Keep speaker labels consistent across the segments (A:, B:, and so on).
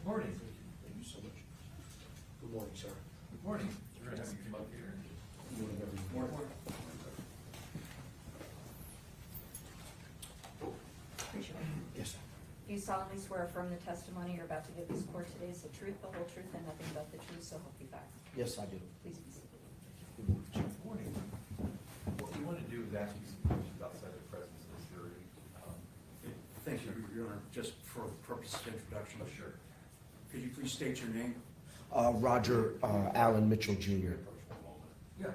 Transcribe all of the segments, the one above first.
A: Morning.
B: Thank you so much. Good morning, sir.
A: Good morning. We're going to have you come up here.
B: Good morning, everyone.
C: Appreciate it.
B: Yes, sir.
C: Do you solemnly swear affirm the testimony you're about to give this court today is the truth, the whole truth, and nothing but the truth, so help you God?
B: Yes, I do.
C: Please be seated.
B: Good morning, sir.
A: Good morning. What we want to do is ask you some questions outside the presence of the jury.
B: Thank you, Your Honor. Just for purposes of introduction.
A: Oh, sure.
B: Could you please state your name?
D: Roger Allen Mitchell Jr.
A: Yeah.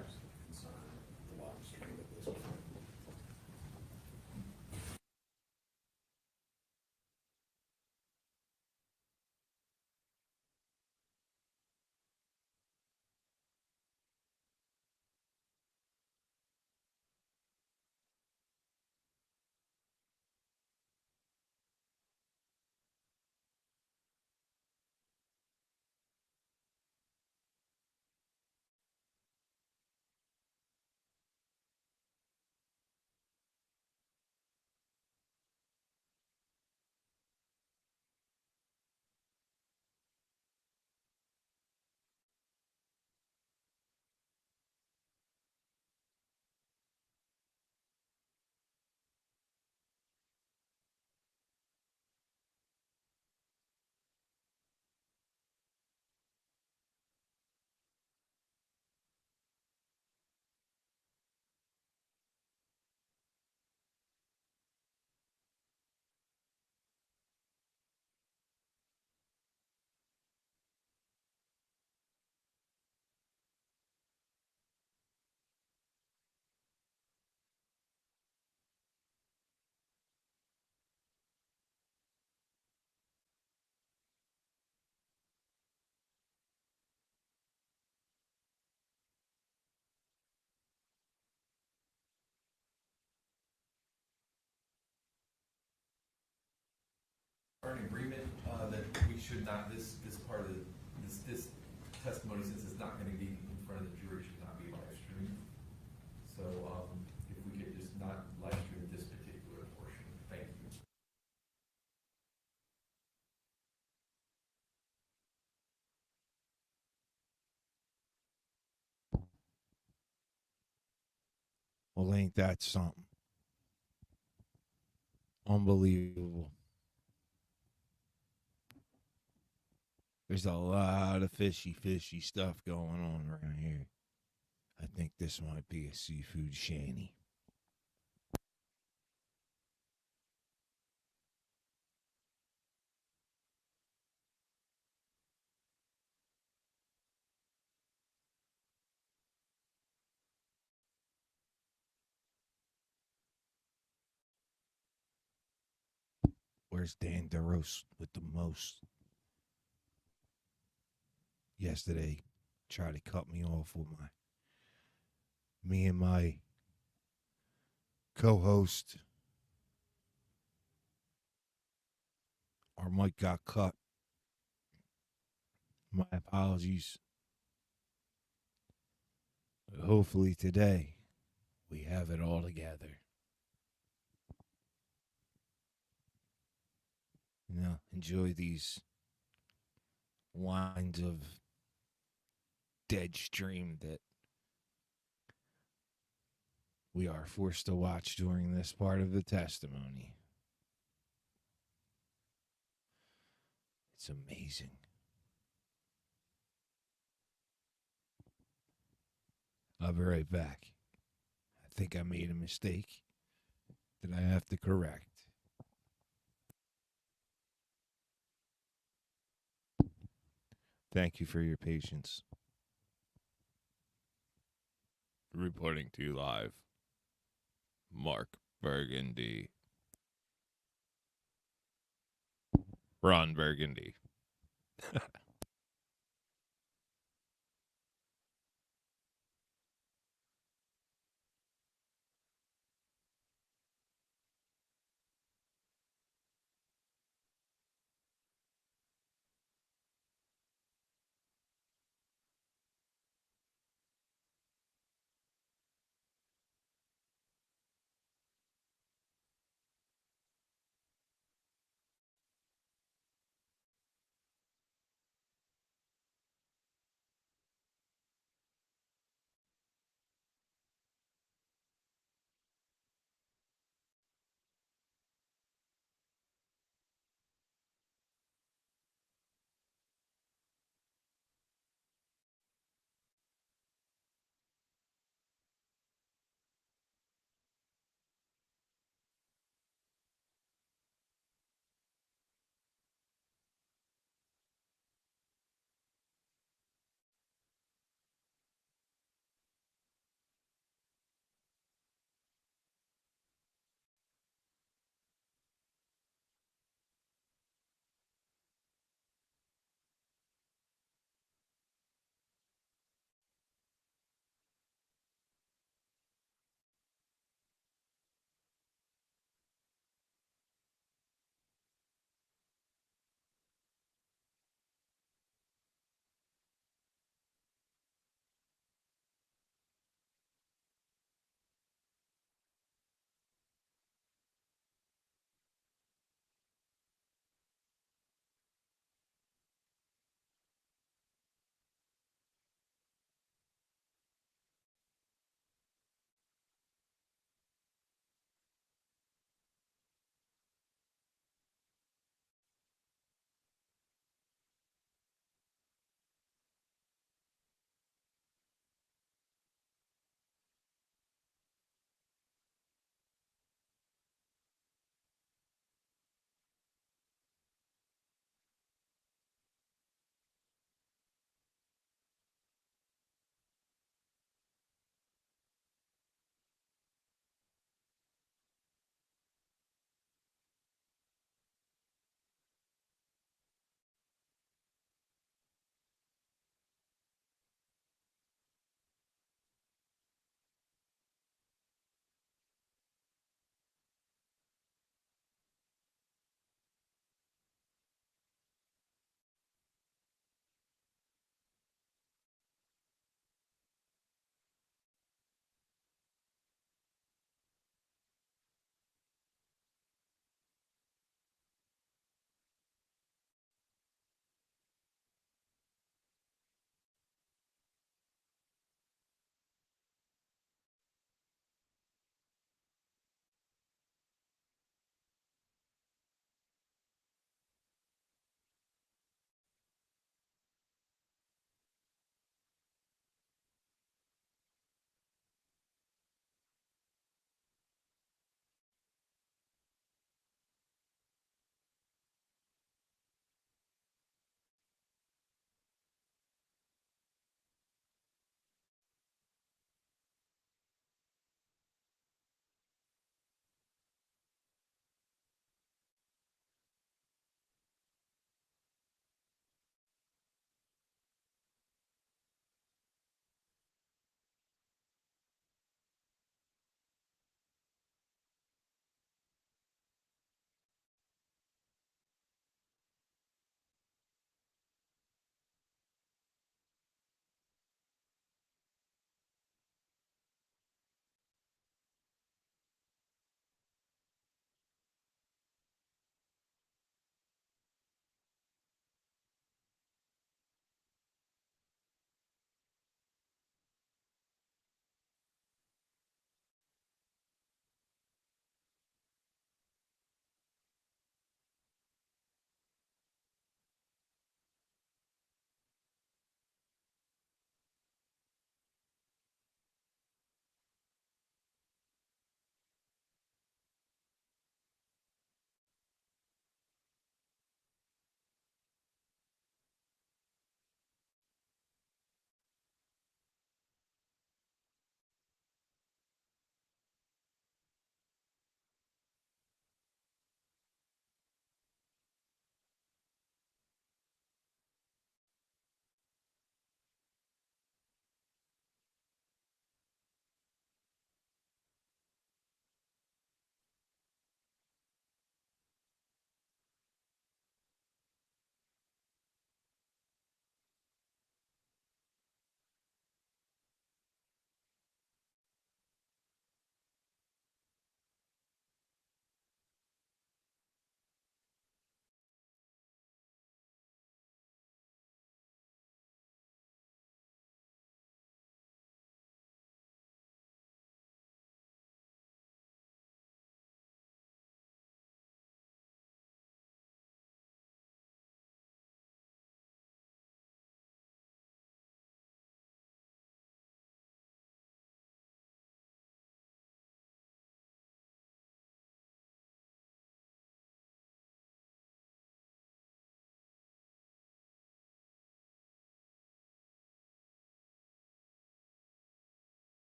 A: Are in agreement that we should not, this part of this testimony, since it's not going to be in front of the jury, should not be live streamed. So if we could just not live stream this particular portion. Thank you.
E: Well, ain't that something? Unbelievable. There's a lot of fishy stuff going on around here. I think this might be a seafood shanty. Where's Dan DeRose with the most? Yesterday, tried to cut me off with me and my co-host. Our mic got cut. My apologies. But hopefully today we have it all together. You know, enjoy these lines of dead stream that we are forced to watch during this part of the testimony. It's amazing. I'll be right back. I think I made a mistake that I have to correct. Thank you for your patience. Reporting to you live, Mark Burgundy. Ron Burgundy.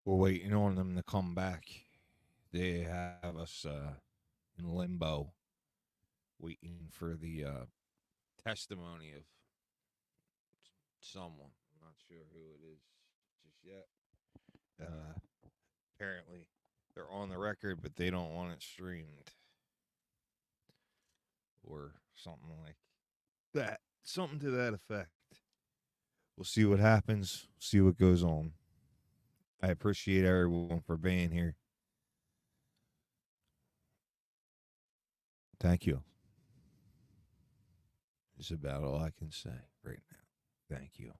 E: We're waiting on them to come back. They have us in limbo, waiting for the testimony of someone. I'm not sure who it is just yet. Apparently, they're on the record, but they don't want it streamed or something like that. Something to that effect. We'll see what happens. See what goes on. I appreciate everyone for being here. Thank you. It's about all I can say right now. Thank you.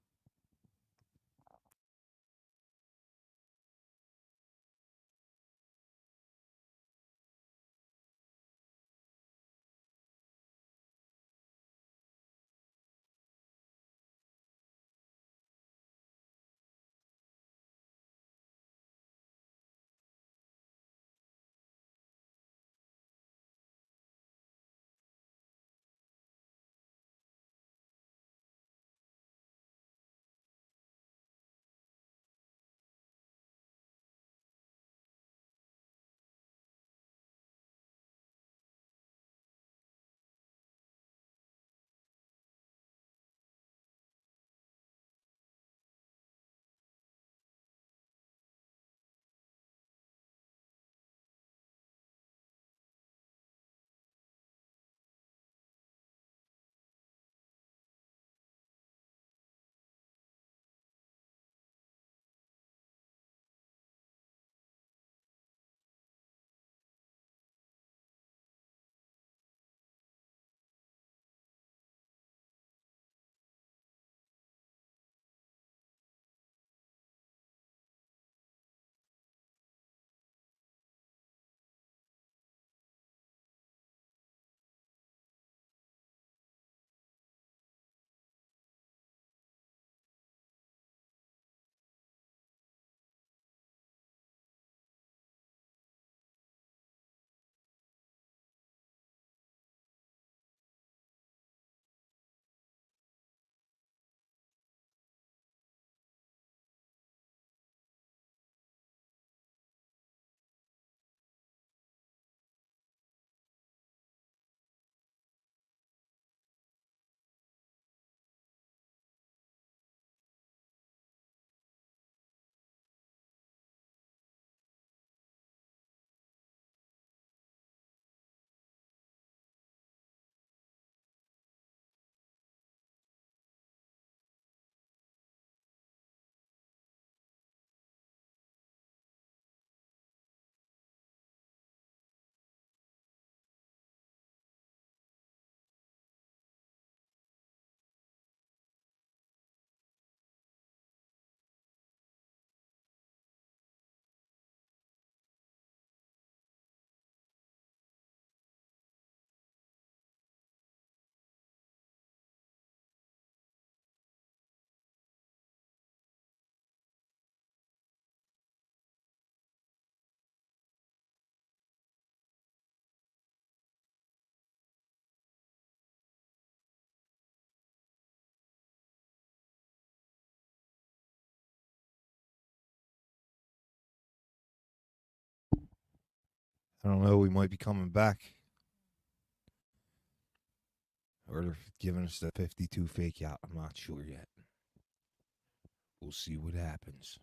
E: I don't know. We might be coming back. Or they're giving us the 52 fake out. I'm not sure yet. We'll see what happens.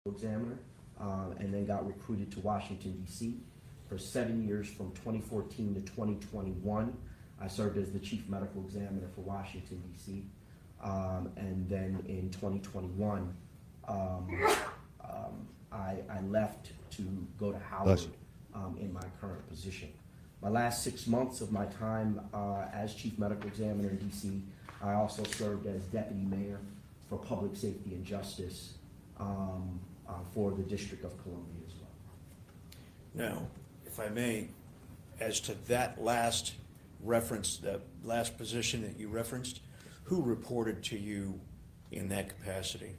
D: examiner, and then got recruited to Washington, D.C. For 7 years from 2014 to 2021. I served as the chief medical examiner for Washington, D.C. And then in 2021, I left to go to Howard in my current position. My last 6 months of my time as chief medical examiner in D.C., I also served as deputy mayor for public safety and justice for the District of Columbia as well.
B: Now, if I may, as to that last reference, that last position that you referenced, who reported to you in that capacity?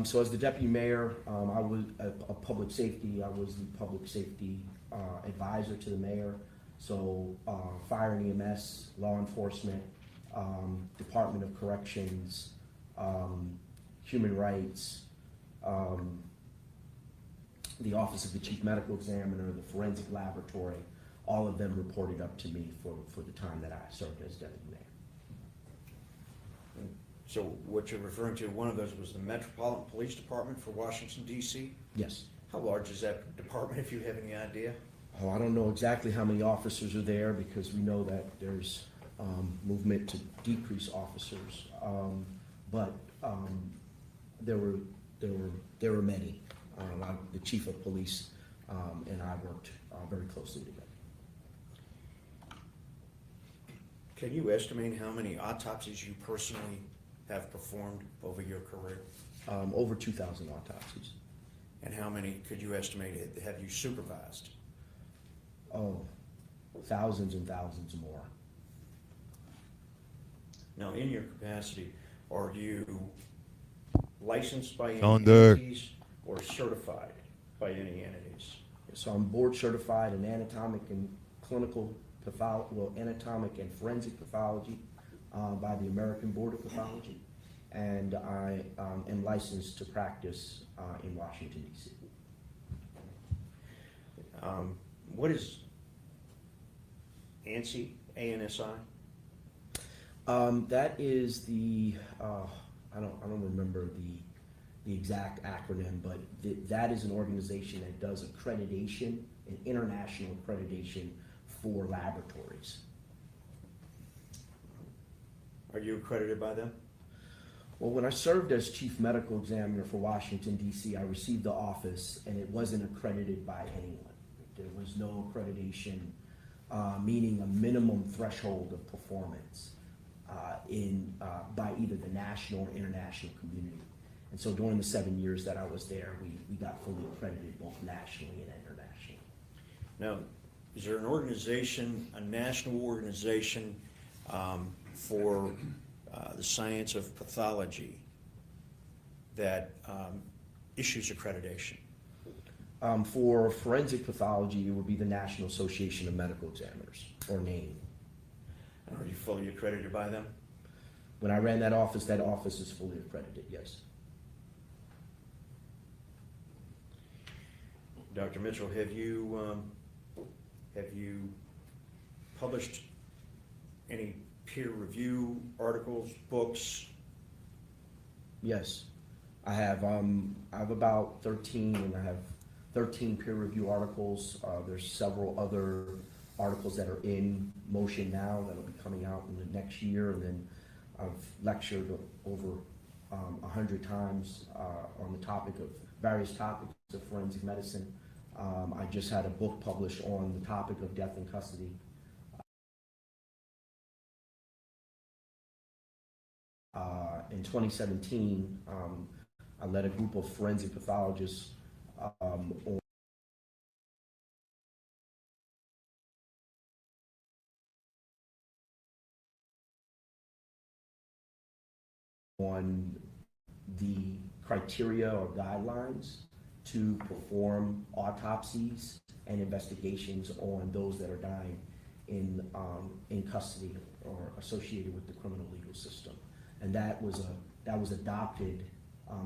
D: So as the deputy mayor, I was a public safety. I was the public safety advisor to the mayor. So fire and EMS, law enforcement, Department of Corrections, human rights, the Office of the Chief Medical Examiner, the Forensic Laboratory, all of them reported up to me for the time that I served as deputy mayor.
B: So what you're referring to, one of those was the Metropolitan Police Department for Washington, D.C.?
D: Yes.
B: How large is that department, if you have any idea?
D: Oh, I don't know exactly how many officers are there because we know that there's movement to decrease officers, but there were many. The chief of police and I worked very closely together.
B: Can you estimate how many autopsies you personally have performed over your career?
D: Over 2,000 autopsies.
B: And how many could you estimate have you supervised?
D: Oh, thousands and thousands more.
B: Now, in your capacity, are you licensed by any
E: Thunder.
B: entities or certified by any entities?
D: So I'm board certified in anatomic and clinical pathology, well, anatomic and forensic pathology by the American Board of Pathology, and I am licensed to practice in Washington, D.C.
B: What is ANSI, A-N-S-I?
D: That is the I don't remember the exact acronym, but that is an organization that does accreditation, an international accreditation for laboratories.
B: Are you accredited by them?
D: Well, when I served as chief medical examiner for Washington, D.C., I received the office, and it wasn't accredited by anyone. There was no accreditation, meaning a minimum threshold of performance by either the national or international community. And so during the 7 years that I was there, we got fully accredited both nationally and internationally.
B: Now, is there an organization, a national organization for the science of pathology that issues accreditation?
D: For forensic pathology, it would be the National Association of Medical Examiners, or NAME.
B: And are you fully accredited by them?
D: When I ran that office is fully accredited, yes.
B: Dr. Mitchell, have you published any peer review articles, books?
D: Yes, I have about 13, and I have 13 peer review articles. There's several other articles that are in motion now that'll be coming out in the next year, and then I've lectured over 100 times on the topic of various topics of forensic medicine. I just had a book published on the topic of death in custody. In 2017, I led a group of forensic pathologists on the criteria or guidelines to perform autopsies and investigations on those that are dying in custody or associated with the criminal legal system. And that was adopted,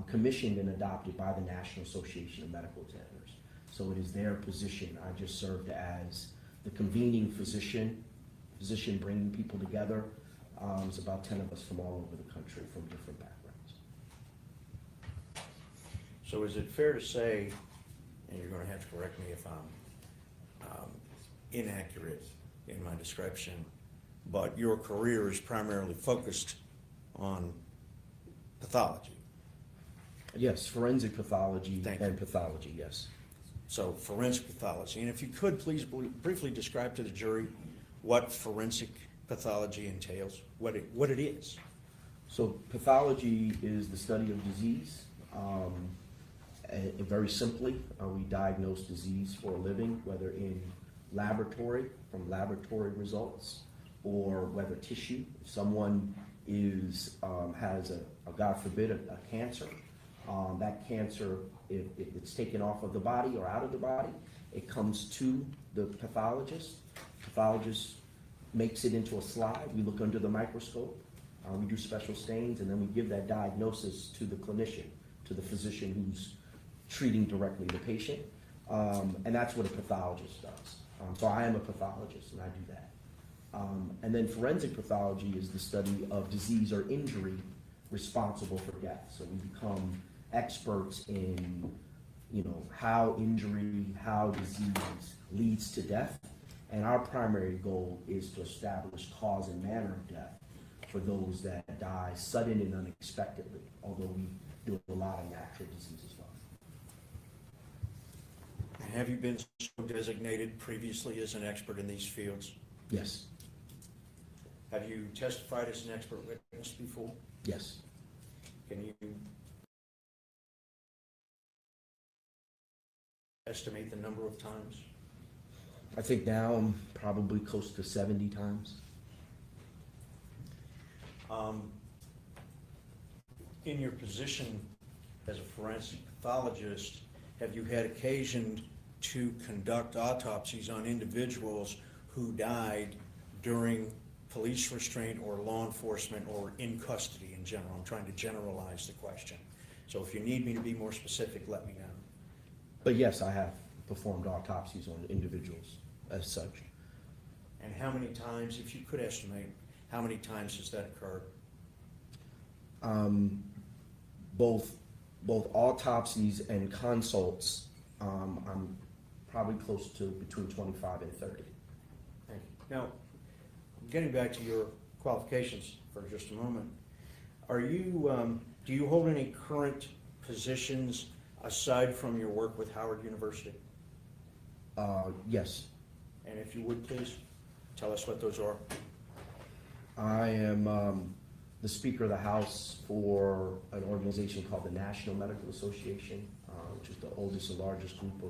D: commissioned and adopted by the National Association of Medical Examiners. So it is their position. I just served as the convening physician bringing people together. It's about 10 of us from all over the country from different backgrounds.
B: So is it fair to say, and you're gonna have to correct me if I'm inaccurate in my description, but your career is primarily focused on pathology?
D: Yes, forensic pathology
B: Thank you.
D: and pathology, yes.
B: So forensic pathology, and if you could, please briefly describe to the jury what forensic pathology entails, what it is.
D: So pathology is the study of disease. Very simply, we diagnose disease for a living, whether in laboratory, from laboratory results, or whether tissue. If someone has a God forbid, a cancer, that cancer, if it's taken off of the body or out of the body, it comes to the pathologist. Pathologist makes it into a slide. We look under the microscope. We do special stains, and then we give that diagnosis to the clinician, to the physician who's treating directly the patient. And that's what a pathologist does. So I am a pathologist, and I do that. And then forensic pathology is the study of disease or injury responsible for death. So we become experts in, how injury, how disease leads to death. And our primary goal is to establish cause and manner of death for those that die sudden and unexpectedly, although we do a lot of natural disease as well.
B: Have you been so designated previously as an expert in these fields?
D: Yes,
B: Have you testified as an expert witness before?
D: yes.
B: Can you estimate the number of times?
D: I think now I'm probably close to 70 times.
B: In your position as a forensic pathologist, have you had occasion to conduct autopsies on individuals who died during police restraint or law enforcement or in custody in general? I'm trying to generalize the question. So if you need me to be more specific, let me know.
D: But yes, I have performed autopsies on individuals as such.
B: And how many times, if you could estimate, how many times has that occurred?
D: Both autopsies and consults, I'm probably close to between 25 and 30.
B: Thank you. Now, getting back to your qualifications for just a moment, are you, do you hold any current positions aside from your work with Howard University?
D: Yes,
B: And if you would, please, tell us what those are.
D: I am the Speaker of the House for an organization called the National Medical Association, which is the oldest and largest group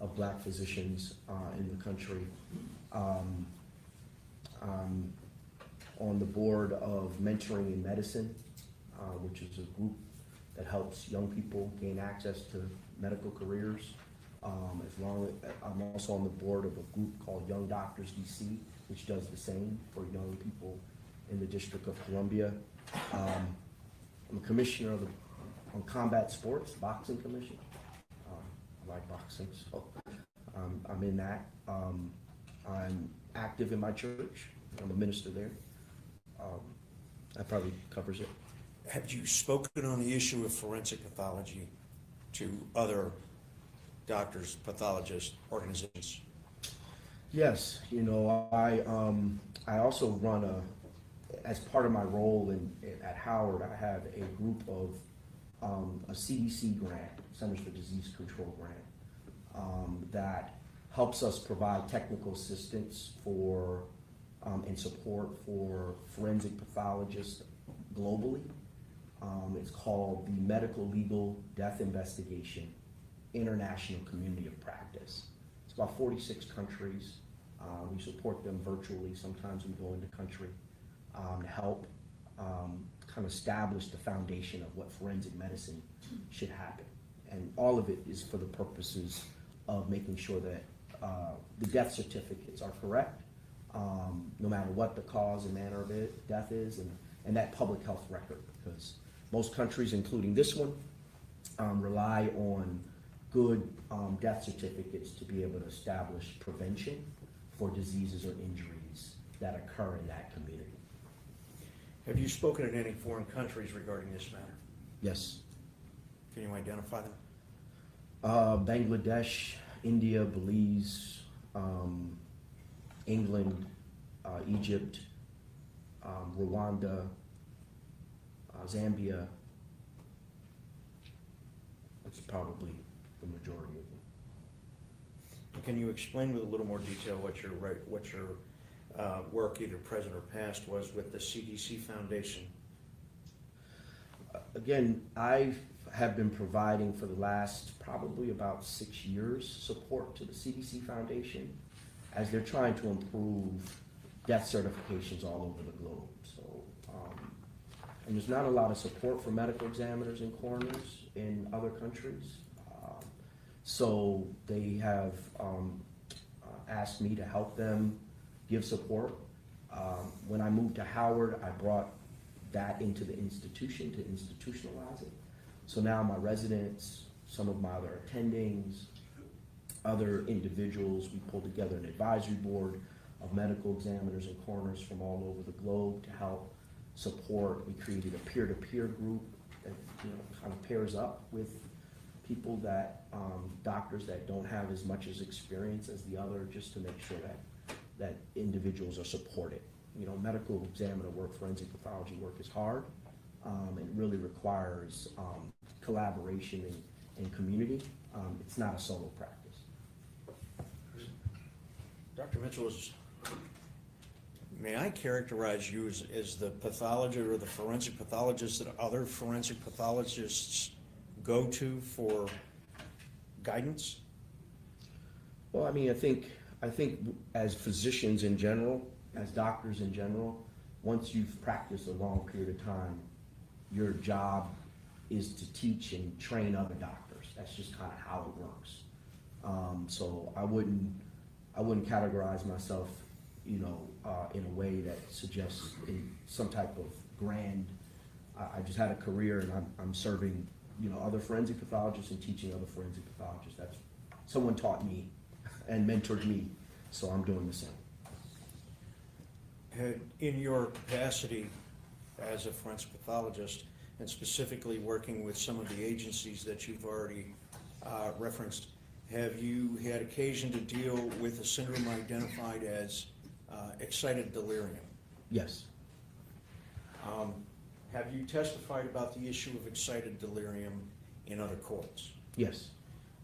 D: of black physicians in the country. I'm on the board of Mentoring in Medicine, which is a group that helps young people gain access to medical careers. I'm also on the board of a group called Young Doctors DC, which does the same for young people in the District of Columbia. I'm a commissioner on combat sports, boxing commission. I like boxing, so I'm in that. I'm active in my church. I'm a minister there. That probably covers it.
B: Have you spoken on the issue of forensic pathology to other doctors, pathologists, organizations?
D: Yes, I also run as part of my role at Howard, I have a group of a CDC grant, Centers for Disease Control grant, that helps us provide technical assistance for and support for forensic pathologists globally. It's called the Medical Legal Death Investigation International Community of Practice. It's about 46 countries. We support them virtually. Sometimes we go into country to help kind of establish the foundation of what forensic medicine should happen. And all of it is for the purposes of making sure that the death certificates are correct, no matter what the cause and manner of death is, and that public health record, because most countries, including this one, rely on good death certificates to be able to establish prevention for diseases or injuries that occur in that community.
B: Have you spoken in any foreign countries regarding this matter?
D: Yes.
B: Can you identify them?
D: Bangladesh, India, Belize, England, Egypt, Rwanda, Zambia. That's probably the majority of them.
B: Can you explain with a little more detail what your work, either present or past, was with the CDC Foundation?
D: Again, I have been providing for the last probably about 6 years support to the CDC Foundation as they're trying to improve death certifications all over the globe. So, and there's not a lot of support for medical examiners and coroners in other countries. So they have asked me to help them give support. When I moved to Howard, I brought that into the institution to institutionalize it. So now my residents, some of my other attendings, other individuals, we pulled together an advisory board of medical examiners and coroners from all over the globe to help support. We created a peer-to-peer group that kind of pairs up with people that, doctors that don't have as much as experience as the other, just to make sure that individuals are supported. Medical examiner work, forensic pathology work is hard. It really requires collaboration and community. It's not a solo practice.
B: Dr. Mitchell, may I characterize you as the pathologist or the forensic pathologist that other forensic pathologists go to for guidance?
D: Well, I mean, I think as physicians in general, as doctors in general, once you've practiced a long period of time, your job is to teach and train other doctors. That's just kind of how it works. So I wouldn't categorize myself, in a way that suggests in some type of grand. I just had a career, and I'm serving, other forensic pathologists and teaching other forensic pathologists. That's someone taught me and mentored me, so I'm doing the same.
B: In your capacity as a forensic pathologist, and specifically working with some of the agencies that you've already referenced, have you had occasion to deal with a syndrome identified as excited delirium?
D: Yes.
B: Have you testified about the issue of excited delirium in other courts?
D: Yes.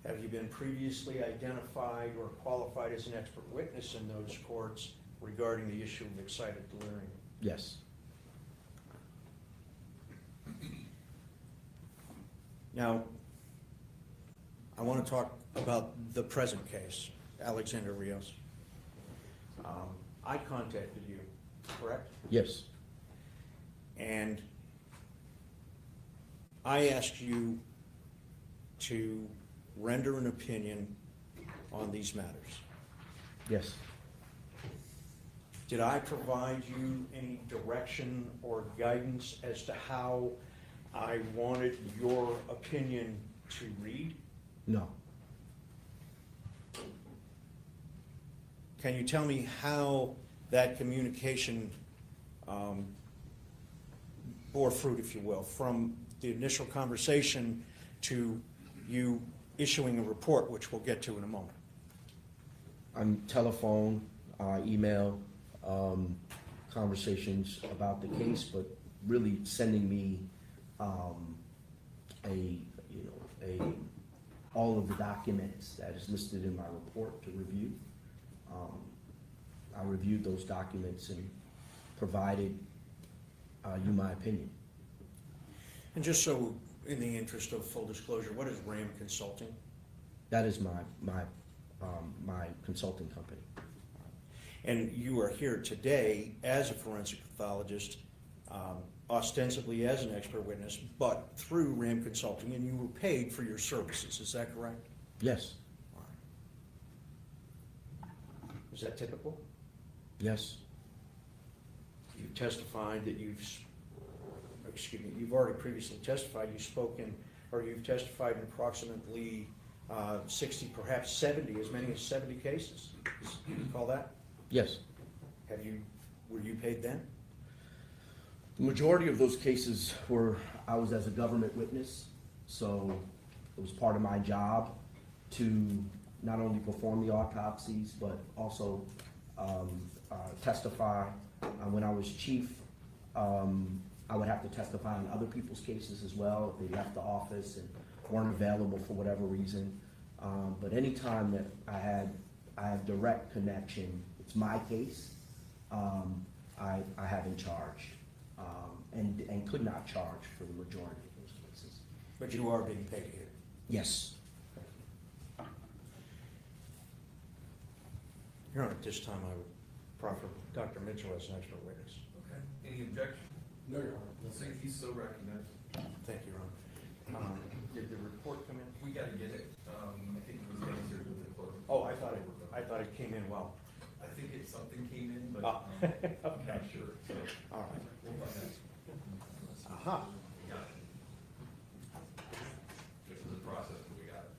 B: Have you been previously identified or qualified as an expert witness in those courts regarding the issue of excited delirium?
D: Yes.
B: Now, I want to talk about the present case, Alexander Rios. I contacted you, correct?
D: Yes.
B: And I asked you to render an opinion on these matters.
D: Yes.
B: Did I provide you any direction or guidance as to how I wanted your opinion to read?
D: No.
B: Can you tell me how that communication bore fruit, if you will, from the initial conversation to you issuing a report, which we'll get to in a moment?
D: On telephone, email, conversations about the case, but really sending me all of the documents that is listed in my report to review. I reviewed those documents and provided you my opinion.
B: And just so, in the interest of full disclosure, what is RAM Consulting?
D: That is my consulting company.
B: And you are here today as a forensic pathologist, ostensibly as an expert witness, but through RAM Consulting, and you were paid for your services, is that correct?
D: Yes.
B: All right. Is that typical?
D: Yes.
B: You've testified that you've already previously testified, you've testified in approximately 60, perhaps 70, as many as 70 cases. Do you recall that?
D: Yes.
B: Were you paid then?
D: The majority of those cases I was as a government witness, So it was part of my job to not only perform the autopsies, but also testify. When I was chief, I would have to testify on other people's cases as well, if they left the office and weren't available for whatever reason. But anytime that I have direct connection, it's my case, I haven't charged, and could not charge for the majority of those cases.
B: But you are being paid here.
D: Yes.
B: Your Honor, at this time, I would proffer Dr. Mitchell as an expert witness.
A: Okay. Any objection?
F: No, Your Honor.
A: Well, since he's so recognized,
B: Thank you, Your Honor. Did the report come in?
A: we gotta get it. I think it was answered with the clerk.
B: Oh, I thought it came in well.
A: I think something came in, but
B: Ah,
A: I'm not sure. So
B: All right.
A: we'll find out.
B: Aha.
A: We got it. This is a process, but we got it.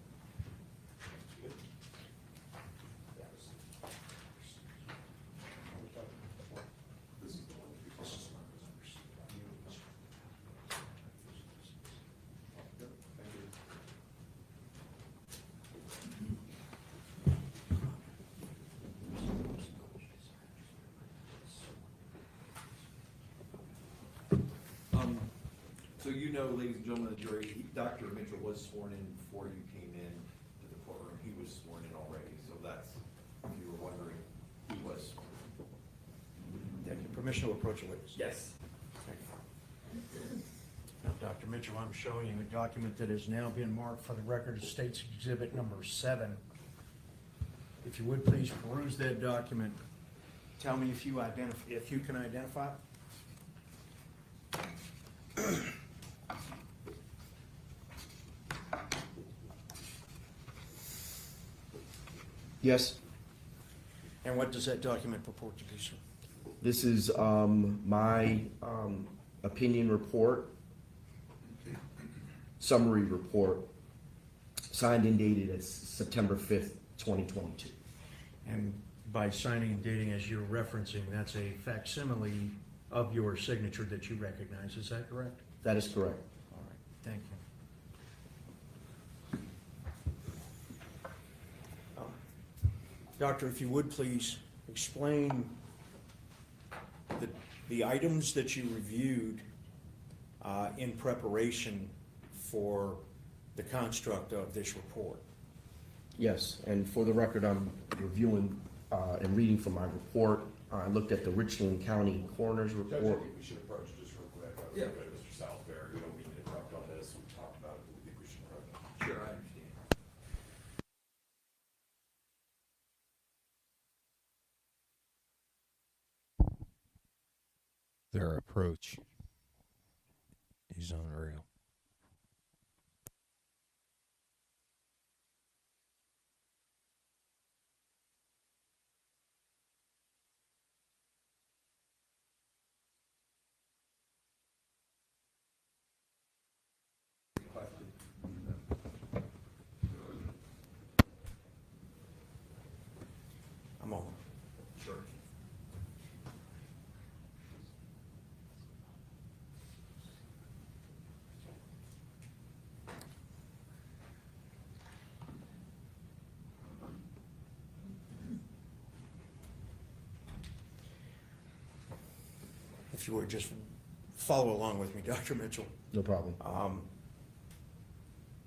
A: So you know, ladies and gentlemen of the jury, Dr. Mitchell was sworn in before you came in to the courtroom. He was sworn in already, so that's, if you were wondering, he was.
B: Thank you. Permission to approach a witness?
A: Yes.
B: Thank you. Now, Dr. Mitchell, I'm showing you a document that has now been marked for the record as State's Exhibit number 7. If you would please peruse that document. Tell me if you can identify it.
D: Yes.
B: And what does that document purport to be, sir?
D: This is my opinion report, summary report, signed and dated as September 5th, 2022.
B: And by signing and dating as you're referencing, that's a facsimile of your signature that you recognize, is that correct?
D: That is correct.
B: All right, thank you. Doctor, if you would please explain the items that you reviewed in preparation for the construct of this report.
D: Yes, and for the record, I'm reviewing and reading from my report. I looked at the Richland County coroner's
F: Judge, I
D: report.
F: think we should approach this real quick.
A: Yeah.
F: Mr. Southbury, we don't mean to interrupt on this. We talked about it, but we think we should approach it.
A: Sure, I understand.
E: Their approach is unreal.
B: I'm on.
A: Sure.
B: If you would just follow along with me, Dr. Mitchell.
D: No problem.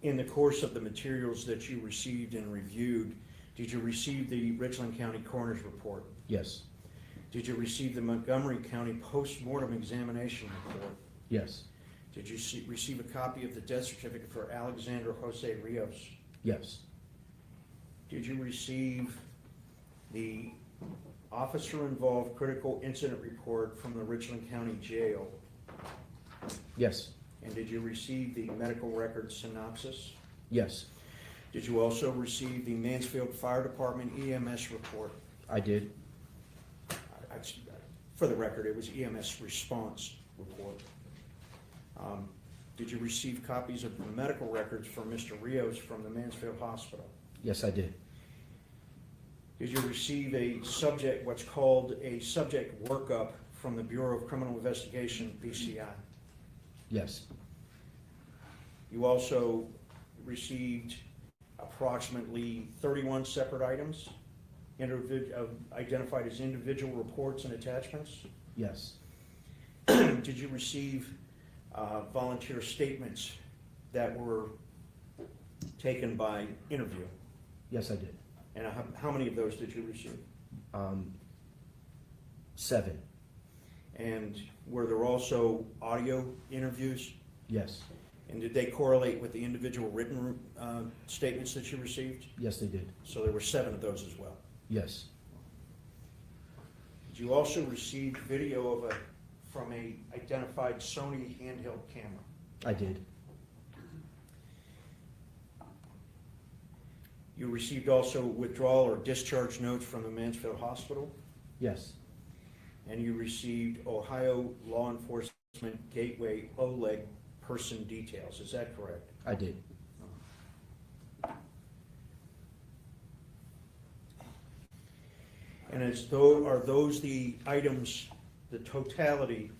B: In the course of the materials that you received and reviewed, did you receive the Richland County Coroner's Report?
D: Yes,
B: Did you receive the Montgomery County Post-Mortem Examination Report?
D: yes,
B: Did you receive a copy of the death certificate for Alexander Rios?
D: yes,
B: Did you receive the officer-involved critical incident report from the Richland County Jail?
D: yes,
B: And did you receive the medical record synopsis?
D: yes,
B: Did you also receive the Mansfield Fire Department EMS report?
D: I did.
B: For the record, it was EMS response report. Did you receive copies of the medical records for Mr. Rios from the Mansfield Hospital?
D: Yes, I did.
B: Did you receive what's called a subject workup from the Bureau of Criminal Investigation, BCI?
D: Yes,
B: You also received approximately 31 separate items identified as individual reports and attachments.
D: Yes,
B: Did you receive volunteer statements that were taken by interview?
D: yes, I did.
B: And how many of those did you receive?
D: 7,
B: And were there also audio interviews?
D: yes,
B: And did they correlate with the individual written statements that you received?
D: yes, they did.
B: So there were 7 of those as well.
D: Yes,
B: Did you also receive video from a identified Sony handheld camera?
D: I did.
B: You received also withdrawal or discharge notes from the Mansfield Hospital?
D: Yes,
B: And you received Ohio Law Enforcement Gateway OLEG person details, is that correct?
D: I did.
B: And are those the items, the totality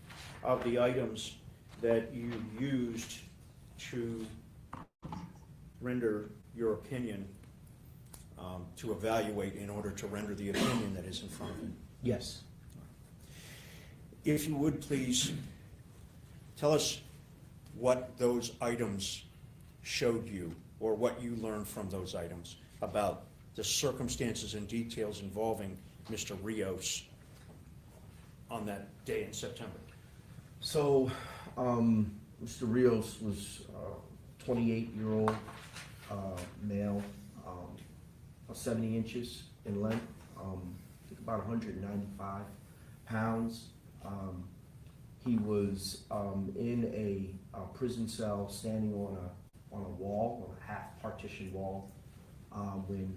B: of the items that you used to render your opinion, to evaluate in order to render the opinion that is in front of you?
D: Yes.
B: If you would, please, tell us what those items showed you, or what you learned from those items about the circumstances and details involving Mr. Rios on that day in September.
D: So, Mr. Rios was a 28-year-old male, 70 inches in length, I think about 195 pounds. He was in a prison cell, standing on a wall, on a half partition wall, when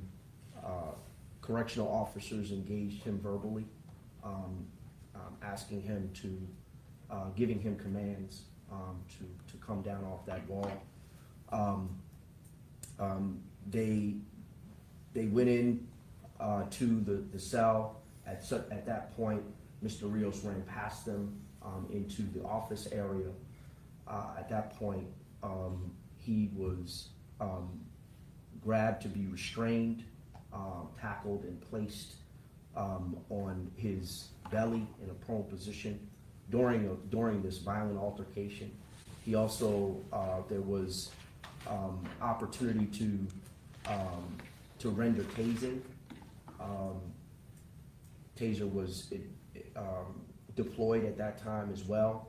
D: correctional officers engaged him verbally, asking him to, giving him commands to come down off that wall. They went in to the cell. At that point, Mr. Rios ran past them into the office area. At that point, he was grabbed to be restrained, tackled and placed on his belly in a prone position during this violent altercation. He also, there was opportunity to render tasing. Taser was deployed at that time as well.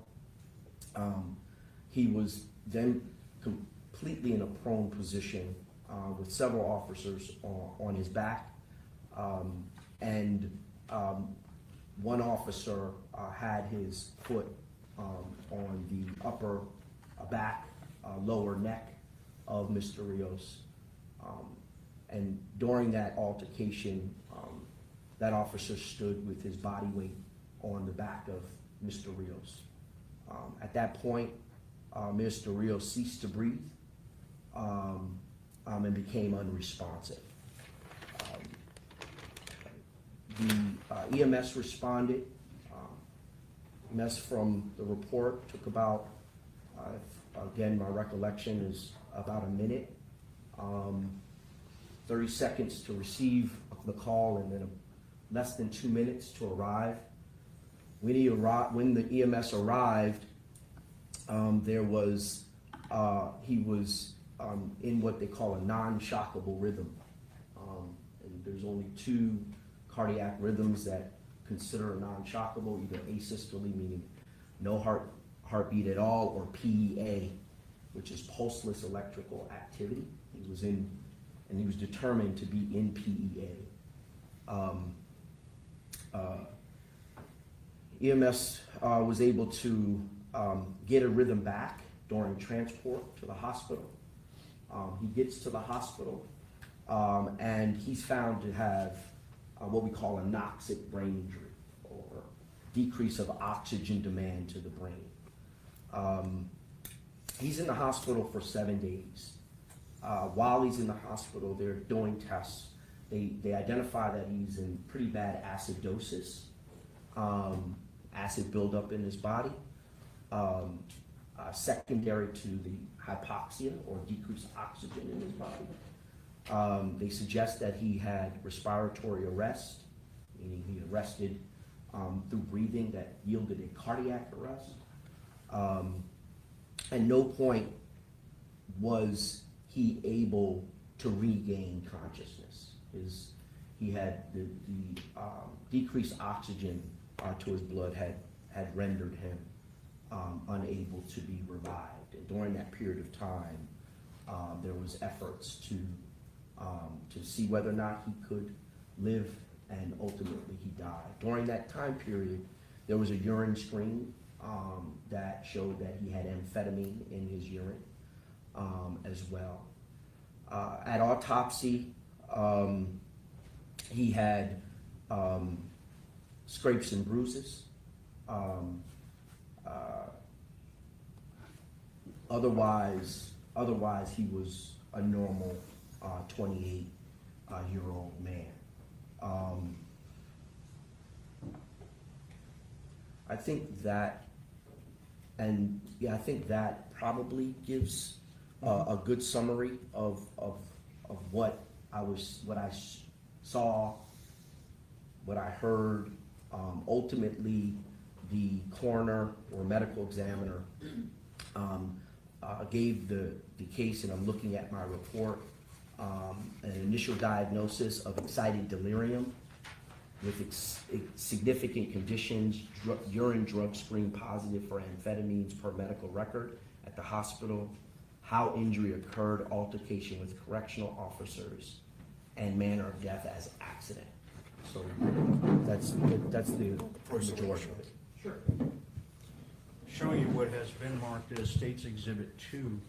D: He was then completely in a prone position with several officers on his back, and one officer had his foot on the upper back, lower neck of Mr. Rios. And during that altercation, that officer stood with his body weight on the back of Mr. Rios. At that point, Mr. Rios ceased to breathe and became unresponsive. The EMS responded. EMS from the report took about, again, my recollection is about a minute, 30 seconds to receive the call, and then less than 2 minutes to arrive. When the EMS arrived, he was in what they call a non-shockable rhythm. And there's only 2 cardiac rhythms that consider a non-shockable, either asystole, meaning no heartbeat at all, or PEA, which is pulseless electrical activity. He was in, and he was determined to be in PEA. EMS was able to get a rhythm back during transport to the hospital. He gets to the hospital, and he's found to have what we call anoxic brain injury, or decrease of oxygen demand to the brain. He's in the hospital for 7 days. While he's in the hospital, they're doing tests. They identify that he's in pretty bad acidosis, acid buildup in his body. secondary to the hypoxia or decreased oxygen in his body. They suggest that he had respiratory arrest, meaning he arrested through breathing that yielded a cardiac arrest. At no point was he able to regain consciousness. He had the decreased oxygen to his blood had rendered him unable to be revived. And during that period of time, there was efforts to see whether or not he could live, and ultimately he died. During that time period, there was a urine screen that showed that he had amphetamine in his urine as well. At autopsy, he had scrapes and bruises. Otherwise, he was a normal 28-year-old man. I think that probably gives a good summary of what I saw, what I heard. Ultimately, the coroner or medical examiner gave the case, and I'm looking at my report, an initial diagnosis of excited delirium with significant conditions, urine drug screen positive for amphetamines per medical record at the hospital, how injury occurred, altercation with correctional officers, and manner of death as accident. So that's the majority of it.
A: Sure.
B: Showing you what has been marked as State's Exhibit 2,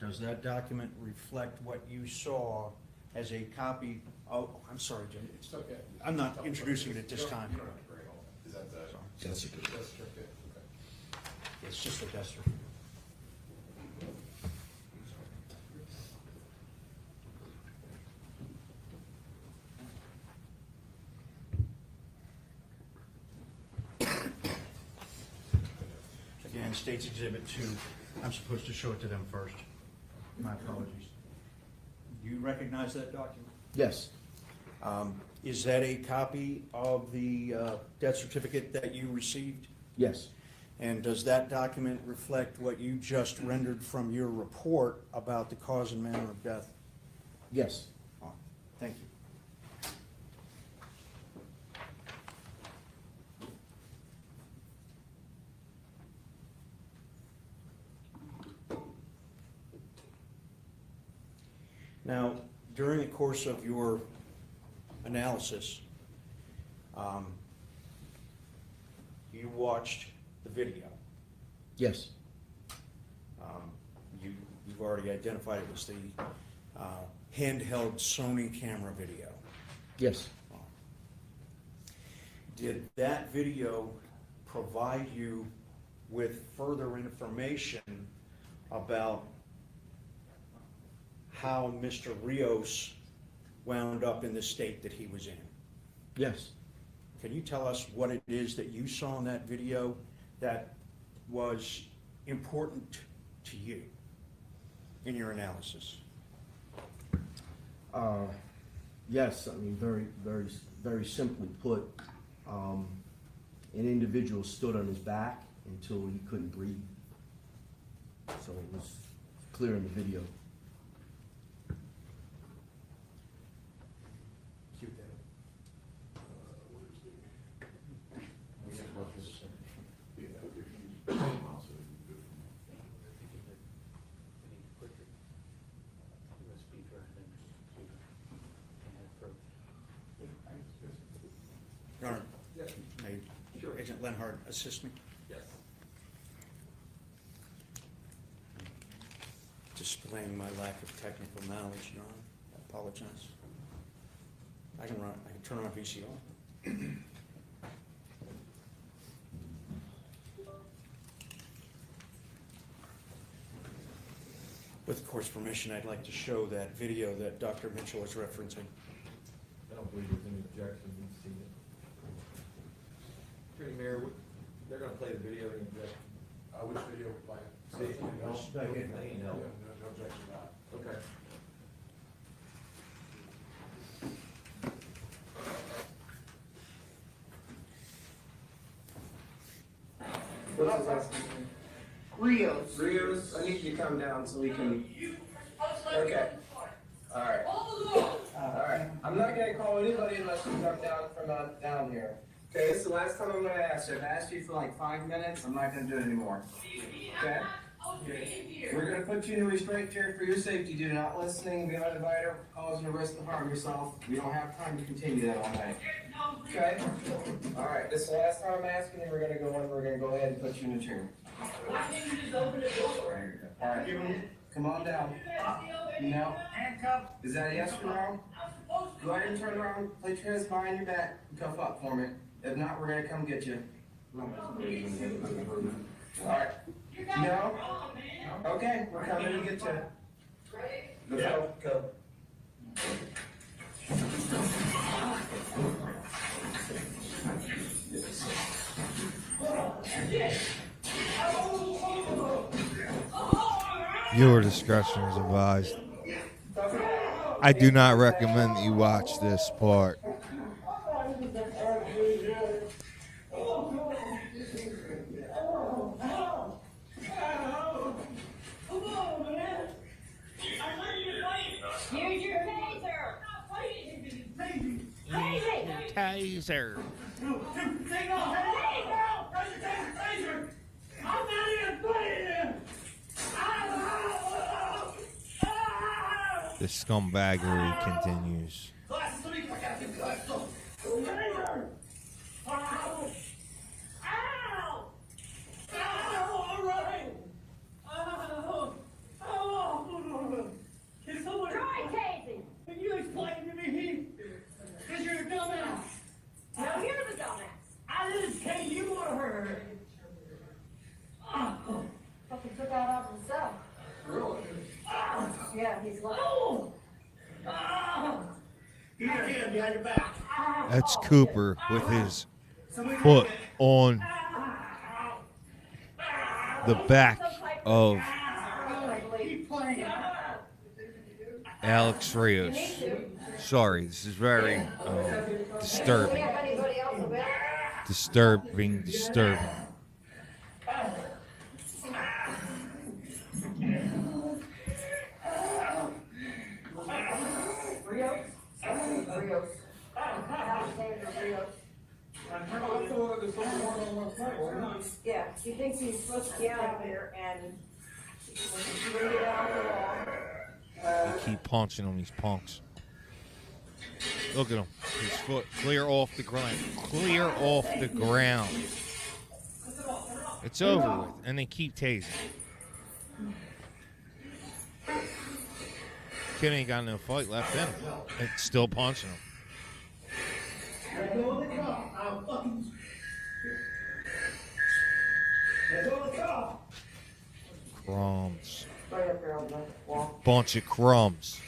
B: does that document reflect what you saw as a copy of, I'm sorry, Jim,
F: It's okay.
B: I'm not introducing it at this time.
F: You don't have to bring it all. Is that the?
D: That's okay.
F: That's okay. Okay.
B: It's just a death certificate. Again, State's Exhibit 2, I'm supposed to show it to them first. My apologies. Do you recognize that document?
D: Yes.
B: Is that a copy of the death certificate that you received?
D: Yes.
B: And does that document reflect what you just rendered from your report about the cause and manner of death?
D: Yes.
B: Thank you. Now, during the course of your analysis, you watched the video.
D: Yes.
B: You've already identified it was the handheld Sony camera video.
D: Yes.
B: Did that video provide you with further information about how Mr. Rios wound up in the state that he was in?
D: Yes.
B: Can you tell us what it is that you saw in that video that was important to you in your analysis?
D: Yes, I mean, very simply put, an individual stood on his back until he couldn't breathe. So it was clear in the video.
B: Cue that. Your Honor,
A: Yes.
B: may
A: Sure.
B: Agent Lenhart assist me?
A: Yes.
B: Displaying my lack of technical knowledge, Your Honor. I apologize. I can turn on VCR. With the court's permission, I'd like to show that video that Dr. Mitchell is referencing.
A: I don't believe there's any objection, we've seen it. Attorney Mayor, they're gonna play the video, any objection?
F: Which video plan?
A: Safety.
B: Just back in.
F: No objection to that.
A: Okay.
G: Rios. Rios, I need you to come down so we can. Okay. Alright. Alright. I'm not gonna call anybody unless you come down from down here. Okay, this is the last time I'm gonna ask you. I've asked you for like 5 minutes. I'm not gonna do it anymore. Okay? We're gonna put you in a restraint chair for your safety. Do not listening, be on the divider, causing a risk to harm yourself. We don't have time to continue that all night. Okay? Alright, this is the last time I'm asking you. We're gonna go ahead and put you in a chair. Alright, come on down. No. Is that a yes or no? Go ahead and turn around, place your hands behind your back, and cuff up for me. If not, we're gonna come get you. Alright. No? Okay, we're coming to get you. Go, go.
E: Your discretion is advised. I do not recommend that you watch this part. Taser. The scumbaggery continues.
C: Yeah, he's like.
E: That's Cooper with his foot on the back of Alex Rios. Sorry, this is very disturbing. Disturbing.
C: Rios. Alexander Rios. Yeah, he thinks he's supposed to be out here and when you bring it out the wall.
E: They keep punching on these punks. Look at him. His foot clear off the ground. Clear off the ground. It's over with. And they keep tasing. Kid ain't got no fight left in him. It's still punching him. Crumbs.
C: Right up there on the wall.
E: Bunch of crumbs.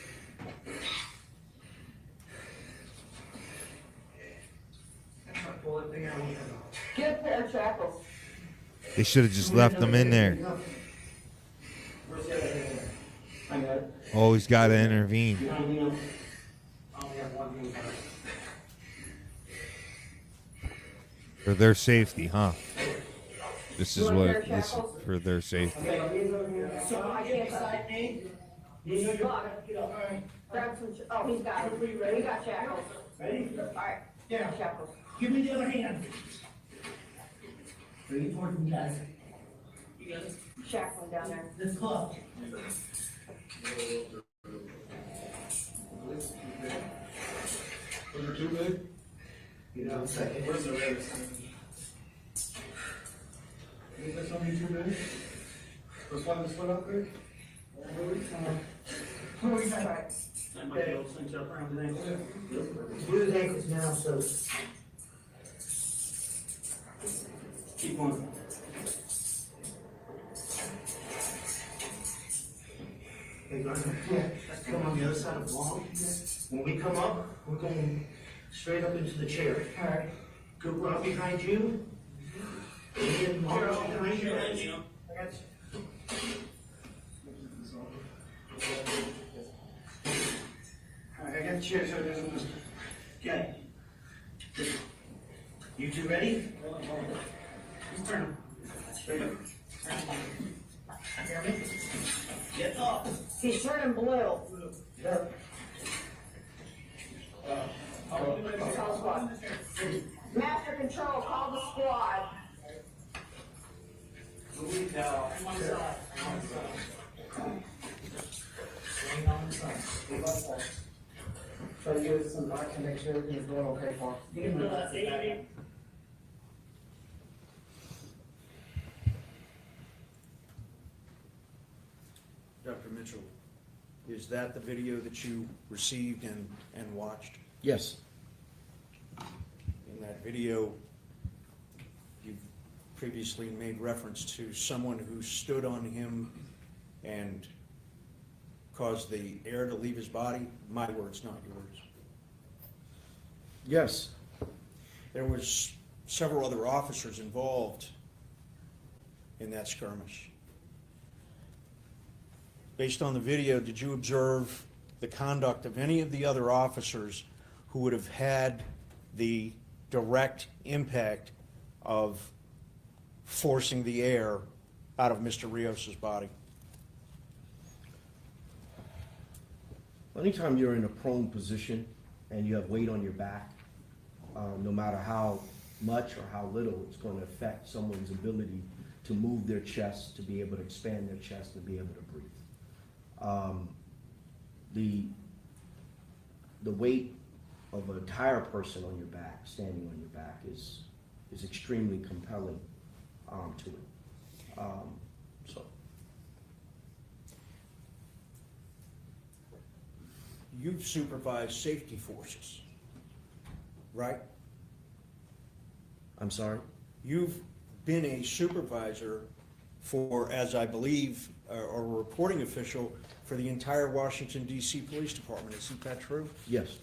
C: Get a pair of shackles.
E: They should have just left them in there. Always got to intervene. For their safety, huh? This is what this is for their safety.
C: Grab some, oh, he's got it. We got shackles.
G: Ready?
C: Alright,
G: Yeah.
C: shackles.
G: Give me the other hand. Bring it toward me, guys. You got it?
C: Shackling down there.
G: This club.
F: Was it too big?
G: You know, a second.
F: Where's the rest? Is there something too big? Was one that's put up there?
C: Alright.
G: That might be able to cinch up around the ankle. Do his ankles now, so. Keep going. Hey, Gardner, let's come on the other side of the wall. When we come up, we're going straight up into the chair. All right. Go right behind you. And then walk behind you. got you. All right, I got the chair so it doesn't move. Okay. You two ready? Turn them. Straight up. Hear me? Get up.
C: He's turning blue.
G: Sure.
C: Call squad. Master control, call the squad.
G: Moving now. Try to give us some light to make sure everything's going okay for him.
B: Dr. Mitchell, is that the video that you received and watched?
D: Yes,
B: In that video, you previously made reference to someone who stood on him and caused the air to leave his body. My words, not yours.
D: yes,
B: There was several other officers involved in that skirmish. Based on the video, did you observe the conduct of any of the other officers who would have had the direct impact of forcing the air out of Mr. Rios's body?
D: anytime you're in a prone position and you have weight on your back, no matter how much or how little, it's going to affect someone's ability to move their chest, to be able to expand their chest, and be able to breathe. The weight of an entire person on your back, standing on your back, is extremely compelling to it. So
B: You've supervised safety forces, right?
D: I'm sorry.
B: You've been a supervisor for, as I believe, or a reporting official for the entire Washington DC Police Department. Isn't that true?
D: Yes.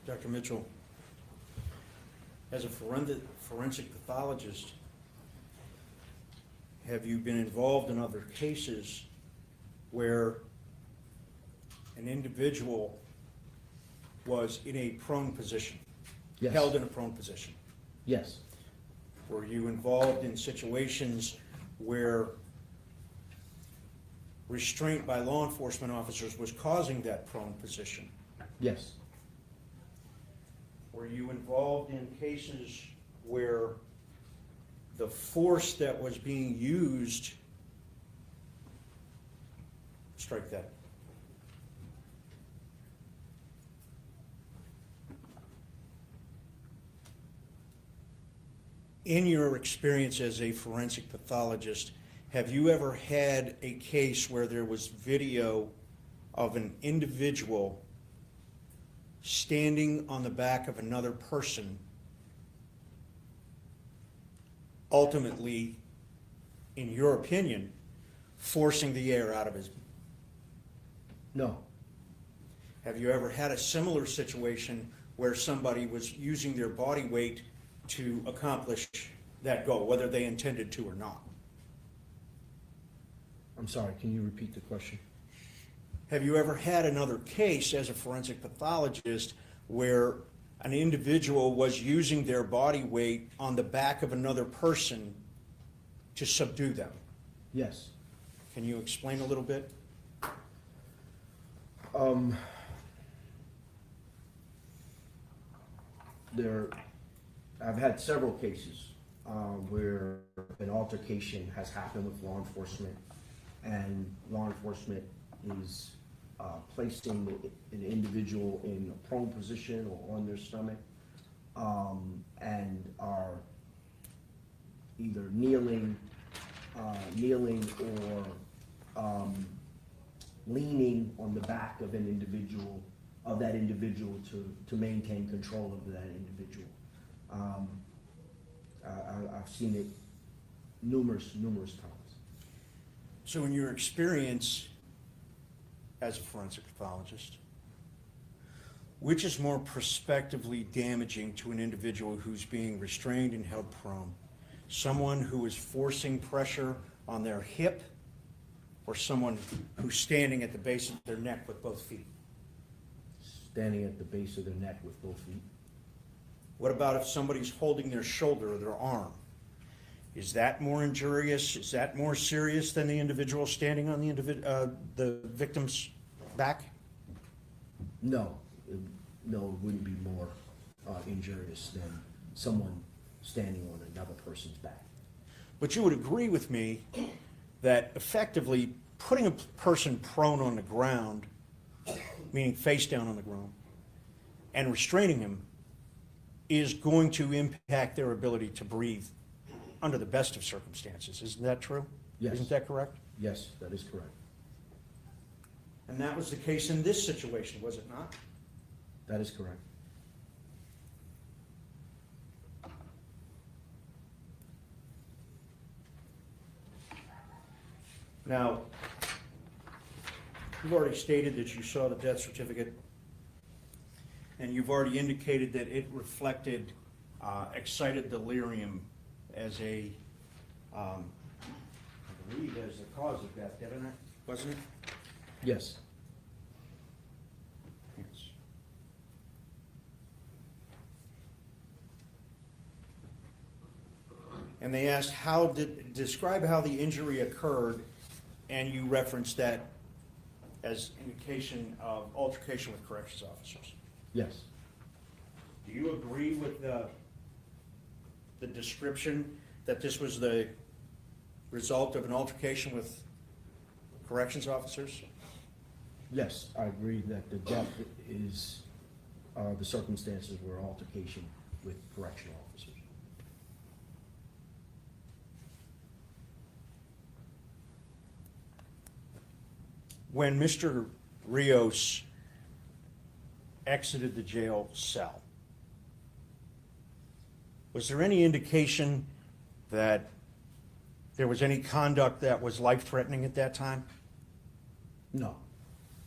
B: Dr. Mitchell, as a forensic pathologist, have you been involved in other cases where an individual was in a prone position,
D: Yes.
B: held in a prone position?
D: Yes.
B: Were you involved in situations where restraint by law enforcement officers was causing that prone position?
D: Yes.
B: Were you involved in cases where the force that was being used, strike that, In your experience as a forensic pathologist, have you ever had a case where there was video of an individual standing on the back of another person, ultimately, in your opinion, forcing the air out of his?
D: No,
B: Have you ever had a similar situation where somebody was using their body weight to accomplish that goal, whether they intended to or not?
D: I'm sorry, can you repeat the question?
B: Have you ever had another case as a forensic pathologist where an individual was using their body weight on the back of another person to subdue them?
D: Yes.
B: Can you explain a little bit?
D: I've had several cases where an altercation has happened with law enforcement, and law enforcement is placing an individual in a prone position or on their stomach, and are either kneeling or leaning on the back of that individual to maintain control of that individual. I've seen it numerous times.
B: So in your experience as a forensic pathologist, which is more prospectively damaging to an individual who's being restrained and held prone? Someone who is forcing pressure on their hip, or someone who's standing at the base of their neck with both feet?
D: Standing at the base of their neck with both feet.
B: What about if somebody's holding their shoulder or their arm? Is that more injurious? Is that more serious than the individual standing on the victim's back?
D: No, it wouldn't be more injurious than someone standing on another person's back.
B: But you would agree with me that effectively putting a person prone on the ground, meaning face down on the ground, and restraining him is going to impact their ability to breathe under the best of circumstances. Isn't that true?
D: Yes.
B: Isn't that correct?
D: Yes, that is correct.
B: And that was the case in this situation, was it not?
D: That is correct.
B: Now, you've already stated that you saw the death certificate, and you've already indicated that it reflected excited delirium as I believe, as the cause of death, didn't it? Wasn't it?
D: Yes.
B: Yes. And they asked, describe how the injury occurred, and you referenced that as indication of altercation with corrections officers.
D: Yes.
B: Do you agree with the description that this was the result of an altercation with corrections officers?
D: Yes, I agree that the death is, the circumstances were altercation with correctional officers.
B: When Mr. Rios exited the jail cell, was there any indication that there was any conduct that was life-threatening at that time,
D: No,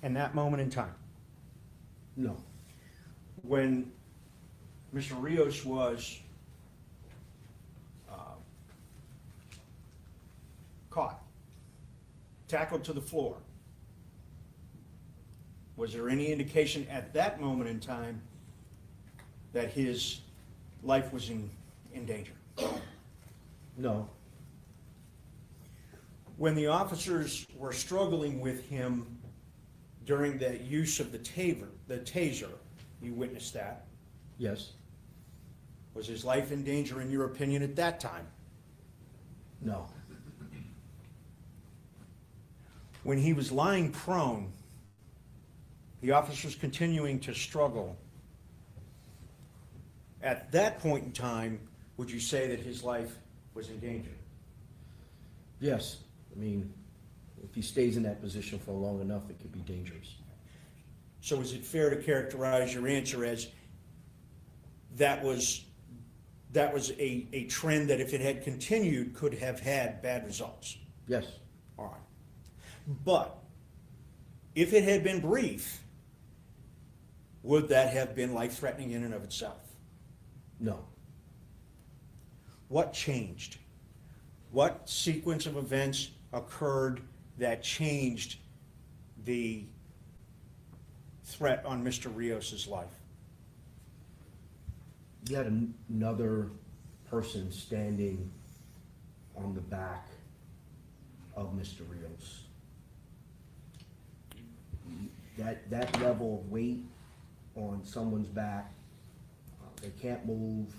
B: in that moment in time?
D: no,
B: When Mr. Rios was caught, tackled to the floor, was there any indication at that moment in time that his life was in danger?
D: no,
B: When the officers were struggling with him during the use of the taser, you witnessed that.
D: yes,
B: Was his life in danger, in your opinion, at that time?
D: no,
B: When he was lying prone, the officers continuing to struggle, at that point in time, would you say that his life was in danger?
D: Yes, I mean, if he stays in that position for long enough, it could be dangerous.
B: So is it fair to characterize your answer as that was a trend that if it had continued could have had bad results?
D: Yes,
B: All right. But if it had been brief, would that have been life-threatening in and of itself?
D: no.
B: What changed? What sequence of events occurred that changed the threat on Mr. Rios's life?
D: You had another person standing on the back of Mr. Rios. That level of weight on someone's back, they can't move,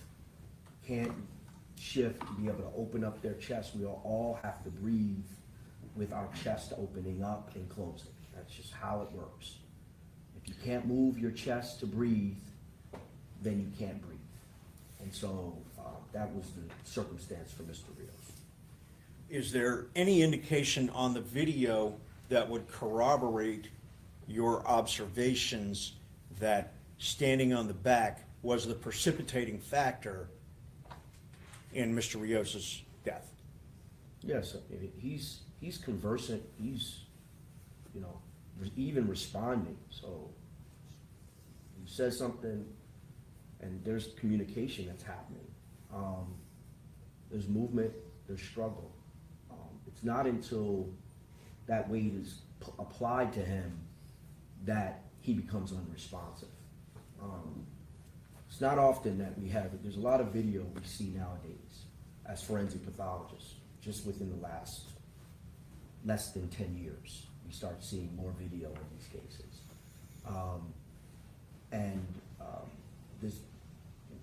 D: can't shift, be able to open up their chest. We all have to breathe with our chest opening up and closing. That's just how it works. If you can't move your chest to breathe, then you can't breathe. And so that was the circumstance for Mr. Rios.
B: Is there any indication on the video that would corroborate your observations that standing on the back was the precipitating factor in Mr. Rios's death?
D: Yes, I mean, he's conversant, he's, even responding, so he says something and there's communication that's happening. There's movement, there's struggle. It's not until that weight is applied to him that he becomes unresponsive. It's not often that we have it. There's a lot of video we see nowadays as forensic pathologists, just within the last less than 10 years. We start seeing more video in these cases.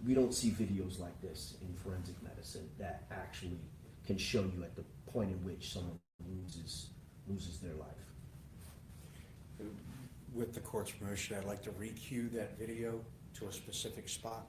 D: We don't see videos like this in forensic medicine that actually can show you at the point in which someone loses their life.
B: With the court's permission, I'd like to re-cue that video to a specific spot.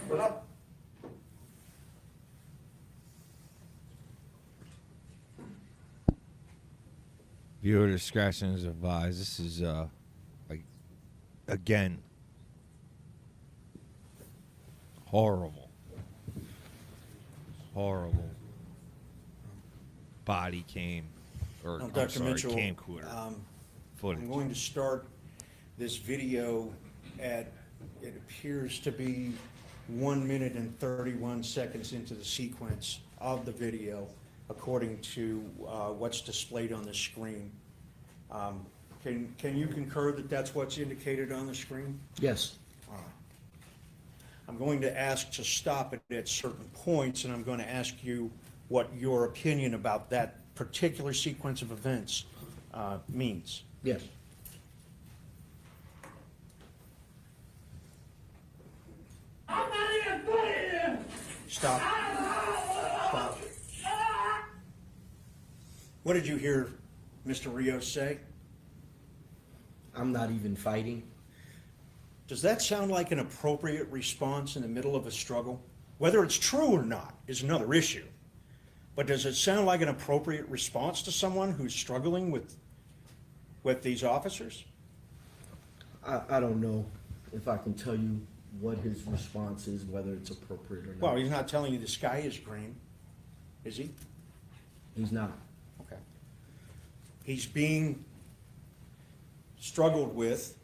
G: What up?
E: Viewer discretion is advised. This is again, horrible body cam or
B: Now,
E: I'm
B: Dr.
E: sorry,
B: Mitchell,
E: camcorder footage.
B: I'm going to start this video at, it appears to be 1 minute and 31 seconds into the sequence of the video, according to what's displayed on the screen. Can you concur that that's what's indicated on the screen?
D: Yes.
B: All right. I'm going to ask to stop it at certain points, and I'm going to ask you what your opinion about that particular sequence of events means.
D: Yes.
B: Stop. Stop. What did you hear Mr. Rios say?
D: I'm not even fighting.
B: Does that sound like an appropriate response in the middle of a struggle? Whether it's true or not is another issue. But does it sound like an appropriate response to someone who's struggling with these officers?
D: I don't know if I can tell you what his response is, whether it's appropriate or not.
B: Well, he's not telling you the sky is green, is he?
D: He's not.
B: Okay. He's being struggled with,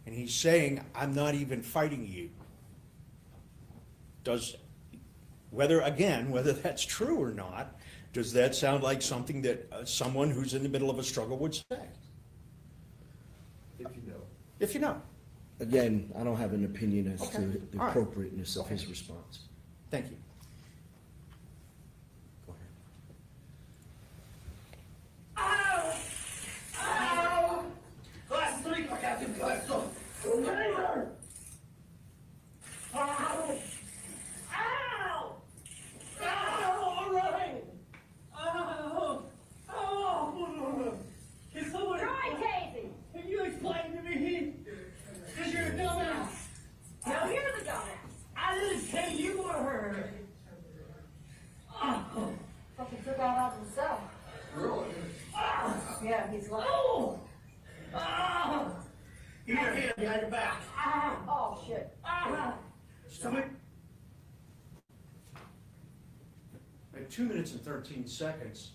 B: and he's saying, I'm not even fighting you. Whether that's true or not, does that sound like something that someone who's in the middle of a struggle would say?
A: If you know.
B: If you know.
D: Again, I don't have an opinion as
B: Okay.
D: to the
B: All right.
D: appropriateness of his response.
B: Thank you.
D: Go ahead.
G: Ow! Ow! Class 3, Captain Class 2. Ow! Ow! Ow! All right! Ow! Ow! Can someone...
C: Try, Casey.
G: Can you explain to me? Because you're a dumbass.
C: No, you're the dumbass.
G: I didn't say you were her. Oh!
C: Fucking took out on himself.
G: Really?
C: Yeah, he's like,
G: Oh! Oh! Give me your hand behind your back.
C: oh, shit.
G: Stomach.
B: At 2 minutes and 13 seconds,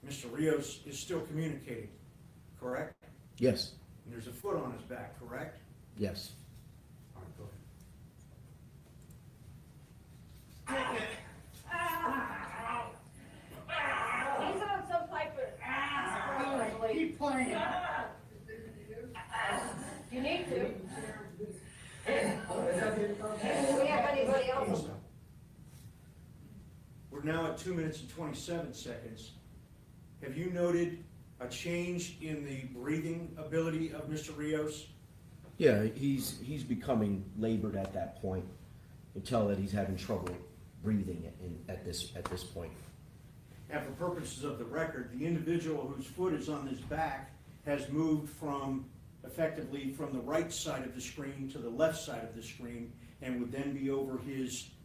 B: Mr. Rios is still communicating, correct?
D: Yes,
B: And there's a foot on his back, correct?
D: yes.
B: All right, go ahead.
C: He's on some type of...
G: Keep playing.
C: You need to. Do we have anybody else?
B: We're now at 2 minutes and 27 seconds. Have you noted a change in the breathing ability of Mr. Rios?
D: Yeah, he's becoming labored at that point. You can tell that he's having trouble breathing at this point.
B: And for purposes of the record, the individual whose foot is on his back has moved effectively from the right side of the screen to the left side of the screen, and would then be over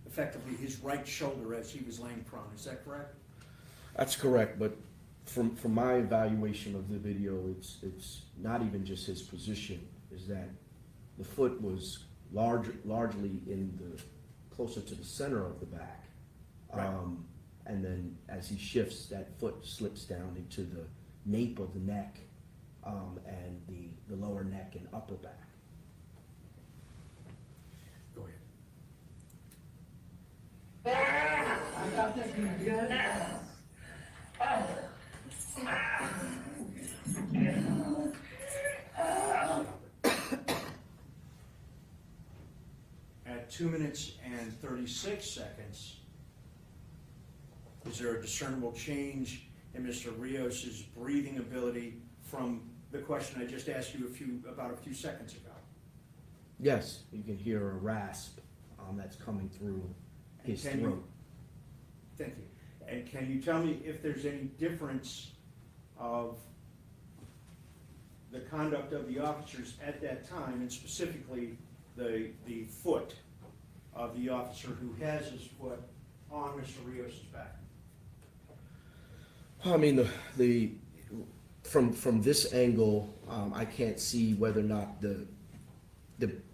B: effectively his right shoulder as he was laying prone. Is that correct?
D: That's correct, but from my evaluation of the video, it's not even just his position, is that the foot was largely closer to the center of the back.
B: Right.
D: And then as he shifts, that foot slips down into the nape of the neck, and the lower neck and upper back.
B: Go ahead.
G: I got this one good.
B: At 2 minutes and 36 seconds, is there a discernible change in Mr. Rios's breathing ability from the question I just asked you about a few seconds ago?
D: Yes, you can hear a rasp that's coming through his
B: Can
D: throat.
B: Thank you. And can you tell me if there's any difference of the conduct of the officers at that time, and specifically the foot of the officer who has his foot on Mr. Rios's back?
D: I mean, from this angle, I can't see whether or not the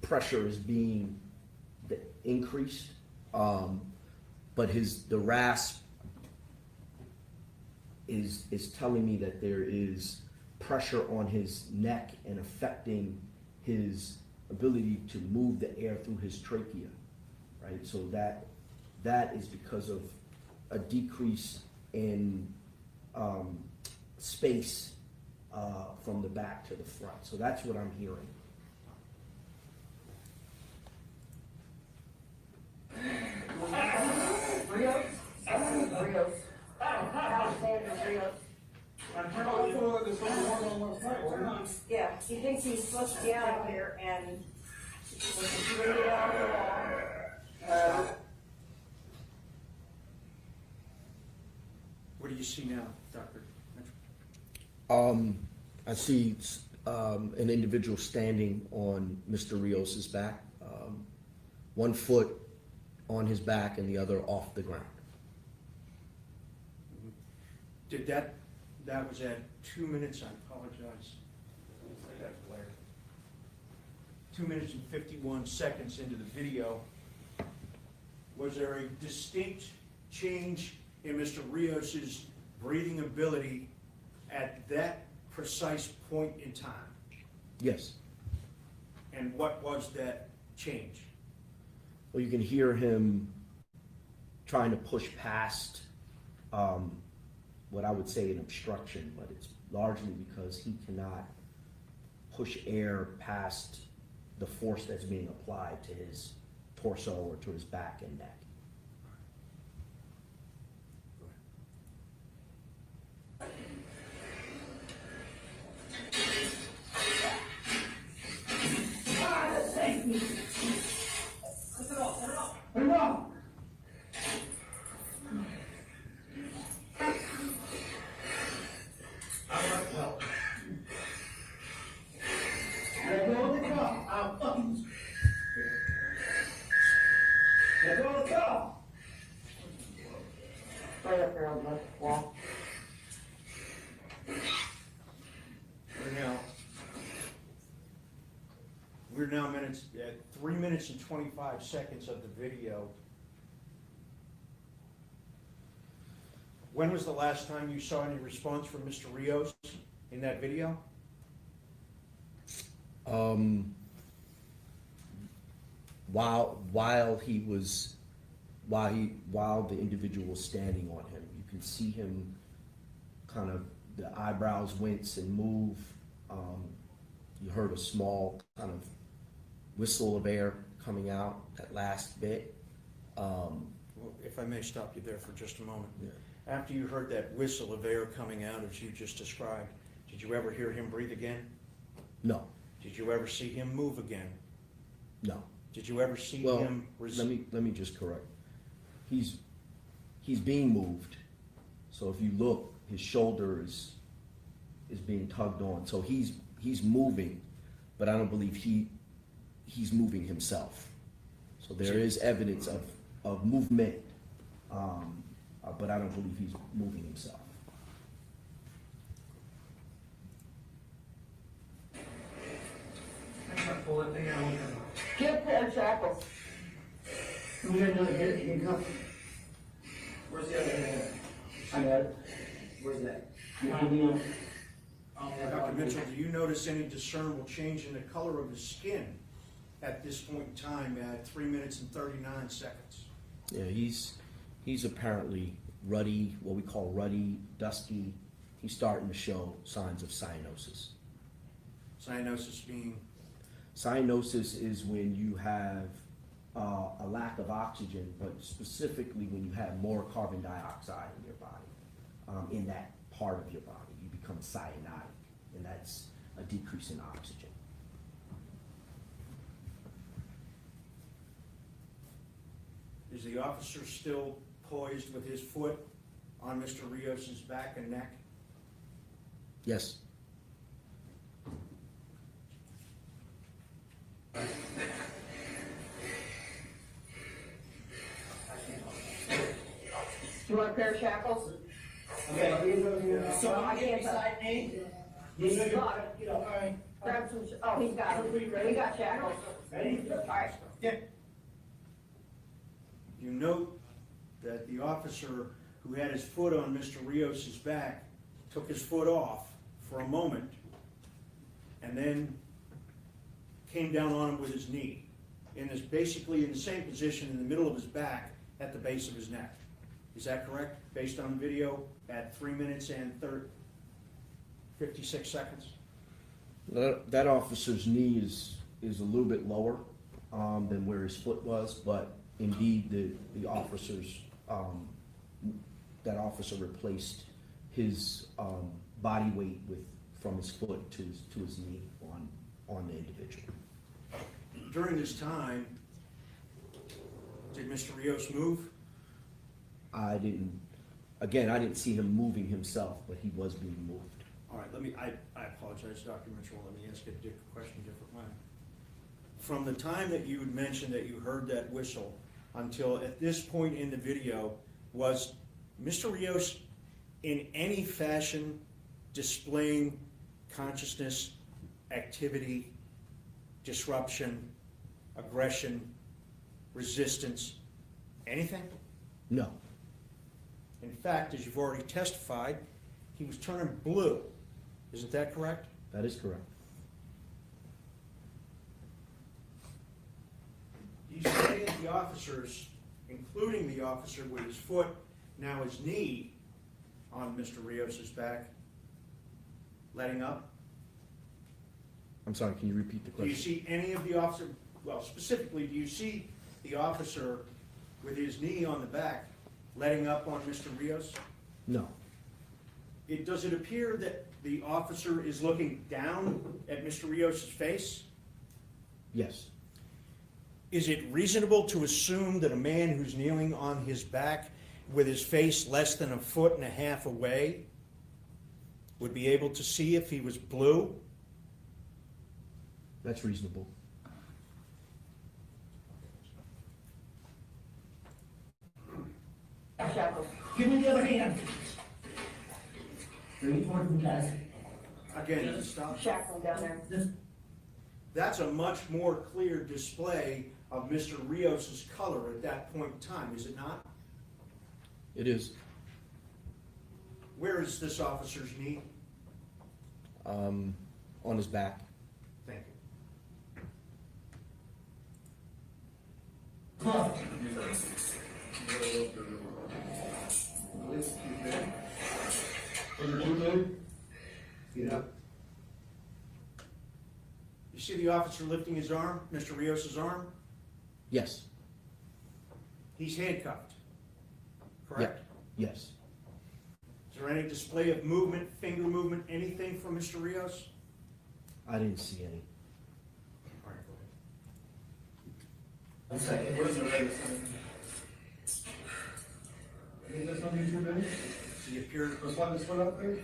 D: pressure is being increased, but the rasp is telling me that there is pressure on his neck and affecting his ability to move the air through his trachea, right? So that is because of a decrease in space from the back to the front. So that's what I'm hearing.
C: Rios? Rios. Alexander Rios. Yeah, he thinks he's supposed to be out of here, and when he's ready to get out of the wall.
B: What do you see now, Dr.
D: I see an individual standing on Mr. Rios's back, one foot on his back and the other off the ground.
B: Did that was at 2 minutes, I apologize. 2 minutes and 51 seconds into the video. Was there a distinct change in Mr. Rios's breathing ability at that precise point in time?
D: Yes.
B: And what was that change?
D: Well, you can hear him trying to push past what I would say an obstruction, but it's largely because he cannot push air past the force that's being applied to his torso or to his back and neck.
B: We're now at 3 minutes and 25 seconds of the video. When was the last time you saw any response from Mr. Rios in that video?
D: While the individual was standing on him, you can see him kind of, the eyebrows wince and move. You heard a small kind of whistle of air coming out, that last bit.
B: Well, if I may stop you there for just a moment.
D: Yeah.
B: After you heard that whistle of air coming out as you just described, did you ever hear him breathe again?
D: No,
B: Did you ever see him move again?
D: no.
B: Did you ever see
D: Well,
B: him?
D: let me just correct. He's being moved. So if you look, his shoulder is being tugged on. So he's moving, but I don't believe he's moving himself. So there is evidence of movement, but I don't believe he's moving himself.
C: Get the shackles.
G: Where's the other hand? I got it. Where's that?
B: Dr. Mitchell, do you notice any discernible change in the color of his skin at this point in time at 3 minutes and 39 seconds?
D: Yeah, he's apparently ruddy, what we call ruddy, dusky. He's starting to show signs of cyanosis.
B: Cyanosis being?
D: Cyanosis is when you have a lack of oxygen, but specifically when you have more carbon dioxide in your body, in that part of your body, you become cyanotic, and that's a decrease in oxygen.
B: Is the officer still poised with his foot on Mr. Rios's back and neck?
D: Yes.
C: You want a pair of shackles? So I can't beside me. He's got it. You know, all right. Grab some. Oh, he's got it. We got shackles. Ready? All right.
G: Yeah.
B: You note that the officer who had his foot on Mr. Rios's back took his foot off for a moment and then came down on him with his knee, basically in the same position in the middle of his back at the base of his neck. Is that correct, based on video at 3 minutes and 56 seconds?
D: That officer's knee is a little bit lower than where his foot was, but indeed the officer's that officer replaced his body weight from his foot to his knee on the individual.
B: During this time, did Mr. Rios move?
D: I didn't see him moving himself, but he was being moved.
B: All right, I apologize, Dr. Mitchell, let me ask a question a different way. From the time that you had mentioned that you heard that whistle until at this point in the video, was Mr. Rios in any fashion displaying consciousness, activity, disruption, aggression, resistance, anything?
D: No,
B: In fact, as you've already testified, he was turning blue. Isn't that correct?
D: that is correct.
B: You say that the officers, including the officer with his foot, now his knee, on Mr. Rios's back, letting up?
D: I'm sorry, can you repeat the
B: Do you
D: question?
B: see any of the officer, well, specifically, do you see the officer with his knee on the back letting up on Mr. Rios?
D: No,
B: Does it appear that the officer is looking down at Mr. Rios's face?
D: yes,
B: Is it reasonable to assume that a man who's kneeling on his back with his face less than 1.5 feet away would be able to see if he was blue?
D: that's reasonable.
C: Shackles.
H: Give me the other hand. Bring it forward, guys.
B: Again, stop.
C: Shackle down there.
H: This,
B: That's a much more clear display of Mr. Rios's color at that point in time, is it not?
D: It is,
B: Where is this officer's knee?
D: on his back.
B: Thank you.
H: come on.
B: Get up. You see the officer lifting his arm, Mr. Rios's arm?
D: Yes,
B: He's handcuffed, correct?
D: yes,
B: Is there any display of movement, finger movement, anything from Mr. Rios?
D: I didn't see any.
B: All right, go ahead.
H: One second. Where's the latest? Is this on YouTube, baby?
B: Does he appear to
H: Let's let this one up there.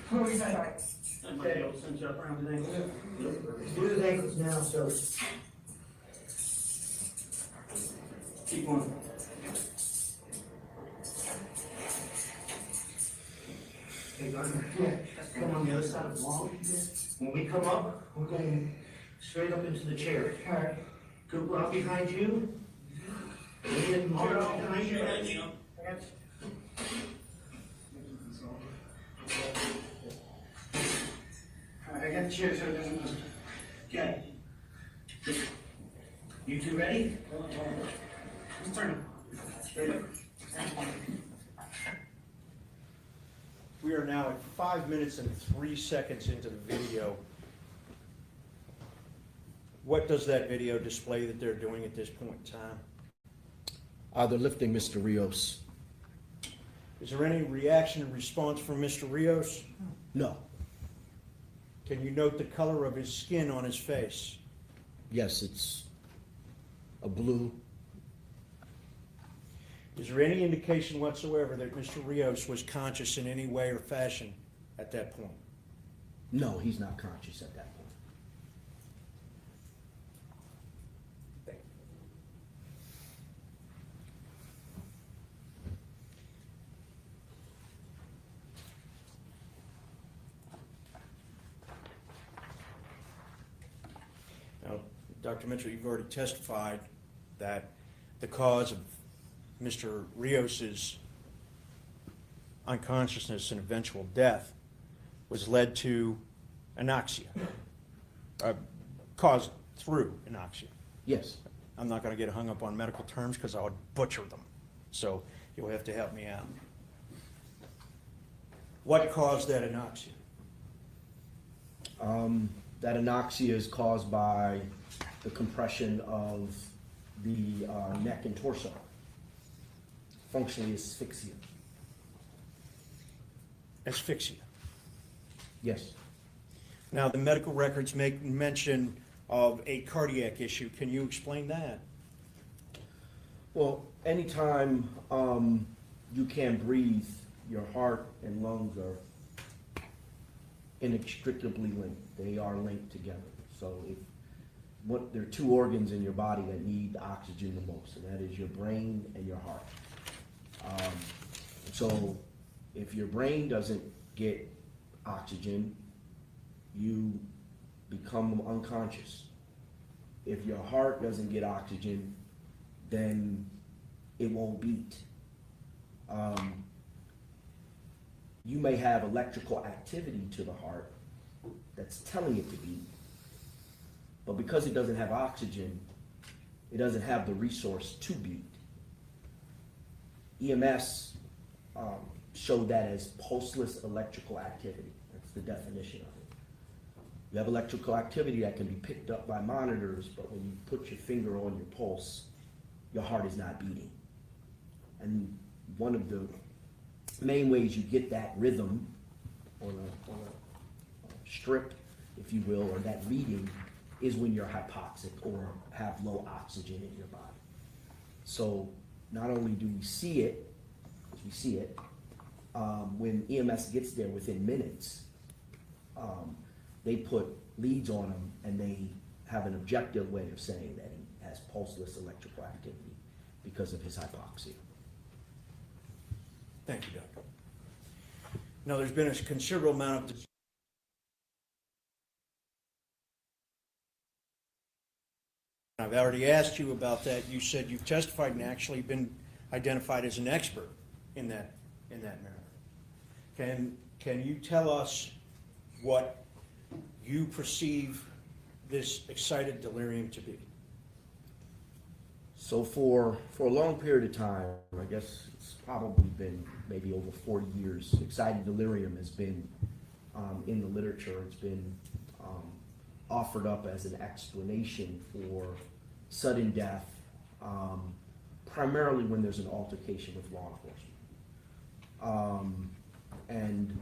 H: Who are we saying? Okay, I'll send you up around the ankle. Do his ankles now, so. Keep going. Okay, Gardner. Come on the other side of the wall. When we come up, we're going straight up into the chair. All right. Cooper, out behind you. Lean Mark behind you. All right, I got the chair so it doesn't move. Okay. You two ready? Let's turn it. Straight up.
B: We are now at 5 minutes and 3 seconds into the video. What does that video display that they're doing at this point in time?
D: They're lifting Mr. Rios.
B: Is there any reaction and response from Mr. Rios?
D: No,
B: Can you note the color of his skin on his face?
D: yes, it's a blue.
B: Is there any indication whatsoever that Mr. Rios was conscious in any way or fashion at that point?
D: No, he's not conscious at that point.
B: Now, Dr. Mitchell, you've already testified that the cause of Mr. Rios's unconsciousness and eventual death was led to anoxia, caused through anoxia.
D: Yes,
B: I'm not going to get hung up on medical terms because I would butcher them, so you'll have to help me out. What caused that anoxia?
D: that anoxia is caused by the compression of the neck and torso. Functionally asphyxia.
B: Asphyxia.
D: Yes.
B: Now, the medical records make mention of a cardiac issue. Can you explain that?
D: Well, anytime you can't breathe, your heart and lungs are inextricably linked. They are linked together. So there are two organs in your body that need oxygen the most, and that is your brain and your heart. So if your brain doesn't get oxygen, you become unconscious. If your heart doesn't get oxygen, then it won't beat. You may have electrical activity to the heart that's telling it to beat, but because it doesn't have oxygen, it doesn't have the resource to beat. EMS showed that as pulseless electrical activity. That's the definition of it. You have electrical activity that can be picked up by monitors, but when you put your finger on your pulse, your heart is not beating. And one of the main ways you get that rhythm on a strip, if you will, or that reading, is when you're hypoxic or have low oxygen in your body. So not only do we see it, as we see it, when EMS gets there within minutes, they put leads on him and they have an objective way of saying that he has pulseless electrical activity because of his hypoxia.
B: Thank you, Doctor. Now, there's been a considerable amount of I've already asked you about that. You said you've testified and actually been identified as an expert in that matter. Can you tell us what you perceive this excited delirium to be?
D: So for a long period of time, I guess it's probably been maybe over 40 years, excited delirium has been in the literature. It's been offered up as an explanation for sudden death, primarily when there's an altercation with law enforcement. And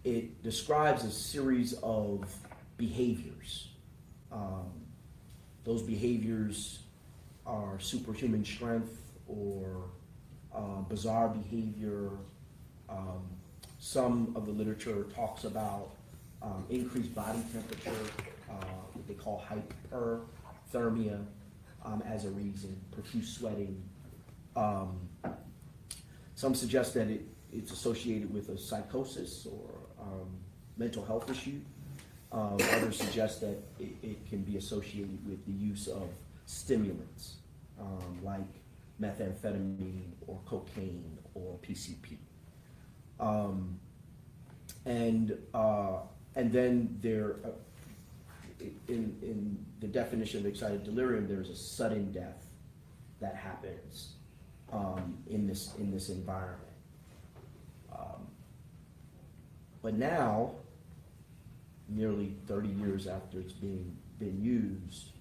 D: it describes a series of behaviors. Those behaviors are superhuman strength or bizarre behavior. Some of the literature talks about increased body temperature, what they call hyperthermia, as a reason, profuse sweating. Some suggest that it's associated with a psychosis or mental health issue. Others suggest that it can be associated with the use of stimulants like methamphetamine or cocaine or PCP. And then there, in the definition of excited delirium, there's a sudden death that happens in this environment. But now, nearly 30 years after it's been used,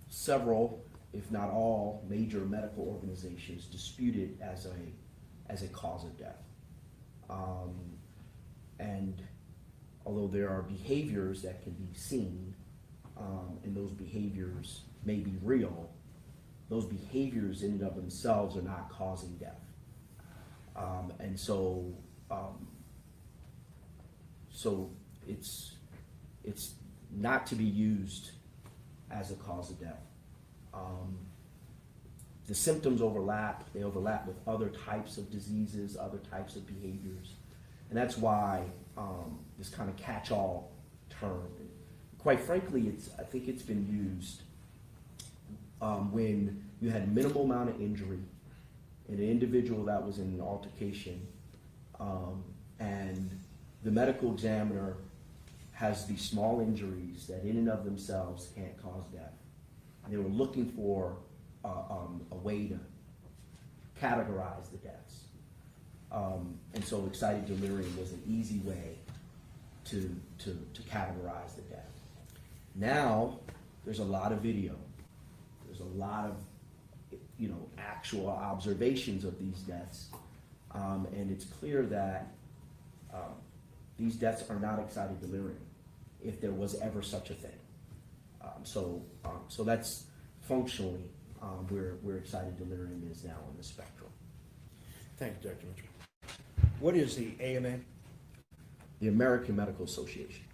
D: several, if not all, major medical organizations dispute it as a cause of death. And although there are behaviors that can be seen, and those behaviors may be real, those behaviors in and of themselves are not causing death. And so it's not to be used as a cause of death. The symptoms overlap. They overlap with other types of diseases, other types of behaviors. And that's why this kind of catch-all term. Quite frankly, I think it's been used when you had minimal amount of injury in an individual that was in an altercation, and the medical examiner has these small injuries that in and of themselves can't cause death. And they were looking for a way to categorize the deaths. And so excited delirium was an easy way to categorize the death. Now, there's a lot of video. There's a lot of actual observations of these deaths. And it's clear that these deaths are not excited delirium, if there was ever such a thing. So that's functionally where excited delirium is now on the spectrum.
B: Thank you, Dr. Mitchell. What is the AMA?
D: The American Medical Association.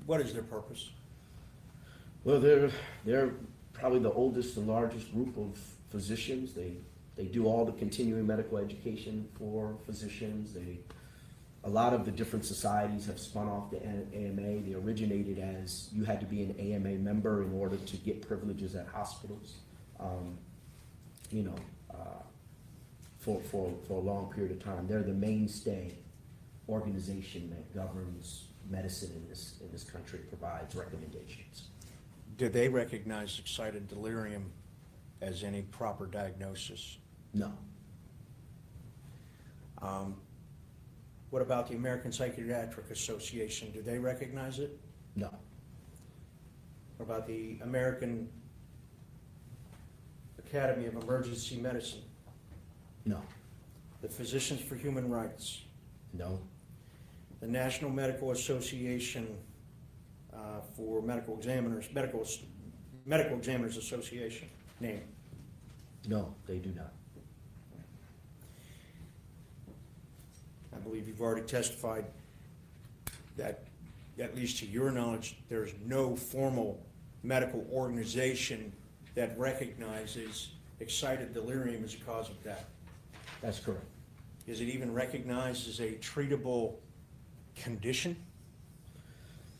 B: What is their purpose?
D: Well, they're probably the oldest and largest group of physicians. They do all the continuing medical education for physicians. A lot of the different societies have spun off the AMA. They originated as you had to be an AMA member in order to get privileges at hospitals. You know, for a long period of time. They're the mainstay organization that governs medicine in this country, provides recommendations.
B: Do they recognize excited delirium as any proper diagnosis?
D: No.
B: What about the American Psychiatric Association? Do they recognize it?
D: No.
B: What about the American Academy of Emergency Medicine?
D: No.
B: The Physicians for Human Rights?
D: No.
B: The National Medical Association for Medical Examiners, Medical Examiners Association, name?
D: No, they do not.
B: I believe you've already testified that, at least to your knowledge, there's no formal medical organization that recognizes excited delirium as a cause of death.
D: That's correct.
B: Is it even recognized as a treatable condition?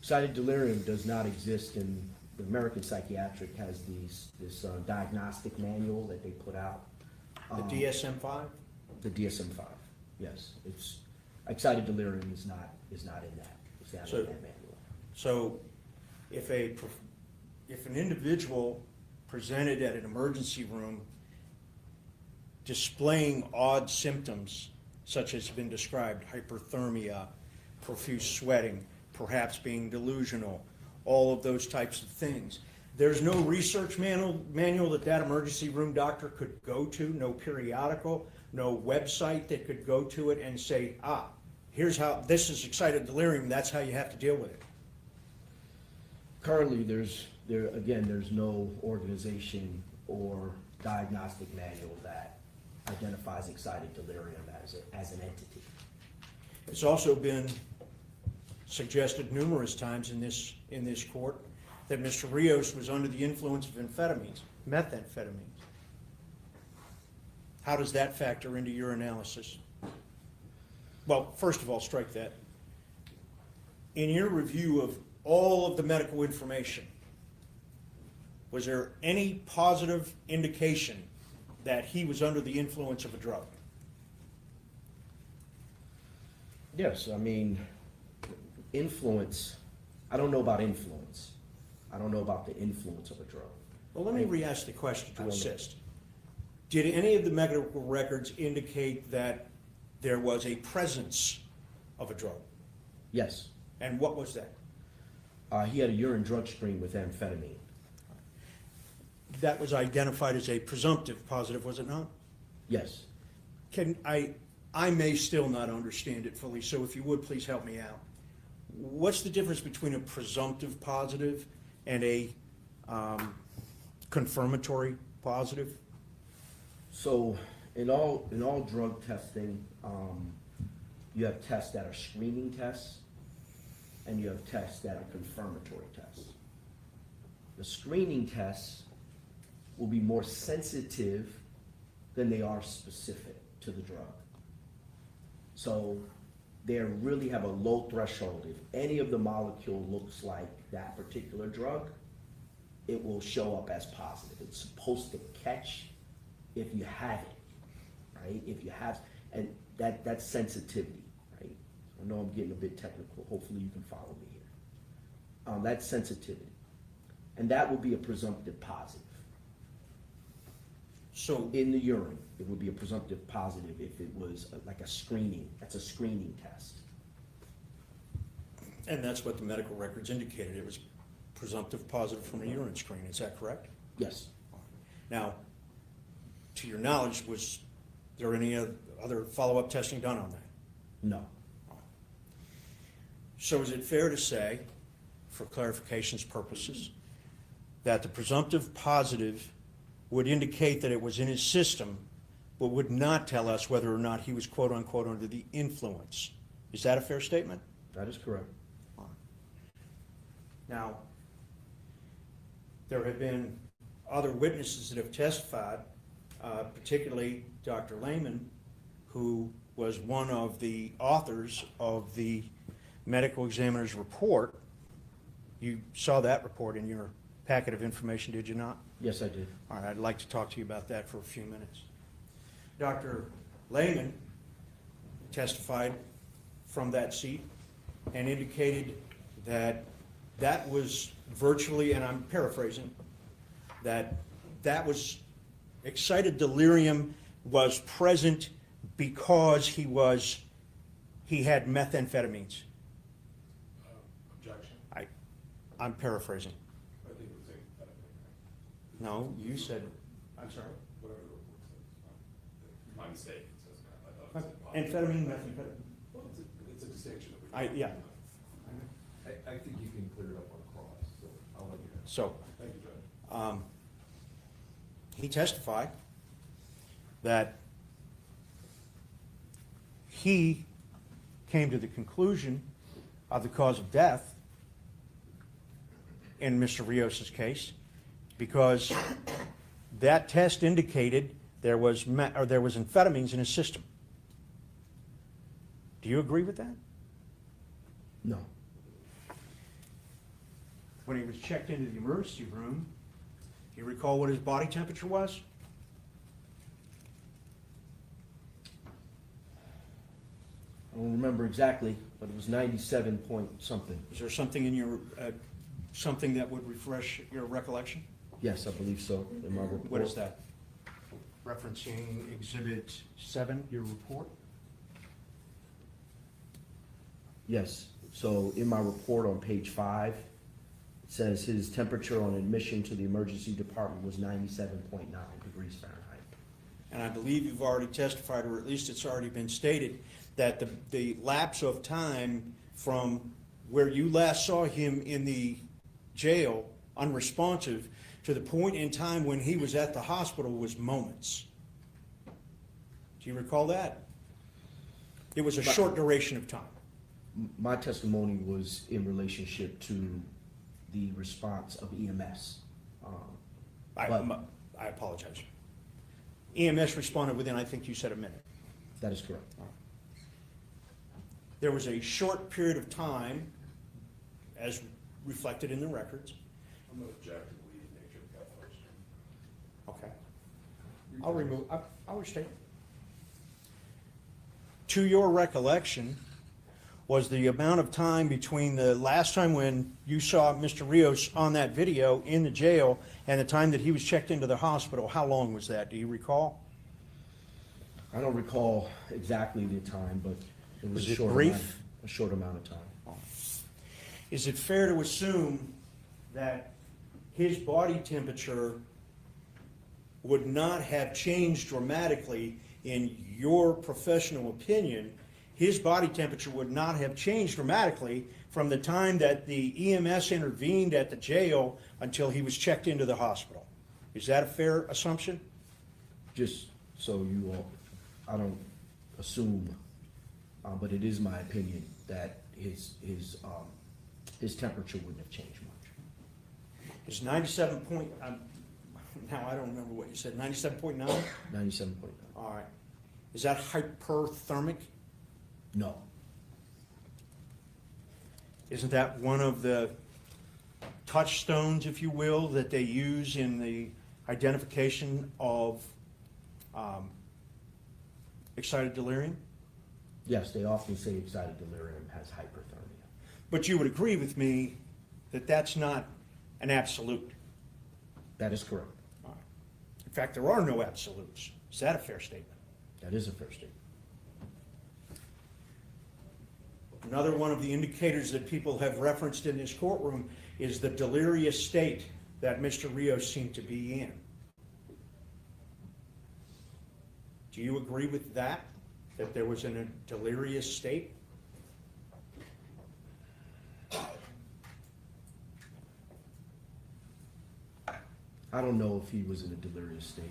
D: Excited delirium does not exist in the American Psychiatric has this diagnostic manual that they put out.
B: The DSM-5?
D: The DSM-5, yes. It's excited delirium is not in that. It's not
B: So-
D: in that manual.
B: So if an individual presented at an emergency room displaying odd symptoms such as have been described, hyperthermia, profuse sweating, perhaps being delusional, all of those types of things, there's no research manual that emergency room doctor could go to, no periodical, no website that could go to it and say, here's how, this is excited delirium, that's how you have to deal with it.
D: Currently, there's no organization or diagnostic manual that identifies excited delirium as an entity.
B: It's also been suggested numerous times in this court that Mr. Rios was under the influence of methamphetamines. How does that factor into your analysis? Well, first of all, strike that. In your review of all of the medical information, was there any positive indication that he was under the influence of a drug?
D: Yes, I mean, influence, I don't know about influence. I don't know about the influence of a drug.
B: Well, let me re-ask the question to
D: I don't know.
B: assist. Did any of the medical records indicate that there was a presence of a drug?
D: Yes,
B: And what was that?
D: he had a urine drug screen with amphetamine.
B: That was identified as a presumptive positive, was it not?
D: Yes.
B: I may still not understand it fully, so if you would, please help me out. What's the difference between a presumptive positive and a confirmatory positive?
D: So in all drug testing, you have tests that are screening tests, and you have tests that are confirmatory tests. The screening tests will be more sensitive than they are specific to the drug. So they really have a low threshold. If any of the molecule looks like that particular drug, it will show up as positive. It's supposed to catch if you have it, right? If you have, and that's sensitivity, right? I know I'm getting a bit technical. Hopefully you can follow me here. That's sensitivity. And that will be a presumptive positive.
B: So,
D: In the urine, it would be a presumptive positive if it was like a screening. That's a screening test.
B: and that's what the medical records indicated, it was presumptive positive from a urine screen, is that correct?
D: Yes.
B: Now, to your knowledge, was there any other follow-up testing done on that?
D: No.
B: So is it fair to say, for clarification's purposes, that the presumptive positive would indicate that it was in his system, but would not tell us whether or not he was quote-unquote under the influence? Is that a fair statement?
D: That is correct.
B: Now, there have been other witnesses that have testified particularly Dr. Lehman, who was one of the authors of the medical examiner's report. You saw that report in your packet of information, did you not?
D: Yes, I did.
B: All right, I'd like to talk to you about that for a few minutes. Dr. Lehman testified from that seat and indicated that that was virtually, and I'm paraphrasing, that was excited delirium was present because he had methamphetamines.
F: Objection?
B: I'm paraphrasing.
F: I think it was a,
B: No, you said, I'm sorry.
F: whatever the report says. My mistake, it says that. I thought it said
B: Amphetamine, methamphetamine.
F: Well, it's a distinction that we.
B: Yeah.
A: I think you can clear it up on cross, so I'll let you know.
B: So,
F: Thank you, Judge.
B: he testified that he came to the conclusion of the cause of death in Mr. Rios's case because that test indicated there was amphetamines in his system. Do you agree with that?
D: No.
B: When he was checked into the emergency room, do you recall what his body temperature was?
D: I don't remember exactly, but it was 97 point something.
B: Is there something in your, something that would refresh your recollection?
D: Yes, I believe so, in my report.
B: What is that? Referencing Exhibit 7, your report?
D: Yes, so in my report on page 5, it says his temperature on admission to the emergency department was 97.9 degrees Fahrenheit.
B: And I believe you've already testified, or at least it's already been stated, that the lapse of time from where you last saw him in the jail, unresponsive, to the point in time when he was at the hospital was moments. Do you recall that? It was a short duration of time.
D: My testimony was in relationship to the response of EMS. But-
B: I apologize. EMS responded within, I think you said, a minute.
D: That is correct.
B: There was a short period of time, as reflected in the records.
F: I'm going to object to the leading nature of that first.
B: Okay. I'll remove, I'll restate. To your recollection, was the amount of time between the last time when you saw Mr. Rios on that video in the jail and the time that he was checked into the hospital, how long was that? Do you recall?
D: I don't recall exactly the time, but it was
B: Was it
D: a short
B: brief?
D: amount, a short amount of time.
B: Is it fair to assume that his body temperature would not have changed dramatically, in your professional opinion? His body temperature would not have changed dramatically from the time that the EMS intervened at the jail until he was checked into the hospital. Is that a fair assumption?
D: Just so you all, I don't assume, but it is my opinion that his temperature wouldn't have changed much.
B: Is 97 point, now I don't remember what you said, 97.9?
D: 97.9.
B: All right. Is that hyperthermic?
D: No.
B: Isn't that one of the touchstones, if you will, that they use in the identification of excited delirium?
D: Yes, they often say excited delirium has hyperthermia.
B: But you would agree with me that that's not an absolute.
D: That is correct.
B: In fact, there are no absolutes. Is that a fair statement?
D: That is a fair statement.
B: Another one of the indicators that people have referenced in this courtroom is the delirious state that Mr. Rios seemed to be in. Do you agree with that there was in a delirious state?
D: I don't know if he was in a delirious state.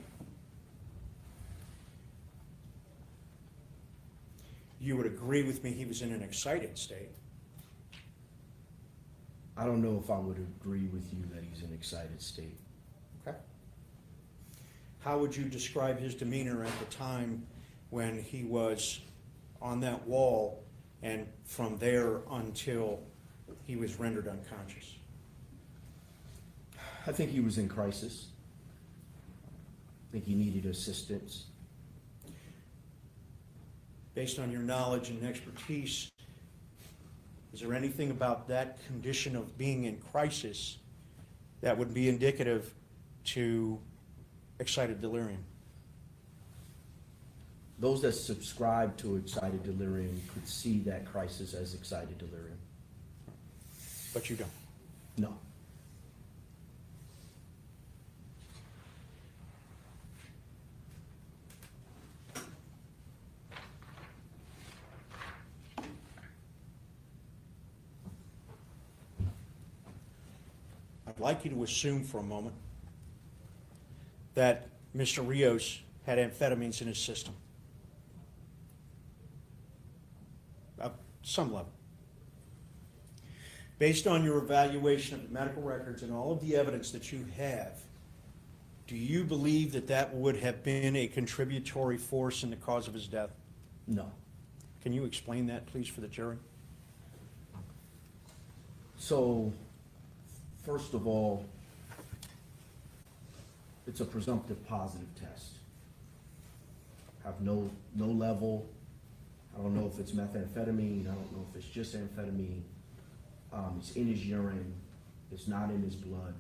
B: You would agree with me he was in an excited state.
D: I don't know if I would agree with you that he's in an excited state.
B: Okay. how would you describe his demeanor at the time when he was on that wall and from there until he was rendered unconscious?
D: I think he was in crisis. I think he needed assistance.
B: Based on your knowledge and expertise, is there anything about that condition of being in crisis that would be indicative to excited delirium?
D: Those that subscribe to excited delirium could see that crisis as excited delirium.
B: But you don't.
D: No.
B: I'd like you to assume for a moment that Mr. Rios had amphetamines in his system. At some level. Based on your evaluation of the medical records and all of the evidence that you have, do you believe that that would have been a contributory force in the cause of his death?
D: No.
B: Can you explain that, please, for the jury?
D: So, first of all, it's a presumptive positive test. Have no level. I don't know if it's methamphetamine. I don't know if it's just amphetamine. It's in his urine. It's not in his blood.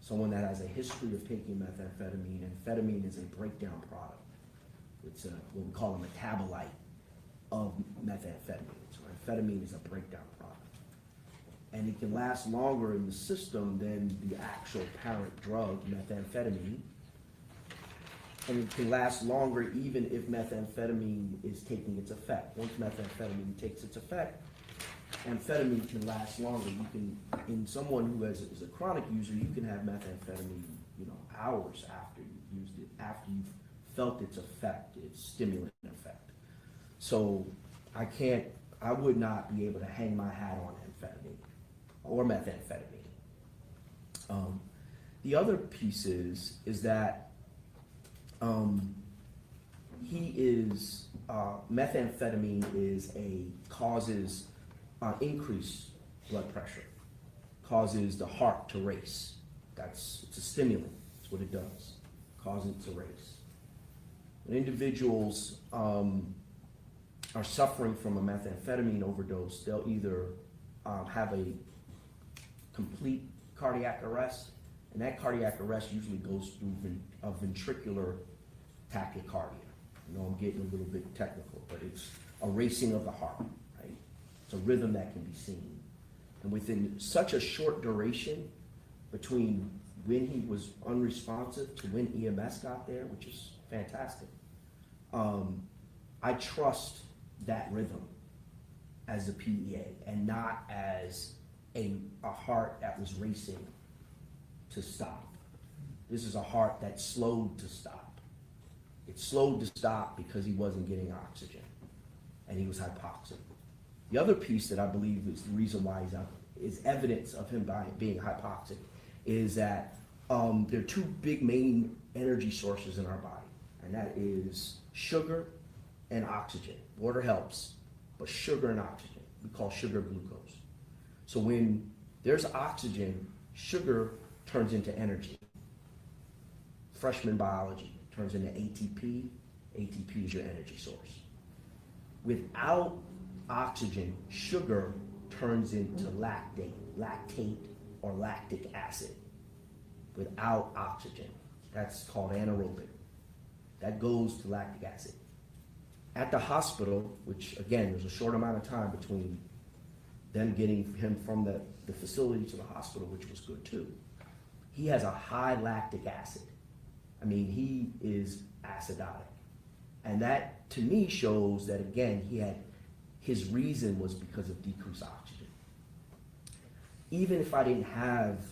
D: Someone that has a history of taking methamphetamine. Amphetamine is a breakdown product. It's what we call a metabolite of methamphetamine. So amphetamine is a breakdown product. And it can last longer in the system than the actual parent drug, methamphetamine. And it can last longer even if methamphetamine is taking its effect. Once methamphetamine takes its effect, amphetamine can last longer. You can, in someone who is a chronic user, you can have methamphetamine, hours after you've used it, after you've felt its effect, its stimulant effect. So I would not be able to hang my hat on amphetamine or methamphetamine. The other piece is that methamphetamine causes increased blood pressure, causes the heart to race. It's a stimulant. That's what it does. Causes it to race. When individuals are suffering from a methamphetamine overdose, they'll either have a complete cardiac arrest, and that cardiac arrest usually goes through a ventricular tachycardia. I know I'm getting a little bit technical, but it's a racing of the heart, right? It's a rhythm that can be seen. And within such a short duration between when he was unresponsive to when EMS got there, which is fantastic, I trust that rhythm as a PEA and not as a heart that was racing to stop. This is a heart that slowed to stop. It slowed to stop because he wasn't getting oxygen and he was hypoxic. The other piece that I believe is the reason why he's up is evidence of him being hypoxic is that there are two big main energy sources in our body, and that is sugar and oxygen. Water helps, but sugar and oxygen, we call sugar glucose. So when there's oxygen, sugar turns into energy. Freshman biology turns into ATP. ATP is your energy source. Without oxygen, sugar turns into lactate, or lactic acid. Without oxygen, that's called anaerobic. That goes to lactic acid. At the hospital, which again, there's a short amount of time between them getting him from the facility to the hospital, which was good too. He has a high lactic acid. I mean, he is acidotic. And that, to me, shows that, again, his reason was because of decreased oxygen. Even if I didn't have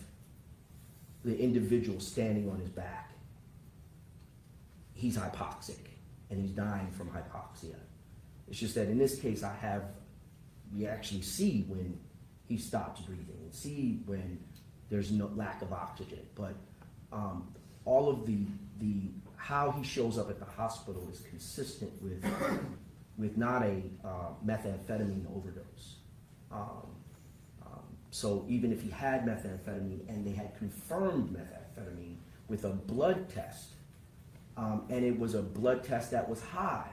D: the individual standing on his back, he's hypoxic, and he's dying from hypoxia. It's just that in this case, we actually see when he stops breathing and see when there's no lack of oxygen. But all of the how he shows up at the hospital is consistent with not a methamphetamine overdose. So even if he had methamphetamine and they had confirmed methamphetamine with a blood test, and it was a blood test that was high,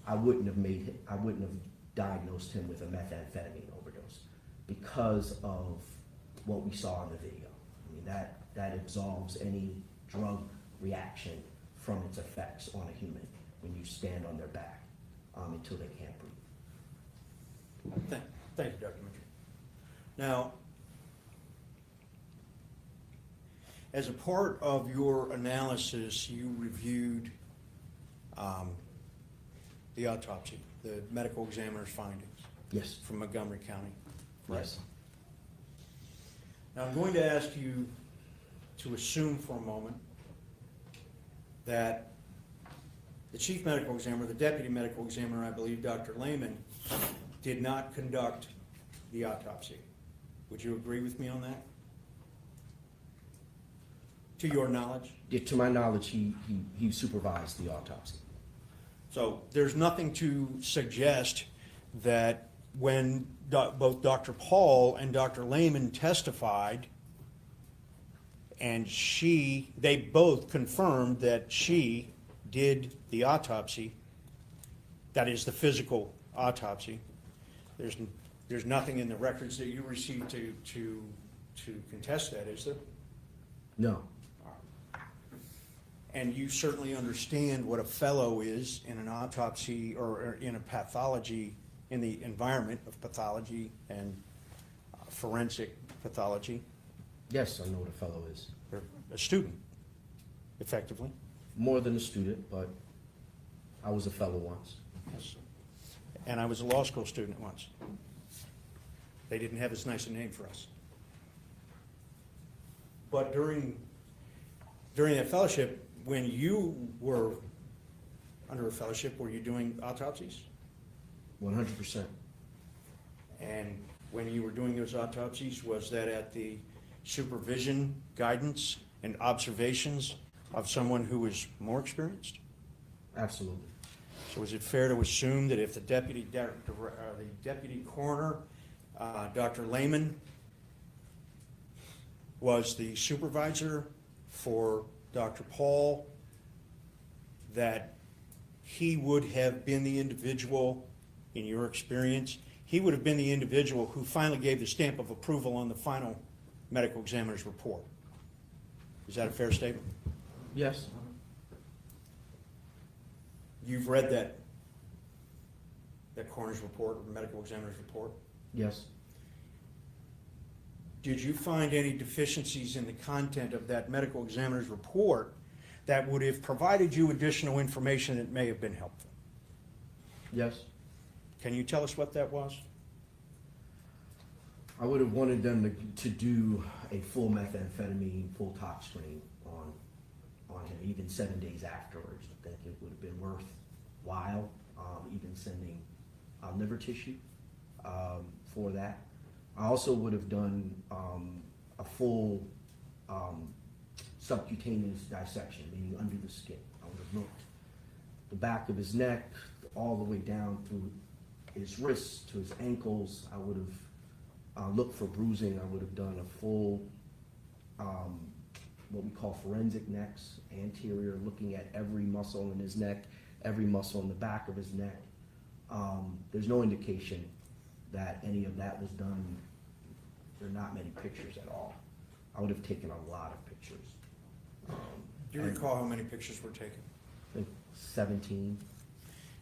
D: I wouldn't have diagnosed him with a methamphetamine overdose because of what we saw in the video. I mean, that absolves any drug reaction from its effects on a human when you stand on their back until they can't breathe.
B: Thank you, Dr. Mitchell. Now, as a part of your analysis, you reviewed the autopsy, the medical examiner's findings
D: Yes.
B: from Montgomery County.
D: Yes.
B: Now, I'm going to ask you to assume for a moment that the chief medical examiner, the deputy medical examiner, I believe Dr. Lehman, did not conduct the autopsy. Would you agree with me on that? To your knowledge?
D: Yeah, to my knowledge, he supervised the autopsy.
B: So there's nothing to suggest that when both Dr. Paul and Dr. Lehman testified, and they both confirmed that she did the autopsy, that is the physical autopsy. There's nothing in the records that you received to contest that, is there?
D: No.
B: And you certainly understand what a fellow is in an autopsy or in a pathology, in the environment of pathology and forensic pathology.
D: Yes, I know what a fellow is.
B: They're a student, effectively.
D: More than a student, but I was a fellow once.
B: Yes. And I was a law school student once. They didn't have as nice a name for us. But during that fellowship, when you were under a fellowship, were you doing autopsies?
D: 100%.
B: And when you were doing those autopsies, was that at the supervision, guidance, and observations of someone who was more experienced?
D: Absolutely.
B: So is it fair to assume that if the deputy coroner, Dr. Lehman, was the supervisor for Dr. Paul, that he would have been the individual, in your experience, he would have been the individual who finally gave the stamp of approval on the final medical examiner's report? Is that a fair statement?
D: Yes.
B: You've read that coroner's report or medical examiner's report?
D: Yes.
B: Did you find any deficiencies in the content of that medical examiner's report that would have provided you additional information that may have been helpful?
D: Yes.
B: Can you tell us what that was?
D: I would have wanted them to do a full methamphetamine, full tox screen on him, even 7 days afterwards. I think it would have been worthwhile, even sending liver tissue for that. I also would have done a full subcutaneous dissection, meaning under the skin. I would have looked the back of his neck all the way down through his wrists to his ankles. I would have looked for bruising. I would have done a full, what we call forensic necks, anterior, looking at every muscle in his neck, every muscle in the back of his neck. There's no indication that any of that was done. There are not many pictures at all. I would have taken a lot of pictures.
B: Do you recall how many pictures were taken?
D: I think 17.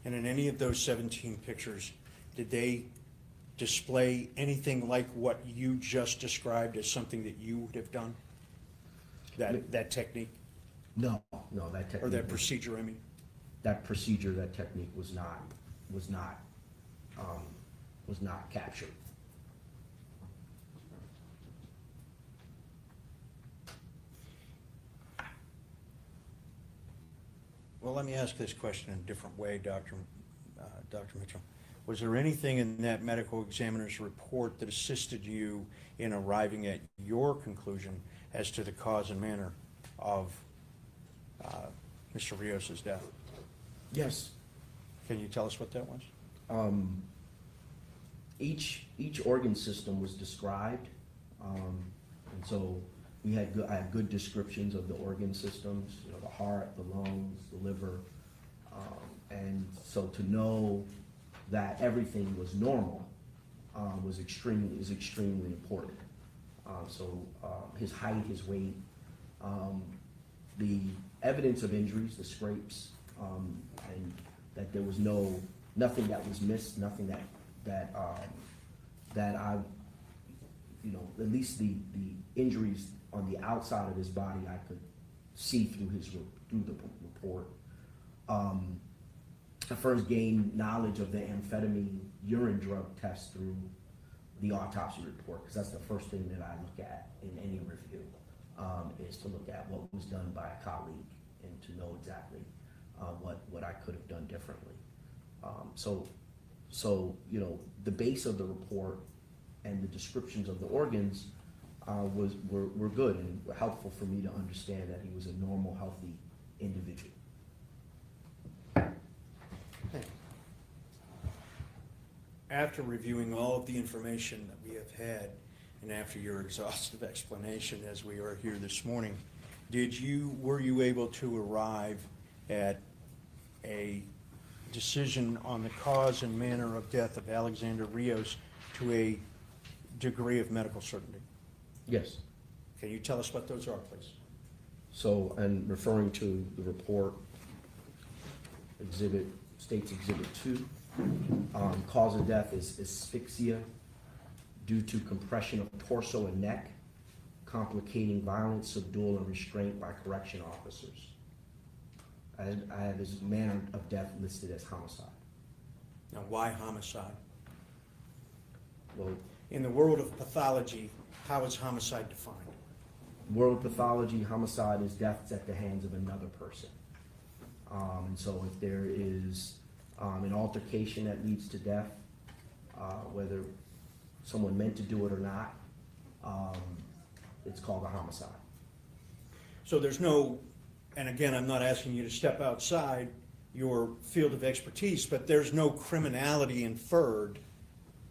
B: And in any of those 17 pictures, did they display anything like what you just described as something that you would have done? That technique?
D: No, that technique.
B: Or that procedure, I mean?
D: That procedure, that technique was not captured.
B: Well, let me ask this question in a different way, Dr. Mitchell. Was there anything in that medical examiner's report that assisted you in arriving at your conclusion as to the cause and manner of Mr. Rios' death.
D: Yes.
B: Can you tell us what that was?
D: Each organ system was described, and so I had good descriptions of the organ systems, you know, the heart, the lungs, the liver, and so to know that everything was normal is extremely important. His height, his weight, the evidence of injuries, the scrapes, and that there was nothing that was missed, nothing that I, you know, at least the injuries on the outside of his body I could see through the report. I first gained knowledge of the amphetamine urine drug test through the autopsy report, because that's the first thing that I look at in any review, is to look at what was done by a colleague and to know exactly what I could have done differently. So, you know, the base of the report and the descriptions of the organs were good and were helpful for me to understand that he was a normal, healthy individual.
B: After reviewing all of the information that we have had, and after your exhaustive explanation as we are here this morning, were you able to arrive at a decision on the cause and manner of death of Alexander Rios to a degree of medical certainty?
D: Yes.
B: Can you tell us what those are, please?
D: So, and referring to the report, states exhibit 2, cause of death is asphyxia due to compression of torso and neck, complicating violence, subdual, and restraint by correction officers. I have his manner of death listed as homicide.
B: Now, why homicide?
D: Well,
B: In the world of pathology, how is homicide defined?
D: world pathology, homicide is deaths at the hands of another person. So if there is an altercation that leads to death, whether someone meant to do it or not, it's called a homicide.
B: So there's no, and again, I'm not asking you to step outside your field of expertise, but there's no criminality inferred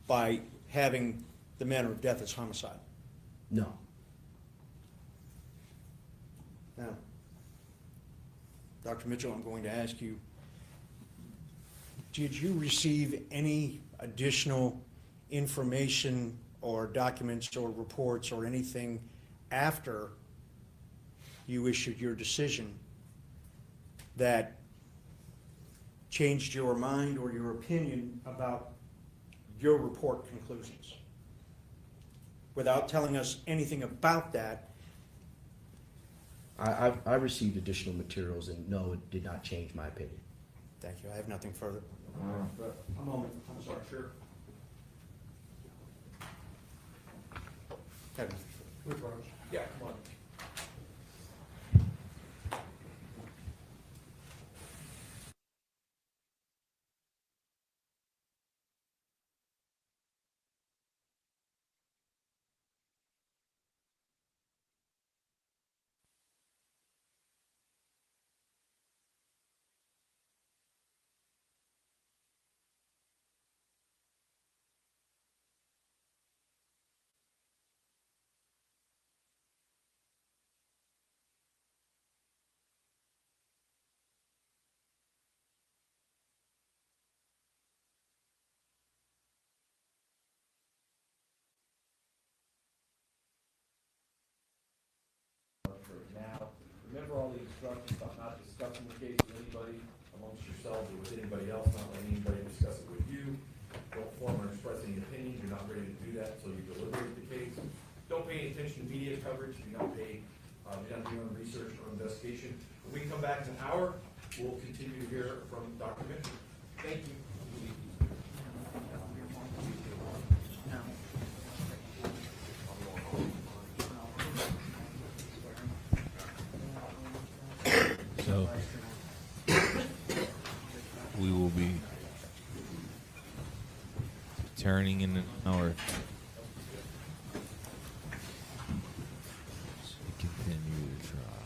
B: by having the manner of death as homicide.
D: No.
B: Now, Dr. Mitchell, I'm going to ask you, did you receive any additional information or documents or reports or anything after you issued your decision that changed your mind or your opinion about your report conclusions? Without telling us anything about that.
D: I received additional materials, and no, it did not change my opinion.
B: Thank you. I have nothing further. A moment. I'm sorry.
A: Sure.
B: Kevin.
A: Yeah, come on. Now, remember all the instructions about not discussing the case with anybody amongst yourselves or with anybody else, not letting anybody discuss it with you. Don't form or express any opinions. You're not ready to do that until you deliberate the case. Don't pay any attention to media coverage. Do not do your own research or investigation. When we come back in an hour, we'll continue to hear from Dr. Mitchell. Thank you.
E: So we will be returning in an hour. So continue the trial.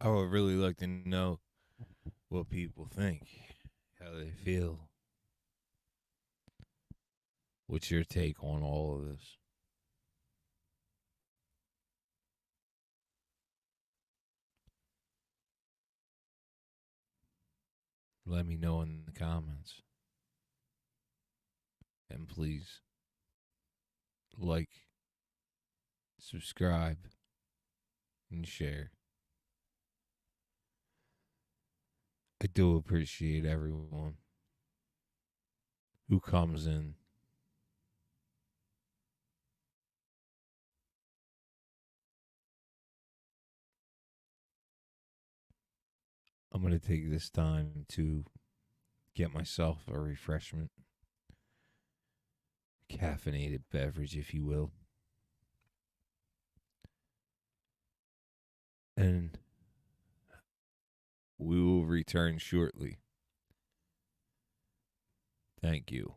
E: I would really like to know what people think, how they feel. What's your take on all of this? Let me know in the comments. And please like, subscribe, and share. I do appreciate everyone who comes in. I'm going to take this time to get myself a refreshment, caffeinated beverage, if you will. And we will return shortly. Thank you.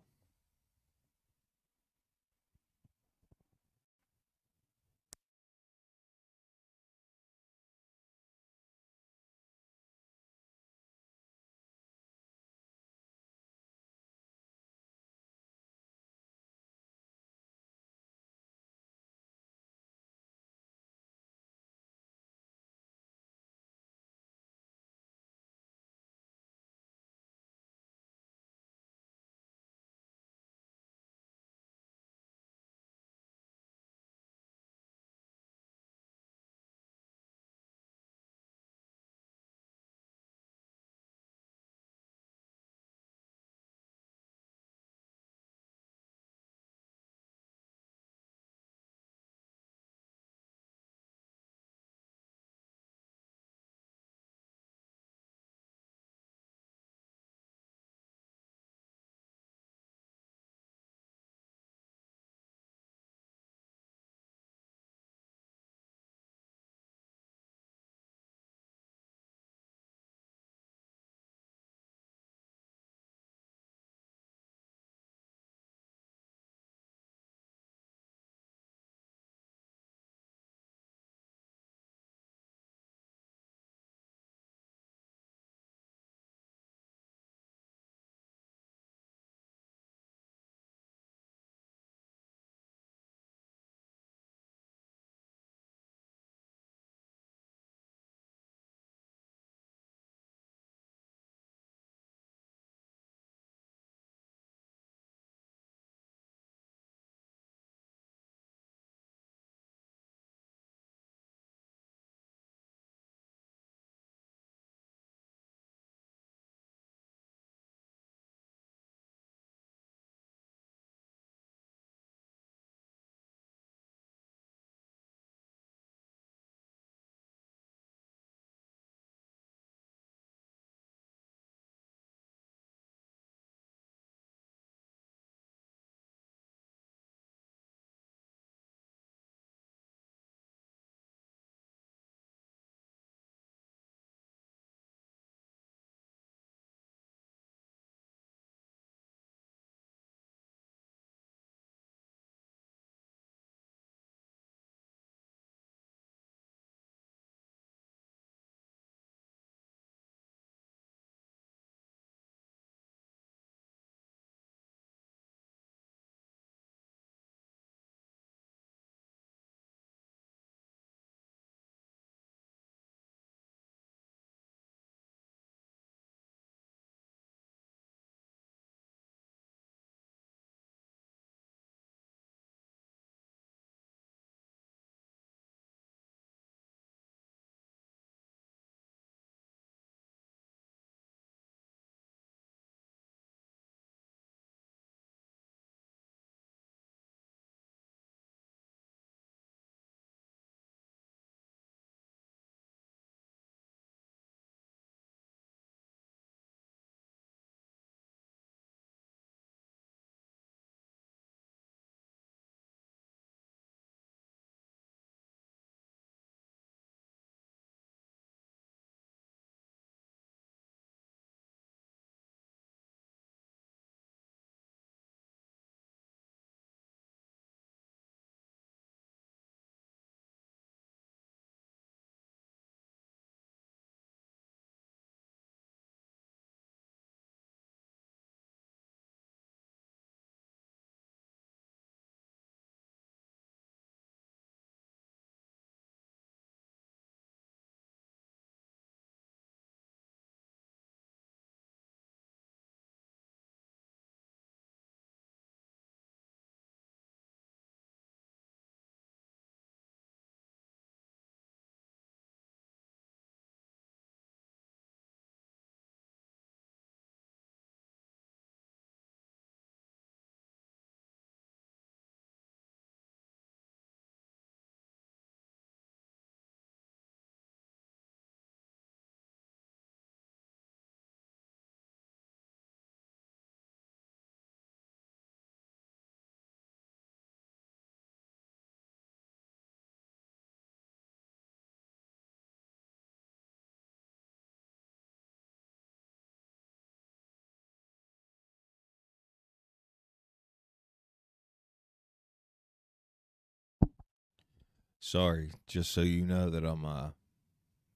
E: Sorry, just so you know that I'm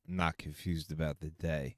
E: not confused about the day.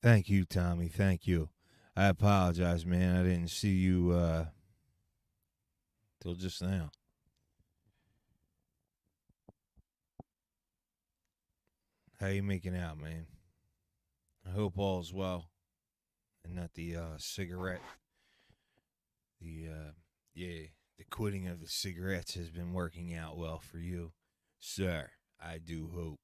E: Thank you, Tommy. Thank you. I apologize, man. I didn't see you till just now. How you making out, man? I hope all's well, and not the cigarette. The quitting of the cigarettes has been working out well for you, sir. I do hope.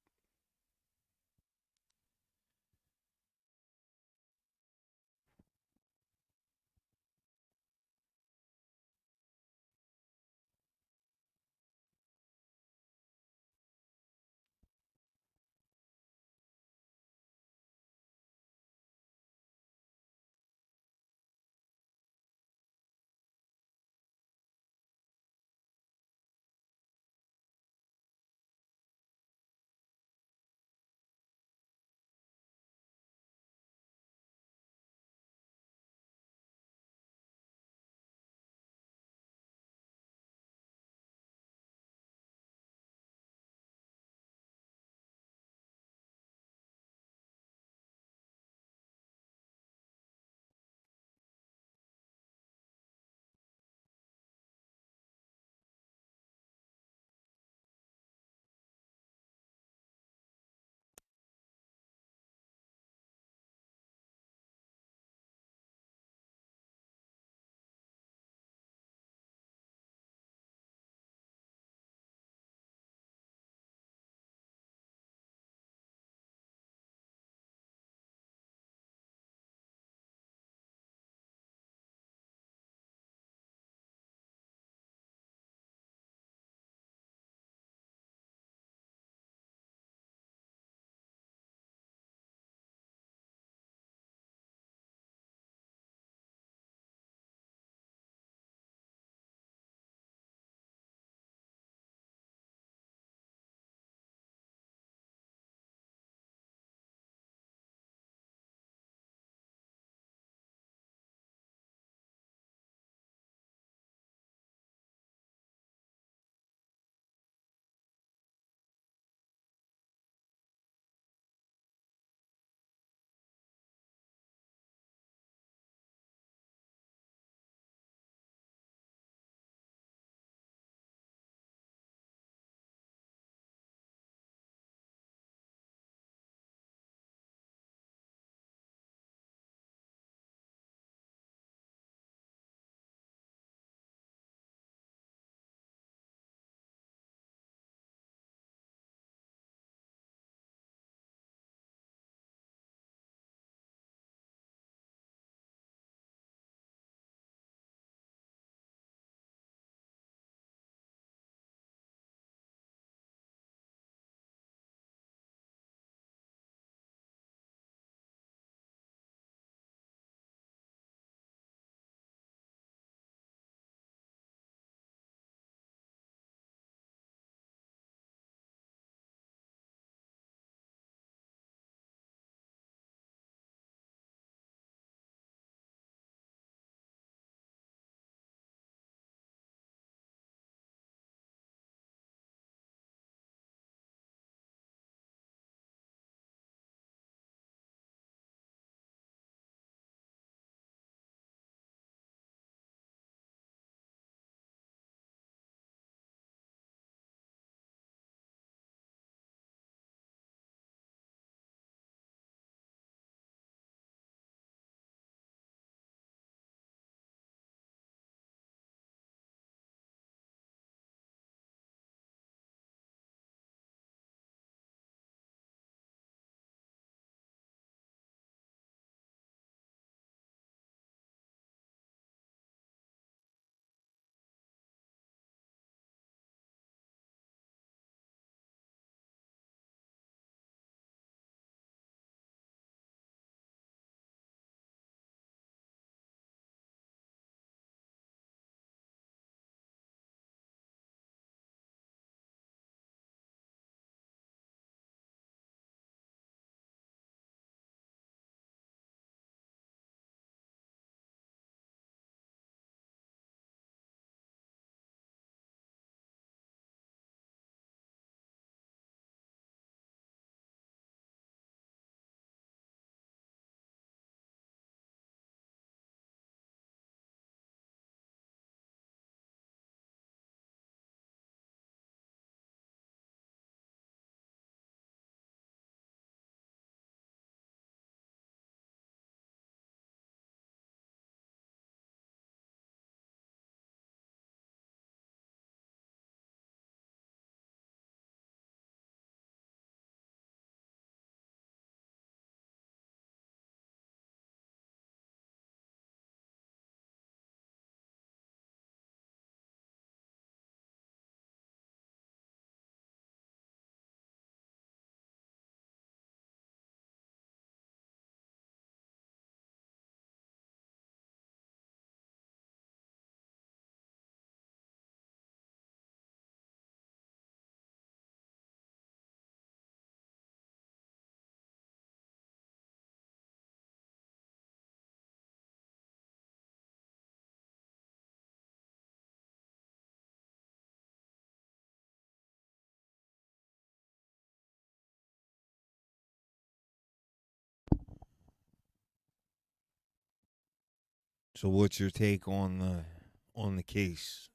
E: So what's your take on the case?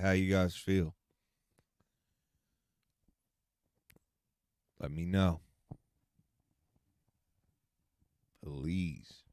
E: How you guys feel? Let me know. Please.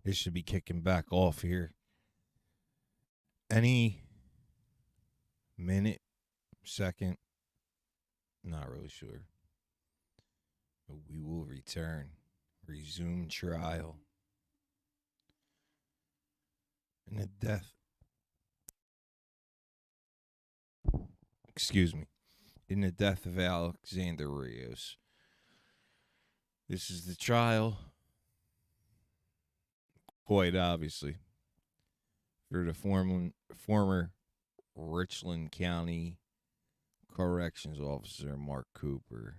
E: It should be kicking back off here any minute, second. Not really sure. But we will resume trial. In the death. Excuse me. In the death of Alexander Rios. This is the trial, quite obviously, for the former Richland County Corrections Officer Mark Cooper.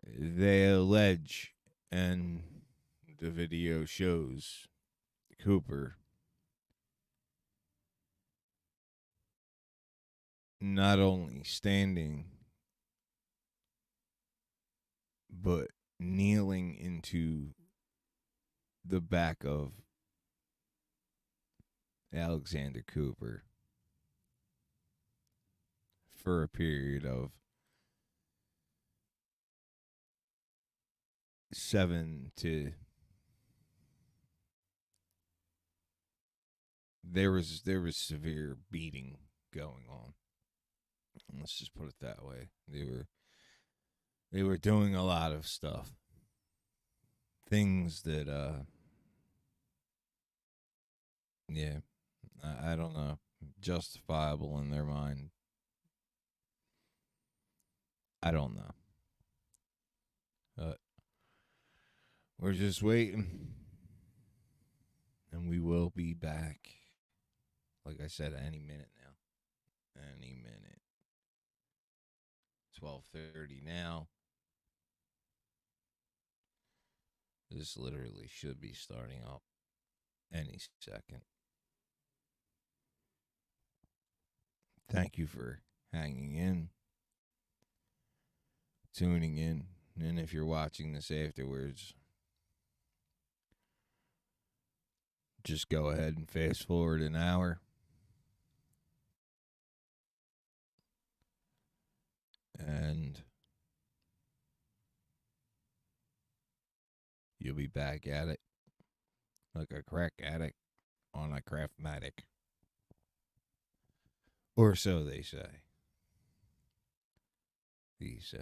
E: They allege, and the video shows, Cooper not only standing but kneeling into the back of Alexander Cooper for a period of 7 to... There was severe beating going on. Let's just put it that way. They were doing a lot of stuff. Things that, yeah, I don't know, justifiable in their mind. I don't know. But we're just waiting. And we will be back, like I said, any minute now. Any minute. 12:30 now. This literally should be starting up any second. Thank you for hanging in, tuning in, and if you're watching this afterwards, just go ahead and fast forward an hour. And you'll be back at it like a crack addict on a Craftmatic. Or so they say. These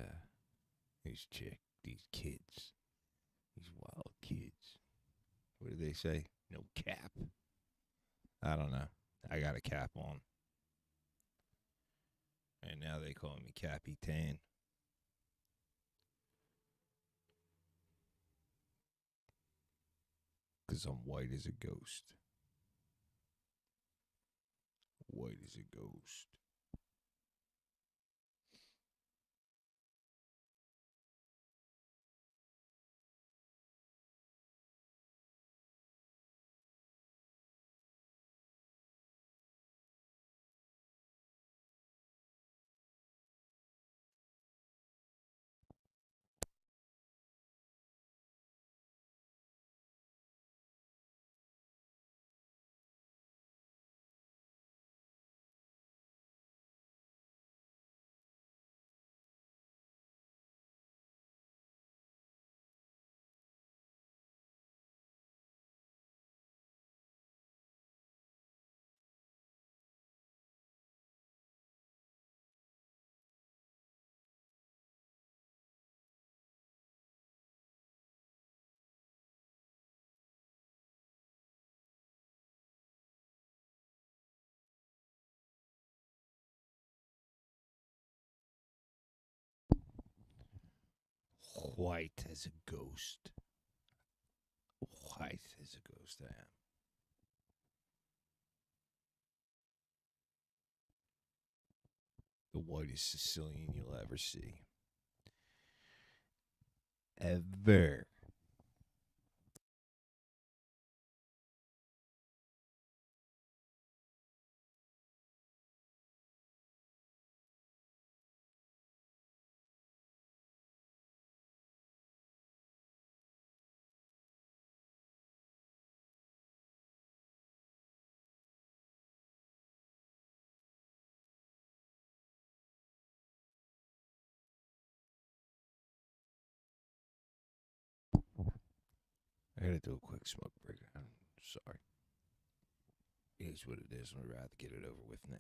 E: kids, these wild kids. What do they say? No cap. I don't know. I got a cap on. And now they call me Cappy Tan. Because I'm white as a ghost. White as a ghost. White as a ghost. White as a ghost I am. The whitest Sicilian you'll ever see. Ever. I gotta do a quick smoke break. I'm sorry. It is what it is, and I'd rather get it over with now.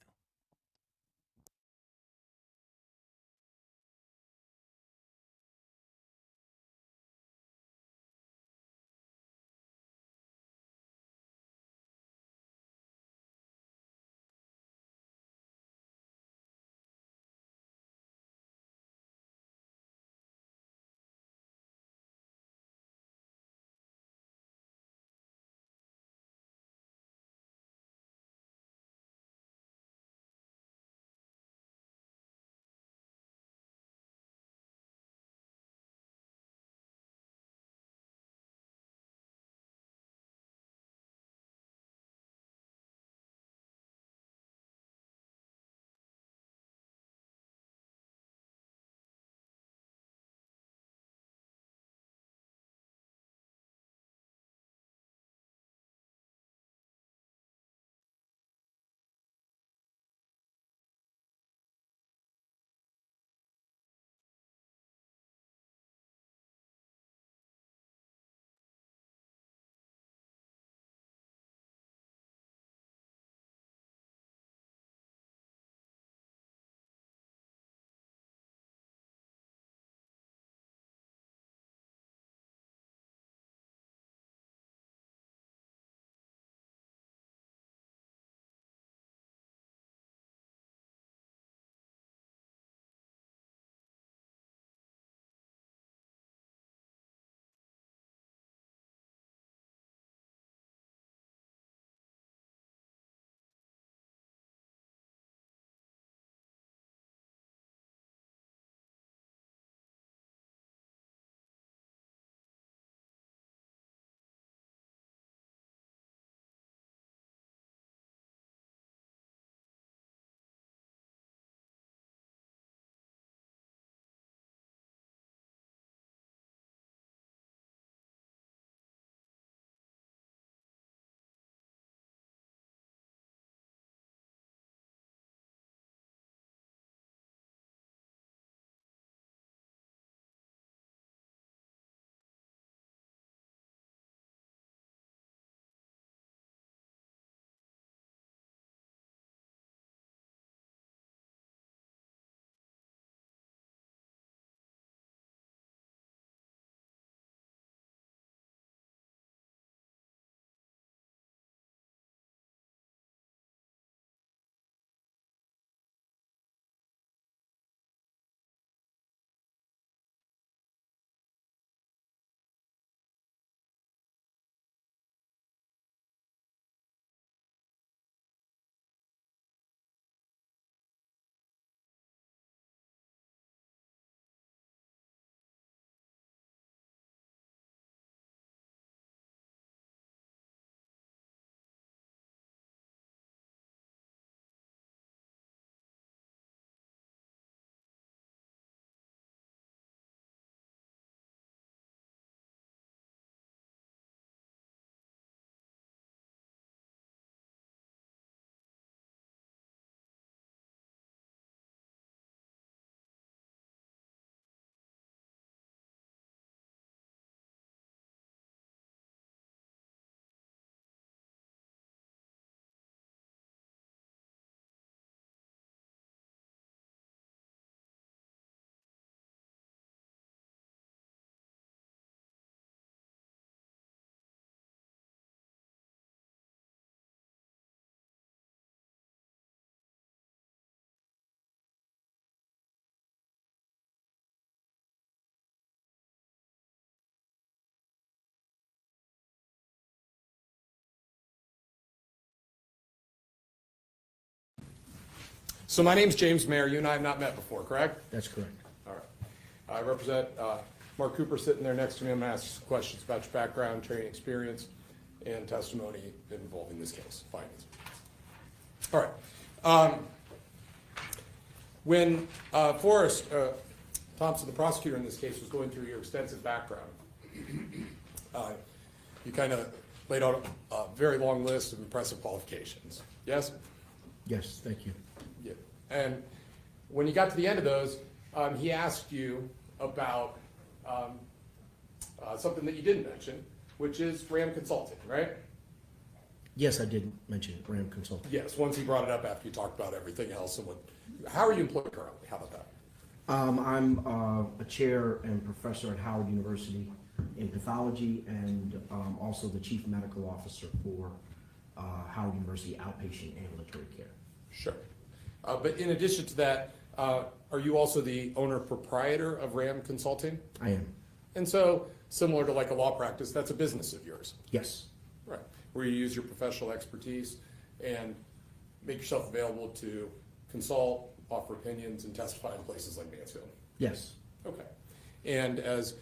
I: So my name's James Mayer. You and I have not met before, correct?
B: That's correct.
I: All right. I represent Mark Cooper sitting there next to me. I'm going to ask questions about your background, training experience, and testimony involving this case, findings. All right. When Forrest Thompson, the prosecutor in this case, was going through your extensive background, you kind of laid out a very long list of impressive qualifications. Yes?
B: Yes, thank you.
I: Yeah. And when you got to the end of those, he asked you about something that you didn't mention, which is RAM Consulting, right?
H: Yes, I did mention it, Ram Consulting.
I: Yes, once he brought it up after you talked about everything else and what, how are you employed currently? How about that?
H: I'm a chair and professor at Howard University in pathology and also the chief medical officer for Howard University Outpatient Ambulatory Care.
I: Sure. But in addition to that, are you also the owner proprietor of RAM Consulting?
H: I am.
I: And so, similar to like a law practice, that's a business of yours,
H: Yes.
I: right? Where you use your professional expertise and make yourself available to consult, offer opinions, and testify in places like Mansfield.
H: Yes.
I: Okay. And as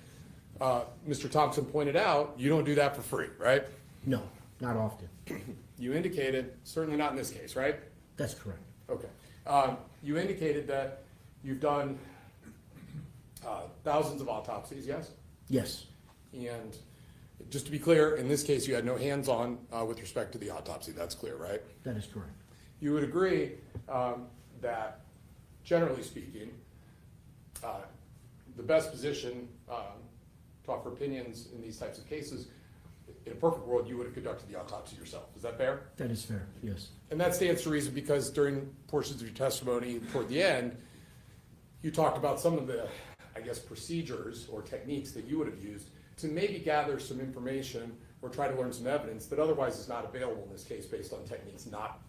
I: Mr. Thompson pointed out, you don't do that for free, right?
H: No, not often.
I: You indicated, certainly not in this case, right?
H: That's correct.
I: Okay. You indicated that you've done thousands of autopsies, yes?
H: Yes.
I: And just to be clear, in this case, you had no hands-on with respect to the autopsy. That's clear, right?
H: That is correct.
I: You would agree that, generally speaking, the best position to offer opinions in these types of cases, in a perfect world, you would have conducted the autopsy yourself. Is that fair?
H: That is fair, yes.
I: And that stands to reason because during portions of your testimony toward the end, you talked about some of the, I guess, procedures or techniques that you would have used to maybe gather some information or try to learn some evidence that otherwise is not available in this case based on techniques not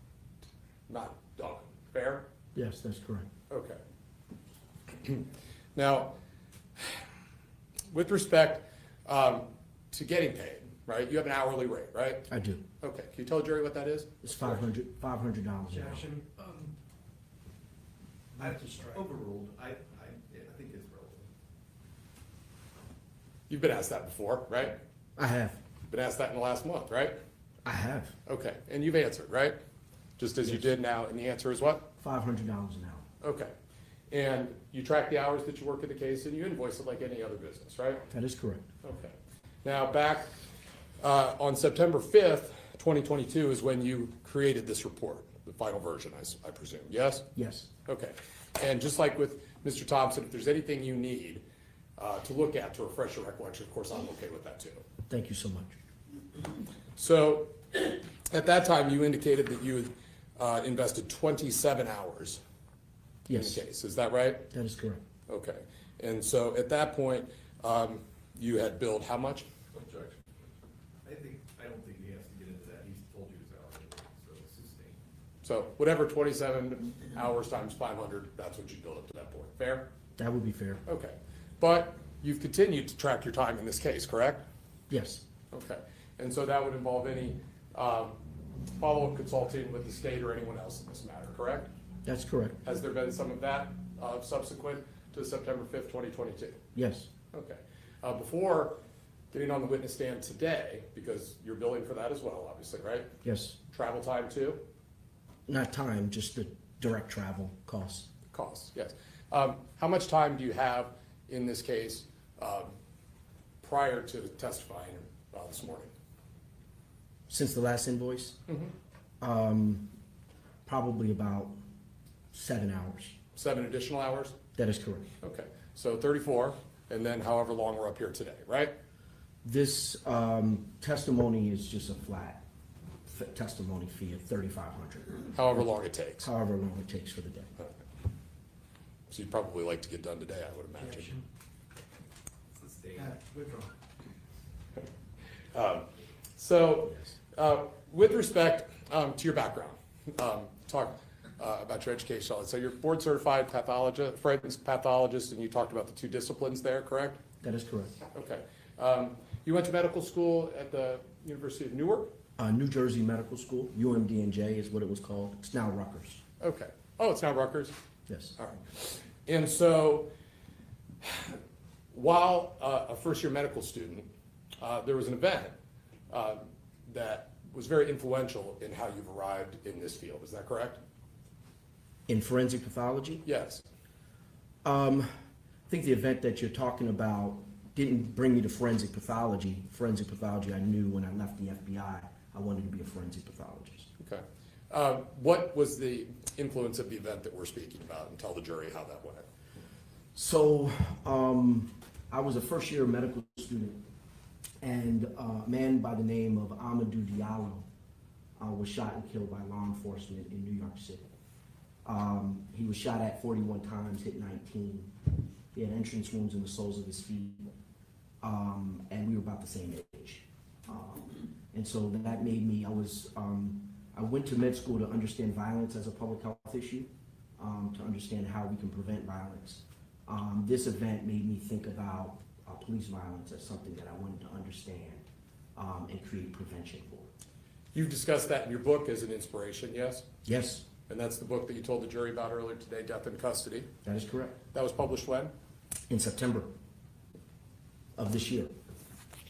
I: done. Fair?
H: Yes, that's correct.
I: Okay. Now, with respect to getting paid, right? You have an hourly rate, right?
H: I do.
I: Okay. Can you tell the jury what that is?
H: It's $500 an hour.
A: Objection. Overruled. I think it's relevant.
I: You've been asked that before, right?
H: I have.
I: Been asked that in the last month, right?
H: I have.
I: Okay. And you've answered, right? Just as you
H: Yes.
I: did now, and the answer is what?
H: $500 an hour.
I: Okay. And you track the hours that you work at the case and you invoice it like any other business, right?
H: That is correct.
I: Okay. Now, back on September 5th, 2022 is when you created this report, the final version, I presume, yes?
H: Yes.
I: Okay. And just like with Mr. Thompson, if there's anything you need to look at to refresh your recollection, of course, I'm okay with that too.
H: Thank you so much.
I: So at that time, you indicated that you had invested 27 hours in
H: Yes,
I: the case. Is that right?
H: that is correct.
I: Okay. And so at that point, you had billed how much?
A: Objection. I don't think he has to get into that. He's told you his hourly rate, so it's sustained.
I: So whatever 27 hours times 500, that's what you billed up to that point. Fair?
H: That would be fair.
I: Okay. But you've continued to track your time in this case, correct?
H: Yes.
I: Okay. And so that would involve any follow-up consulting with the state or anyone else in this matter, correct?
H: That's correct.
I: Has there been some of that subsequent to September 5th, 2022?
H: Yes.
I: Okay. Before getting on the witness stand today, because you're billing for that as well, obviously, right?
H: Yes.
I: Travel time too?
H: Not time, just the direct travel costs.
I: Costs, yes. How much time do you have in this case prior to testifying this morning?
H: Since the last invoice, probably about 7 hours.
I: 7 additional hours?
H: That is correct.
I: Okay, so 34, and then however long we're up here today, right?
H: This testimony is just a flat testimony fee of $3,500,
I: However long it takes.
H: however long it takes for the day.
I: Okay. So you'd probably like to get done today, I would imagine.
A: Sustained.
I: So, with respect to your background, talk about your education. So you're board certified pathologist, forensic pathologist, and you talked about the 2 disciplines there, correct?
H: That is correct.
I: Okay. You went to medical school at the University of Newark?
H: New Jersey Medical School, UMDNJ is what it was called. It's now Rutgers.
I: Okay. Oh, it's now Rutgers?
H: Yes.
I: All right. And so, while a first-year medical student, there was an event that was very influential in how you've arrived in this field. Is that correct?
H: In forensic pathology,
I: Yes.
H: I think the event that you're talking about didn't bring me to forensic pathology. Forensic pathology, I knew when I left the FBI, I wanted to be a forensic pathologist.
I: Okay. What was the influence of the event that we're speaking about, and tell the jury how that went?
H: So, I was a first-year medical student
D: And a man by the name of Amadou Diallo was shot and killed by law enforcement in New York City. He was shot at 41 times, hit 19. He had entrance wounds in the soles of his feet, and we were about the same age. And so that made me, I went to med school to understand violence as a public health issue, to understand how we can prevent violence. This event made me think about police violence as something that I wanted to understand and create prevention for.
I: You've discussed that in your book as an inspiration, yes?
D: Yes,
I: And that's the book that you told the jury about earlier today, Death in Custody.
D: that is correct.
I: That was published when?
D: In September of this year.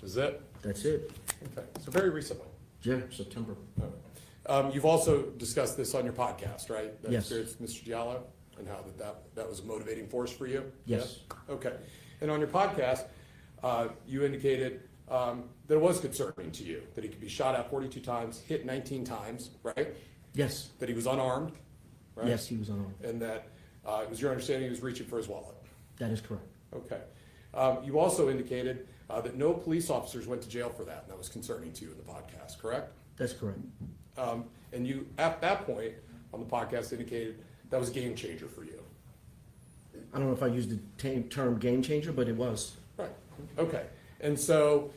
I: Is it?
D: That's it.
I: Okay, so very recently.
D: Yeah, September.
I: You've also discussed this on your podcast, right? That
D: Yes.
I: experience with Mr. Diallo, and how that was a motivating force for you?
D: Yes.
I: Yeah? Okay. And on your podcast, you indicated that it was concerning to you, that he could be shot at 42 times, hit 19 times, right?
D: Yes.
I: That he was unarmed, right?
D: Yes, he was unarmed.
I: And that it was your understanding he was reaching for his wallet.
D: That is correct.
I: Okay. You also indicated that no police officers went to jail for that, and that was concerning to you in the podcast, correct?
D: That's correct.
I: And you, at that point on the podcast, indicated that was a game changer for you.
D: I don't know if I used the term game changer, but it was.
I: Right. Okay. And so,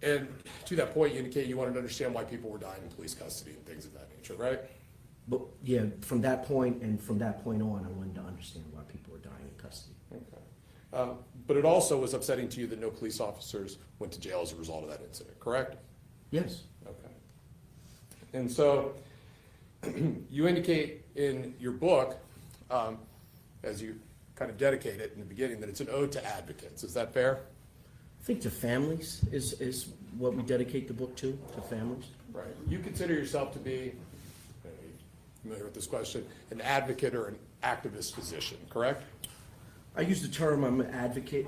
I: and to that point, you indicated you wanted to understand why people were dying in police custody and things of that nature, right?
D: But yeah, from that point and from that point on, I wanted to understand why people were dying in custody.
I: Okay. But it also was upsetting to you that no police officers went to jail as a result of that incident, correct?
D: Yes.
I: Okay. And so you indicate in your book, as you kind of dedicate it in the beginning, that it's an ode to advocates. Is that fair?
D: I think to families is what we dedicate the book to families.
I: Right. You consider yourself to be, familiar with this question, an advocate or an activist physician, correct?
D: I use the term I'm an advocate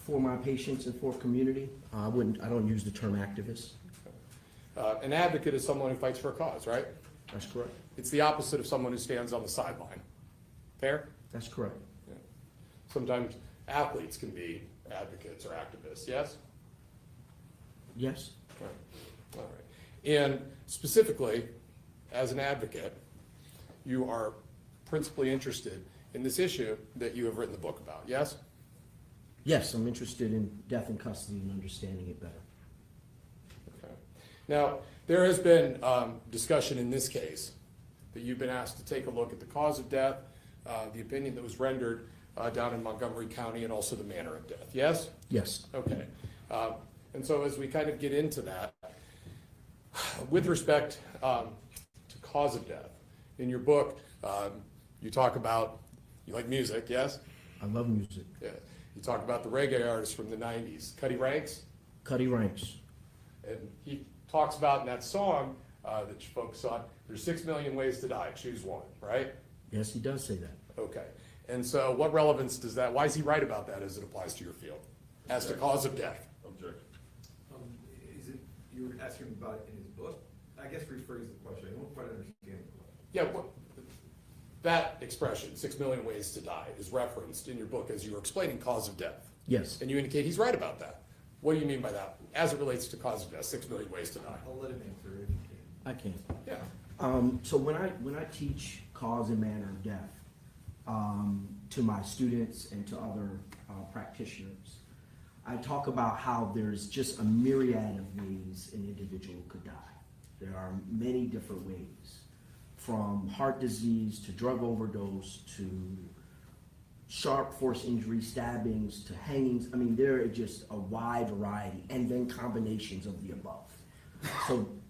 D: for my patients and for community. I don't use the term activist.
I: An advocate is someone who fights for a cause, right?
D: That's correct.
I: It's the opposite of someone who stands on the sideline. Fair?
D: That's correct.
I: Yeah. Sometimes athletes can be advocates or activists, yes?
D: Yes.
I: Right. All right. And specifically, as an advocate, you are principally interested in this issue that you have written the book about, yes?
D: Yes, I'm interested in death in custody and understanding it better.
I: Okay. Now, there has been discussion in this case that you've been asked to take a look at the cause of death, the opinion that was rendered down in Montgomery County, and also the manner of death, yes?
D: Yes.
I: Okay. And so as we kind of get into that, with respect to cause of death, in your book, you talk about, you like music, yes?
D: I love music.
I: Yeah. You talk about the reggae artists from the 90s, Cuddy Ranks,
D: Cuddy Ranks.
I: and he talks about in that song that you focus on, there's 6 million ways to die, choose one, right?
D: Yes, he does say that.
I: Okay. And so what relevance does that, why is he right about that as it applies to your field, as to cause of death?
F: Objection.
A: Is it, you were asking about it in his book? I guess rephrase the question, I don't quite understand.
I: Yeah, that expression, 6 million ways to die, is referenced in your book as you were explaining cause of death.
D: Yes.
I: And you indicate he's right about that. What do you mean by that, as it relates to cause of death, 6 million ways to die?
A: I'll let him answer if you can.
D: I can.
I: Yeah.
D: So when I teach cause and manner of death to my students and to other practitioners, I talk about how there's just a myriad of ways an individual could die. There are many different ways, from heart disease to drug overdose to sharp force injury, stabbings to hangings. I mean, there are just a wide variety, and then combinations of the above.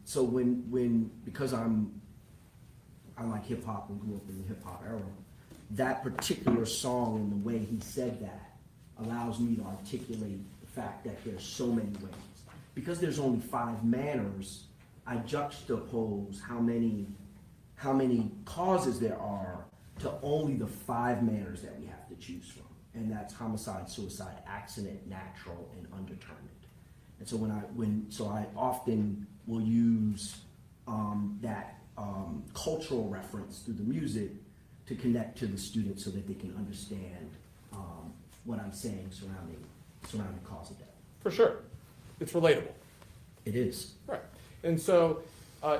D: So when because I like hip hop and grew up in the hip hop era, that particular song and the way he said that allows me to articulate the fact that there's so many ways. Because there's only 5 manners, I juxtapose how many causes there are to only the 5 manners that we have to choose from. And that's homicide, suicide, accident, natural, and undetermined. And so I often will use that cultural reference through the music to connect to the students so that they can understand what I'm saying surrounding cause of death.
I: For sure. It's relatable.
D: It is.
I: Right. And so,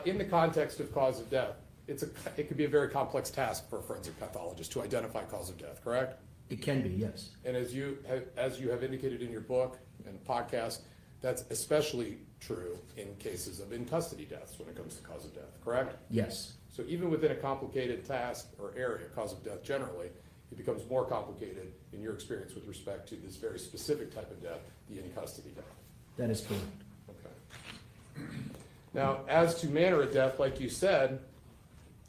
I: in the context of cause of death, it could be a very complex task for a forensic pathologist to identify cause of death, correct?
D: It can be, yes.
I: And as you have indicated in your book and podcast, that's especially true in cases of in-custody deaths when it comes to cause of death, correct?
D: Yes.
I: So even within a complicated task or area, cause of death generally, it becomes more complicated in your experience with respect to this very specific type of death, the in-custody death.
D: That is correct.
I: Okay. Now, as to manner of death, like you said,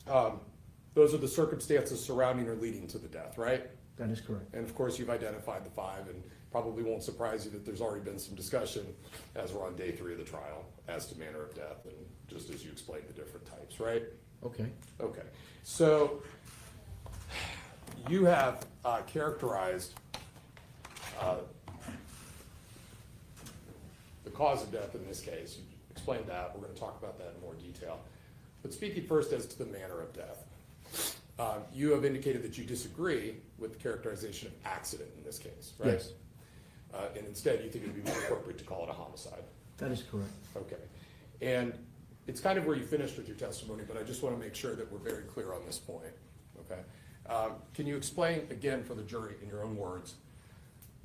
I: those are the circumstances surrounding or leading to the death, right?
D: That is correct.
I: And of course, you've identified the 5, and probably won't surprise you that there's already been some discussion as we're on day 3 of the trial as to manner of death, and just as you explained the different types, right?
D: Okay.
I: Okay. So you have characterized the cause of death in this case. You explained that. We're going to talk about that in more detail. But speaking first as to the manner of death, you have indicated that you disagree with the characterization of accident in this case, right?
D: Yes.
I: And instead, you think it would be more appropriate to call it a homicide.
D: That is correct.
I: Okay. And it's kind of where you finished with your testimony, but I just want to make sure that we're very clear on this point, okay? Can you explain again for the jury in your own words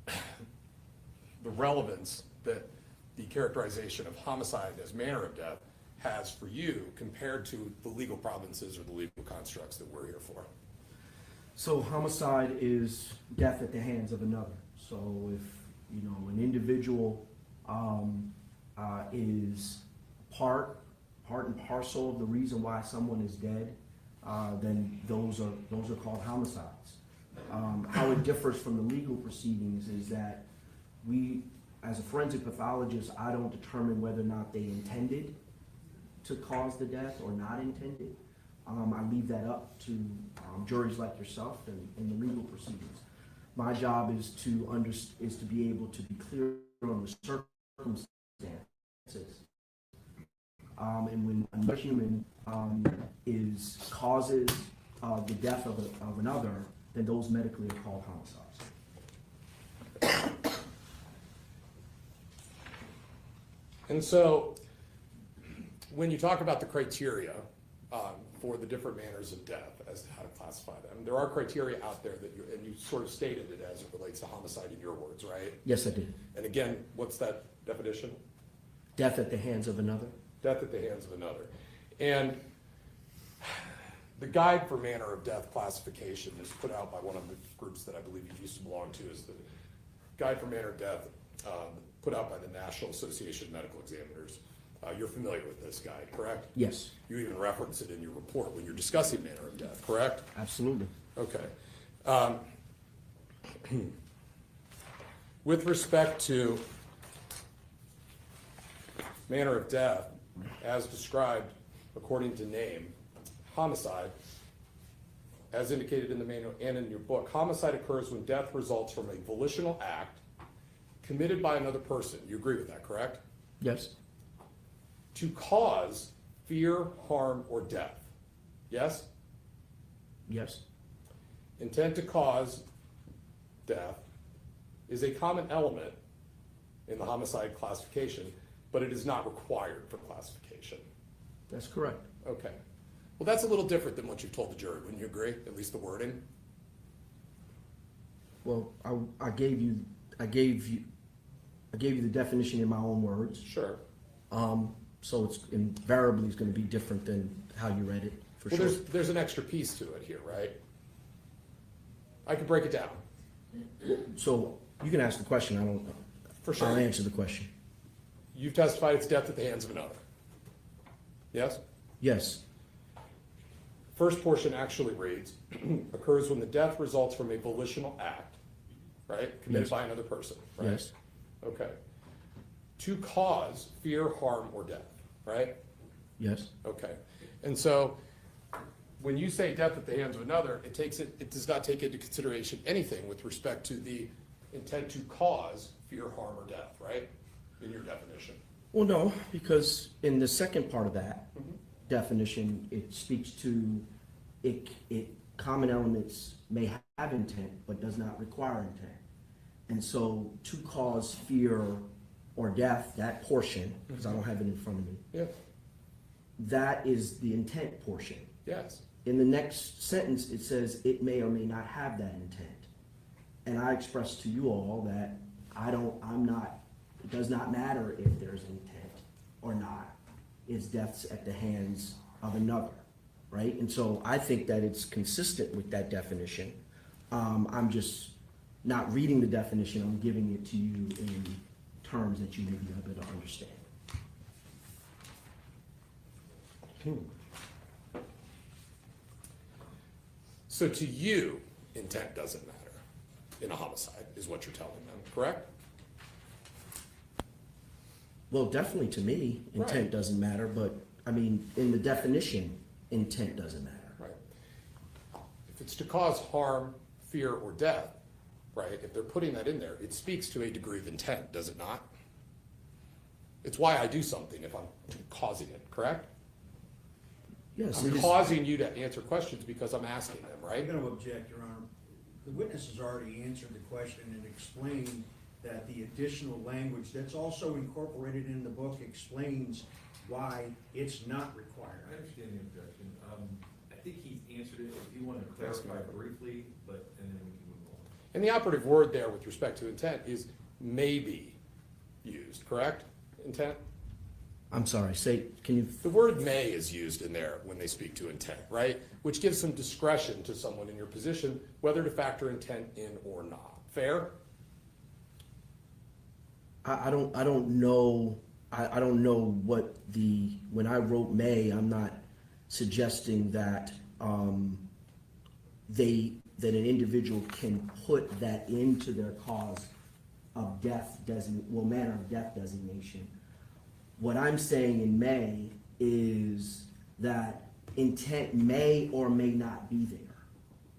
I: the relevance that the characterization of homicide as manner of death has for you compared to the legal provinces or the legal constructs that we're here for?
D: So homicide is death at the hands of another. So if, an individual is part and parcel of the reason why someone is dead, then those are called homicides. How it differs from the legal proceedings is that we, as a forensic pathologist, I don't determine whether or not they intended to cause the death or not intended. I leave that up to juries like yourself and in the legal proceedings. My job is to be able to be clear on the circumstances. And when another human causes the death of another, then those medically are called homicides.
I: And so, when you talk about the criteria for the different manners of death as to how to classify them, there are criteria out there that and you sort of stated it as it relates to homicide in your words, right?
D: Yes, I did.
I: And again, what's that definition?
D: Death at the hands of another.
I: Death at the hands of another. And the guide for manner of death classification is put out by one of the groups that I believe you used to belong to, is the guide for manner of death put out by the National Association of Medical Examiners. You're familiar with this guide, correct?
D: Yes.
I: You even reference it in your report when you're discussing manner of death, correct?
D: Absolutely.
I: Okay. With respect to manner of death, as described according to name, homicide, as indicated in the manual and in your book, homicide occurs when death results from a volitional act committed by another person. You agree with that, correct?
D: Yes.
I: To cause fear, harm, or death. Yes?
D: Yes.
I: Intent to cause death is a common element in the homicide classification, but it is not required for classification.
D: That's correct.
I: Okay. Well, that's a little different than what you've told the jury, wouldn't you agree? At least the wording?
D: Well, I gave you the definition in my own words.
I: Sure.
D: So it's invariably is going to be different than how you read it, for
I: Well,
D: sure.
I: there's an extra piece to it here, right? I can break it down.
D: So you can ask the question.
I: For sure.
D: I'll answer the question.
I: You've testified it's death at the hands of another. Yes?
D: Yes.
I: First portion actually reads, occurs when the death results from a volitional act, right? Committed
D: Yes.
I: by another person, right?
D: Yes.
I: Okay. To cause fear, harm, or death, right?
D: Yes.
I: Okay. And so when you say death at the hands of another, it does not take into consideration anything with respect to the intent to cause fear, harm, or death, right? In your definition.
D: Well, no, because in the second part of that definition, it speaks to common elements may have intent, but does not require intent. And so to cause fear or death, that portion, because I don't have it in front of me,
I: Yeah,
D: that is the intent portion.
I: yes.
D: In the next sentence, it says it may or may not have that intent. And I expressed to you all that it does not matter if there's intent or not. It's deaths at the hands of another, right? And so I think that it's consistent with that definition. I'm just not reading the definition, I'm giving it to you in terms that you may be able to understand.
I: So to you, intent doesn't matter in a homicide, is what you're telling them, correct?
D: Well, definitely to me, intent
I: Right.
D: doesn't matter, but, I mean, in the definition, intent doesn't matter.
I: Right. If it's to cause harm, fear, or death, right, if they're putting that in there, it speaks to a degree of intent, does it not? It's why I do something if I'm causing it, correct?
D: Yes,
I: I'm
D: it is.
I: causing you to answer questions because I'm asking them,
B: I'm
I: right?
B: going to object, Your Honor. The witness has already answered the question and explained that the additional language that's also incorporated in the book explains why it's not required.
A: I understand the objection. I think he's answered it. If you want to clarify briefly, and then we can move on.
I: And the operative word there with respect to intent is may be used, correct? Intent?
D: I'm sorry, can you,
I: The word may is used in there when they speak to intent, right? Which gives some discretion to someone in your position whether to factor intent in or not. Fair?
D: I don't know, I don't know what when I wrote may, I'm not suggesting that, that an individual can put that into their cause of death manner of death designation. What I'm saying in may is that intent may or may not be there,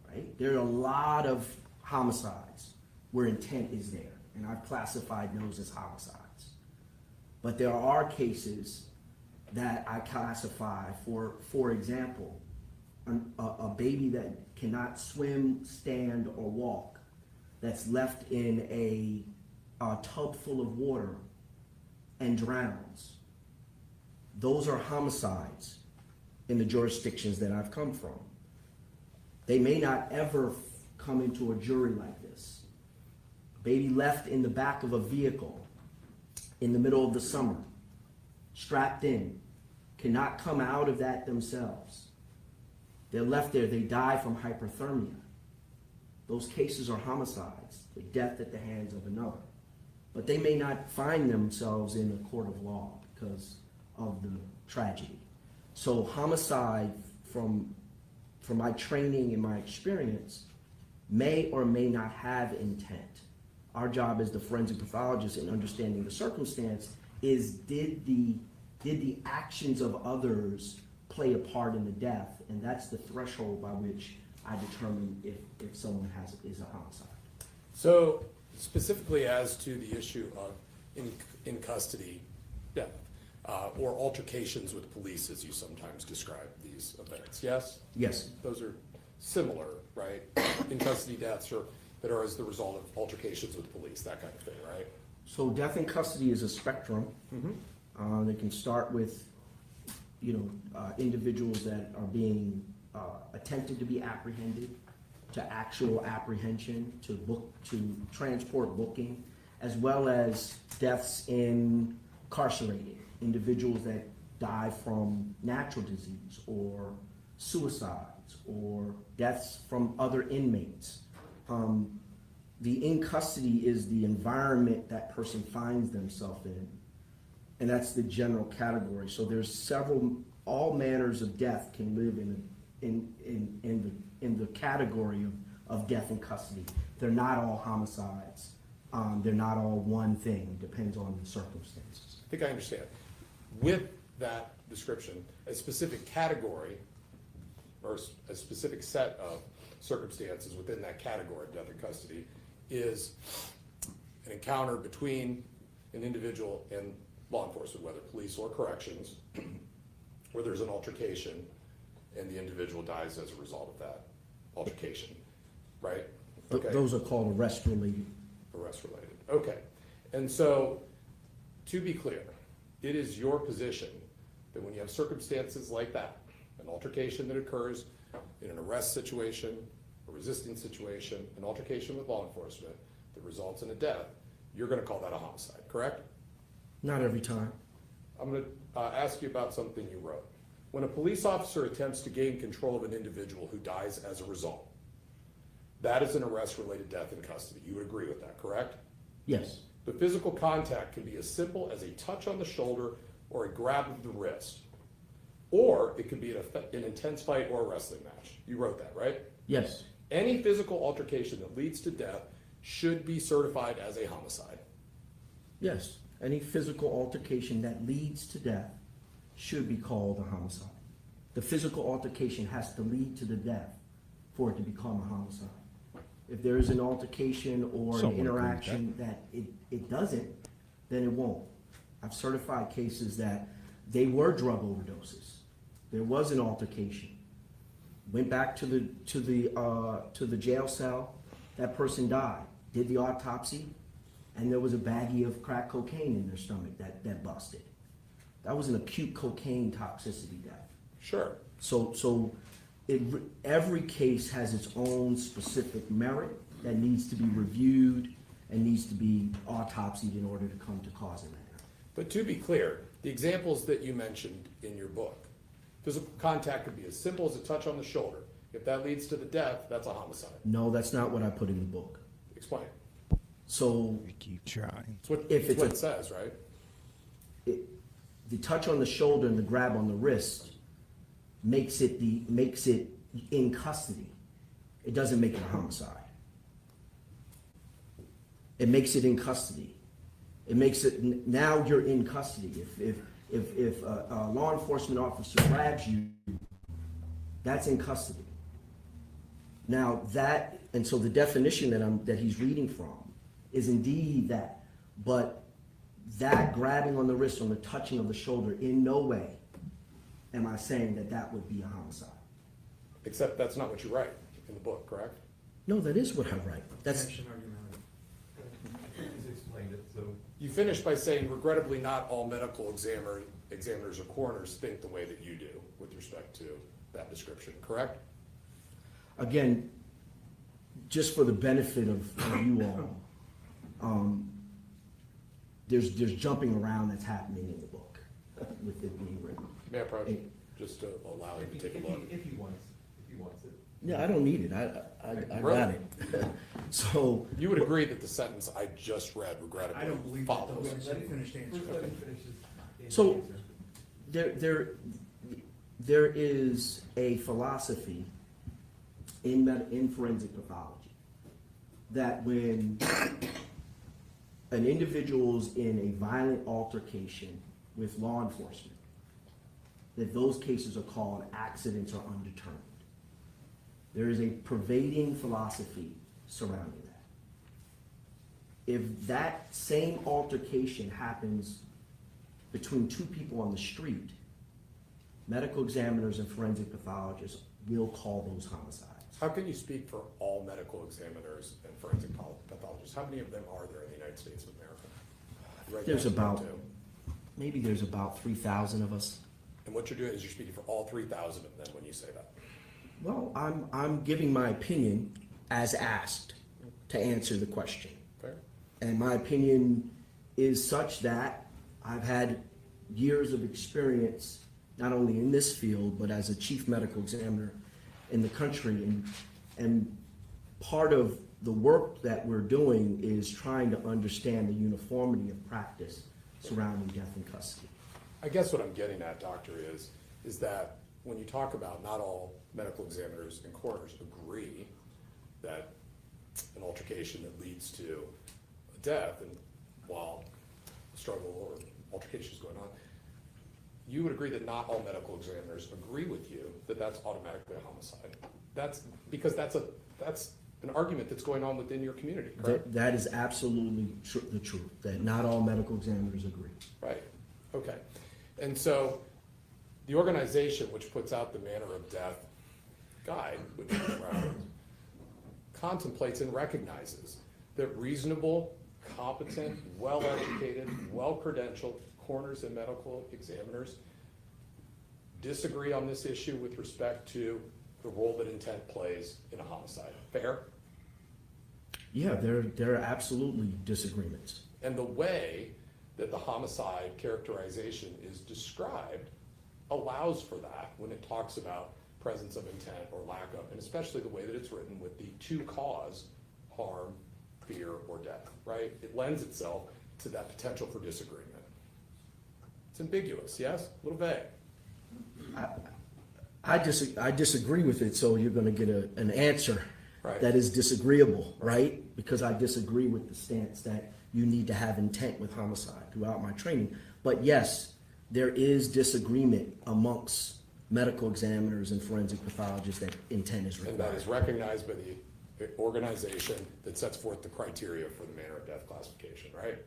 D: right? There are a lot of homicides where intent is there, and I've classified those as homicides. But there are cases that I classify for example, a baby that cannot swim, stand, or walk, that's left in a tub full of water and drowns. Those are homicides in the jurisdictions that I've come from. They may not ever come into a jury like this. Baby left in the back of a vehicle in the middle of the summer, strapped in, cannot come out of that themselves. They're left there, they die from hypothermia. Those cases are homicides, the death at the hands of another. But they may not find themselves in a court of law because of the tragedy. So homicide, from my training and my experience, may or may not have intent. Our job as the forensic pathologist in understanding the circumstance is did the actions of others play a part in the death? And that's the threshold by which I determine if someone is a homicide.
I: So specifically as to the issue of in custody death, or altercations with police, as you sometimes describe these events, yes?
D: Yes.
I: Those are similar, right? In custody deaths that are as the result of altercations with police, that kind of thing, right?
D: So death in custody is a spectrum. They can start with, individuals that are being attempted to be apprehended, to actual apprehension, to transport booking, as well as deaths incarcerated, individuals that die from natural disease or suicides or deaths from other inmates. The in custody is the environment that person finds themselves in, and that's the general category. So there's all manners of death can live in the category of death in custody. They're not all homicides. They're not all one thing. It depends on the circumstances.
I: I think I understand. With that description, a specific category or a specific set of circumstances within that category of death in custody is an encounter between an individual and law enforcement, whether police or corrections, where there's an altercation and the individual dies as a result of that altercation, right? Okay.
D: Those are called arrest related.
I: Arrest related. Okay. And so to be clear, it is your position that when you have circumstances like that, an altercation that occurs in an arrest situation, a resisting situation, an altercation with law enforcement that results in a death, you're gonna call that a homicide, correct?
D: Not every time.
I: I'm gonna ask you about something you wrote. When a police officer attempts to gain control of an individual who dies as a result, that is an arrest-related death in custody. You would agree with that, correct?
D: Yes,
I: The physical contact can be as simple as a touch on the shoulder or a grab of the wrist. Or it could be an intense fight or a wrestling match. You wrote that, right?
D: yes,
I: Any physical altercation that leads to death should be certified as a homicide.
D: yes. Any physical altercation that leads to death should be called a homicide. The physical altercation has to lead to the death for it to become a homicide. If there is an altercation or an
E: Someone agree with
D: interaction that it doesn't, then it won't. I've certified cases that they were drug overdoses. There was an altercation. Went back to the jail cell. That person died. Did the autopsy, and there was a baggie of crack cocaine in their stomach that busted. That was an acute cocaine toxicity death.
I: Sure.
D: So every case has its own specific merit that needs to be reviewed and needs to be autopsied in order to come to cause and manner.
I: But to be clear, the examples that you mentioned in your book, physical contact could be as simple as a touch on the shoulder. If that leads to the death, that's a homicide.
D: No, that's not what I put in the book.
I: Explain.
D: So
E: We keep trying.
I: It's what,
D: If
I: it's
D: it's
I: what
D: a-
I: it says, right?
D: the touch on the shoulder and the grab on the wrist makes it in custody. It doesn't make it a homicide. It makes it in custody. It makes it, now you're in custody. If a law enforcement officer grabs you, that's in custody. Now that, and so the definition that he's reading from is indeed that, but that grabbing on the wrist, on the touching of the shoulder, in no way am I saying that would be a homicide.
I: Except that's not what you write in the book, correct?
D: No, that is what I write. That's,
A: He's explained it, so.
I: You finish by saying, regrettably, not all medical examiners or coroners think the way that you do with respect to that description, correct?
D: again, just for the benefit of you all, there's jumping around that's happening in the book with it being written.
I: May I approach, just to allow him to take a look?
A: If he wants it.
D: Yeah, I don't need it, I
I: Really?
D: got it. So,
I: You would agree that the sentence I just read regrettably
B: I don't believe that,
I: follows?
B: let me finish the answer.
A: First, let him finish his
D: So-
A: answer.
D: there is a philosophy in forensic pathology that when an individual's in a violent altercation with law enforcement, that those cases are called accidents or undetermined. There is a pervading philosophy surrounding that. If that same altercation happens between two people on the street, medical examiners and forensic pathologists will call those homicides.
I: How can you speak for all medical examiners and forensic pathologists? How many of them are there in the United States of America? Right
D: There's
I: now,
D: about,
I: two.
D: maybe there's about 3,000 of us.
I: And what you're doing is you're speaking for all 3,000 of them when you say that.
D: Well, I'm giving my opinion as asked to answer the question.
I: Fair?
D: And my opinion is such that I've had years of experience, not only in this field, but as a chief medical examiner in the country. And part of the work that we're doing is trying to understand the uniformity of practice surrounding death in custody.
I: I guess what I'm getting at, doctor, is that when you talk about not all medical examiners and coroners agree that an altercation that leads to a death, and while a struggle or altercation is going on, you would agree that not all medical examiners agree with you that that's automatically a homicide. That's because that's an argument that's going on within your community, correct?
D: That is absolutely the truth, that not all medical examiners agree.
I: Right, okay. And so the organization which puts out the manner of death guide, which is referenced, contemplates and recognizes that reasonable competent, well-educated, well-credentialed coroners and medical examiners disagree on this issue with respect to the role that intent plays in a homicide. Fair?
D: Yeah, there are absolutely disagreements.
I: And the way that the homicide characterization is described allows for that when it talks about presence of intent or lack of, and especially the way that it's written with the to cause harm, fear, or death, right? It lends itself to that potential for disagreement. It's ambiguous, yes? A little vague.
D: I disagree with it, so you're gonna get an answer
I: Right.
D: that is disagreeable, right? Because I disagree with the stance that you need to have intent with homicide throughout my training. But yes, there is disagreement amongst medical examiners and forensic pathologists that intent is
I: And that
D: required.
I: is recognized by the organization that sets forth the criteria for the manner of death classification, right?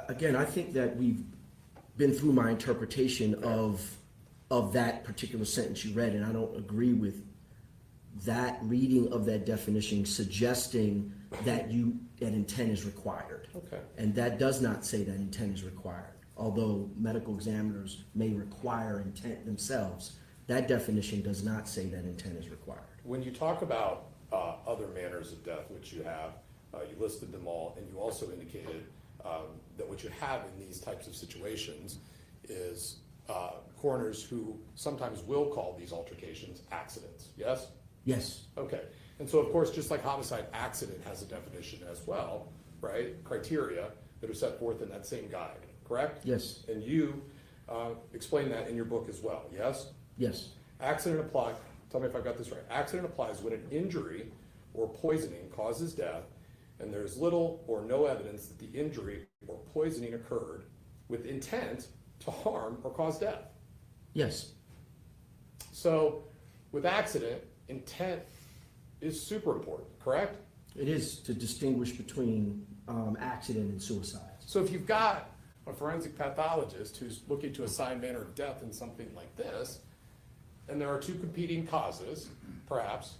D: Again, I think that we've been through my interpretation of that particular sentence you read, and I don't agree with that reading of that definition suggesting that intent is required.
I: Okay.
D: And that does not say that intent is required. Although medical examiners may require intent themselves, that definition does not say that intent is required.
I: When you talk about other manners of death, which you have, you listed them all, and you also indicated that what you have in these types of situations is coroners who sometimes will call these altercations accidents, yes?
D: Yes,
I: Okay, and so of course, just like homicide, accident has a definition as well, right? Criteria that are set forth in that same guide, correct?
D: yes,
I: And you explain that in your book as well, yes?
D: yes,
I: Accident apply, tell me if I've got this right. Accident applies when an injury or poisoning causes death and there's little or no evidence that the injury or poisoning occurred with intent to harm or cause death.
D: yes.
I: So with accident, intent is super important, correct?
D: It is to distinguish between accident and suicide.
I: So if you've got a forensic pathologist who's looking to assign manner of death in something like this, and there are two competing causes, perhaps,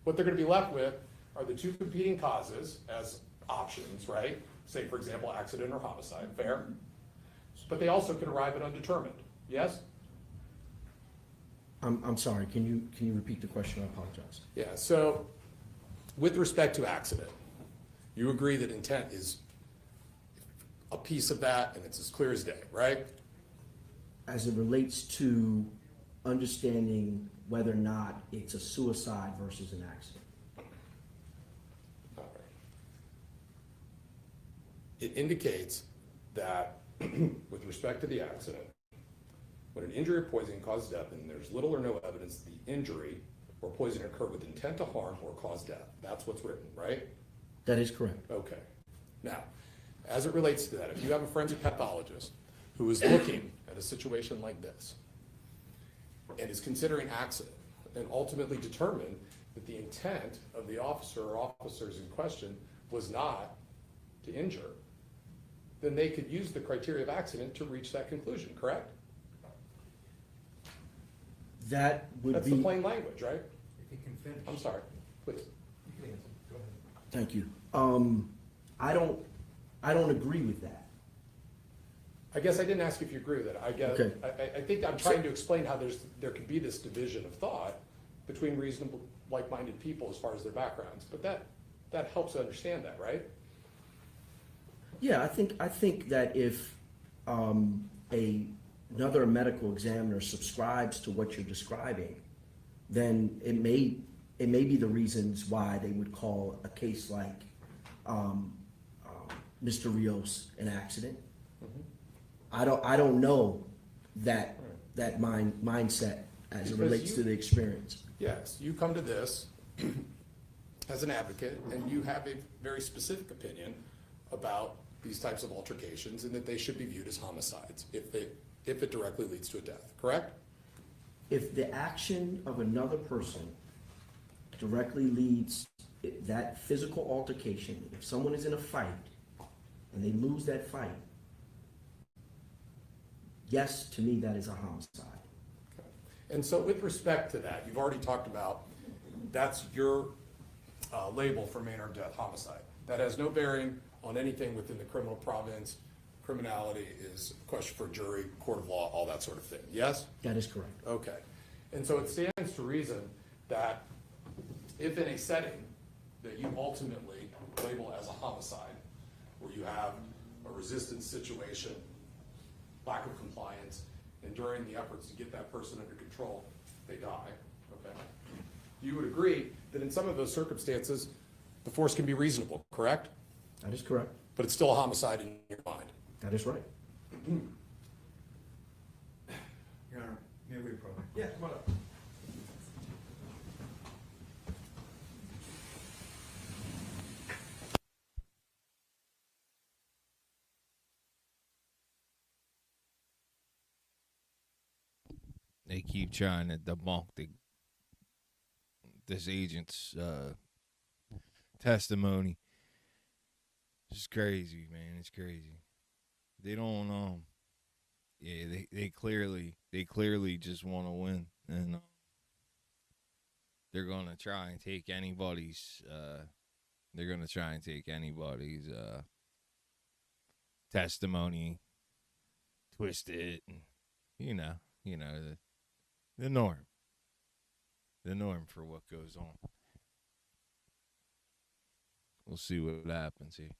I: what they're gonna be left with are the two competing causes as options, right? Say, for example, accident or homicide, fair? But they also can arrive at undetermined, yes?
D: I'm sorry, can you repeat the question? I apologize.
I: Yeah, so with respect to accident, you agree that intent is a piece of that and it's as clear as day, right?
D: As it relates to understanding whether or not it's a suicide versus an accident.
I: All right. It indicates that with respect to the accident, when an injury or poisoning causes death and there's little or no evidence that the injury or poison occurred with intent to harm or cause death. That's what's written, right?
D: That is correct.
I: Okay. Now, as it relates to that, if you have a forensic pathologist who is looking at a situation like this and is considering accident and ultimately determined that the intent of the officer or officers in question was not to injure, then they could use the criteria of accident to reach that conclusion, correct?
D: That would
I: That's
D: be.
I: the plain language, right?
A: If you can finish.
I: I'm sorry, please.
A: Go ahead.
D: Thank you. I don't agree with that.
I: I guess I didn't ask if you agree with it.
D: Okay.
I: I think I'm trying to explain how there can be this division of thought between reasonable, like-minded people as far as their backgrounds, but that helps understand that, right?
D: Yeah, I think that if another medical examiner subscribes to what you're describing, then it may be the reasons why they would call a case like Mr. Rios an accident. I don't know that mindset as it
I: Because
D: relates to the experience.
I: Yes, you come to this as an advocate, and you have a very specific opinion about these types of altercations and that they should be viewed as homicides if it directly leads to a death, correct?
D: If the action of another person directly leads, that physical altercation, if someone is in a fight and they lose that fight, yes, to me, that is a homicide.
I: And so with respect to that, you've already talked about, that's your label for manner of death, homicide. That has no bearing on anything within the criminal province. Criminality is a question for jury, court of law, all that sort of thing. Yes?
D: That is correct.
I: Okay. And so it stands to reason that if in a setting that you ultimately label as a homicide, where you have a resistance situation, lack of compliance, and during the efforts to get that person under control, they die, okay? You would agree that in some of those circumstances, the force can be reasonable, correct?
D: That is correct.
I: But it's still a homicide in your mind.
D: That is right.
B: Your Honor, may we approach?
A: Yeah, come on up.
E: They keep trying to debunk this agent's testimony. It's crazy, man. It's crazy. They don't yeah, they clearly just want to win, and they're gonna try and take anybody's testimony, twist it, and you know the norm for what goes on. We'll see what happens here.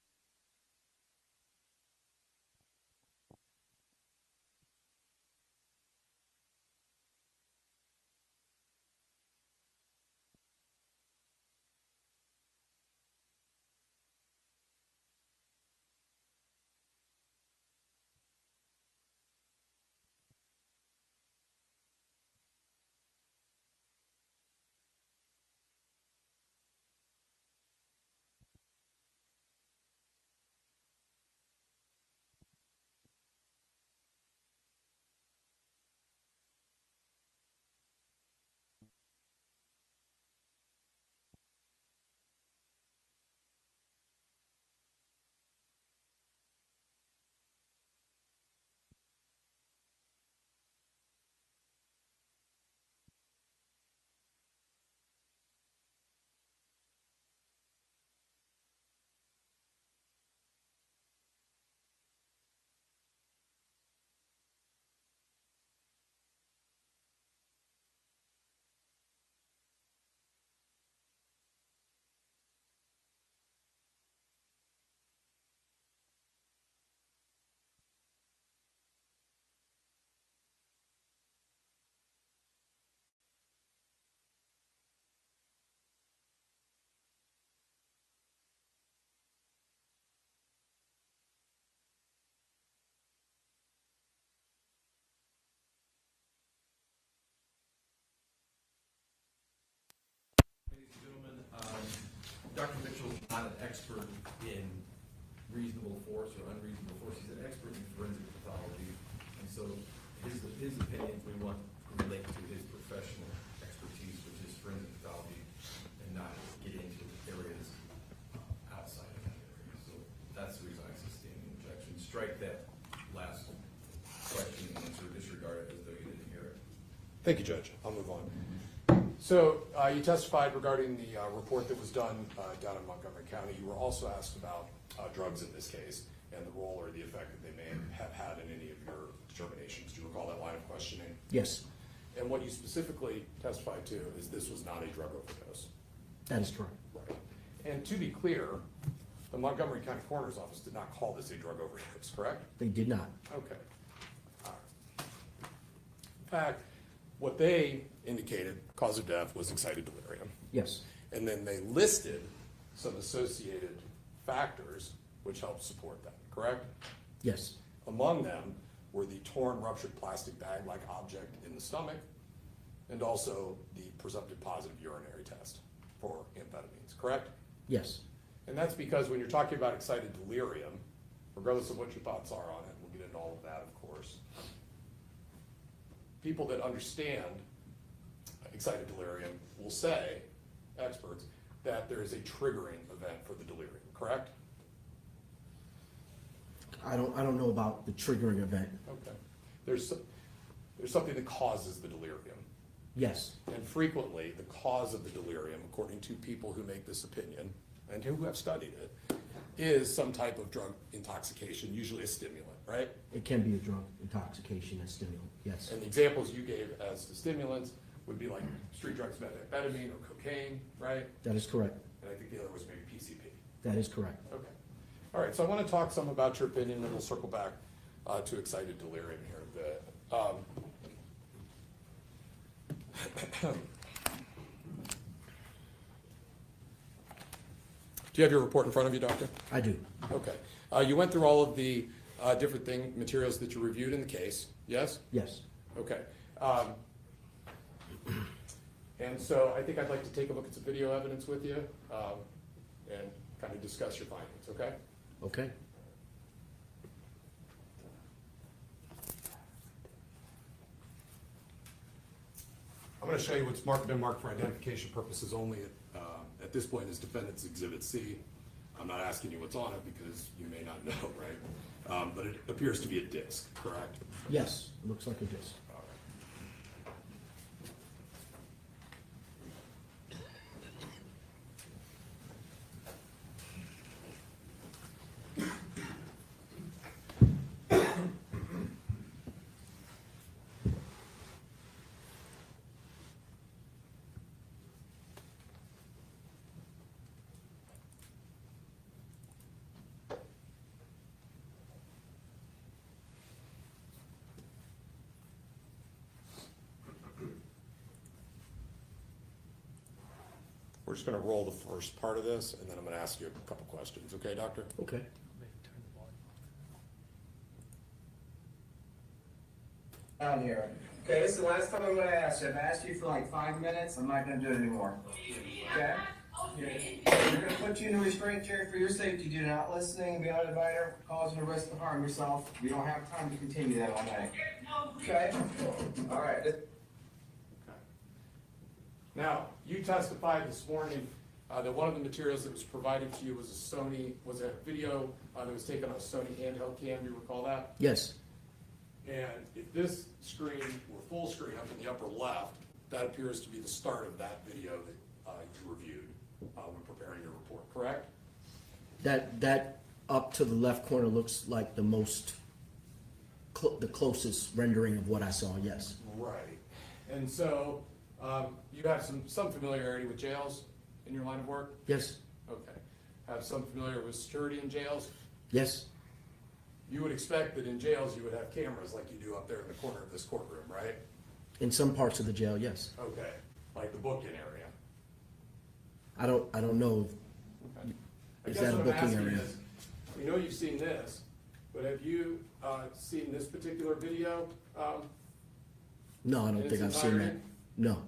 A: Ladies and gentlemen, Dr. Mitchell's not an expert in reasonable force or unreasonable force. He's an expert in forensic pathology. And so his opinions we want to relate to his professional expertise, which is forensic pathology, and not get into areas outside of that area. So that's the reason I sustain the objection. Strike that last question and answer, disregard it as though you didn't hear it.
I: Thank you, Judge. I'll move on. So you testified regarding the report that was done down in Montgomery County. You were also asked about drugs in this case and the role or the effect that they may have had in any of your determinations. Do you recall that line of questioning?
D: Yes,
I: And what you specifically testified to is this was not a drug overdose.
D: that is correct.
I: Right. And to be clear, the Montgomery County Coroner's Office did not call this a drug overdose, correct?
D: They did not.
I: Okay. All right. In fact, what they indicated, cause of death was excited delirium.
D: Yes,
I: And then they listed some associated factors which helped support that, correct?
D: yes,
I: Among them were the torn, ruptured plastic bag-like object in the stomach, and also the presumptive positive urinary test for amphetamines, correct?
D: yes,
I: And that's because when you're talking about excited delirium, regardless of what your thoughts are on it, we'll get into all of that, of course. People that understand excited delirium will say, experts, that there is a triggering event for the delirium, correct?
D: I don't know about the triggering event.
I: Okay. There's something that causes the delirium.
D: Yes,
I: And frequently, the cause of the delirium, according to people who make this opinion, and who have studied it, is some type of drug intoxication, usually a stimulant, right?
D: It can be a drug intoxication and stimulant, yes.
I: And the examples you gave as the stimulants would be like street drugs, methamphetamine or cocaine, right?
D: That is correct.
I: And I think the other was maybe PCP.
D: That is correct.
I: Okay. All right, so I want to talk some about your opinion, and we'll circle back to excited delirium here a bit. Do you have your report in front of you, doctor?
D: I do.
I: Okay. You went through all of the different materials that you reviewed in the case, yes?
D: Yes.
I: Okay. And so I think I'd like to take a look at some video evidence with you and kind of discuss your findings, okay?
D: Okay.
I: I'm going to show you what's been marked for identification purposes only at this point as Defendant's Exhibit C. I'm not asking you what's on it because you may not know, right? But it appears to be a disc, correct?
D: Yes, looks like a disc.
I: All right. We're just going to roll the first part of this, and then I'm going to ask you a couple questions, okay, doctor?
D: Okay.
G: Down here. Okay, this is the last time I'm gonna ask you. I've asked you for like 5 minutes. I'm not gonna do it anymore. Okay? We're gonna put you in a restraint chair for your safety. Do not listening, be undivided, causing a risk to harm yourself. We don't have time to continue that all night. Okay? All right.
I: Now, you testified this morning that one of the materials that was provided to you was a video that was taken on a Sony handheld cam. Do you recall that?
D: Yes.
I: And if this screen were full screen up in the upper left, that appears to be the start of that video that you reviewed when preparing your report, correct?
D: That up to the left corner looks like the most, the closest rendering of what I saw, yes.
I: Right. And so you have some familiarity with jails in your line of work?
D: Yes.
I: Okay. Have some familiarity with security in jails?
D: Yes.
I: You would expect that in jails you would have cameras like you do up there in the corner of this courtroom, right?
D: In some parts of the jail, yes.
I: Okay, like the booking area.
D: I don't know.
I: Okay. I
D: Is
I: guess
D: that a
I: what I'm
D: booking
I: asking
D: area?
I: is, we know you've seen this, but have you seen this particular video?
D: No, I
I: In
D: don't
I: its
D: think I've seen that.
I: entirety?
D: No,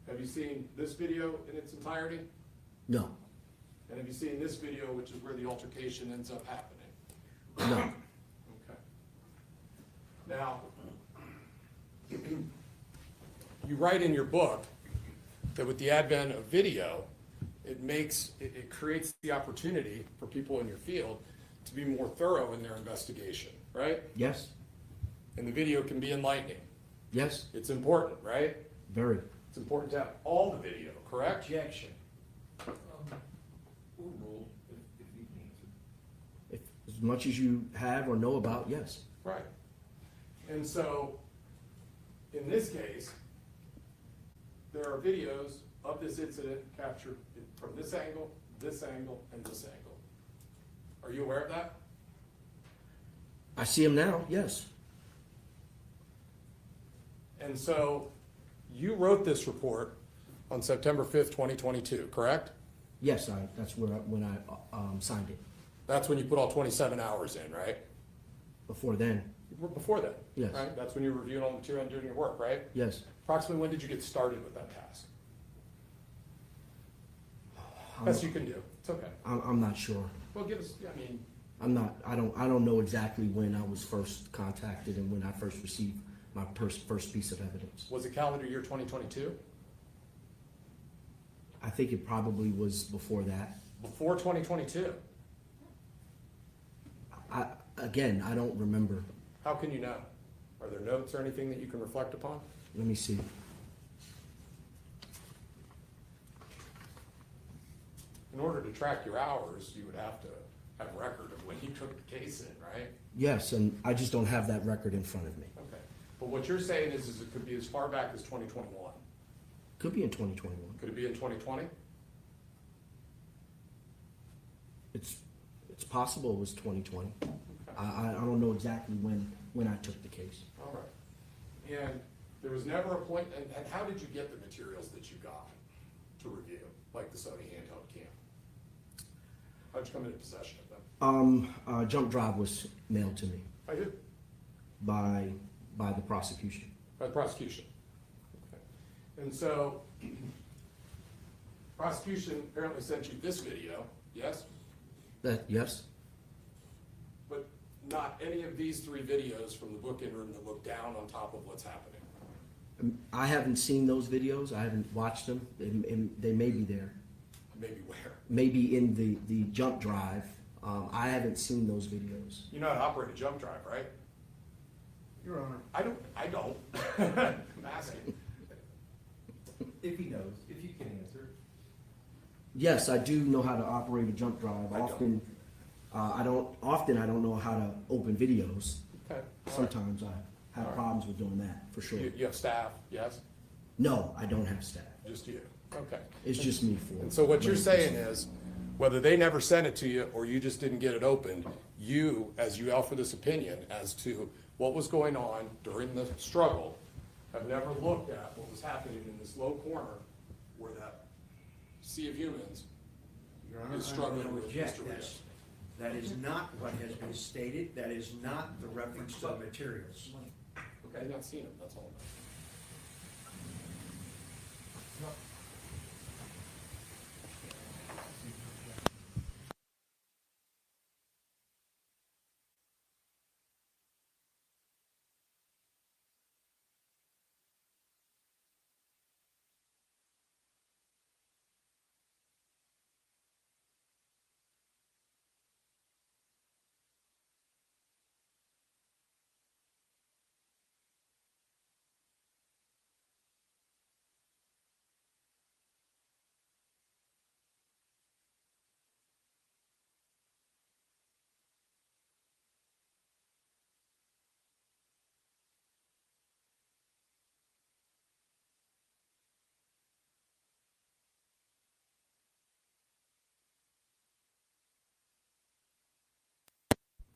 I: Have you seen this video in its entirety?
D: no,
I: And have you seen this video, which is where the altercation ends up happening?
D: no.
I: Okay. Now, you write in your book that with the advent of video, it creates the opportunity for people in your field to be more thorough in their investigation, right?
D: Yes,
I: And the video can be enlightening.
D: yes,
I: It's important, right?
D: very.
I: It's important to have all the video, correct?
A: Objection. We'll rule if you can answer.
D: If, as much as you have or know about, yes.
I: Right. And so, in this case, there are videos of this incident captured from this angle, and this angle. Are you aware of that?
D: I see him now, yes.
I: And so, you wrote this report on September 5th, 2022, correct?
D: Yes, that's when I signed it.
I: That's when you put all 27 hours in, right?
D: Before then,
I: Before that?
D: Yes.
I: Right? That's when you were reviewing all the material and doing your work, right?
D: yes.
I: Approximately when did you get started with that task? Best you can do. It's okay.
D: I'm not sure.
I: Well, give us, I mean,
D: I don't know exactly when I was first contacted and when I first received my first piece of evidence.
I: was it calendar year 2022?
D: I think it probably was before that.
I: Before 2022?
D: Again, I don't remember.
I: How can you know? Are there notes or anything that you can reflect upon?
D: Let me see.
I: in order to track your hours, you would have to have record of when you took the case in, right?
D: Yes, and I just don't have that record in front of me.
I: Okay. But what you're saying is it could be as far back as 2021.
D: Could be in 2021.
I: Could it be in 2020?
D: It's possible it was 2020. I don't know exactly when I took the case.
I: All right. And there was never a point, and how did you get the materials that you got to review, like the Sony handheld cam? How'd you come into possession of them?
D: Jump drive was mailed to me
I: I did,
D: by the prosecution.
I: by the prosecution. Okay. And so, prosecution apparently sent you this video, yes?
D: Yes?
I: But not any of these 3 videos from the book-in room that look down on top of what's happening.
D: I haven't seen those videos. I haven't watched them. They may be there.
I: Maybe where?
D: Maybe in the jump drive. I haven't seen those videos.
I: You know how to operate a jump drive, right?
A: Your Honor,
I: I don't. I'm asking.
A: if he knows, if you can answer.
D: Yes, I do know how to operate a jump drive.
I: I don't.
D: I don't know how to open videos.
I: Okay. All right.
D: Sometimes I have
I: All right.
D: problems with doing that, for sure.
I: You have staff, yes?
D: No, I don't have staff.
I: Just you? Okay.
D: It's just me for.
I: And so what you're saying is, whether they never sent it to you or you just didn't get it opened, you, as you offer this opinion as to what was going on during the struggle, have never looked at what was happening in this low corner where that sea of humans
B: Your Honor,
I: is
B: I'm
I: struggling
B: going to
I: with
B: reject
I: Mr. Rios.
B: this. That is not what has been stated. That is not the reference to the materials.
I: Okay, I've not seen him, that's all.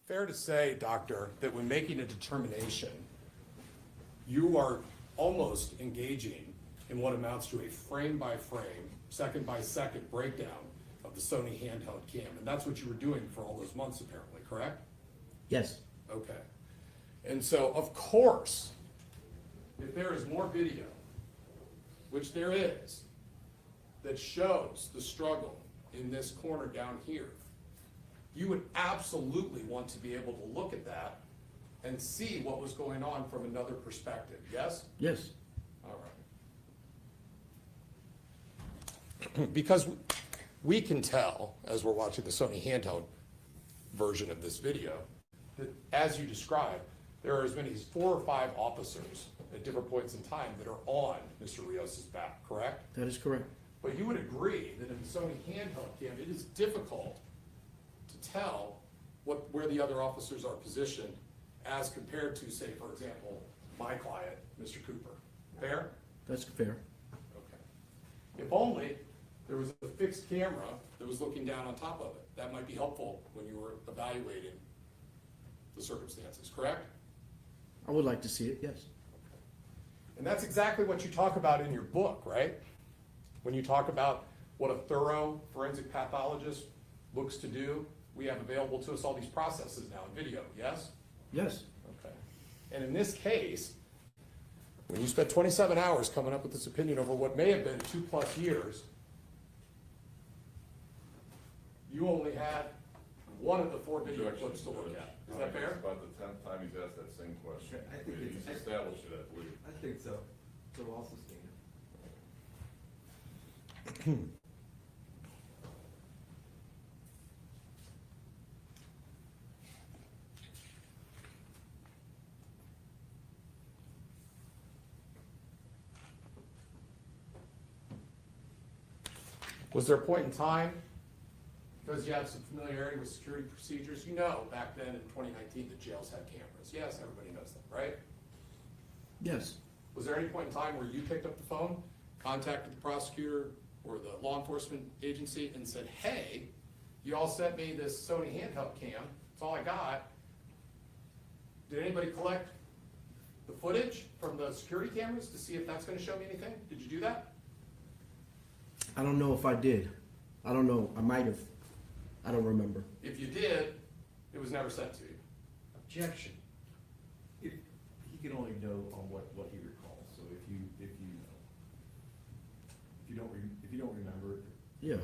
I: Fair to say, doctor, that when making a determination, you are almost engaging in what amounts to a frame-by-frame, second-by-second breakdown of the Sony handheld cam, and that's what you were doing for all those months apparently, correct?
D: Yes.
I: Okay. And so, of course, if there is more video, which there is, that shows the struggle in this corner down here, you would absolutely want to be able to look at that and see what was going on from another perspective, yes?
D: Yes.
I: All right. Because we can tell, as we're watching the Sony handheld version of this video, that as you described, there are as many as 4 or 5 officers at different points in time that are on Mr. Rios' back, correct?
D: That is correct.
I: But you would agree that in the Sony handheld cam, it is difficult to tell where the other officers are positioned as compared to, say, for example, my client, Mr. Cooper. Fair?
D: That's fair.
I: Okay. If only there was a fixed camera that was looking down on top of it. That might be helpful when you were evaluating the circumstances, correct?
D: I would like to see it, yes.
I: And that's exactly what you talk about in your book, right? When you talk about what a thorough forensic pathologist looks to do, we have available to us all these processes now in video, yes?
D: Yes.
I: Okay. And in this case, when you spent 27 hours coming up with this opinion over what may have been 2+ years, you only had one of the 4 video clips to look at. Is that fair?
F: About the 10th time he's asked that same question.
A: I think
F: He's
A: it's-
F: established it, I believe.
A: I think so. So we'll also stand.
I: Was there a point in time because you have some familiarity with security procedures, you know back then in 2019 the jails had cameras. Yes, everybody knows that, right?
B: Yes.
I: Was there any point in time where you picked up the phone, contacted the prosecutor or the law enforcement agency and said, hey, you all sent me this Sony handheld cam, that's all I got. Did anybody collect the footage from the security cameras to see if that's gonna show me anything? Did you do that?
D: I don't know if I did. I don't know. I might have. I don't remember.
I: If you did, it was never sent to you.
F: Objection. If, he can only know on what he recalls, so if you don't remember it.
D: Yeah.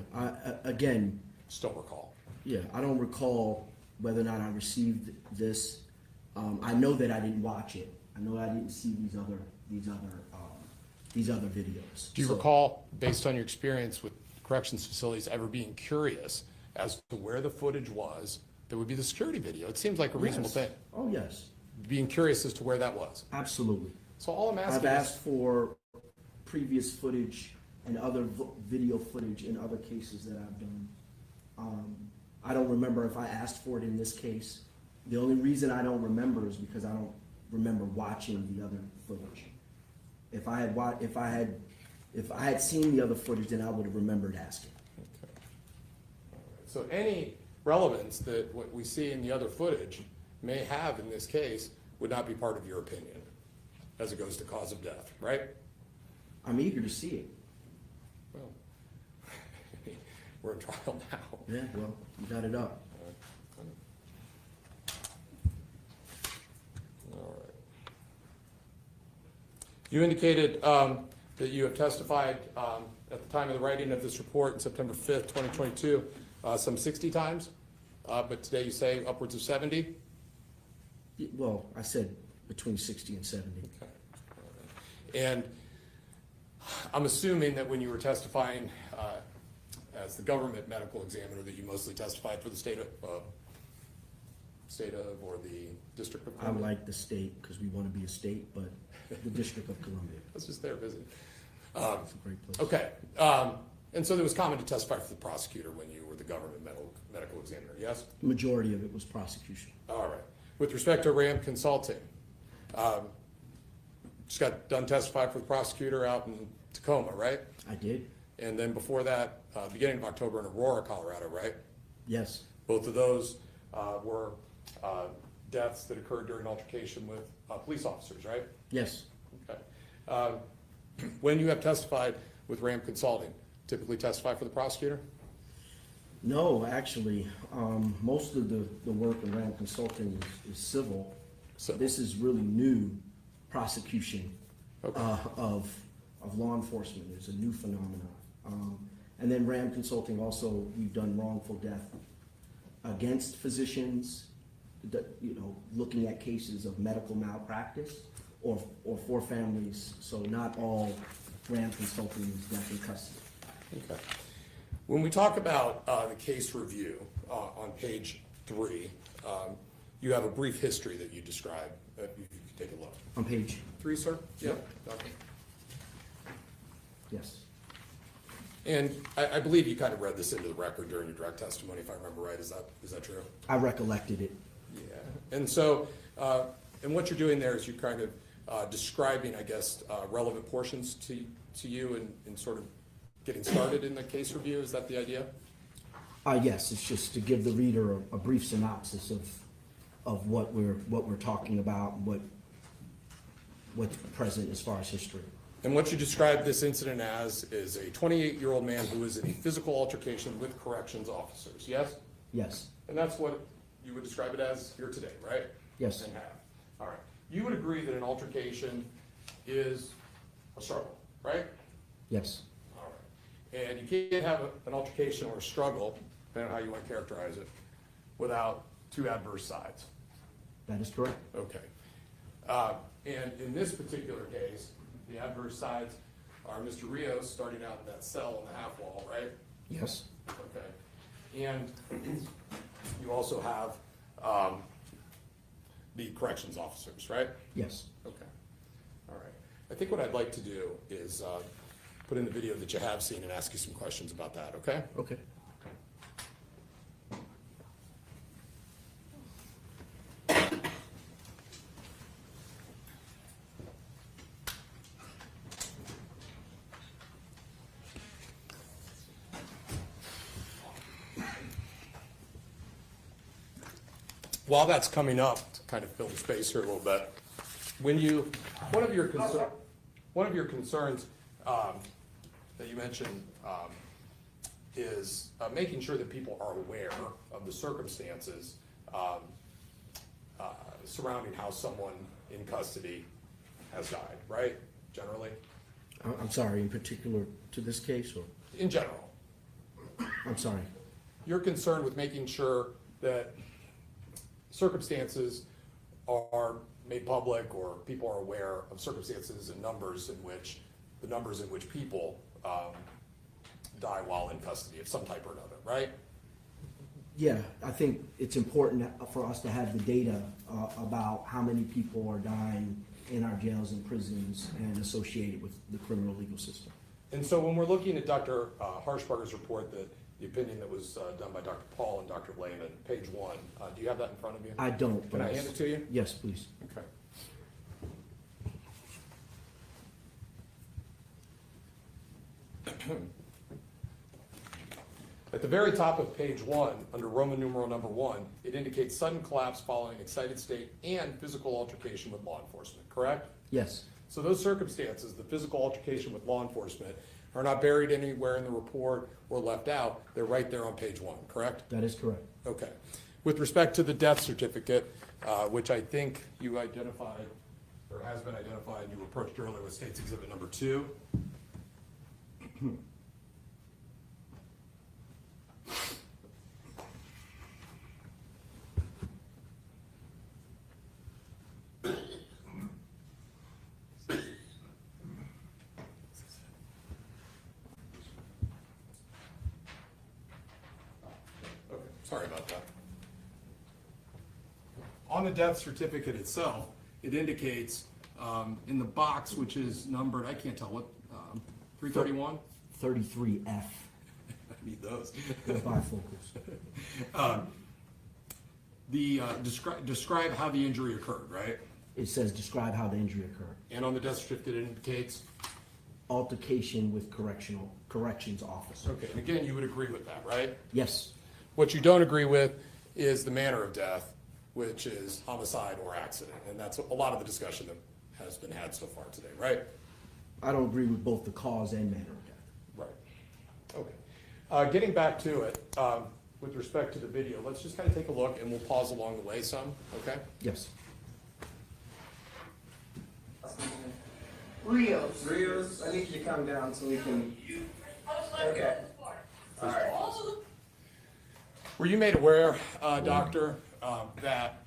D: Again,
I: Still recall.
D: yeah, I don't recall whether or not I received this. I know that I didn't watch it. I know I didn't see these other videos.
I: Do you
D: So,
I: recall, based on your experience with corrections facilities, ever being curious as to where the footage was that would be the security video? It seems like a reasonable
D: yes.
I: thing.
D: Oh yes,
I: Being curious as to where that was.
D: absolutely.
I: So all I'm
D: I've
I: asking is,
D: asked for previous footage and other video footage in other cases that I've done. I don't remember if I asked for it in this case. The only reason I don't remember is because I don't remember watching the other footage. If I had seen the other footage, then I would have remembered asking.
I: so any relevance that what we see in the other footage may have in this case would not be part of your opinion as it goes to cause of death, right?
D: I'm eager to see it.
I: Well, we're in trial now.
D: Yeah, well, you got it up.
I: All right. You indicated that you have testified at the time of the writing of this report on September 5th, 2022, some 60 times, but today you say upwards of 70?
D: Well, I said between 60 and 70.
I: Okay. And I'm assuming that when you were testifying as the government medical examiner, that you mostly testified for the state of or the District of
D: I
I: Columbia?
D: like the state because we want to be a state, but the District of Columbia.
I: I was just there visiting.
D: It's a great place.
I: Okay, and so it was common to testify for the prosecutor when you were the government medical examiner, yes?
D: Majority of it was prosecution.
I: All right. With respect to RAM Consulting, just got done testifying for the prosecutor out in Tacoma, right?
D: I did?
I: And then before that, beginning of October in Aurora, Colorado, right?
D: Yes.
I: Both of those were deaths that occurred during altercation with police officers, right?
D: Yes.
I: Okay. When you have testified with RAM Consulting, typically testify for the prosecutor?
D: No, actually, most of the work around consulting is civil.
I: Civil.
D: This is really new prosecution
I: Okay.
D: of law enforcement. It's a new phenomenon. And then RAM Consulting also, we've done wrongful death against physicians, looking at cases of medical malpractice or for families. So not all RAM Consulting is death in custody.
I: Okay. When we talk about the case review on page 3, you have a brief history that you describe. If you could take a look.
D: On page?
I: 3, sir?
D: Yep.
I: Okay.
D: Yes.
I: And I believe you kind of read this into the record during your direct testimony, if I remember right. Is that true?
D: I recollected it.
I: Yeah. And so, and what you're doing there is you're kind of describing, I guess, relevant portions to you and sort of getting started in the case review. Is that the idea?
D: Yes, it's just to give the reader a brief synopsis of what we're talking about, what's present as far as history.
I: And what you described this incident as is a 28-year-old man who was in a physical altercation with corrections officers, yes?
D: Yes.
I: And that's what you would describe it as here today, right?
D: Yes.
I: And have. All right. You would agree that an altercation is a struggle, right?
D: Yes.
I: All right. And you can't have an altercation or a struggle, depending on how you want to characterize it, without two adverse sides.
D: That is correct.
I: Okay. And in this particular case, the adverse sides are Mr. Rios starting out in that cell in the half wall, right?
D: Yes.
I: Okay. And you also have the corrections officers, right?
D: Yes.
I: Okay. All right. I think what I'd like to do is put in the video that you have seen and ask you some questions about that, okay?
D: Okay.
I: while that's coming up, to kind of fill the space here a little bit, one of your concerns that you mentioned is making sure that people are aware of the circumstances surrounding how someone in custody has died, right? Generally,
B: I'm sorry, in particular to this case, or,
I: in general,
B: I'm sorry.
I: you're concerned with making sure that circumstances are made public, or people are aware of circumstances and numbers in which people die while in custody of some type or another, right?
D: Yeah, I think it's important for us to have the data about how many people are dying in our jails and prisons and associated with the criminal legal system.
I: And so when we're looking at Dr. Harshbarger's report, the opinion that was done by Dr. Paul and Dr. Lehman, page 1, do you have that in front of you?
D: I don't.
I: Can I hand it to you?
D: Yes, please.
I: Okay. At the very top of page 1, under Roman numeral number 1, it indicates sudden collapse following excited state and physical altercation with law enforcement, correct?
D: Yes,
I: So those circumstances, the physical altercation with law enforcement, are not buried anywhere in the report or left out. They're right there on page 1, correct?
D: that is correct.
I: Okay. With respect to the death certificate, which I think you identified, or has been identified, you approached earlier with State's Exhibit number 2. Okay, sorry about that. On the death certificate itself, it indicates in the box, which is numbered, I can't tell what, 331?
D: 33F,
I: I need those.
D: the bifocals.
I: Describe how the injury occurred, right?
D: It says describe how the injury occurred.
I: And on the death certificate, it indicates,
D: Altercation with corrections officer.
I: okay, and again, you would agree with that, right?
D: Yes,
I: What you don't agree with is the manner of death, which is homicide or accident, and that's a lot of the discussion that has been had so far today, right?
D: I don't agree with both the cause and manner of death.
I: Right. Okay. Getting back to it, with respect to the video, let's just kind of take a look, and we'll pause along the way some, okay?
D: Yes.
G: Rios, I need you to come down so we can, okay. All right.
I: Were you made aware, Doctor, that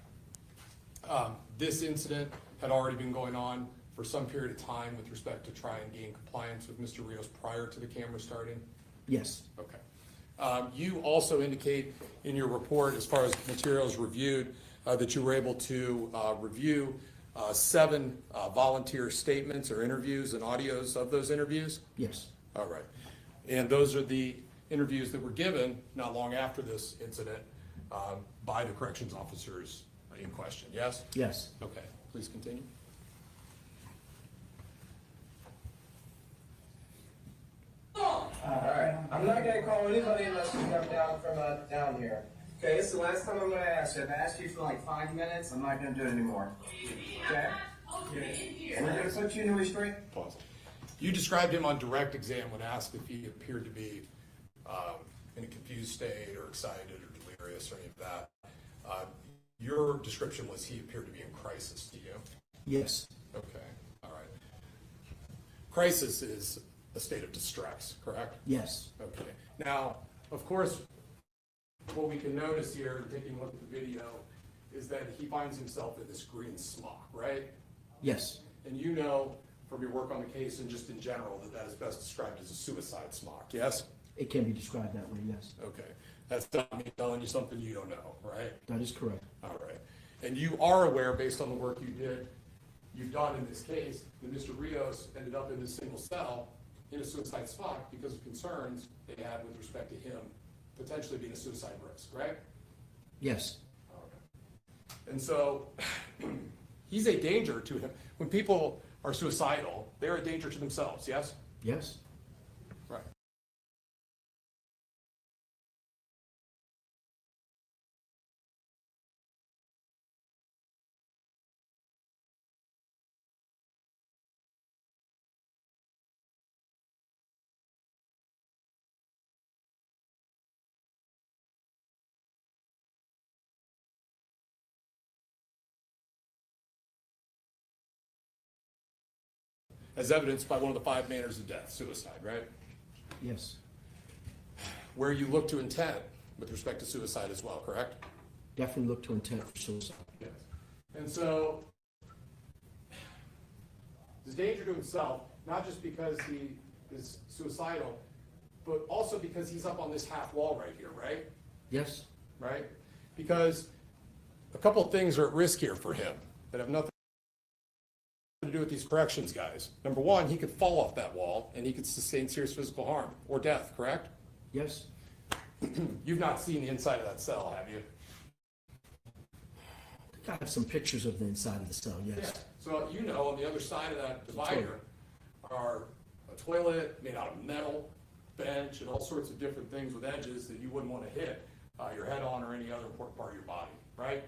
I: this incident had already been going on for some period of time with respect to try and gain compliance with Mr. Rios prior to the camera starting?
D: Yes,
I: Okay. You also indicate in your report, as far as materials reviewed, that you were able to review 7 volunteer statements or interviews and audios of those interviews?
D: yes,
I: All right. And those are the interviews that were given not long after this incident by the corrections officers in question, yes?
D: yes.
I: Okay, please continue.
G: All right, I'm not gonna call anybody unless you come down from down here. Okay, this is the last time I'm gonna ask you. I've asked you for like 5 minutes. I'm not gonna do it anymore. Okay? We're gonna put you in a restraint.
I: Pause. You described him on direct exam when asked if he appeared to be in a confused state or excited or delirious or any of that. Your description was he appeared to be in crisis to you.
D: Yes,
I: Okay, all right. Crisis is a state of distress, correct?
D: yes,
I: Okay. Now, of course, what we can notice here, taking a look at the video, is that he finds himself in this green smock, right?
D: yes,
I: And you know from your work on the case and just in general that that is best described as a suicide smock, yes?
D: it can be described that way, yes.
I: Okay. That's not me telling you something you don't know, right?
D: That is correct.
I: All right. And you are aware, based on the work you've done in this case, that Mr. Rios ended up in this single cell in a suicide smock because of concerns they had with respect to him potentially being a suicide risk, right?
D: Yes,
I: And so he's a danger to him. When people are suicidal, they're a danger to themselves, yes?
D: yes,
I: as evidenced by one of the 5 manners of death, suicide, right?
D: Yes,
I: Where you look to intent with respect to suicide as well, correct?
D: definitely look to intent for suicide.
I: Yes. And so, there's danger to himself, not just because he is suicidal, but also because he's up on this half wall right here, right?
D: Yes,
I: Right? Because a couple of things are at risk here for him that have nothing to do with these corrections guys. Number one, he could fall off that wall and he could sustain serious physical harm or death, correct?
D: yes,
I: You've not seen the inside of that cell, have you?
D: I have some pictures of the inside of the cell, yes.
I: So you know, on the other side of that divider are a toilet made out of metal, bench, and all sorts of different things with edges that you wouldn't want to hit your head on or any other important part of your body, right?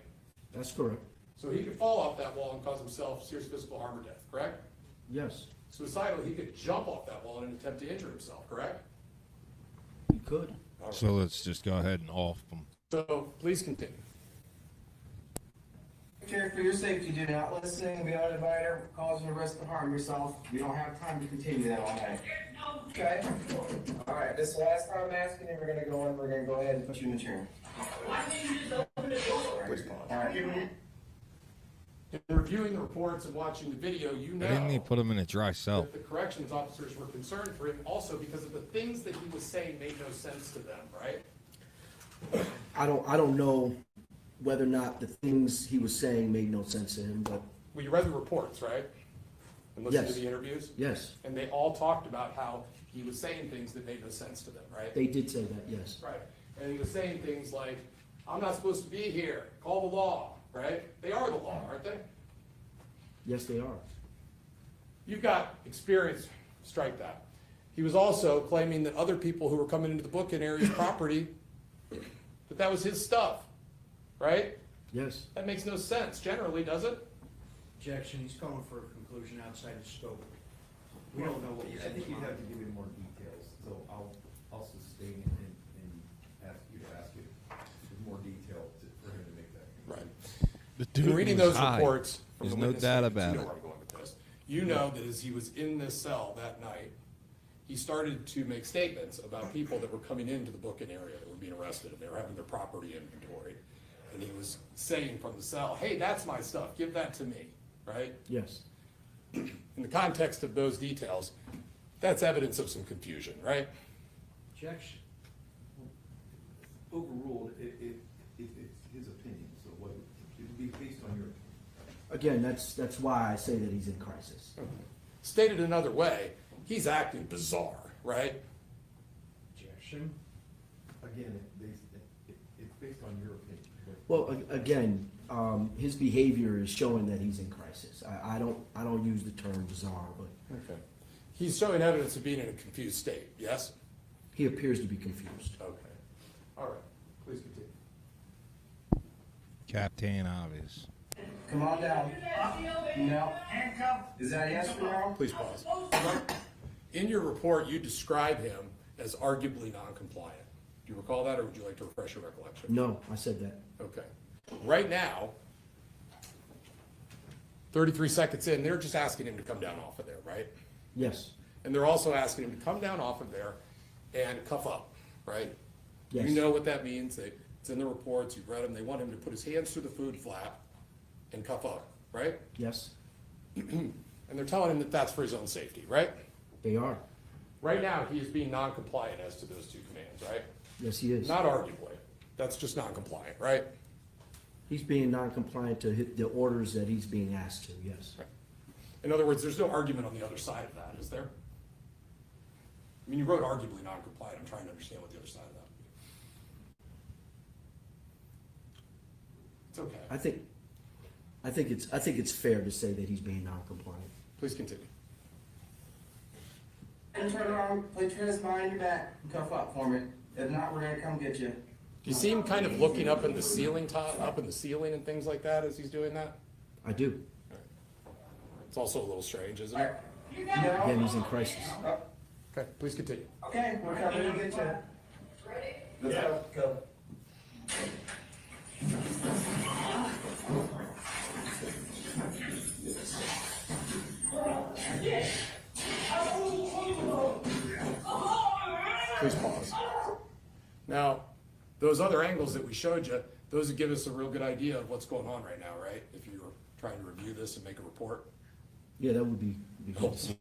D: That's correct,
I: So he could fall off that wall and cause himself serious physical harm or death, correct?
D: yes,
I: Suicidal, he could jump off that wall in an attempt to injure himself, correct?
D: you could.
E: So let's just go ahead and off them.
I: So please continue.
G: Chair, for your safety, do not listen beyond the divider, causing the risk to harm yourself. We don't have time to continue that all night. Okay? All right, this is the last time I'm asking you, we're gonna go ahead and put you in the chair. All right.
I: In reviewing the reports and watching the video, you
E: Why didn't he
I: know
E: put him in a dry cell?
I: that the corrections officers were concerned for him also because of the things that he was saying made no sense to them, right?
D: I don't know whether or not the things he was saying made no sense to him, but
I: Well, you read the reports, right? And listened to
D: Yes.
I: the interviews?
D: yes,
I: And they all talked about how he was saying things that made no sense to them, right?
D: they did say that, yes.
I: Right. And he was saying things like, I'm not supposed to be here, call the law, right? They are the law, aren't they?
D: Yes, they are.
I: You've got experience, strike that. He was also claiming that other people who were coming into the booking area's property, that was his stuff, right?
D: Yes,
I: That makes no sense generally, does it?
B: Objection, he's calling for a conclusion outside the scope. We don't know what was
F: I
B: in
F: think
B: his
F: you'd have
B: mind.
F: to give me more details, so I'll sustain and ask you to ask it with more detail for him to make that.
I: Right.
E: The
I: In
E: dude
I: reading
E: was
I: those
E: high.
I: reports from
E: There's
I: the
E: no
I: witness
E: doubt
I: statements,
E: about
I: you know
E: it.
I: where I'm going with this. You know that as he was in this cell that night, he started to make statements about people that were coming into the booking area that were being arrested and they were having their property inventoried. And he was saying from the cell, hey, that's my stuff, give that to me, right?
D: yes,
I: In the context of those details, that's evidence of some confusion, right?
B: Objection.
F: Overruled, it's his opinion, so what, it would be based on your.
D: again, that's why I say that he's in crisis.
I: Stated another way, he's acting bizarre, right?
B: Objection.
F: Again, it's based on your opinion.
D: Well, again, his behavior is showing that he's in crisis. I don't use the term bizarre, but
I: Okay. He's showing evidence of being in a confused state, yes?
D: he appears to be confused.
I: Okay. All right, please continue.
E: Captain Obvious.
G: Come on down. No. Is that a yes or no?
I: Please pause. In your report, you describe him as arguably non-compliant. Do you recall that, or would you like to refresh your recollection?
D: No, I said that.
I: Okay. Right now, 33 seconds in, they're just asking him to come down off of there, right?
D: Yes,
I: And they're also asking him to come down off of there and cuff up, right?
D: yes.
I: You know what that means. It's in the reports, you've read them. They want him to put his hands through the food flap and cuff up, right?
D: Yes,
I: And they're telling him that that's for his own safety, right?
D: they are.
I: Right now, he is being non-compliant as to those two commands, right?
D: Yes, he is.
I: Not arguably. That's just non-compliant, right?
D: He's being non-compliant to the orders that he's being asked to, yes.
I: In other words, there's no argument on the other side of that, is there? I mean, you wrote arguably non-compliant. I'm trying to understand what the other side of that would be. It's okay.
D: I think it's fair to say that he's being non-compliant.
I: Please continue.
G: And turn around, place your hands behind your back, and cuff up for me. If not, we're gonna come get you.
I: Do you see him kind of looking up in the ceiling, up in the ceiling and things like that as he's doing that?
D: I do.
I: It's also a little strange, isn't
G: All
I: it?
G: right. No?
D: Again, he's in crisis.
I: Okay, please continue.
G: Okay, we're coming to get you. Let's go. Go.
I: Please pause. Now, those other angles that we showed you, those would give us a real good idea of what's going on right now, right? If you were trying to review this and make a report.
D: Yeah, that would be helpful.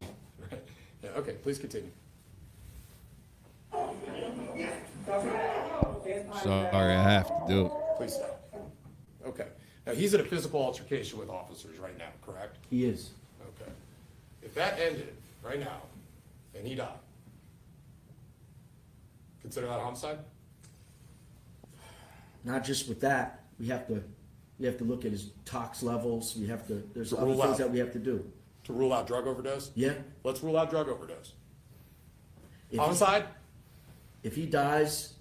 I: Right. Yeah, okay, please continue.
E: Sorry, I have to do it.
I: Please stop. Okay. Now, he's in a physical altercation with officers right now, correct?
D: He is.
I: Okay. If that ended right now and he died, consider that a homicide?
D: Not just with that, we have to look at his tox levels, there's
I: To
D: other
I: rule
D: things
I: out.
D: that we have to do.
I: To rule out drug overdose?
D: Yeah?
I: Let's rule out drug overdose.
D: If he-
I: Homicide?
D: If he dies,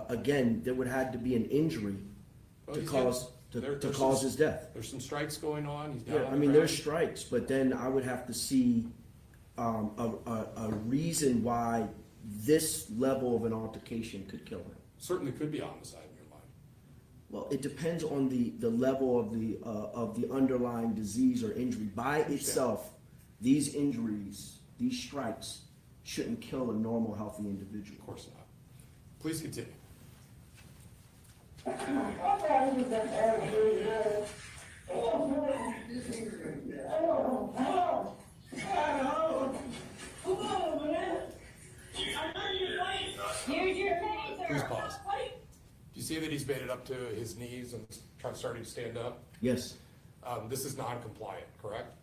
D: again, there would have to be an injury
I: Well,
D: to
I: he's
D: cause,
I: got- there-
D: to
I: there's
D: cause
I: some-
D: his death.
I: There's some strikes going on, he's down
D: Yeah,
I: on
D: I
I: the
D: mean,
I: ground.
D: there's strikes, but then I would have to see, a reason why this level of an altercation could kill him.
I: Certainly could be a homicide in your mind.
D: Well, it depends on the level of the underlying disease or injury. By itself, these injuries, these strikes, shouldn't kill a normal, healthy individual.
I: Of course not. Please continue. Please pause. Do you see that he's made it up to his knees and starting to stand up?
D: Yes,
I: This is non-compliant, correct?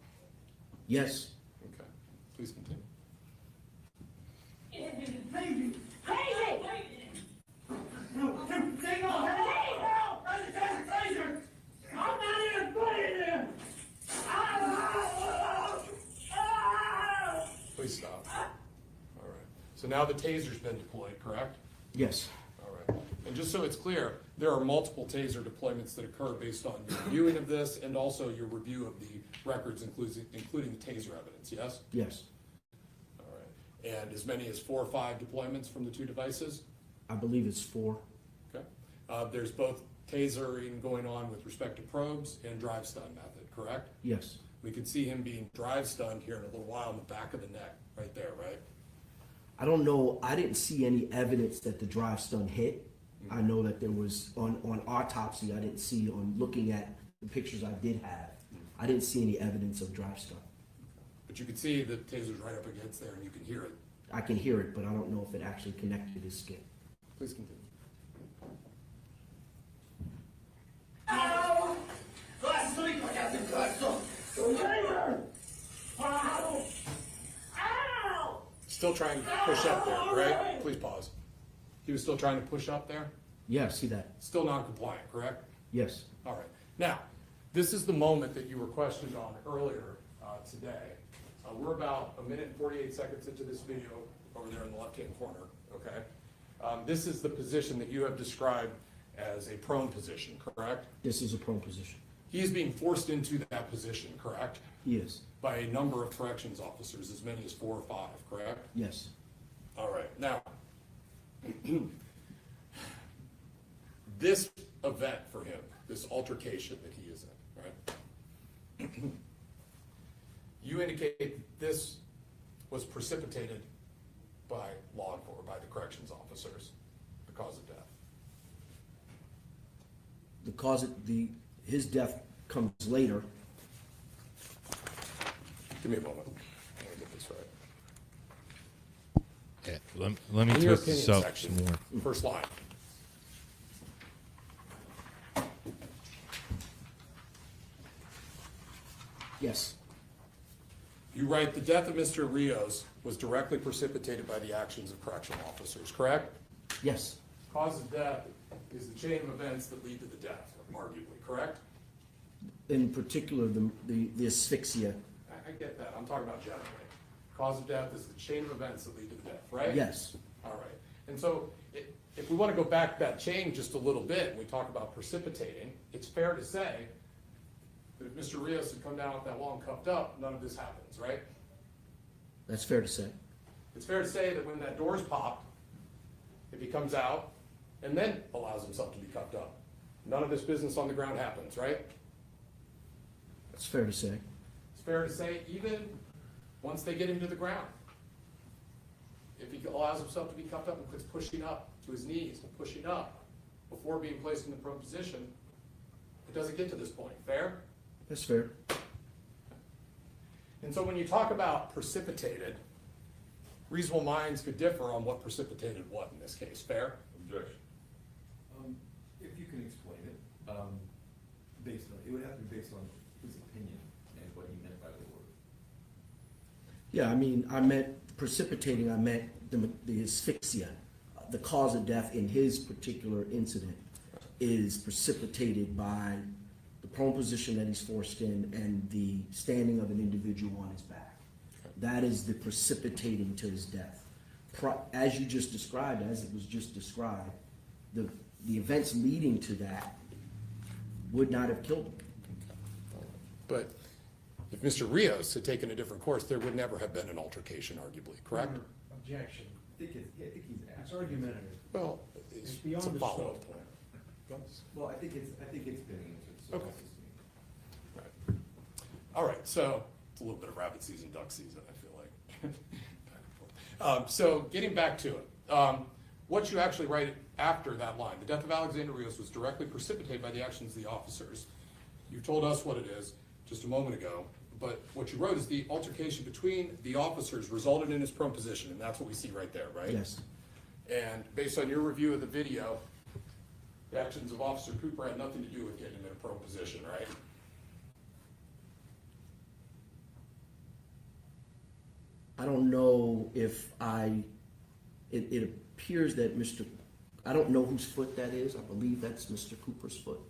D: yes.
I: Okay. Please continue. Please stop. All right. So now the taser's been deployed, correct?
D: Yes,
I: All right. And just so it's clear, there are multiple taser deployments that occur based on your viewing of this and also your review of the records, including the taser evidence, yes?
D: yes.
I: All right. And as many as 4 or 5 deployments from the 2 devices?
D: I believe it's 4.
I: Okay. There's both tasering going on with respect to probes and drive stun method, correct?
D: Yes.
I: We could see him being drive stunned here in a little while in the back of the neck, right there, right?
D: I don't know, I didn't see any evidence that the drive stun hit. I know that there was, on autopsy, I didn't see, on looking at the pictures I did have, I didn't see any evidence of drive stun.
I: But you could see the taser's right up against there and you can hear it.
D: I can hear it, but I don't know if it actually connected his skin.
I: Please continue. Still trying to push up there, right? Please pause. He was still trying to push up there?
D: Yeah, see that?
I: Still non-compliant, correct?
D: Yes.
I: All right. Now, this is the moment that you were questioned on earlier today. We're about 1 minute and 48 seconds into this video over there in the left-hand corner, okay? This is the position that you have described as a prone position, correct?
D: This is a prone position.
I: He is being forced into that position, correct?
D: He is.
I: By a number of corrections officers, as many as 4 or 5, correct?
D: Yes.
I: All right, now, this event for him, this altercation that he is in, right? You indicate that this was precipitated by law enforcement, by the corrections officers, the cause of death.
D: The cause of his death comes later.
I: Give me a moment. Let me get this right.
E: Yeah, let me
I: In your
E: twist this
I: opinion
E: up
I: section,
E: some more.
I: first line.
D: Yes.
I: You write, the death of Mr. Rios was directly precipitated by the actions of correction officers, correct?
D: Yes.
I: Cause of death is the chain of events that lead to the death, arguably, correct?
D: In particular, the asphyxia.
I: I get that, I'm talking about generally. Cause of death is the chain of events that lead to the death, right?
D: Yes.
I: All right, and so if we want to go back that chain just a little bit, and we talk about precipitating, it's fair to say that if Mr. Rios had come down with that long cuffed up, none of this happens, right?
D: That's fair to say.
I: It's fair to say that when that door's popped, if he comes out and then allows himself to be cuffed up, none of this business on the ground happens, right?
D: That's fair to say.
I: It's fair to say even once they get him to the ground, if he allows himself to be cuffed up and quits pushing up to his knees and pushing up before being placed in the prone position, it doesn't get to this point. Fair?
D: That's fair.
I: And so when you talk about precipitated, reasonable minds could differ on what precipitated what in this case. Fair?
F: Objection. If you can explain it, based on, it would have to be based on his opinion and what he meant by the word.
D: Yeah, I mean, I meant precipitating, I meant the asphyxia. The cause of death in his particular incident is precipitated by the prone position that he's forced in and the standing of an individual on his back. That is the precipitating to his death. As you just described, as it was just described, the events leading to that would not have killed him.
I: But if Mr. Rios had taken a different course, there would never have been an altercation, arguably, correct?
B: Objection.
F: I think he's
B: It's
F: asking.
B: argumentative.
I: Well,
B: It's
I: it's
B: beyond
I: a
B: the
I: follow-up
B: scope.
I: point.
F: Well, I think it's been answered, so.
I: Okay.
F: it's just me.
I: Right. All right, so it's a little bit of rabbit season, duck season, I feel like. So getting back to it, what you actually write after that line, the death of Alexander Rios was directly precipitated by the actions of the officers. You told us what it is just a moment ago, but what you wrote is the altercation between the officers resulted in his prone position, and that's what we see right there, right?
D: Yes,
I: And based on your review of the video, the actions of Officer Cooper had nothing to do with getting him in a prone position, right?
D: I don't know if it appears that I don't know whose foot that is. I believe that's Mr. Cooper's foot.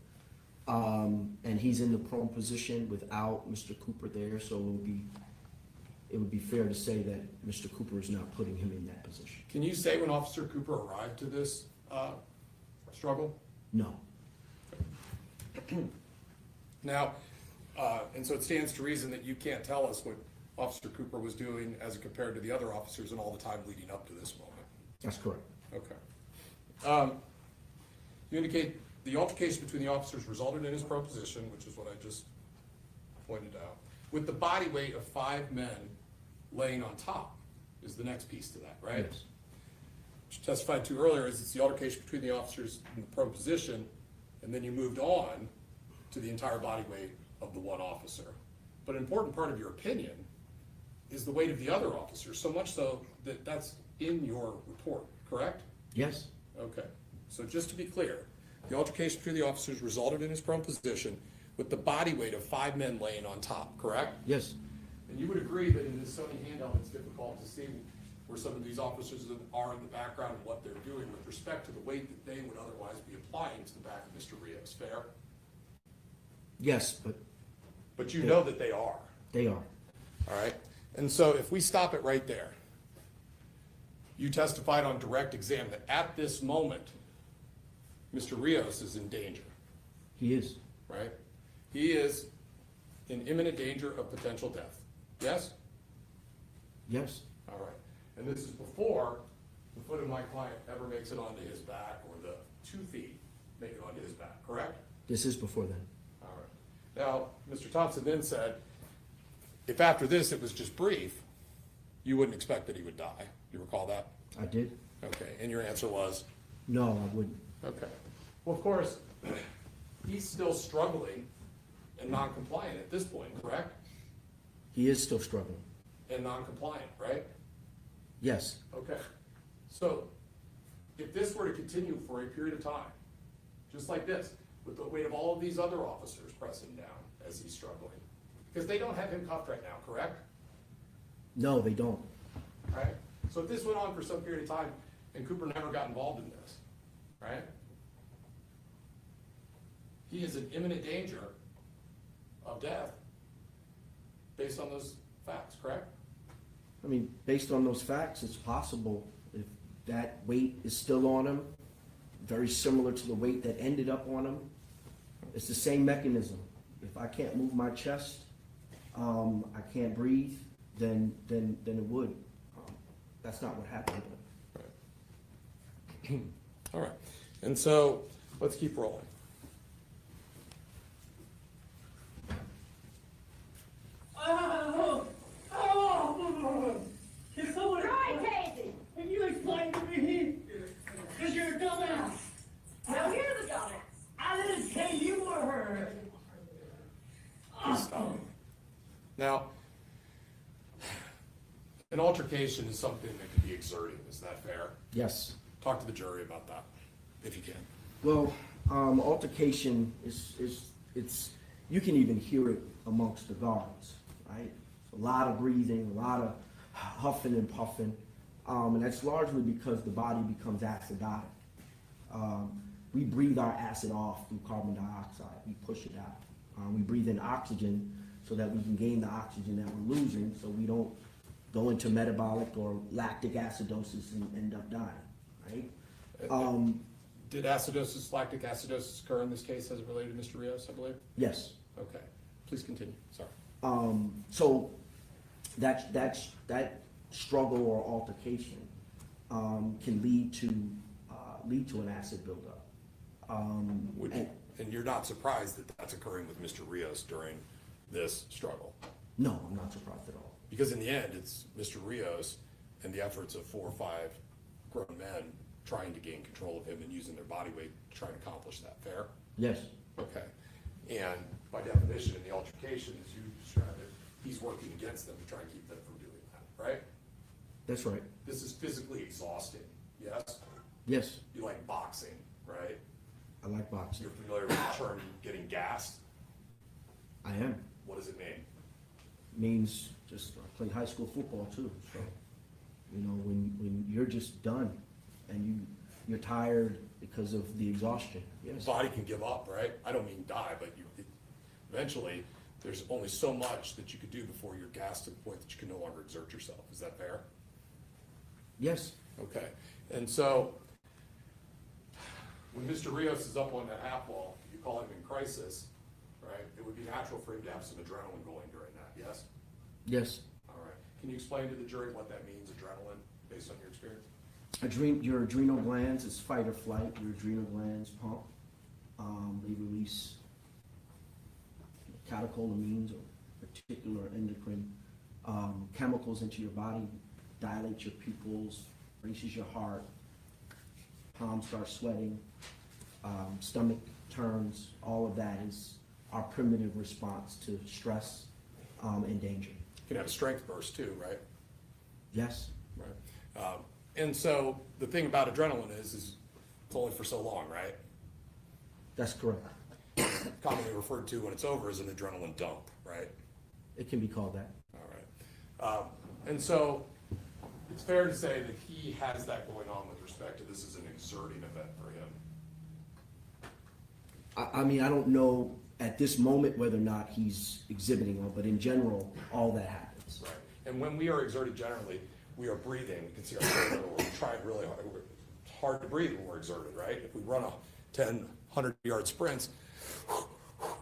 D: And he's in the prone position without Mr. Cooper there, so it would be fair to say that Mr. Cooper is not putting him in that position.
I: Can you say when Officer Cooper arrived to this struggle?
D: No.
I: Now, and so it stands to reason that you can't tell us what Officer Cooper was doing as compared to the other officers in all the time leading up to this moment.
D: That's correct.
I: Okay. You indicate the altercation between the officers resulted in his prone position, which is what I just pointed out, with the body weight of 5 men laying on top is the next piece to that, right?
D: Yes.
I: Which you testified to earlier is it's the altercation between the officers in the prone position, and then you moved on to the entire body weight of the one officer. But an important part of your opinion is the weight of the other officers, so much so that that's in your report, correct?
D: Yes.
I: Okay, so just to be clear, the altercation between the officers resulted in his prone position with the body weight of 5 men laying on top, correct?
D: Yes.
I: And you would agree that in this Sony handout, it's difficult to see where some of these officers are in the background and what they're doing with respect to the weight that they would otherwise be applying to the back of Mr. Rios, fair?
D: Yes,
I: But you know that they are,
D: they are.
I: all right? And so if we stop it right there, you testified on direct exam that at this moment, Mr. Rios is in danger,
D: He is.
I: right? He is in imminent danger of potential death, yes?
D: Yes.
I: All right, and this is before the foot of my client ever makes it onto his back or the 2 feet make it onto his back, correct?
D: This is before then.
I: All right. Now, Mr. Thompson then said, if after this it was just brief, you wouldn't expect that he would die. You recall that?
D: I did.
I: Okay, and your answer was?
D: No, I wouldn't.
I: Okay. Well, of course, he's still struggling and non-compliant at this point, correct?
D: He is still struggling.
I: And non-compliant, right?
D: Yes.
I: Okay. So, if this were to continue for a period of time, just like this, with the weight of all of these other officers pressing down as he's struggling, because they don't have him cuffed right now, correct?
D: No, they don't.
I: Right? So if this went on for some period of time and Cooper never got involved in this, right? He is in imminent danger of death based on those facts, correct?
D: I mean, based on those facts, it's possible if that weight is still on him, very similar to the weight that ended up on him. It's the same mechanism. If I can't move my chest, I can't breathe, then it would. That's not what happened.
I: All right. And so let's keep rolling.
C: Right, Casey.
I: An altercation is something that can be exerting, is that fair?
D: Yes.
I: Talk to the jury about that, if you can.
D: Well, altercation it's, you can even hear it amongst the guards, right? A lot of breathing, a lot of huffing and puffing, and that's largely because the body becomes acidotic. We breathe our acid off through carbon dioxide, we push it out. We breathe in oxygen so that we can gain the oxygen that we're losing, so we don't go into metabolic or lactic acidosis and end up dying, right?
I: Did acidosis, lactic acidosis occur in this case as it related to Mr. Rios, I believe?
D: Yes.
I: Okay, please continue, sorry.
D: So that struggle or altercation can lead to an acid buildup.
I: And you're not surprised that that's occurring with Mr. Rios during this struggle?
D: No, I'm not surprised at all.
I: Because in the end, it's Mr. Rios and the efforts of 4 or 5 grown men trying to gain control of him and using their body weight to try and accomplish that, fair?
D: Yes.
I: Okay, and by definition, in the altercation, as you described it, he's working against them to try and keep them from doing that, right?
D: That's right.
I: This is physically exhausting, yes?
D: Yes,
I: You like boxing, right?
D: I like boxing.
I: You're familiar with the term getting gassed?
D: I am.
I: What does it mean?
D: Means just, I played high school football too, so, you know, when you're just done and you're tired because of the exhaustion,
I: The
D: yes.
I: body can give up, right? I don't mean die, but eventually, there's only so much that you could do before you're gassed to the point that you can no longer exert yourself. Is that fair?
D: Yes,
I: Okay, and so, when Mr. Rios is up on that half wall, you call him in crisis, right? It would be natural for him to have some adrenaline going during that, yes?
D: yes.
I: All right, can you explain to the jury what that means, adrenaline, based on your experience?
D: Your adrenal glands is fight or flight. Your adrenal glands pump. They release catecholamines or particular endocrine chemicals into your body, dilate your pupils, races your heart, palms start sweating, stomach turns. All of that is our primitive response to stress and danger.
I: You can have a strength burst too, right?
D: Yes,
I: Right. And so, the thing about adrenaline is it's only for so long, right?
D: that's correct.
I: Commonly referred to when it's over as an adrenaline dump, right?
D: It can be called that.
I: All right. And so, it's fair to say that he has that going on with respect to this as an exerting event for him.
D: I mean, I don't know at this moment whether or not he's exhibiting one, but in general, all that happens.
I: Right. And when we are exerted generally, we are breathing. You can see our shoulder, we're trying really hard. It's hard to breathe when we're exerted, right? If we run a 10, 100-yard sprints,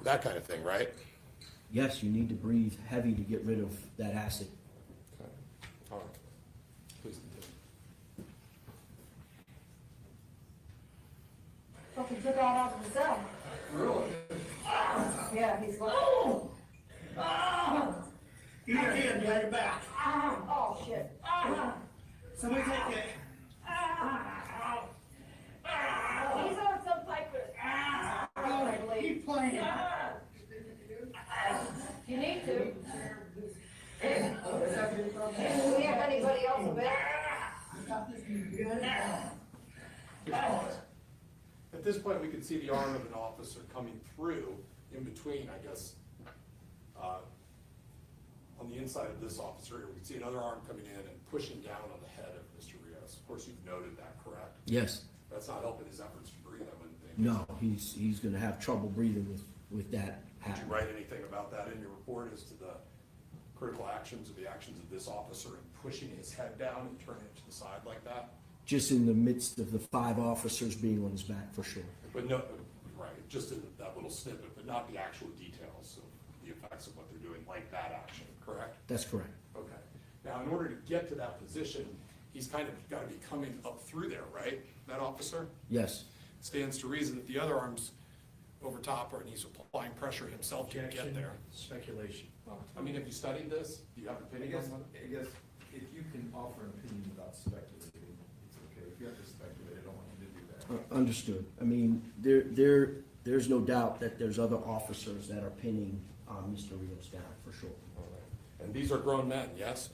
I: that kind of thing, right?
D: Yes, you need to breathe heavy to get rid of that acid.
I: Okay. All right. Please continue.
C: Well, he took out of the cell.
I: Really?
C: Yeah, he's like,
H: Give me your hand behind your back.
C: oh, shit.
H: Somebody take it.
C: He's on some type of, I believe.
H: Keep playing.
C: You need to. Do we have anybody else available?
I: At this point, we can see the arm of an officer coming through in between, I guess, on the inside of this officer here. We can see another arm coming in and pushing down on the head of Mr. Rios. Of course, you've noted that, correct?
D: Yes.
I: That's not helping his efforts to breathe, I wouldn't think.
D: No, he's gonna have trouble breathing with that
I: Did
D: happening.
I: you write anything about that in your report as to the critical actions or the actions of this officer in pushing his head down and turning it to the side like that?
D: Just in the midst of the 5 officers being on his back, for sure.
I: But no, right, just in that little snippet, but not the actual details of the effects of what they're doing, like that action, correct?
D: That's correct.
I: Okay. Now, in order to get to that position, he's kind of got to be coming up through there, right? That officer?
D: Yes.
I: Stands to reason that the other arm's over top, and he's applying pressure himself to get there.
F: Speculation.
I: I mean, have you studied this? Do you have an
F: I
I: opinion
F: guess,
I: on it?
F: I guess if you can offer an opinion without speculating, it's okay. If you have to speculate, I don't want you to do that.
D: Understood. I mean, there's no doubt that there's other officers that are pinning Mr. Rios down, for sure.
I: All right. And these are grown men, yes?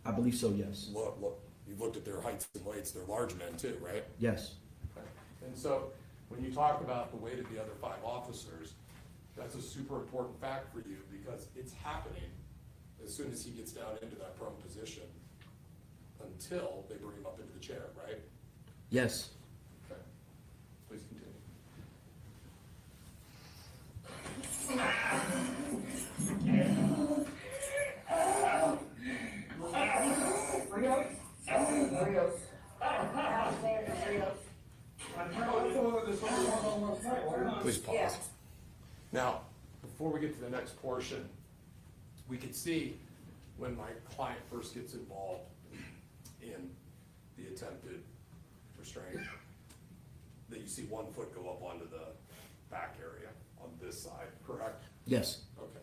D: I believe so, yes.
I: Look, you've looked at their heights and weights, they're large men too, right?
D: Yes,
I: Okay. And so, when you talk about the weight of the other 5 officers, that's a super important fact for you, because it's happening as soon as he gets down into that prone position until they bring him up into the chair, right?
D: yes.
I: Okay. Please continue.
C: Rios? Rios. Alexander Rios.
I: Please pause.
C: Yeah.
I: Now, before we get to the next portion, we could see when my client first gets involved in the attempted restraint, that you see 1 foot go up onto the back area on this side, correct?
D: Yes.
I: Okay.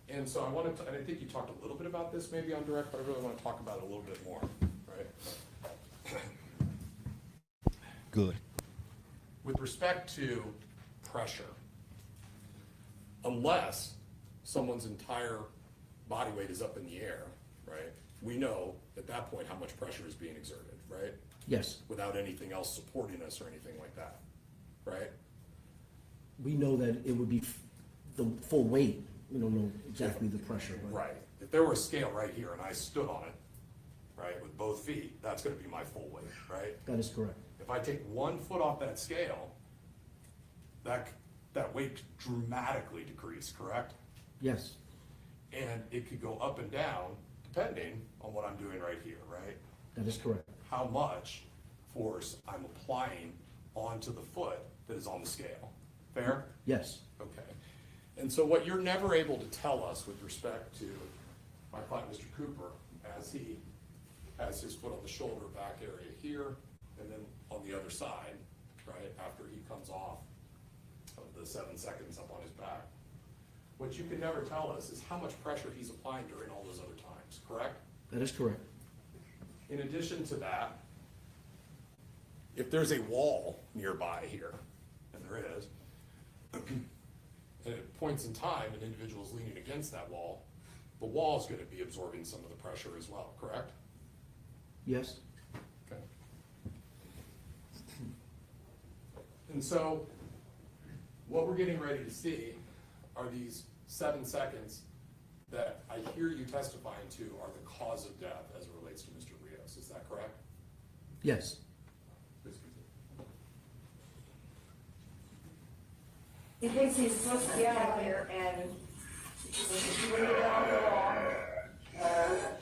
I: And so I wanted to, and I think you talked a little bit about this maybe on direct, but I really want to talk about it a little bit more, right?
E: Good.
I: With respect to pressure, unless someone's entire body weight is up in the air, right? We know at that point how much pressure is being exerted, right?
D: Yes.
I: Without anything else supporting us or anything like that, right?
D: We know that it would be the full weight. We don't know exactly the pressure, but.
I: Right. If there were a scale right here and I stood on it, right, with both feet, that's gonna be my full weight, right?
D: That is correct.
I: If I take 1 foot off that scale, that weight dramatically decrease, correct?
D: Yes,
I: And it could go up and down depending on what I'm doing right here, right?
D: that is correct.
I: How much force I'm applying onto the foot that is on the scale. Fair?
D: Yes,
I: Okay. And so what you're never able to tell us with respect to my client, Mr. Cooper, as he has his foot on the shoulder back area here, and then on the other side, right, after he comes off of the 7 seconds up on his back. What you can never tell us is how much pressure he's applying during all those other times, correct?
D: that is correct.
I: In addition to that, if there's a wall nearby here, and there is, and at points in time, an individual is leaning against that wall, the wall is gonna be absorbing some of the pressure as well, correct?
D: Yes,
I: Okay. And so, what we're getting ready to see are these 7 seconds that I hear you testifying to are the cause of death as it relates to Mr. Rios, is that correct?
D: yes.
I: Please continue.
C: He thinks he's supposed to be out here and when you get down the wall,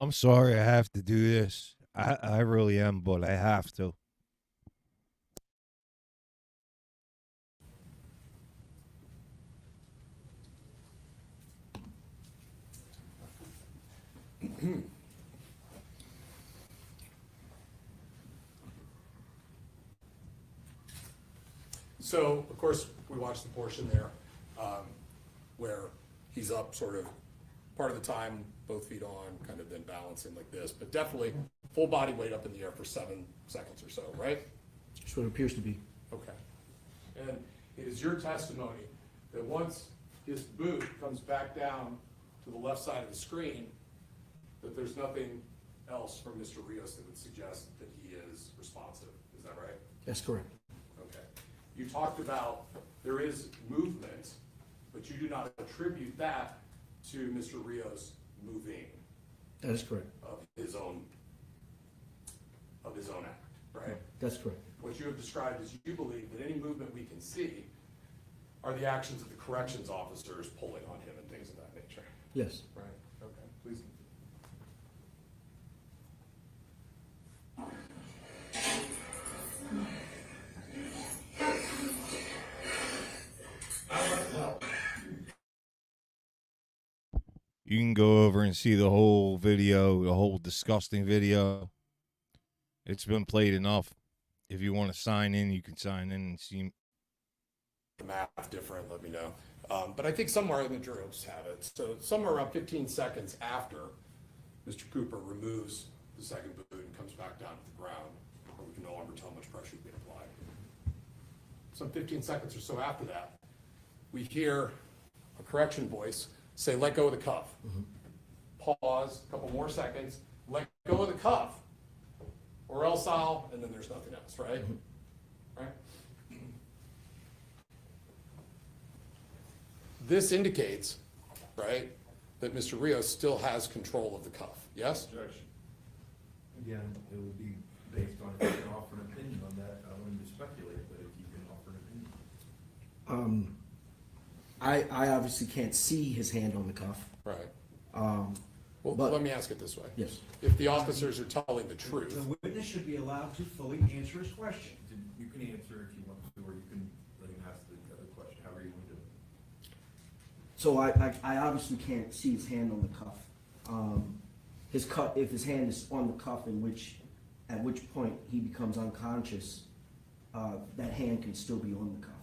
E: I'm sorry I have to do this. I really am, but I have to.
I: So, of course, we watched the portion there where he's up sort of part of the time, both feet on, kind of then balancing like this, but definitely full body weight up in the air for 7 seconds or so, right?
D: That's what it appears to be.
I: Okay. And it is your testimony that once his boot comes back down to the left side of the screen, that there's nothing else from Mr. Rios that would suggest that he is responsive. Is that right?
D: That's correct.
I: Okay. You talked about there is movement, but you do not attribute that to Mr. Rios moving
D: That is correct.
I: of his own act, right?
D: That's correct.
I: What you have described is you believe that any movement we can see are the actions of the corrections officers pulling on him and things of that nature.
D: Yes,
I: Right. Okay. Please.
E: You can go over and see the whole video, the whole disgusting video. It's been played enough. If you want to sign in, you can sign in and see.
I: The math different, let me know. But I think somewhere in the drills have it. So somewhere around 15 seconds after Mr. Cooper removes the second boot and comes back down to the ground, where we can no longer tell how much pressure is being applied. Some 15 seconds or so after that, we hear a correction voice say, let go of the cuff. Pause, a couple more seconds, let go of the cuff, or else I'll, and then there's nothing else, right? Right? This indicates, right, that Mr. Rios still has control of the cuff, yes?
F: Objection. Again, it would be based on if you can offer an opinion on that. I wouldn't speculate, but if you can offer an opinion.
D: I obviously can't see his hand on the cuff.
I: Right.
D: But-
I: Well, let me ask it this way.
D: Yes.
I: If the officers are telling the truth,
B: The witness should be allowed to fully answer his question.
F: You can answer if you want to, or you can let him ask the other question, however you want to do it.
D: So I obviously can't see his hand on the cuff. His cuff, if his hand is on the cuff, at which point he becomes unconscious, that hand can still be on the cuff.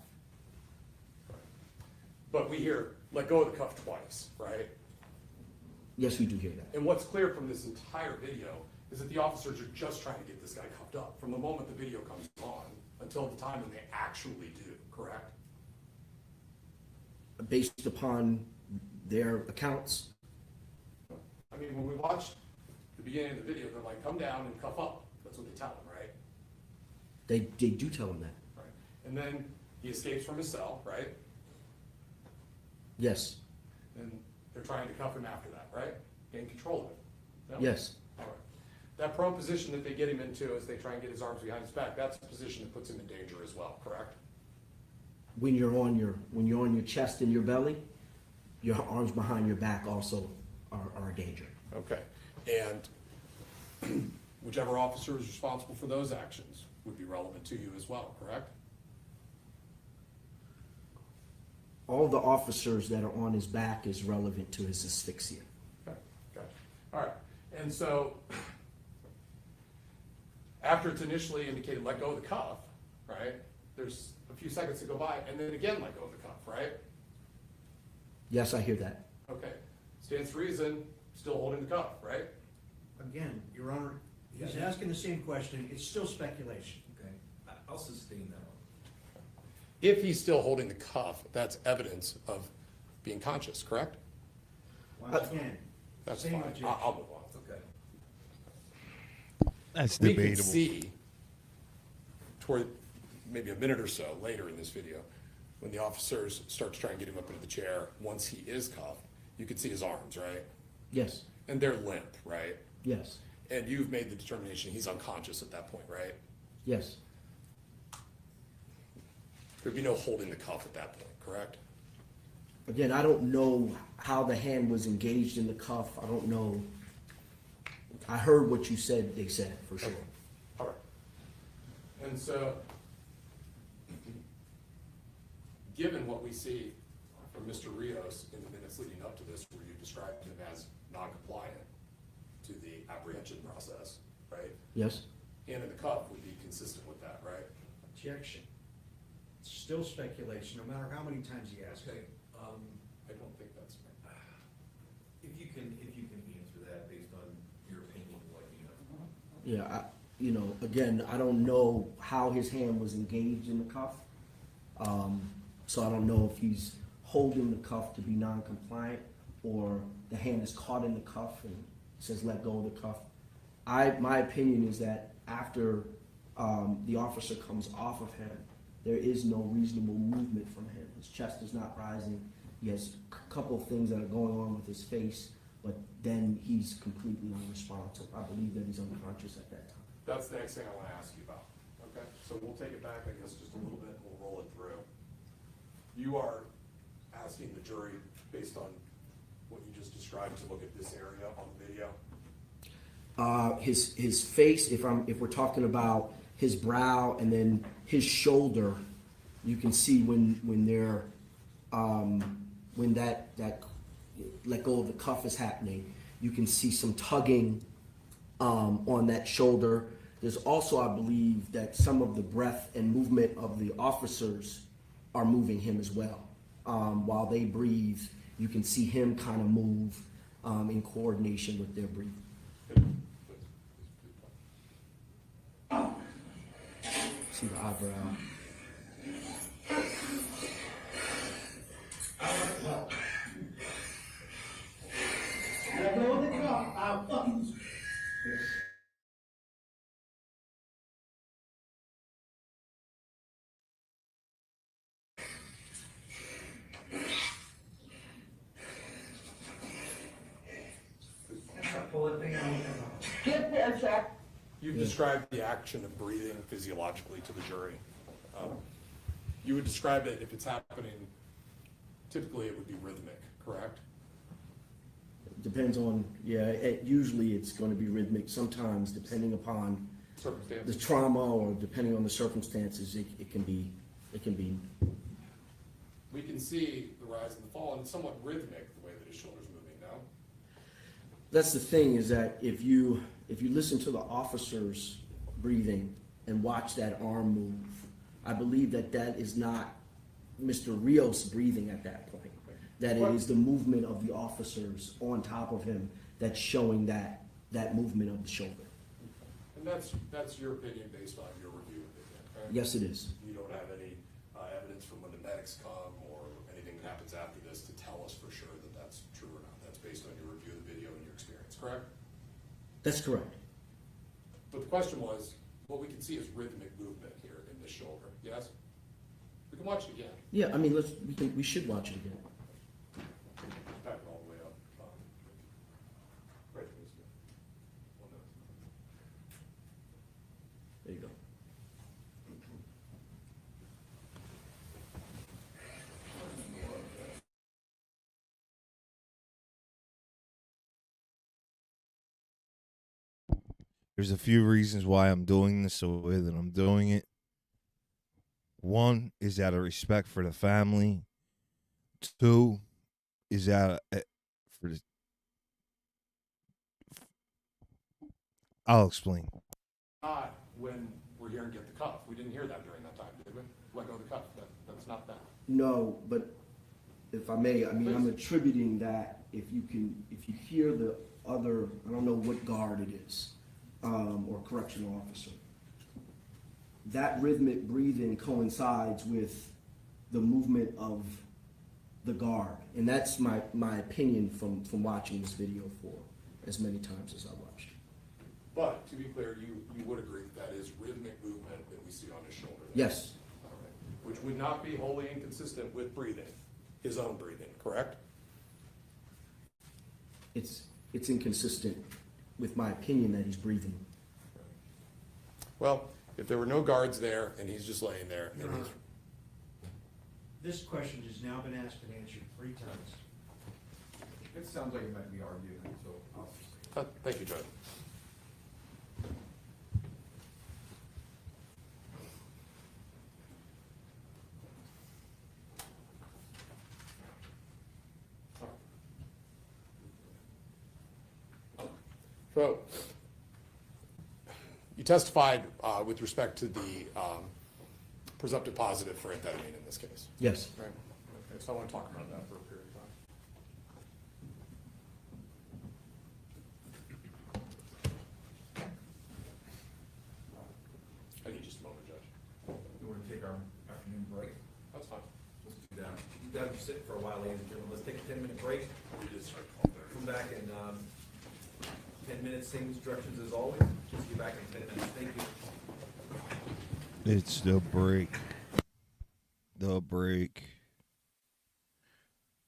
I: but we hear, let go of the cuff twice, right?
D: Yes, we do hear that.
I: And what's clear from this entire video is that the officers are just trying to get this guy cuffed up from the moment the video comes on until the time when they actually do, correct?
D: Based upon their accounts,
I: I mean, when we watched the beginning of the video, they're like, come down and cuff up. That's what they tell him, right?
D: they do tell him that.
I: Right. And then he escapes from his cell, right?
D: Yes,
I: And they're trying to cuff him after that, right? Gain control of him. No?
D: yes,
I: All right. That prone position that they get him into as they try and get his arms behind his back, that's a position that puts him in danger as well, correct?
D: when you're on your chest and your belly, your arms behind your back also are a danger.
I: Okay. And whichever officer is responsible for those actions would be relevant to you as well, correct?
D: All the officers that are on his back is relevant to his asphyxia.
I: Okay, gotcha. All right. And so after it's initially indicated, let go of the cuff, right? There's a few seconds to go by, and then again, let go of the cuff, right?
D: Yes, I hear that.
I: Okay. Stands to reason, still holding the cuff, right?
B: Again, Your Honor, he's asking the same question, it's still speculation.
F: Okay, I'll sustain that one.
I: If he's still holding the cuff, that's evidence of being conscious, correct?
B: Once again,
I: That's
B: same
I: fine.
B: objection.
I: I'll move on.
F: Okay.
E: That's
I: We can
E: debatable.
I: see toward maybe a minute or so later in this video, when the officers start to try and get him up into the chair, once he is cuffed, you can see his arms, right?
D: Yes,
I: And they're limp, right?
D: yes,
I: And you've made the determination he's unconscious at that point, right?
D: yes.
I: There'd be no holding the cuff at that point, correct?
D: Again, I don't know how the hand was engaged in the cuff. I don't know. I heard what you said, they said, for sure.
I: All right. And so, given what we see from Mr. Rios in the minutes leading up to this, where you described him as non-compliant to the apprehension process, right?
D: Yes?
I: Hand in the cuff would be consistent with that, right?
B: Objection. It's still speculation, no matter how many times he asks.
F: Okay,
I: I don't think that's right.
F: if you can answer that based on your opinion, what you know.
D: Yeah, again, I don't know how his hand was engaged in the cuff. So I don't know if he's holding the cuff to be non-compliant or the hand is caught in the cuff and says, let go of the cuff. My opinion is that after, the officer comes off of him, there is no reasonable movement from him. His chest is not rising. He has a couple of things that are going on with his face, but then he's completely unresponsive. I believe that he's unconscious at that time.
I: That's the next thing I want to ask you about, okay? So we'll take it back, I guess, just a little bit, and we'll roll it through. You are asking the jury, based on what you just described, to look at this area on the video?
D: His face, if we're talking about his brow and then his shoulder, you can see when that let go of the cuff is happening, you can see some tugging on that shoulder. There's also, I believe, that some of the breath and movement of the officers are moving him as well. While they breathe, you can see him kind of move in coordination with their breathing. See the eyebrow.
C: a check.
I: You've described the action of breathing physiologically to the jury. You would describe it, if it's happening, typically it would be rhythmic, correct?
D: Depends on, usually it's going to be rhythmic. Sometimes, depending upon the
I: Circumstances?
D: trauma or depending on the circumstances, it can be.
I: We can see the rise and the fall, and it's somewhat rhythmic, the way that his shoulder's moving now.
D: That's the thing, is that if you listen to the officer's breathing and watch that arm move, I believe that is not Mr. Rios breathing at that point. That it is the movement of the officers on top of him that's showing that movement of the shoulder.
I: And that's your opinion based on your review of it, right?
D: Yes, it is.
I: You don't have any evidence from when the medics come or anything that happens after this to tell us for sure that that's true or not. That's based on your review of the video and your experience, correct?
D: That's correct.
I: But the question was, what we can see is rhythmic movement here in the shoulder, yes? We can watch it again.
D: Yeah, I mean, we should watch it again.
I: Back it all the way up. Right, please. One minute.
D: There you go.
E: There's a few reasons why I'm doing this the way that I'm doing it. One is out of respect for the family. Two is out of, for the. I'll explain.
I: Not when we're here and get the cuff. We didn't hear that during that time, did we? Let go of the cuff. That's not that.
D: No, but if I may, I'm attributing that if you hear the other, I don't know what guard it is, or correctional officer, that rhythmic breathing coincides with the movement of the guard. And that's my opinion from watching this video for as many times as I watched.
I: But to be clear, you would agree that is rhythmic movement that we see on his shoulder.
D: Yes,
I: All right. Which would not be wholly inconsistent with breathing, his own breathing, correct?
D: it's inconsistent with my opinion that he's breathing.
I: Well, if there were no guards there and he's just laying there,
B: Your
I: and
B: Honor, this question has now been asked and answered 3 times.
F: It sounds like it might be argued, so I'll.
I: thank you, Judge. So, you testified with respect to the presumptive positive for amphetamine in this case,
D: Yes.
I: right? Okay, so I want to talk about that for a period of time. I need just a moment, Judge.
A: We want to take our afternoon break.
I: That's fine.
A: Let's do that. You guys are sitting for a while, ladies and gentlemen. Let's take a 10-minute break.
I: We did start.
A: Come back in 10 minutes, same instructions as always. Just get back in 10 minutes. Thank you.
E: It's the break. The break.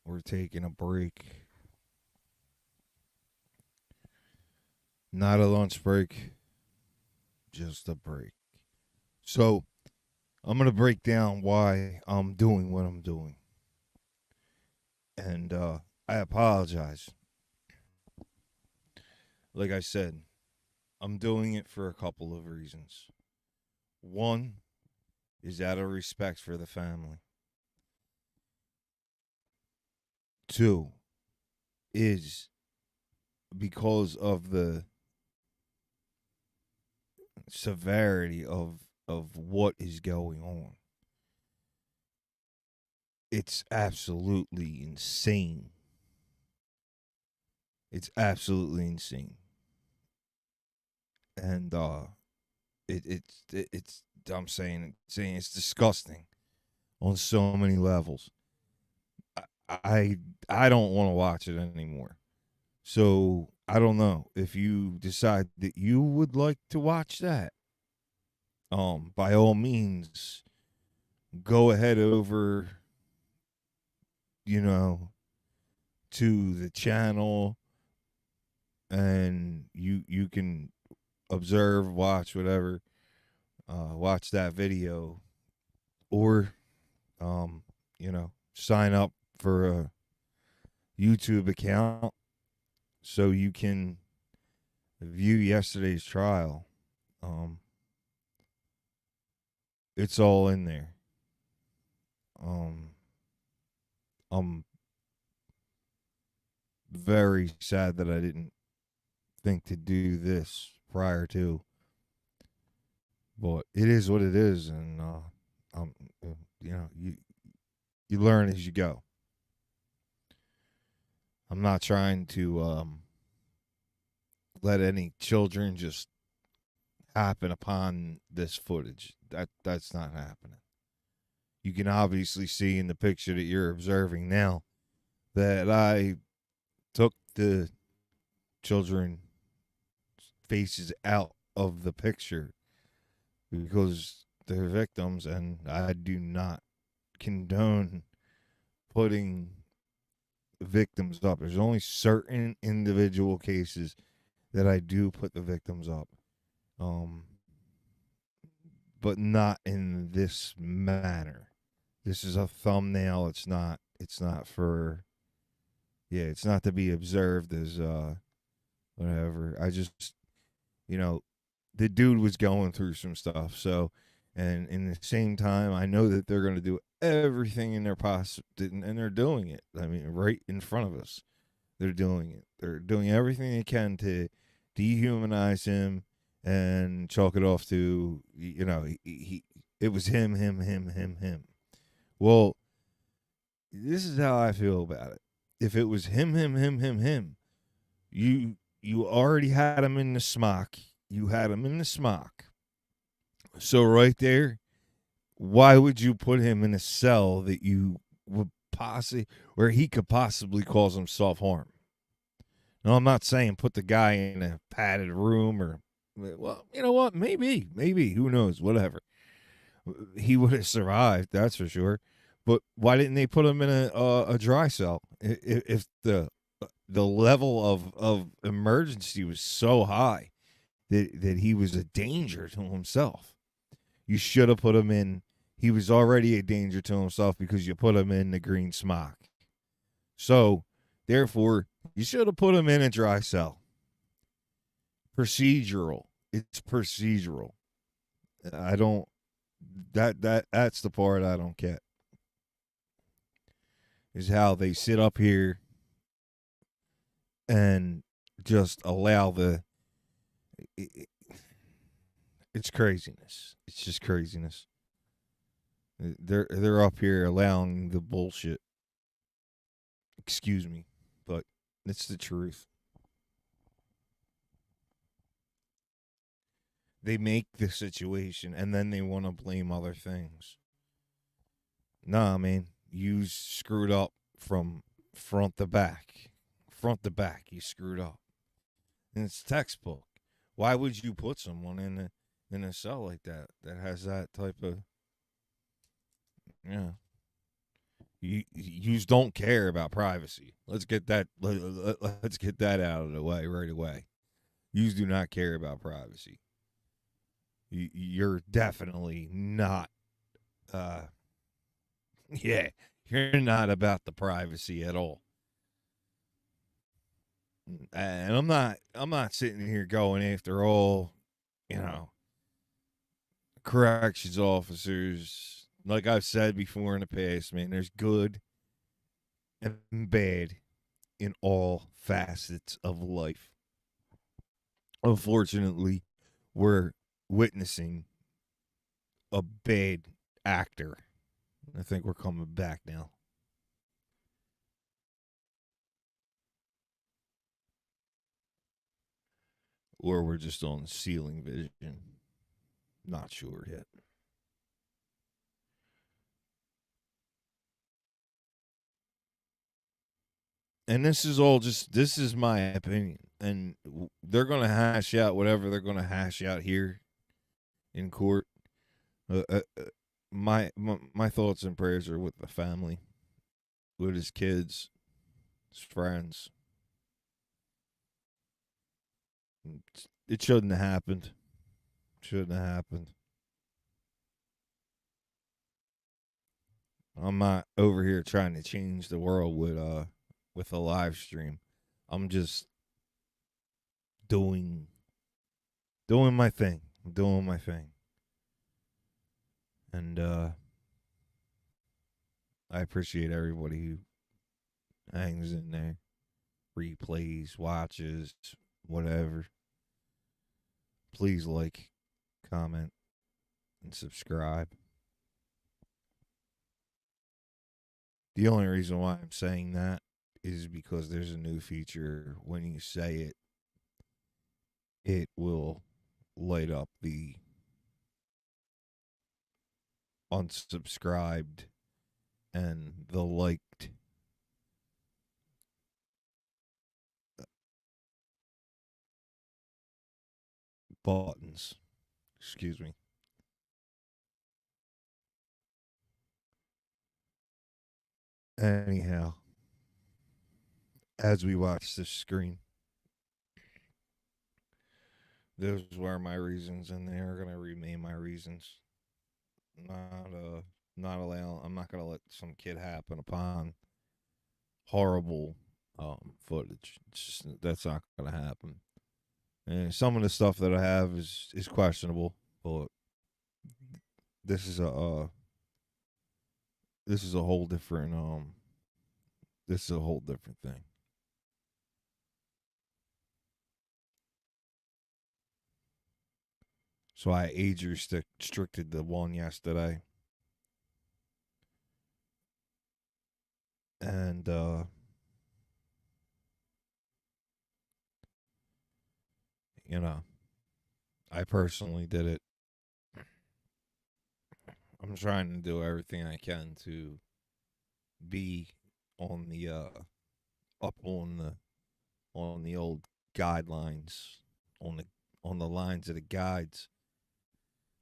E: We're taking a break. Not a lunch break. Just a break. So, I'm going to break down why I'm doing what I'm doing. And I apologize. Like I said, I'm doing it for a couple of reasons. One is out of respect for the family. 2 is because of the severity of what is going on. It's absolutely insane. It's absolutely insane. And it's I'm saying it's disgusting on so many levels. I don't want to watch it anymore. So I don't know if you decide that you would like to watch that. By all means, go ahead over, to the channel, and you can observe, watch, whatever, watch that video, or, sign up for a YouTube account so you can view yesterday's trial. It's all in there. I'm very sad that I didn't think to do this prior to, but it is what it is, and you learn as you go. I'm not trying to let any children just happen upon this footage. That's not happening. You can obviously see in the picture that you're observing now that I took the children's faces out of the picture because they're victims, and I do not condone putting victims up. There's only certain individual cases that I do put the victims up, but not in this manner. This is a thumbnail. It's not for, it's not to be observed as whatever. I just, the dude was going through some stuff. So, and in the same time, I know that they're going to do everything in their and they're doing it. I mean, right in front of us, they're doing it. They're doing everything they can to dehumanize him and chalk it off to, it was him. Well, this is how I feel about it. If it was him, you already had him in the smock. You had him in the smock. So right there, why would you put him in a cell that you would where he could possibly cause himself harm? No, I'm not saying put the guy in a padded room or, well, you know what? Maybe, who knows? Whatever. He would have survived, that's for sure. But why didn't they put him in a dry cell? If the level of emergency was so high that he was a danger to himself, you should have put him in. He was already a danger to himself because you put him in the green smock. So, therefore, you should have put him in a dry cell. Procedural. It's procedural. I don't. That's the part I don't get. Is how they sit up here and just allow it's craziness. It's just craziness. They're up here allowing the bullshit. Excuse me, but it's the truth. They make the situation and then they want to blame other things. Nah, man, you screwed up from front to back. Front to back, you screwed up. And it's textbook. Why would you put someone in a cell like that has that type of, you don't care about privacy. Let's get that out of the way right away. You do not care about privacy. You're definitely not. You're not about the privacy at all. And I'm not sitting here going after all, corrections officers. Like I've said before in the past, man, there's good and bad in all facets of life. Unfortunately, we're witnessing a bad actor. I think we're coming back now. Or we're just on ceiling vision. Not sure yet. And this is my opinion. And they're going to hash out whatever they're going to hash out here in court. My thoughts and prayers are with the family, with his kids, his friends. it shouldn't have happened. Shouldn't have happened. I'm not over here trying to change the world with a live stream. I'm just doing my thing. I'm doing my thing. And I appreciate everybody who hangs in there, replays, watches, whatever. Please like, comment, and subscribe. The only reason why I'm saying that is because there's a new feature. When you say it, it will light up the unsubscribed and the liked buttons. Excuse me. Anyhow, as we watch the screen, those were my reasons, and they are going to remain my reasons. Not allow. I'm not going to let some kid happen upon horrible footage. It's just, that's not going to happen. And some of the stuff that I have is questionable, but this is a whole different this is a whole different thing. So I age restricted the one yesterday. And you know, I personally did it. I'm trying to do everything I can to be on the up on the old guidelines, on the lines of the guides.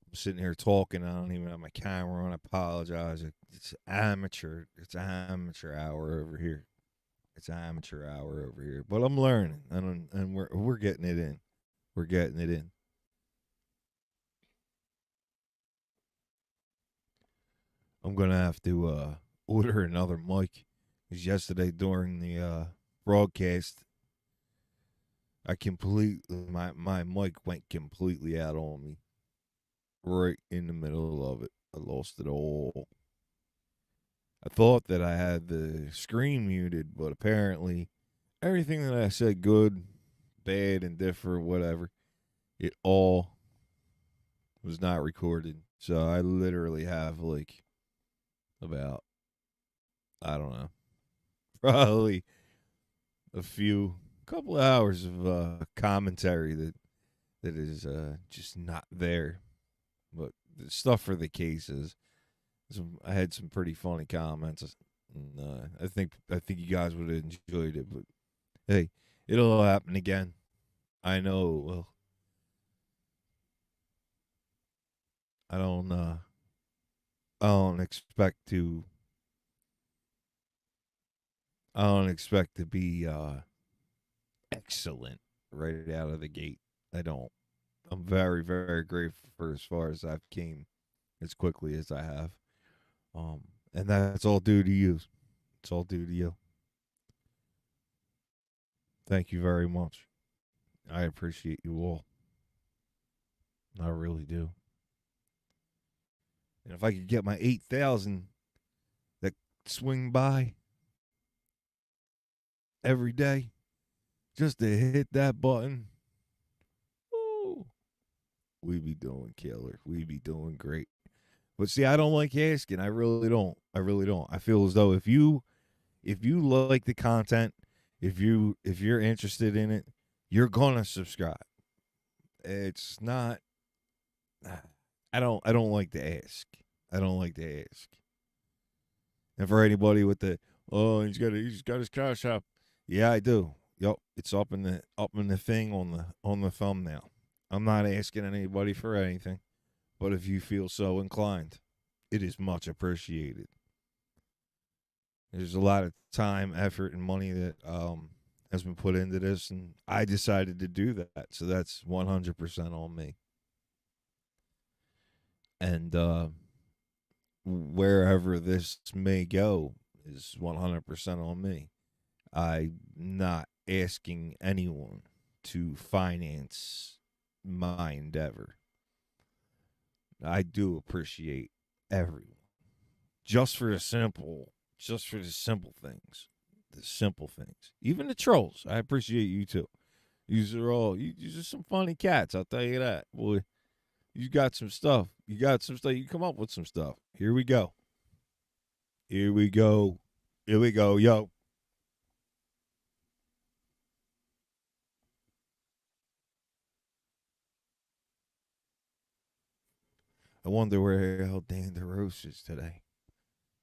E: I'm sitting here talking. I don't even have my camera on. I apologize. It's amateur. It's amateur hour over here. It's amateur hour over here. But I'm learning, and we're getting it in. We're getting it in. I'm gonna have to order another mic, because yesterday during the broadcast, my mic went completely out on me. Right in the middle of it, I lost it all. I thought that I had the screen muted, but apparently everything that I said, good, bad, indifferent, whatever, it all was not recorded. So I literally have like about, I don't know, probably couple of hours of commentary that is just not there. But the stuff for the cases, I had some pretty funny comments, and I think you guys would have enjoyed it. But hey, it'll happen again. I know it will. I don't expect to be excellent right out of the gate. I don't. I'm very, very grateful for as far as I've came as quickly as I have. And that's all due to you. It's all due to you. Thank you very much. I appreciate you all. I really do. And if I could get my 8,000 that swing by every day just to hit that button, woo, we'd be doing killer. We'd be doing great. But see, I don't like asking. I really don't. I feel as though if you like the content, if you're interested in it, you're gonna subscribe. It's not. I don't like to ask. I don't like to ask. And for anybody with the he's got his cash app. Yeah, I do. Yup, it's up in the thing on the thumbnail. I'm not asking anybody for anything, but if you feel so inclined, it is much appreciated. There's a lot of time, effort, and money that has been put into this, and I decided to do that. So that's 100% on me. And wherever this may go is 100% on me. I'm not asking anyone to finance my endeavor. I do appreciate everyone. Just for the simple things. The simple things. Even the trolls. I appreciate you too. You're some funny cats, I'll tell you that. Boy, you got some stuff. You come up with some stuff. Here we go. Yo. I wonder where Alexander Rios is today.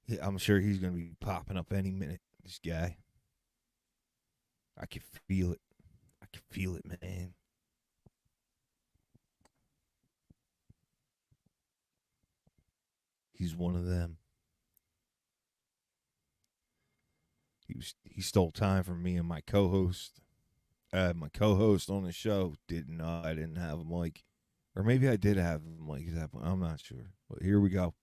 E: Yeah, I'm sure he's going to be popping up any minute, this guy. I can feel it. I can feel it, man. He's one of them. He stole time from me and my co-host. My co-host on the show didn't know I didn't have a mic. Or maybe I did have a mic at that point. I'm not sure. But here we go.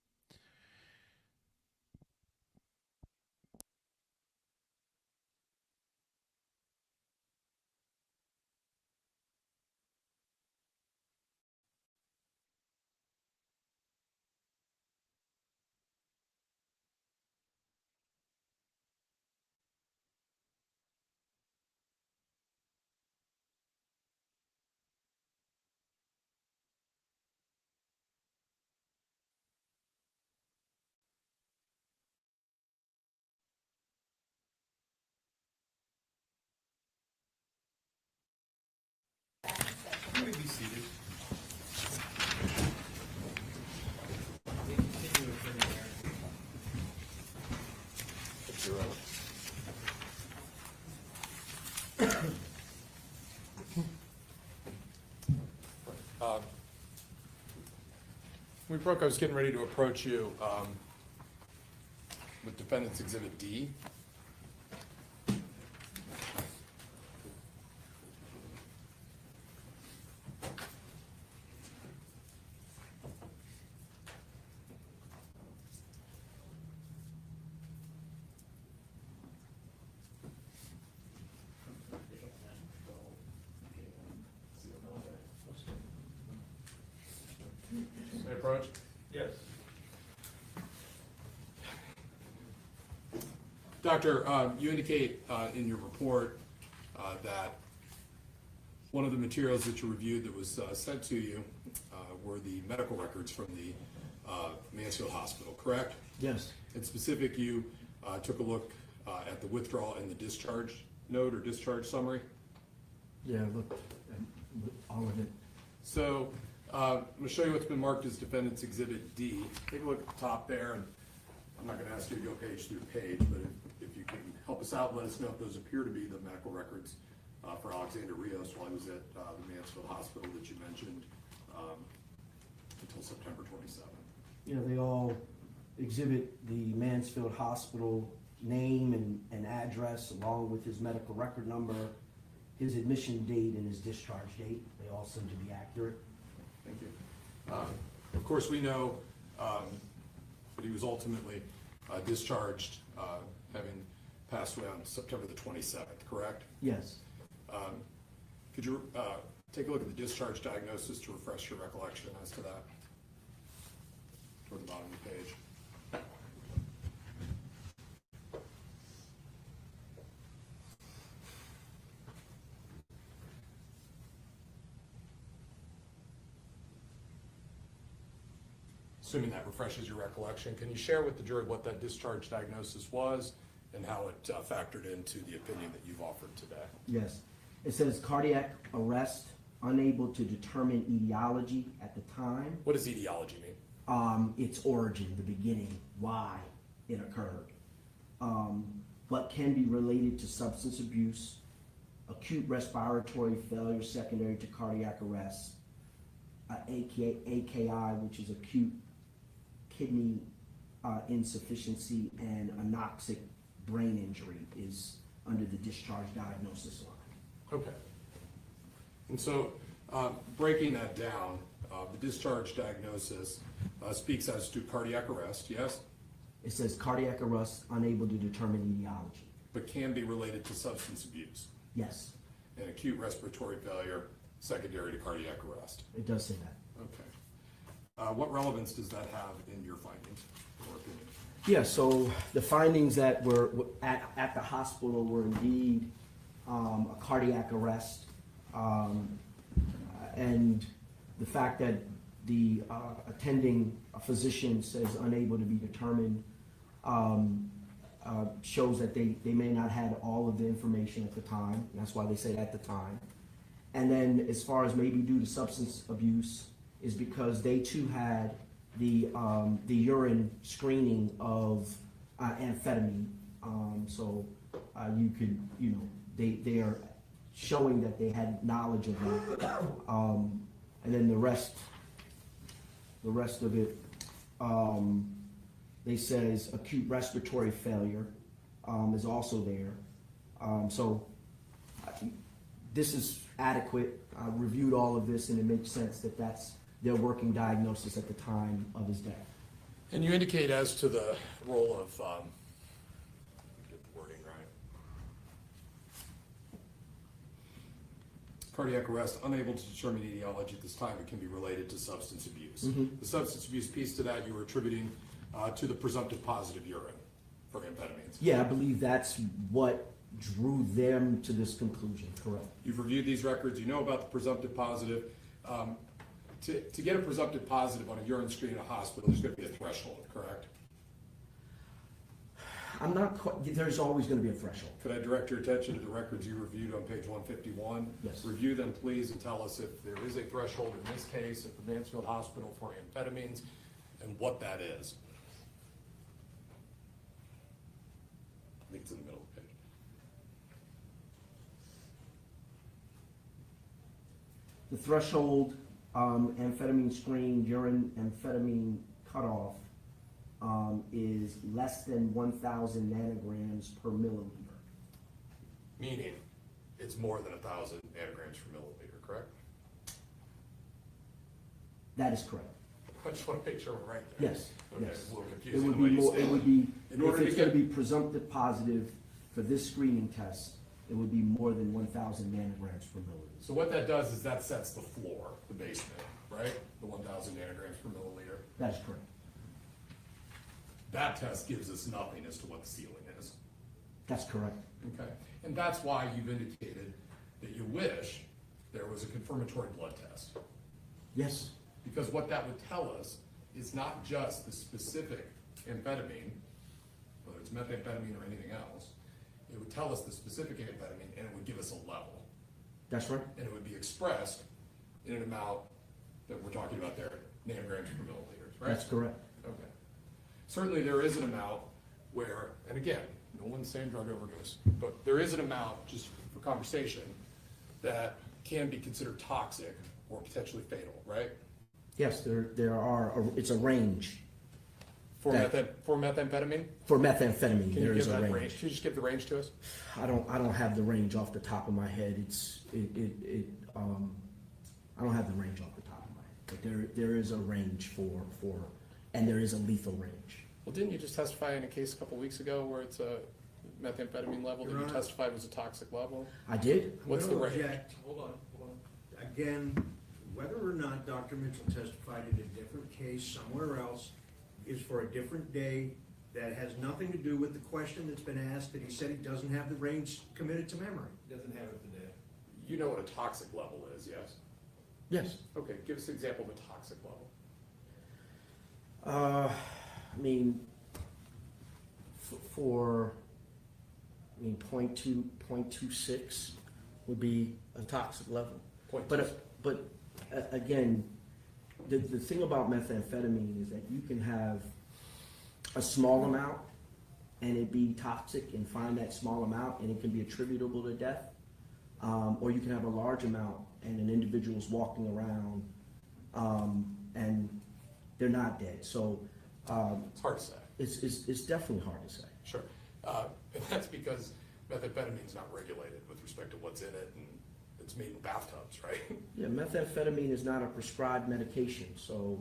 A: You may be seated.
I: I was getting ready to approach you with Defendant's Exhibit D. May I approach?
F: Yes.
I: Doctor, you indicate in your report that one of the materials that you reviewed that was sent to you were the medical records from the Mansfield Hospital, correct?
B: Yes.
I: In specific, you took a look at the withdrawal and the discharge note or discharge summary?
B: Yeah, look, at all of it.
I: So I'm going to show you what's been marked as Defendant's Exhibit D. Take a look at the top there, and I'm not going to ask you to go page through page, but if you can help us out, let us know if those appear to be the medical records for Alexander Rios while he was at the Mansfield Hospital that you mentioned until September 27th.
B: You know, they all exhibit the Mansfield Hospital name and address along with his medical record number, his admission date, and his discharge date. They all seem to be accurate.
I: Thank you. Of course, we know that he was ultimately discharged, having passed away on September the 27th, correct?
B: Yes.
I: Could you take a look at the discharge diagnosis to refresh your recollection as to that? Toward the bottom of the page. Assuming that refreshes your recollection, can you share with the jury what that discharge diagnosis was and how it factored into the opinion that you've offered today?
H: Yes. It says cardiac arrest, unable to determine etiology at the time.
I: What does etiology mean?
H: Its origin, the beginning, why it occurred. But can be related to substance abuse, acute respiratory failure secondary to cardiac arrest, AKI, which is acute kidney insufficiency, and anoxic brain injury is
D: under the discharge diagnosis line.
I: Okay. And so, breaking that down, the discharge diagnosis speaks as to cardiac arrest, yes,
D: It says cardiac arrest, unable to determine etiology.
I: but can be related to substance abuse,
D: Yes,
I: and acute respiratory failure secondary to cardiac arrest.
D: it does say that.
I: Okay. What relevance does that have in your findings or opinion?
D: Yeah, so the findings that were at the hospital were indeed a cardiac arrest. And the fact that the attending physician says unable to be determined shows that they may not have all of the information at the time. That's why they say at the time. And then as far as maybe due to substance abuse is because they too had the urine screening of amphetamine. So you could, they are showing that they had knowledge of that. And then the rest of it, they says acute respiratory failure is also there. So this is adequate. I reviewed all of this and it makes sense that that's their working diagnosis at the time of his death.
I: And you indicate as to the role of, get the wording right. Cardiac arrest, unable to determine etiology at this time, it can be related to substance abuse. The substance abuse piece to that you were attributing to the presumptive positive urine for amphetamines.
D: Yeah, I believe that's what drew them to this conclusion, correct?
I: You've reviewed these records, you know about the presumptive positive. To get a presumptive positive on a urine screen in a hospital, there's gonna be a threshold, correct?
D: I'm not quite, there's always gonna be a threshold.
I: Could I direct your attention to the records you reviewed on page 151?
D: Yes.
I: Review them, please, and tell us if there is a threshold in this case at the Mansfield Hospital for amphetamines and what that is. I think it's in the middle of the page.
D: The threshold, amphetamine screen, urine amphetamine cutoff, is less than 1,000 nanograms per milliliter.
I: Meaning, it's more than 1,000 nanograms per milliliter, correct?
D: That is correct.
I: I just want to make sure we're right there.
D: Yes,
I: Okay,
D: yes.
I: it's a little
D: It
I: confusing
D: would
I: the way
D: be
I: you
D: more,
I: say
D: it would be,
I: In order
D: if
I: to
D: it's gonna
I: get-
D: be presumptive positive for this screening test, it would be more than 1,000 nanograms per milliliter.
I: So what that does is that sets the floor, the basement, right? The 1,000 nanograms per milliliter.
D: That is correct.
I: That test gives us nothing as to what the ceiling is.
D: That's correct.
I: Okay, and that's why you've indicated that you wish there was a confirmatory blood test.
D: Yes,
I: Because what that would tell us is not just the specific amphetamine, whether it's methamphetamine or anything else, it would tell us the specific amphetamine and it would give us a level.
D: that's right.
I: And it would be expressed in an amount that we're talking about there, nanograms per milliliters, right?
D: That's correct.
I: Okay. Certainly there is an amount where, and again, no one's saying drug overdose, but there is an amount, just for conversation, that can be considered toxic or potentially fatal, right?
D: Yes, there are, it's a range.
I: For
D: That-
I: methamphetamine?
D: For methamphetamine,
I: Can you
D: there
I: give
D: is a
I: that
D: range.
I: range? Can you just give the range to us?
D: I don't have the range off the top of my head. I don't have the range off the top of my head. But there is a range for, and there is a lethal range.
I: Well, didn't you just testify in a case a couple weeks ago where it's a methamphetamine level that
B: Your
I: you
B: Honor.
I: testified was a toxic level?
D: I did?
I: What's the
B: I'm gonna
I: range?
B: object. Hold on. Again, whether or not Dr. Mitchell testified in a different case somewhere else is for a different day. That has nothing to do with the question that's been asked, that he said he doesn't have the range committed to memory.
F: Doesn't have it today.
I: You know what a toxic level is, yes?
D: Yes.
I: Okay, give us an example of a toxic level.
D: I mean, .26 would be a toxic level. But again, the thing about methamphetamine is that you can have a small amount and it be toxic and find that small amount and it can be attributable to death. Or you can have a large amount and an individual's walking around and they're not dead. So
I: It's hard to say.
D: it's definitely hard to say.
I: Sure. And that's because methamphetamine's not regulated with respect to what's in it, and it's made in bathtubs, right?
D: Yeah, methamphetamine is not a prescribed medication, so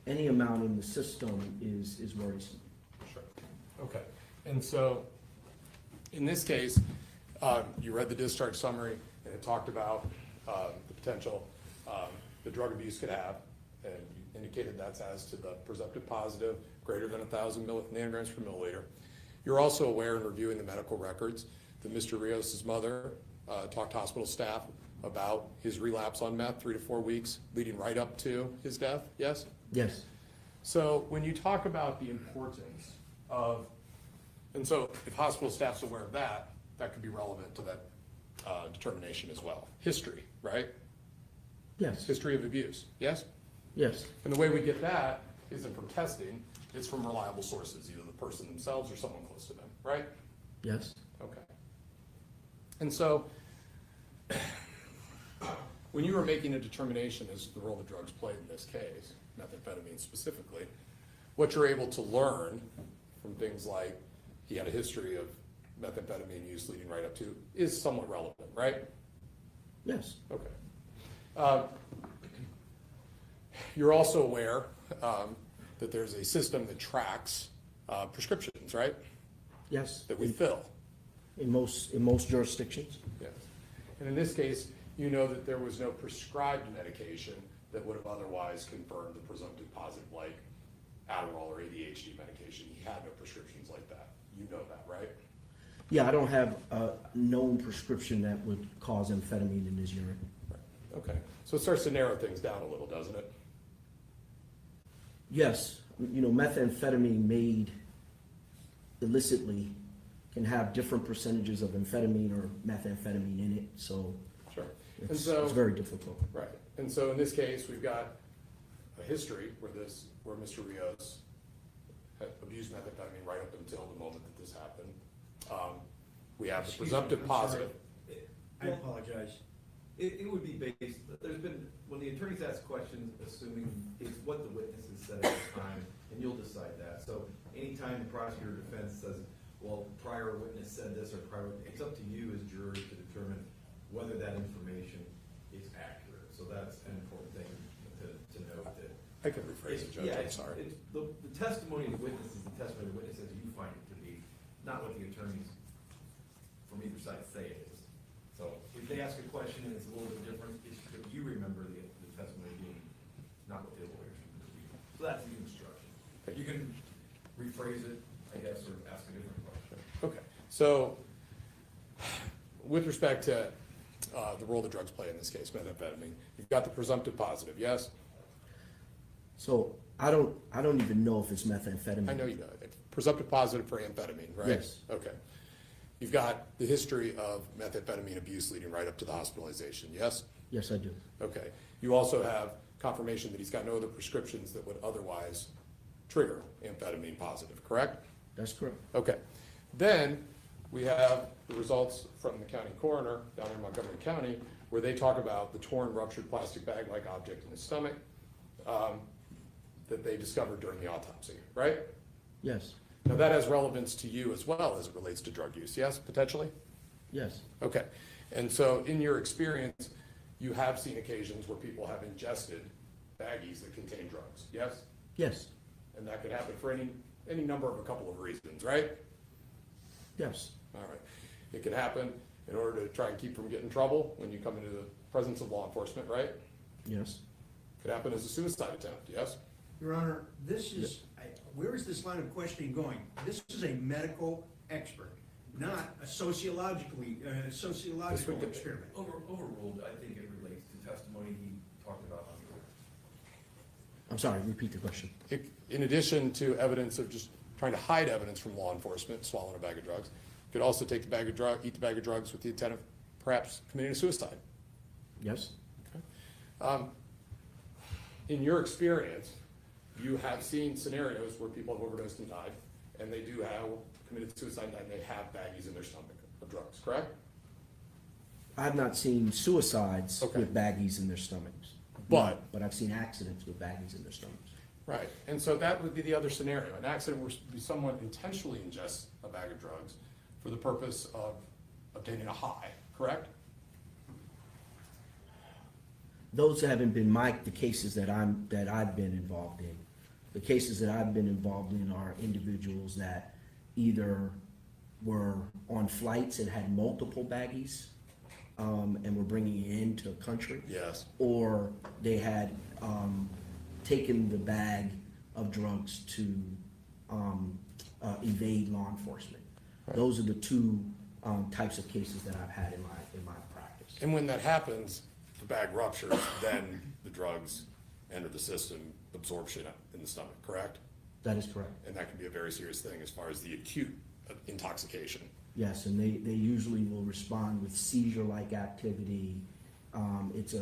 D: any amount in the system is worrisome.
I: Sure. Okay, and so, in this case, you read the discharge summary, and it talked about the potential the drug abuse could have, and you indicated that's as to the presumptive positive, greater than 1,000 nanograms per milliliter. You're also aware in reviewing the medical records that Mr. Rios' mother talked to hospital staff about his relapse on meth 3 to 4 weeks, leading right up to his death, yes?
D: Yes.
I: So when you talk about the importance of, and so if hospital staff's aware of that, that could be relevant to that determination as well. History, right?
D: Yes.
I: History of abuse, yes?
D: Yes.
I: And the way we get that isn't from testing, it's from reliable sources, either the person themselves or someone close to them, right?
D: Yes.
I: Okay. And so, when you were making a determination as to the role the drugs played in this case, methamphetamine specifically, what you're able to learn from things like he had a history of methamphetamine use leading right up to is somewhat relevant, right?
D: Yes.
I: Okay. You're also aware that there's a system that tracks prescriptions, right?
D: Yes.
I: That we fill.
D: In most jurisdictions.
I: Yes. And in this case, you know that there was no prescribed medication that would have otherwise confirmed the presumptive positive, like Adderall or ADHD medication. He had no prescriptions like that. You know that, right?
D: Yeah, I don't have a known prescription that would cause amphetamine in his urine.
I: Right. Okay. So it starts to narrow things down a little, doesn't it?
D: Yes, you know, methamphetamine made illicitly can have different percentages of amphetamine or methamphetamine in it, so
I: Sure. And
D: it's
I: so,
D: very difficult.
I: right. And so in this case, we've got a history where Mr. Rios had abused methamphetamine right up until the moment that this happened. We have the
F: Excuse me,
I: presumptive
F: I'm
I: positive.
F: sorry.
B: I apologize.
F: It would be based, there's been, when the attorneys ask questions, assuming it's what the witnesses said at the time, and you'll decide that. So anytime the prosecutor or defense says, well, prior witness said this or prior, it's up to you as jurors to determine whether that information is accurate. So that's an important thing to note that.
I: I can rephrase it, Judge,
F: Yeah,
I: I'm sorry.
F: the testimony of the witness is the testimony of the witness as you find it to be, not what the attorneys from either side say it is. So if they ask a question and it's a little bit different, it's that you remember the testimony being not what the lawyers remember being. So that's the instruction. You can rephrase it, I guess, or ask a different question.
I: Okay, so with respect to the role the drugs play in this case, methamphetamine, you've got the presumptive positive, yes?
D: So I don't even know if it's methamphetamine.
I: I know you know it. Presumptive positive for amphetamine, right?
D: Yes.
I: Okay. You've got the history of methamphetamine abuse leading right up to the hospitalization, yes?
D: Yes, I do.
I: Okay. You also have confirmation that he's got no other prescriptions that would otherwise trigger amphetamine positive, correct?
D: That's correct.
I: Okay. Then we have the results from the county coroner down in Montgomery County, where they talk about the torn, ruptured plastic bag-like object in his stomach that they discovered during the autopsy, right?
D: Yes.
I: Now that has relevance to you as well as it relates to drug use, yes, potentially?
D: Yes.
I: Okay. And so in your experience, you have seen occasions where people have ingested baggies that contain drugs, yes?
D: Yes.
I: And that could happen for any number of a couple of reasons, right?
D: Yes.
I: All right. It can happen in order to try and keep from getting in trouble when you come into the presence of law enforcement, right?
D: Yes.
I: Could happen as a suicide attempt, yes?
B: Your Honor, this is, where is this line of questioning going? This is a medical expert, not a sociological experiment.
F: Overruled, I think it relates to testimony he talked about on the.
D: I'm sorry, repeat the question.
I: In addition to evidence of just trying to hide evidence from law enforcement, swallowing a bag of drugs, could also take the bag of drugs, eat the bag of drugs with the intent of perhaps committing a suicide.
D: Yes.
I: In your experience, you have seen scenarios where people have overdosed and died, and they do have committed suicide and they have baggies in their stomach of drugs, correct?
D: I've not seen suicides
I: Okay.
D: with baggies in their stomachs.
I: But-
D: But I've seen accidents with baggies in their stomachs.
I: Right, and so that would be the other scenario. An accident where someone intentionally ingests a bag of drugs for the purpose of obtaining a high, correct?
D: Those haven't been the cases that I've been involved in. The cases that I've been involved in are individuals that either were on flights and had multiple baggies, and were bringing it into the country.
I: Yes.
D: Or they had, taken the bag of drugs to, evade law enforcement.
I: Right.
D: Those are the two, types of cases that I've had in my practice.
I: And when that happens, the bag ruptures, then the drugs enter the system, absorption in the stomach, correct?
D: That is correct.
I: And that can be a very serious thing as far as the acute intoxication.
D: Yes, and they usually will respond with seizure-like activity. It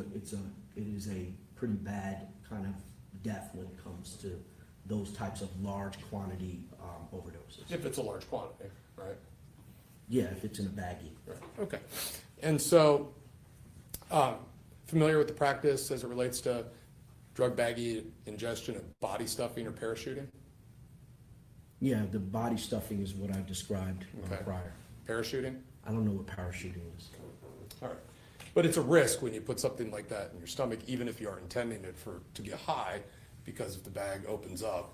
D: is a pretty bad kind of death when it comes to those types of large quantity overdoses.
I: If it's a large quantity, right?
D: Yeah, if it's in a baggie.
I: Right. Okay. And so, familiar with the practice as it relates to drug baggie ingestion of body stuffing or parachuting?
D: Yeah, the body stuffing is what I described
I: Okay.
D: prior.
I: Parachuting?
D: I don't know what parachuting is.
I: All right. But it's a risk when you put something like that in your stomach, even if you are intending it to get high, because if the bag opens up,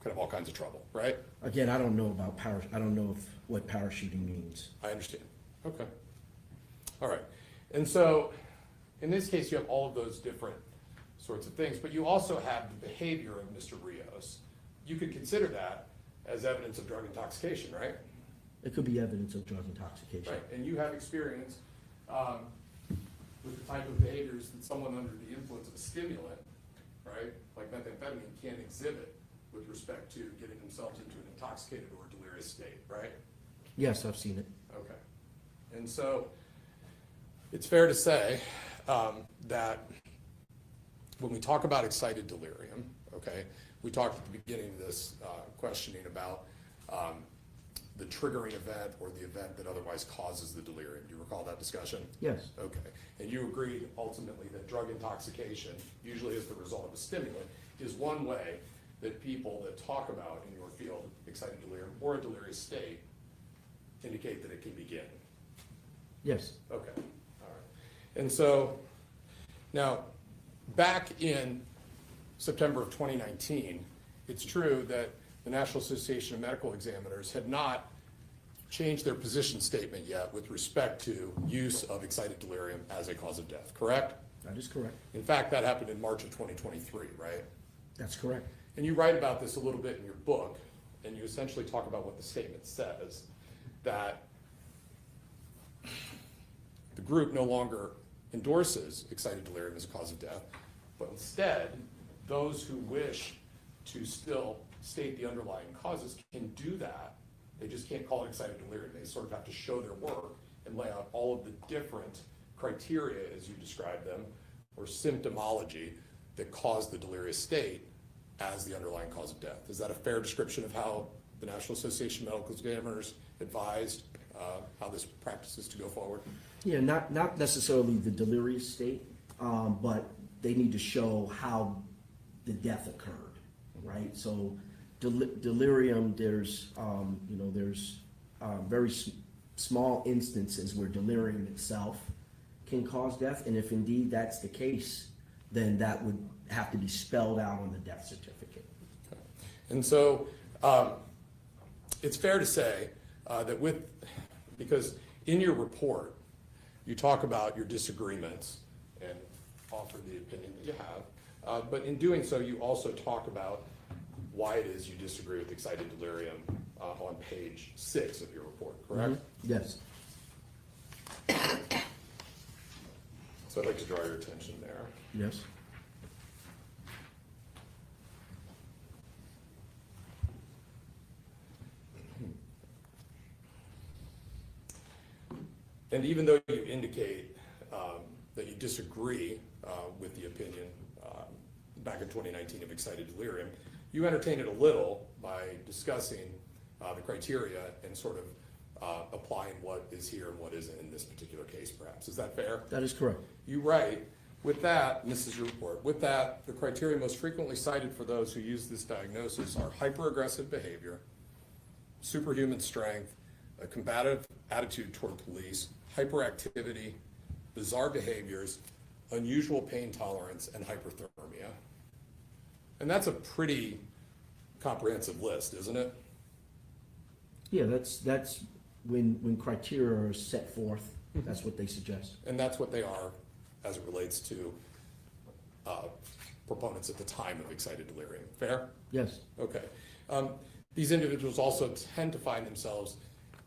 I: could have all kinds of trouble, right?
D: Again, I don't know about I don't know what parachuting means.
I: I understand. Okay. All right. And so, in this case, you have all of those different sorts of things, but you also have the behavior of Mr. Rios. You could consider that as evidence of drug intoxication, right?
D: It could be evidence of drug intoxication.
I: Right. And you have experience with the type of behaviors that someone under the influence of a stimulant, right, like methamphetamine, can exhibit with respect to getting themselves into an intoxicated or delirious state, right?
D: Yes, I've seen it.
I: Okay. And so it's fair to say that when we talk about excited delirium, okay, we talked at the beginning of this questioning about the triggering event or the event that otherwise causes the delirium. Do you recall that discussion?
D: Yes.
I: Okay. And you agreed ultimately that drug intoxication, usually as the result of a stimulant, is one way that people that talk about in your field excited delirium or a delirious state indicate that it can begin.
D: Yes.
I: Okay, all right. And so, now, back in September of 2019, it's true that the National Association of Medical Examiners had not changed their position statement yet with respect to use of excited delirium as a cause of death, correct?
D: That is correct.
I: In fact, that happened in March of 2023, right?
D: That's correct.
I: And you write about this a little bit in your book, and you essentially talk about what the statement says, that the group no longer endorses excited delirium as a cause of death, but instead, those who wish to still state the underlying causes can do that. They just can't call it excited delirium. They sort of have to show their work and lay out all of the different criteria, as you describe them, or symptomology that cause the delirious state as the underlying cause of death. Is that a fair description of how the National Association of Medical Examiners advised how this practice is to go forward?
D: Yeah, not necessarily the delirious state, but they need to show how the death occurred, right? So delirium, there's very small instances where delirium itself can cause death, and if indeed that's the case, then that would have to be spelled out on the death certificate.
I: Okay. And so it's fair to say that because in your report, you talk about your disagreements and offer the opinion that you have, but in doing so, you also talk about why it is you disagree with excited delirium on page 6 of your report, correct?
D: Mm-hmm. Yes.
I: So I'd like to draw your attention there.
D: Yes.
I: And even though you indicate that you disagree with the opinion back in 2019 of excited delirium, you entertain it a little by discussing the criteria and sort of applying what is here and what isn't in this particular case, perhaps. Is that fair?
D: That is correct.
I: You write, with that, and this is your report, with that, the criteria most frequently cited for those who use this diagnosis are hyperaggressive behavior, superhuman strength, a combative attitude toward police, hyperactivity, bizarre behaviors, unusual pain tolerance, and hyperthermia. And that's a pretty comprehensive list, isn't it?
D: Yeah, that's when criteria are set forth, that's what they suggest.
I: And that's what they are as it relates to proponents at the time of excited delirium. Fair?
D: Yes,
I: Okay. These individuals also tend to find themselves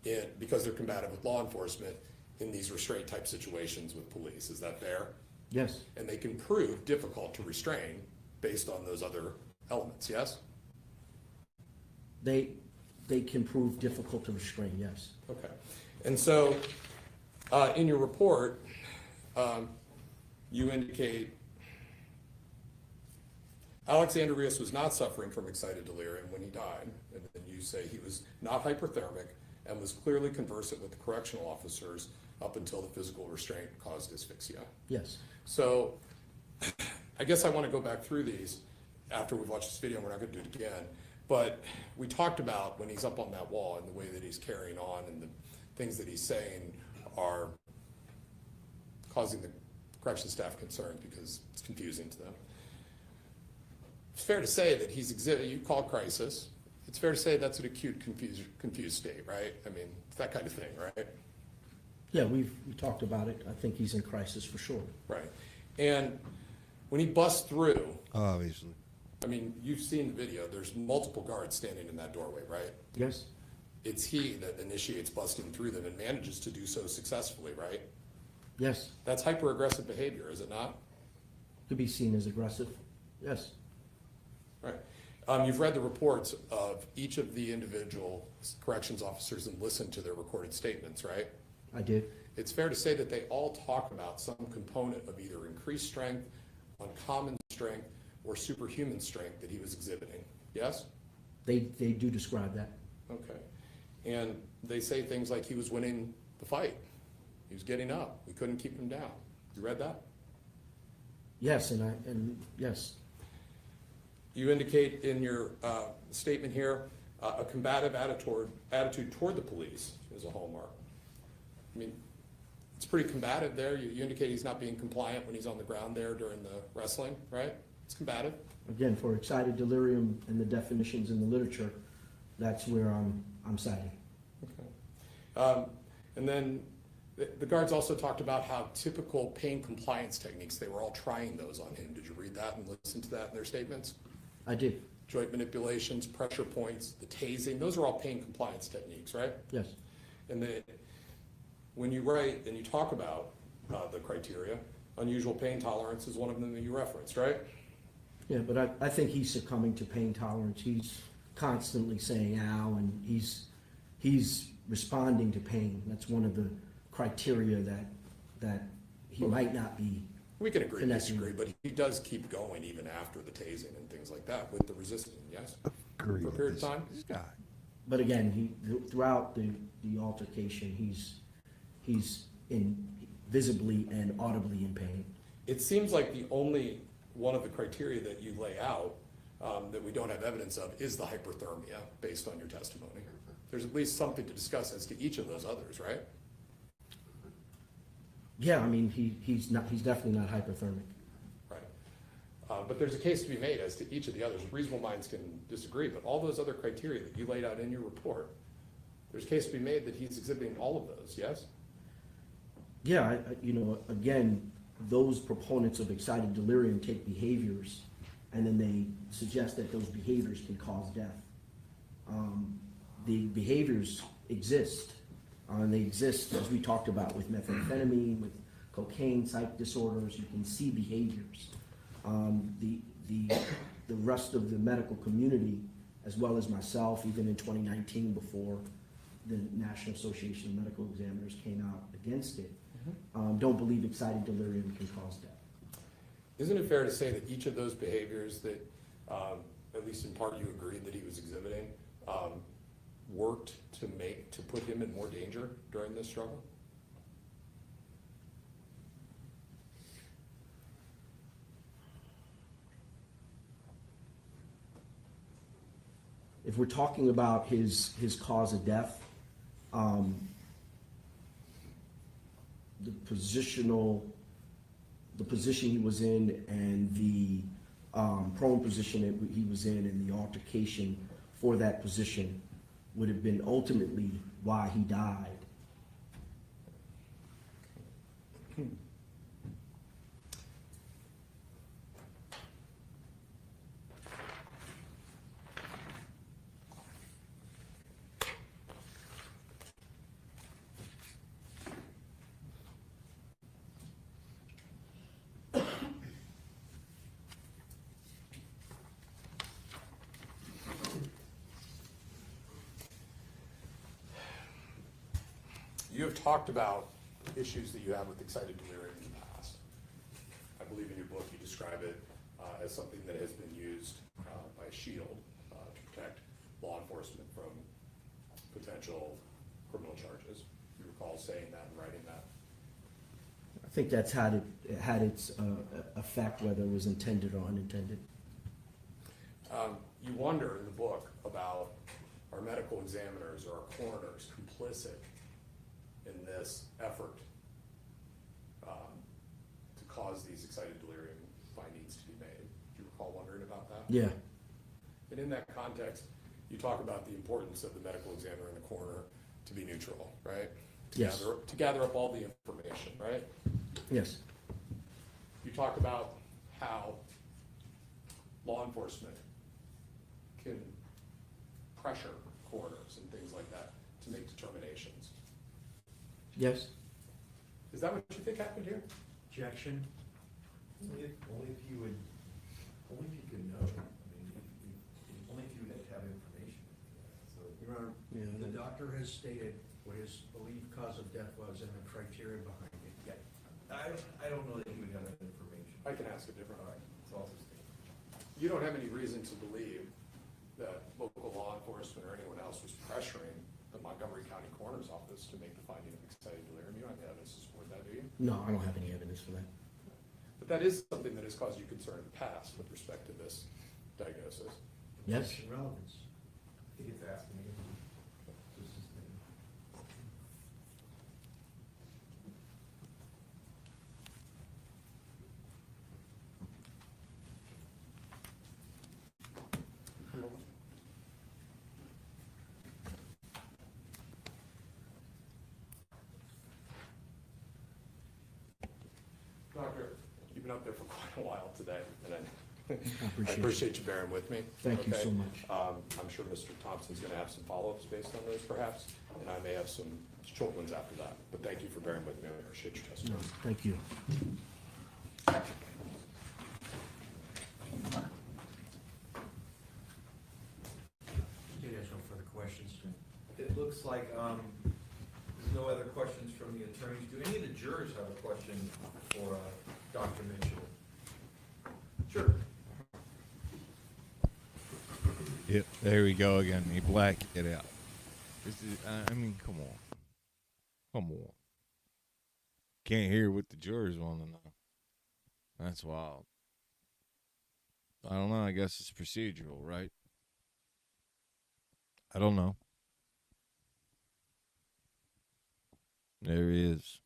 I: in, because they're combative with law enforcement, in these restraint type situations with police. Is that fair?
D: yes,
I: And they can prove difficult to restrain based on those other elements, yes?
D: they can prove difficult to restrain, yes.
I: Okay. And so, in your report, you indicate Alexander Rios was not suffering from excited delirium when he died, and then you say he was not hyperthermic and was clearly conversant with the correctional officers up until the physical restraint caused asphyxia.
D: Yes,
I: So, I guess I want to go back through these after we've watched this video, and we're not going to do it again. But we talked about when he's up on that wall and the way that he's carrying on and the things that he's saying are causing the correction staff concern because it's confusing to them. It's fair to say that he's you call crisis. It's fair to say that's an acute confused state, right? I mean, it's that kind of thing, right?
D: yeah, we talked about it. I think he's in crisis for sure.
I: Right. And when he busts through,
E: Obviously.
I: I mean, you've seen the video, there's multiple guards standing in that doorway, right?
D: Yes,
I: It's he that initiates busting through them and manages to do so successfully, right?
D: yes,
I: That's hyper-aggressive behavior, is it not?
D: could be seen as aggressive, yes.
I: Right. You've read the reports of each of the individual corrections officers and listened to their recorded statements, right?
D: I did,
I: It's fair to say that they all talk about some component of either increased strength, uncommon strength, or superhuman strength that he was exhibiting, yes?
D: they do describe that.
I: Okay. And they say things like he was winning the fight. He was getting up. We couldn't keep him down. You read that?
D: Yes, and yes,
I: You indicate in your statement here, a combative attitude toward the police is a hallmark. I mean, it's pretty combative there. You indicate he's not being compliant when he's on the ground there during the wrestling, right? It's combative.
D: again, for excited delirium and the definitions in the literature, that's where I'm citing.
I: Okay. And then the guards also talked about how typical pain compliance techniques, they were all trying those on him. Did you read that and listen to that in their statements?
D: I did,
I: Joint manipulations, pressure points, the tasing, those are all pain compliance techniques, right?
D: yes,
I: And when you write and you talk about the criteria, unusual pain tolerance is one of them that you referenced, right?
D: yeah, but I think he's succumbing to pain tolerance. He's constantly saying ow, and he's responding to pain. That's one of the criteria that he might not be.
I: We can agree to
D: Connecting.
I: disagree, but he does keep going even after the tasing and things like that with the resisting, yes?
E: Agree
I: For a
E: with
I: period of
E: this-
I: time?
E: This guy.
D: But again, throughout the altercation, he's visibly and audibly in pain.
I: It seems like the only one of the criteria that you lay out that we don't have evidence of is the hyperthermia based on your testimony. There's at least something to discuss as to each of those others, right?
D: Yeah, I mean, he's definitely not hyperthermic.
I: Right. But there's a case to be made as to each of the others. Reasonable minds can disagree, but all those other criteria that you laid out in your report, there's a case to be made that he's exhibiting all of those, yes?
D: Yeah, again, those proponents of excited delirium take behaviors, and then they suggest that those behaviors can cause death. The behaviors exist, and they exist, as we talked about, with methamphetamine, with cocaine, psych disorders. You can see behaviors. The rest of the medical community, as well as myself, even in 2019, before the National Association of Medical Examiners came out against it, don't believe excited delirium can cause death.
I: Isn't it fair to say that each of those behaviors that, at least in part you agreed that he was exhibiting, worked to put him in more danger during this struggle?
D: If we're talking about his cause of death, the position he was in and the prone position that he was in and the altercation for that position would have been ultimately why he died.
I: You have talked about issues that you have with excited delirium in the past. I believe in your book you describe it as something that has been used by a shield to protect law enforcement from potential criminal charges. You recall saying that and writing that?
D: I think that's had its effect, whether it was intended or unintended.
I: You wonder in the book about our medical examiners or our coroners complicit in this effort to cause these excited delirium findings to be made. Do you recall wondering about that?
D: Yeah.
I: And in that context, you talk about the importance of the medical examiner and the coroner to be neutral, right?
D: Yes.
I: To gather up all the information, right?
D: Yes.
I: You talk about how law enforcement can pressure coroners and things like that to make determinations.
D: Yes.
I: Is that what you think happened here?
B: Objection.
A: Only if you could know, only if you had to have information. So,
B: Your Honor,
D: Yeah,
B: the
D: that-
B: doctor has stated what his believed cause of death was and the criteria behind it.
A: yeah, I don't know that he would have that information.
I: I can ask a different
A: All
I: one.
A: right, it's also stated.
I: You don't have any reason to believe that local law enforcement or anyone else was pressuring the Montgomery County Coroner's Office to make the finding of excited delirium. You don't have any evidence to support that, do you?
D: No, I don't have any evidence for that.
I: But that is something that has caused you concern in the past with respect to this diagnosis.
D: Yes.
B: Objection, relevance.
A: I think it's asking me. Just as many.
I: Doctor, you've been up there for quite a while today, and I
D: appreciate it.
I: appreciate you bearing with me.
D: Thank you
I: Okay?
D: so much.
I: I'm sure Mr. Thompson's gonna have some follow-ups based on those perhaps, and I may have some short ones after that. But thank you for bearing with me, I appreciate your
D: No,
I: testimony.
D: thank you.
B: He has no further questions.
A: It looks like, there's no other questions from the attorneys. Do any of the jurors have a question for, Dr. Mitchell? Sure.
E: Yep, there we go again. He blacked it out. This is, I mean, come on. Come on. Can't hear what the jurors want to know. That's wild. I don't know. I guess it's procedural, right? I don't know. There he is.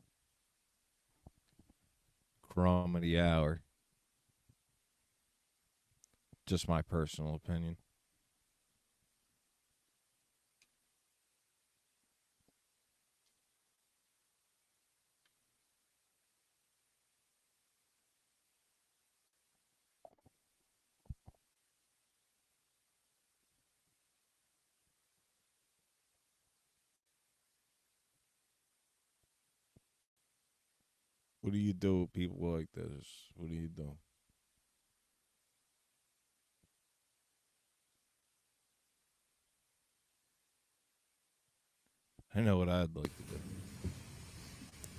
E: Crumb of the hour. Just my personal opinion. What do you do with people like this? What do you do? I know what I'd like to do.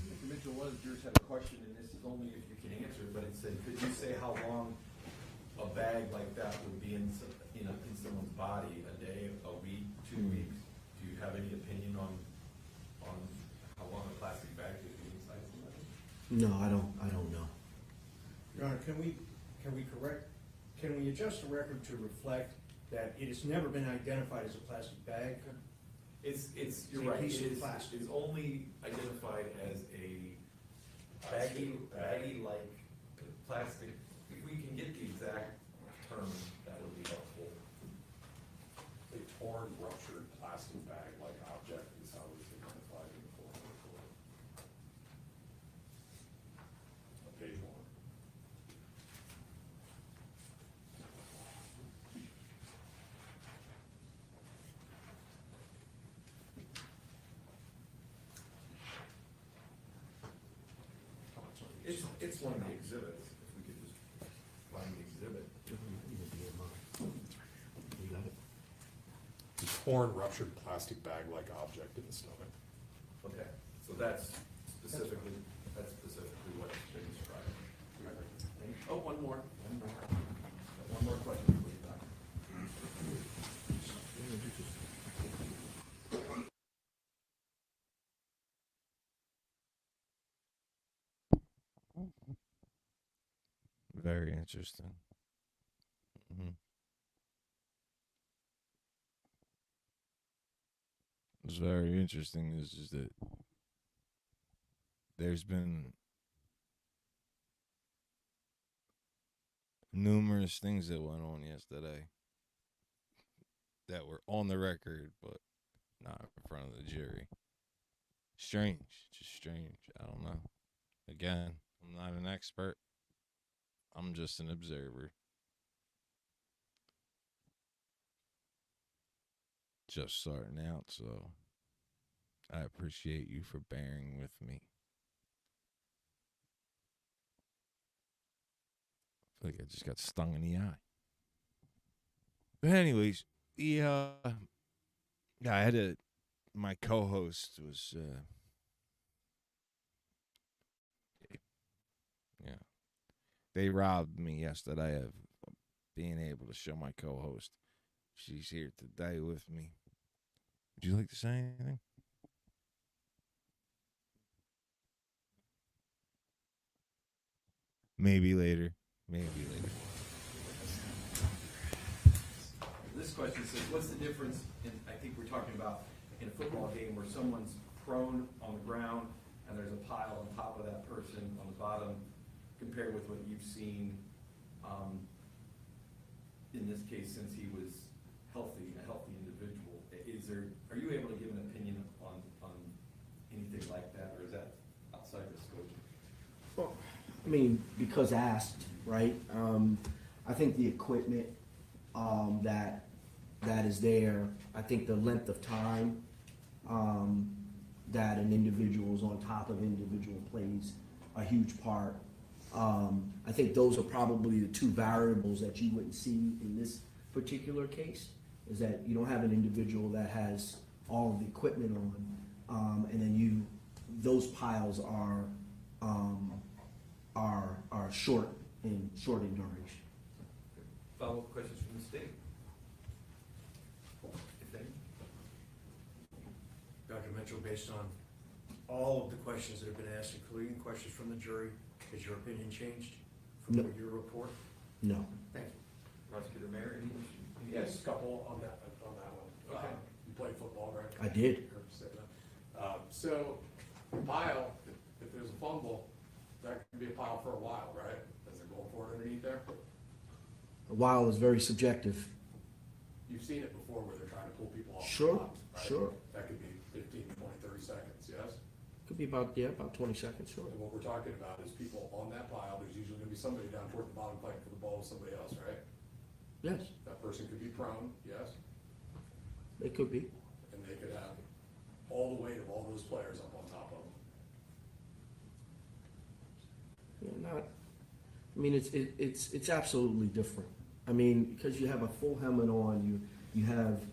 A: Mr. Mitchell, one of the jurors had a question, and this is only if you can answer it, but it said, could you say how long a bag like that would be in someone's body? A day, a week, 2 weeks? Do you have any opinion on how long a plastic bag would be inside somebody?
D: No, I don't know.
B: Your Honor, can we can we adjust the record to reflect that it has never been identified as a plastic bag?
F: You're right, it is only identified as a baggy-like plastic. If we can get the exact term, that would be helpful.
I: A torn, ruptured plastic bag-like object is how it's identified in the form report. Page 1.
F: It's one of the exhibits, if we could just find the exhibit.
I: A torn, ruptured plastic bag-like object in the stomach.
F: Okay, so that's specifically what's been described. Oh, one more question for you, Doctor.
E: Very interesting. Mhm. What's very interesting is just that there's been numerous things that went on yesterday that were on the record, but not in front of the jury. Strange, just strange. I don't know. Again, I'm not an expert. I'm just an observer. Just starting out, so I appreciate you for bearing with me. I feel like I just got stung in the eye. But anyways, yeah, I had my co-host was, yeah, they robbed me yesterday of being able to show my co-host. She's here today with me. Would you like to say anything? Maybe later.
F: This question says, what's the difference in, I think we're talking about in a football game where someone's prone on the ground and there's a pile on top of that person on the bottom, compared with what you've seen, in this case, since he was a healthy individual. Are you able to give an opinion on anything like that, or is that outside the scope?
D: Well, I mean, because asked, right? I think the equipment that is there, I think the length of time that an individual is on top of individual plays a huge part. I think those are probably the two variables that you wouldn't see in this particular case, is that you don't have an individual that has all of the equipment on, and then those piles are short in duration.
F: Follow-up questions from the state? If any?
B: Dr. Mitchell, based on all of the questions that have been asked, including questions from the jury, has your opinion changed from
D: No.
B: your report?
D: No.
B: Thank you.
F: Prosecutor Mayer, any?
I: Yes, a couple on that one.
F: Okay.
I: You played football, right?
D: I did.
I: So, the pile, if there's a fumble, that can be a pile for a while, right? As they're going for it underneath there.
D: A while is very subjective.
I: You've seen it before where they're trying to pull people off.
D: Sure,
I: the top, right?
D: sure.
I: That could be 15, 20, 30 seconds, yes?
D: Could be about 20 seconds, sure.
I: And what we're talking about is people on that pile, there's usually gonna be somebody down toward the bottom fighting for the ball with somebody else, right?
D: Yes,
I: That person could be prone, yes?
D: it could be.
I: And they could have all the weight of all those players up on top of them.
D: Yeah, I mean, it's absolutely different. I mean, because you have a full helmet on, you have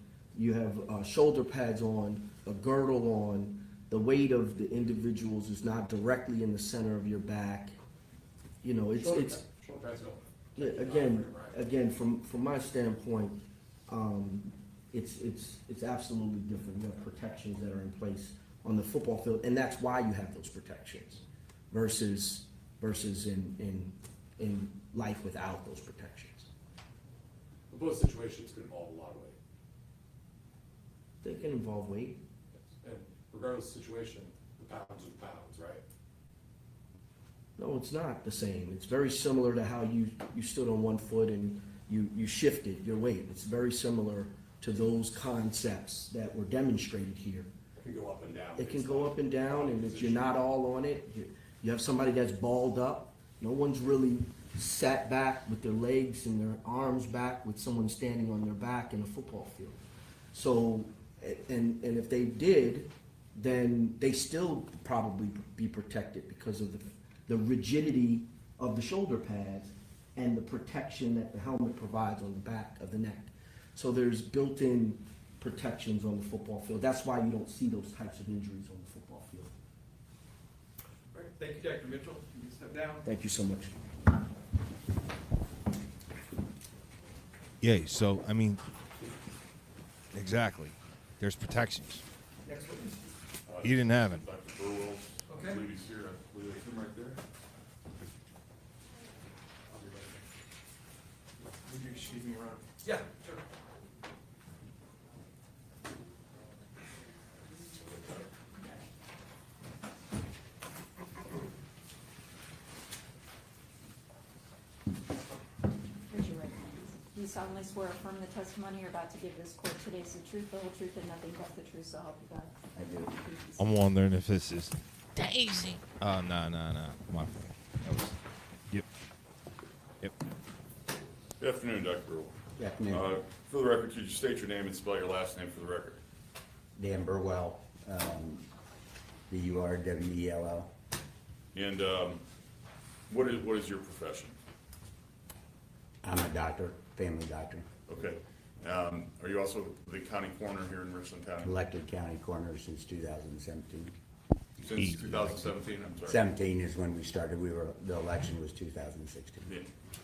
D: shoulder pads on, a girdle on. The weight of the individuals is not directly in the center of your back. You know,
I: Shoulder pads don't.
D: yeah, again, from my standpoint, it's absolutely different. You have protections that are in place on the football field, and that's why you have those protections versus in life without those protections.
I: But both situations could involve a lot of weight.
D: They can involve weight.
I: And regardless of the situation, the pounds are the pounds, right?
D: No, it's not the same. It's very similar to how you stood on one foot and you shifted your weight. It's very similar to those concepts that were demonstrated here.
I: It can go up and down.
D: It can go up and down, and if you're not all on it, you have somebody that's balled up. No one's really sat back with their legs and their arms back with someone standing on their back in a football field. So, and if they did, then they still probably be protected because of the rigidity of the shoulder pads and the protection that the helmet provides on the back of the neck. So there's built-in protections on the football field. That's why you don't see those types of injuries on the football field.
F: All right, thank you, Dr. Mitchell. You can step down.
D: Thank you so much.
E: Yeah, so, I mean, exactly. There's protections.
F: Next witness.
E: He didn't have it.
J: Dr. Burwell,
F: Okay.
J: I believe he's here. I believe that's him right there.
F: Would you excuse me around? Yeah, sure.
K: Raise your right hand. Do you solemnly swear or affirm the testimony you're about to give this court today is the truth, the whole truth, and nothing but the truth, so help you God?
D: I do.
E: I'm wondering if this is Daisy. Oh, no. My fault. That was, yep.
J: Good afternoon, Dr. Burwell.
D: Good afternoon.
J: For the record, could you state your name and spell your last name for the record?
L: Dan Burwell, B-U-R-W-E-L-L.
J: And what is your profession?
L: I'm a doctor, family doctor,
J: Okay. Are you also the county coroner here in Richland County?
L: elected county coroner since 2017.
J: Since 2017, I'm sorry.
L: 17 is when we started, the election was 2016.
J: Yeah,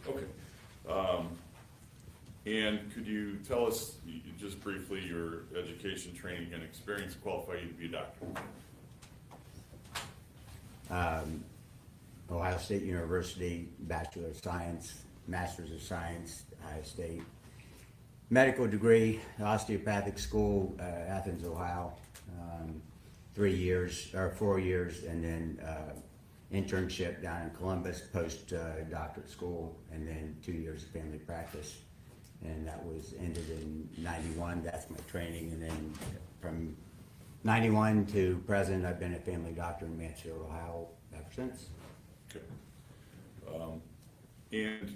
J: okay. And could you tell us, just briefly, your education, training, and experience qualify you to be a doctor?
L: Ohio State University, Bachelor of Science, Masters of Science, Ohio State. Medical degree, osteopathic school, Athens, Ohio. 3 years, or 4 years, and then internship down in Columbus, post-doctorate school, and then 2 years of family practice. And that was ended in 91, that's my training, and then from 91 to present, I've been a family doctor in Mansfield, Ohio ever since.
J: Okay. And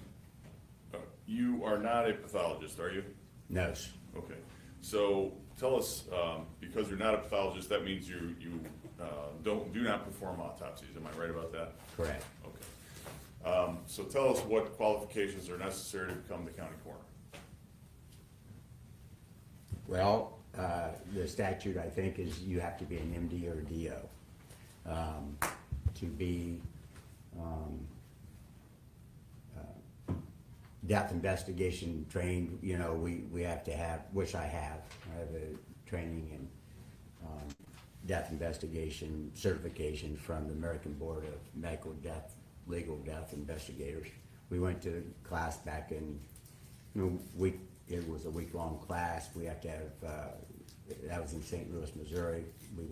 J: you are not a pathologist, are you?
L: No,
J: Okay. So tell us, because you're not a pathologist, that means you do not perform autopsies. Am I right about that?
L: correct.
J: Okay. So tell us what qualifications are necessary to become the county coroner.
L: Well, the statute, I think, is you have to be an MD or a DO. To be death investigation trained, you know, we have to have, which I have a training in death investigation certification from the American Board of Medical Death, Legal Death Investigators. We went to class back in, it was a week-long class. We have to have, that was in St. Louis, Missouri. We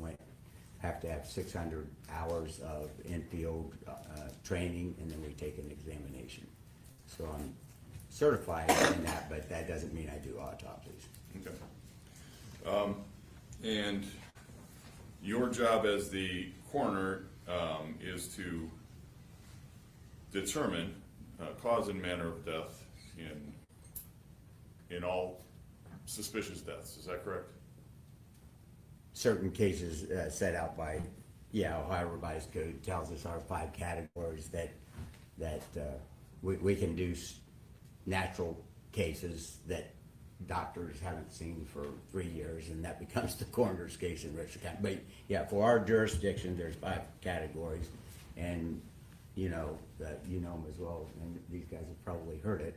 L: have to have 600 hours of in-field training, and then we take an examination. So I'm certified in that, but that doesn't mean I do autopsies.
J: Okay. And your job as the coroner is to determine cause and manner of death in all suspicious deaths. Is that correct?
L: Certain cases set out by, Ohio Revised Code tells us our 5 categories that we can do natural cases that doctors haven't seen for 3 years, and that becomes the coroner's case in Richland County. But yeah, for our jurisdiction, there's 5 categories, and you know them as well, and these guys have probably heard it.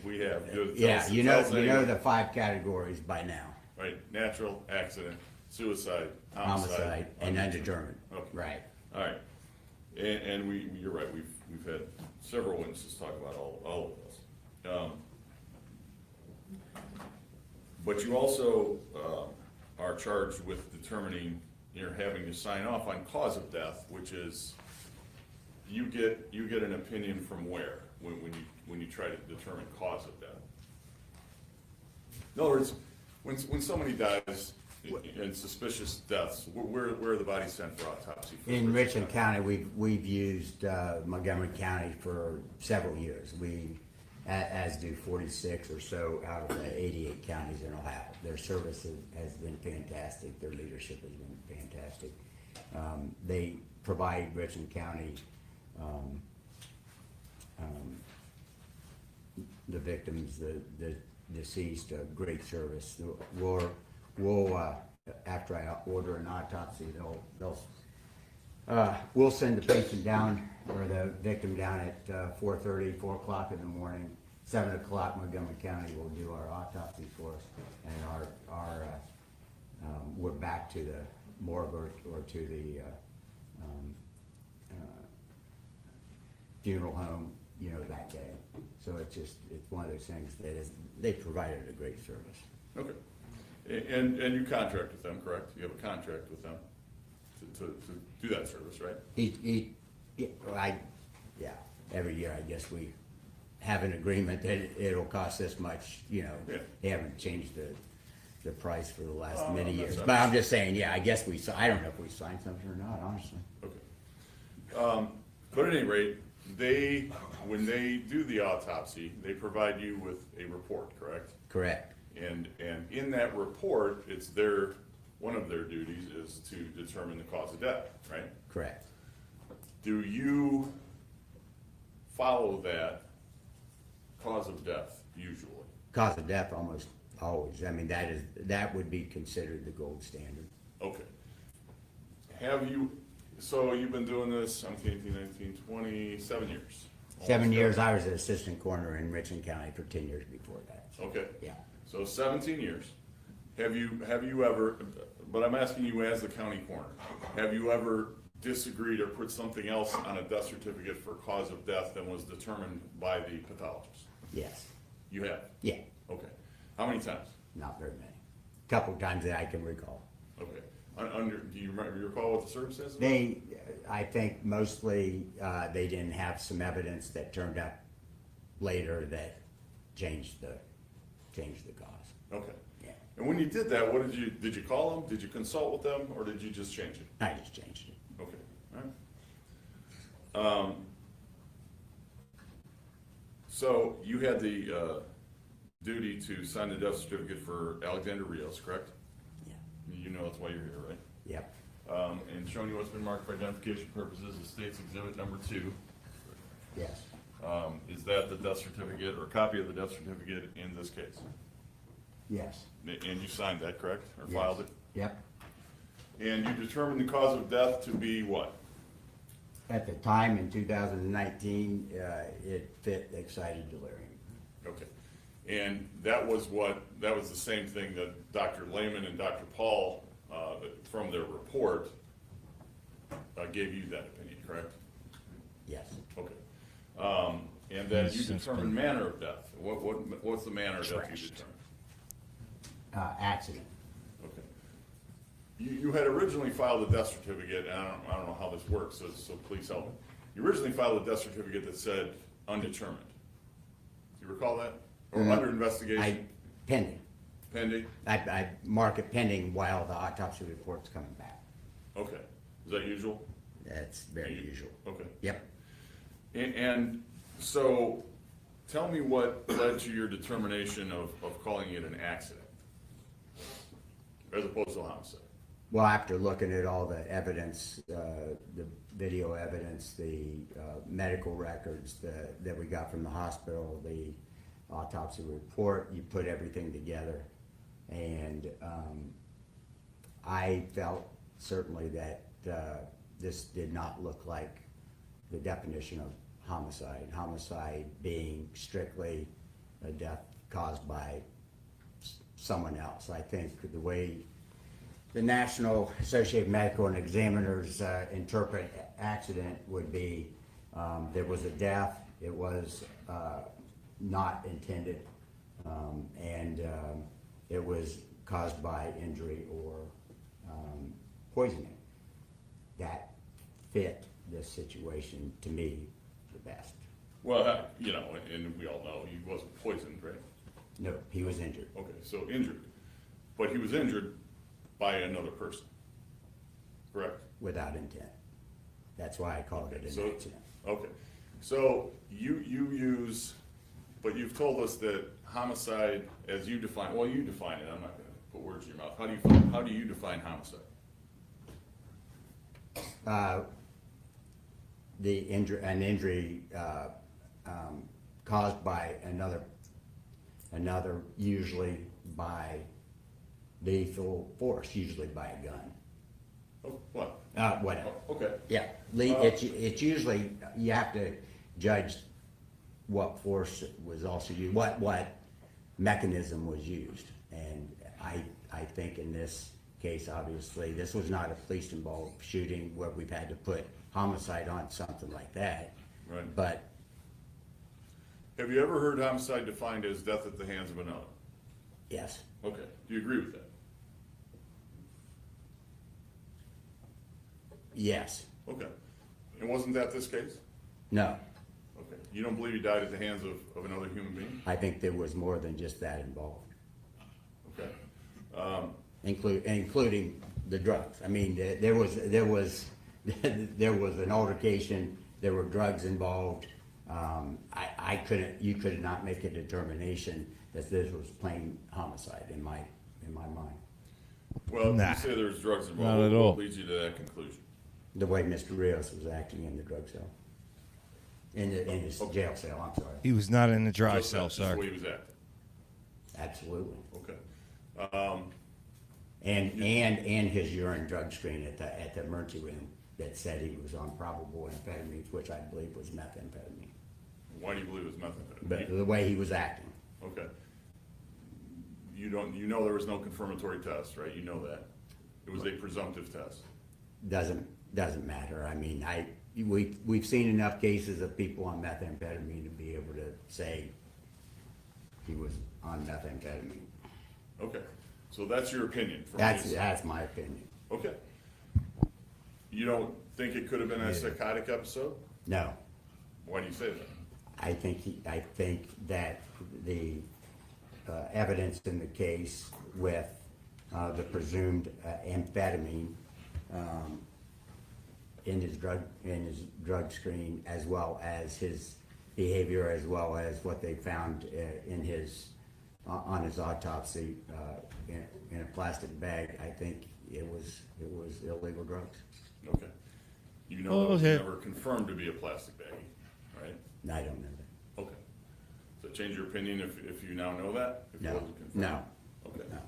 J: We have.
L: Yeah, you know the 5 categories by now.
J: Right, natural, accident, suicide,
L: Homicide, and undetermined.
J: Okay.
L: Right.
J: All right, and you're right, we've had several witnesses talk about all of this. But you also are charged with determining, you're having to sign off on cause of death, which is, you get an opinion from where, when you try to determine cause of death? In other words, when somebody dies in suspicious deaths, where are the bodies sent for autopsy?
L: In Richland County, we've used Montgomery County for several years. As do 46 or so out of the 88 counties in Ohio. Their service has been fantastic. Their leadership has been fantastic. They provide Richland County, the victims, the deceased, a great service. We'll after I order an autopsy, we'll send the patient down, or the victim down at 4:30, 4 o'clock in the morning. 7 o'clock, Montgomery County will do our autopsy for us, and we're back to the morgue or to the funeral home, that day. So it's one of those things that they provided a great service.
J: Okay. And you contract with them, correct? You have a contract with them to do that service, right?
L: Yeah, every year, I guess we have an agreement that it'll cost this much,
J: Yeah.
L: They haven't changed the price for the last many
J: that's
L: years.
J: not-
L: But I'm just saying, yeah, I guess I don't know if we signed something or not, honestly.
J: Okay. But at any rate, when they do the autopsy, they provide you with a report, correct?
L: Correct.
J: And in that report, one of their duties is to determine the cause of death, right?
L: Correct.
J: Do you follow that cause of death usually?
L: Cause of death almost always. I mean, that would be considered the gold standard.
J: Okay. So you've been doing this 17, 18, 19, 20, 7 years?
L: 7 years. I was an assistant coroner in Richland County for 10 years before that.
J: Okay.
L: Yeah.
J: So 17 years. Have you ever, but I'm asking you as the county coroner, have you ever disagreed or put something else on a death certificate for cause of death than was determined by the pathologist?
L: Yes.
J: You have?
L: Yeah.
J: Okay. How many times?
L: Not very many. Couple times that I can recall.
J: Okay. Do you recall what the circumstances?
L: I think mostly, they didn't have some evidence that turned up later that changed the cause.
J: Okay.
L: Yeah.
J: And when you did that, did you call them? Did you consult with them, or did you just change it?
L: I just changed it.
J: Okay, all right. So you had the duty to sign the death certificate for Alexander Rios, correct?
L: Yeah.
J: You know that's why you're here, right?
L: Yep.
J: And showing you what's been marked for identification purposes is State's Exhibit number 2.
L: Yes.
J: Is that the death certificate or copy of the death certificate in this case?
L: Yes.
J: And you signed that, correct? Or
L: Yes.
J: filed it?
L: Yep.
J: And you determined the cause of death to be what?
L: At the time in 2019, it fit excited delirium.
J: Okay. And that was the same thing that Dr. Lehman and Dr. Paul, from their report, gave you that opinion, correct?
L: Yes.
J: Okay. And then you determined manner of death. What's the manner of death you determined?
L: Accident.
J: Okay. You had originally filed a death certificate, and I don't know how this works, so please help me. You originally filed a death certificate that said undetermined. Do you recall that? Or under investigation?
L: Pending.
J: Pending?
L: I mark it pending while the autopsy report's coming back.
J: Okay. Is that usual?
L: That's very usual.
J: Okay.
L: Yep.
J: And so, tell me what led to your determination of calling it an accident, as opposed to a homicide?
L: Well, after looking at all the evidence, the video evidence, the medical records that we got from the hospital, the autopsy report, you put everything together. And I felt certainly that this did not look like the definition of homicide. Homicide being strictly a death caused by someone else. I think the way the National Associated Medical and Examiners interpret accident would be there was a death, it was not intended, and it was caused by injury or poisoning. That fit this situation to me the best.
J: Well, you know, and we all know he wasn't poisoned, right?
L: No, he was injured.
J: Okay, so injured, but he was injured by another person, correct?
L: Without intent. That's why I called it
J: So-
L: an accident.
J: Okay, so you use, but you've told us that homicide, as you define, well, you define it, I'm not gonna put words in your mouth. How do you define homicide?
L: An injury caused by another, usually by lethal force, usually by a gun.
J: Oh, what?
L: Whatever.
J: Oh, okay,
L: Yeah, it's usually, you have to judge what force was also used, what mechanism was used. And I think in this case, obviously, this was not a police-involved shooting where we've had to put homicide on something like that.
J: right.
L: But
J: Have you ever heard homicide defined as death at the hands of another?
L: yes,
J: Okay, do you agree with that?
L: yes,
J: Okay, and wasn't that this case?
L: no.
J: Okay, you don't believe he died at the hands of another human being?
L: I think there was more than just that involved,
J: Okay,
L: including the drugs. I mean, there was there was an altercation. There were drugs involved. You could not make a determination that this was plain homicide in my mind.
J: well,
E: Nah.
J: you say there's drugs
E: Not
J: involved,
E: at all.
J: what leads you to that conclusion?
L: The way Mr. Rios was acting in the drug cell, in his jail cell. I'm sorry.
E: He was not in the dry
J: Just
E: cell,
J: that's just
E: sir.
J: the way he was acting,
L: Absolutely.
J: okay.
L: And his urine drug screen at the emergency room that said he was on probable amphetamines, which I believe was methamphetamine.
J: Why do you believe it was methamphetamine?
L: But the way he was acting.
J: Okay. You know there was no confirmatory test, right? You know that. It was a presumptive test.
L: Doesn't matter. I mean, we've seen enough cases of people on methamphetamine to be able to say he was on methamphetamine.
J: Okay, so that's your opinion from
L: That's my opinion.
J: Okay. You don't think it could have been a psychotic episode?
L: No,
J: Why do you say that?
L: I think that the evidence in the case with the presumed amphetamine in his drug screen, as well as his behavior, as well as what they found on his autopsy in a plastic bag, I think it was illegal drugs.
J: Okay. You know that was
E: Okay.
J: never confirmed to be a plastic baggie, right?
L: I don't know that.
J: Okay. Does that change your opinion if you now know that? If it
L: No,
J: wasn't confirmed?
L: no,
J: Okay.
L: no.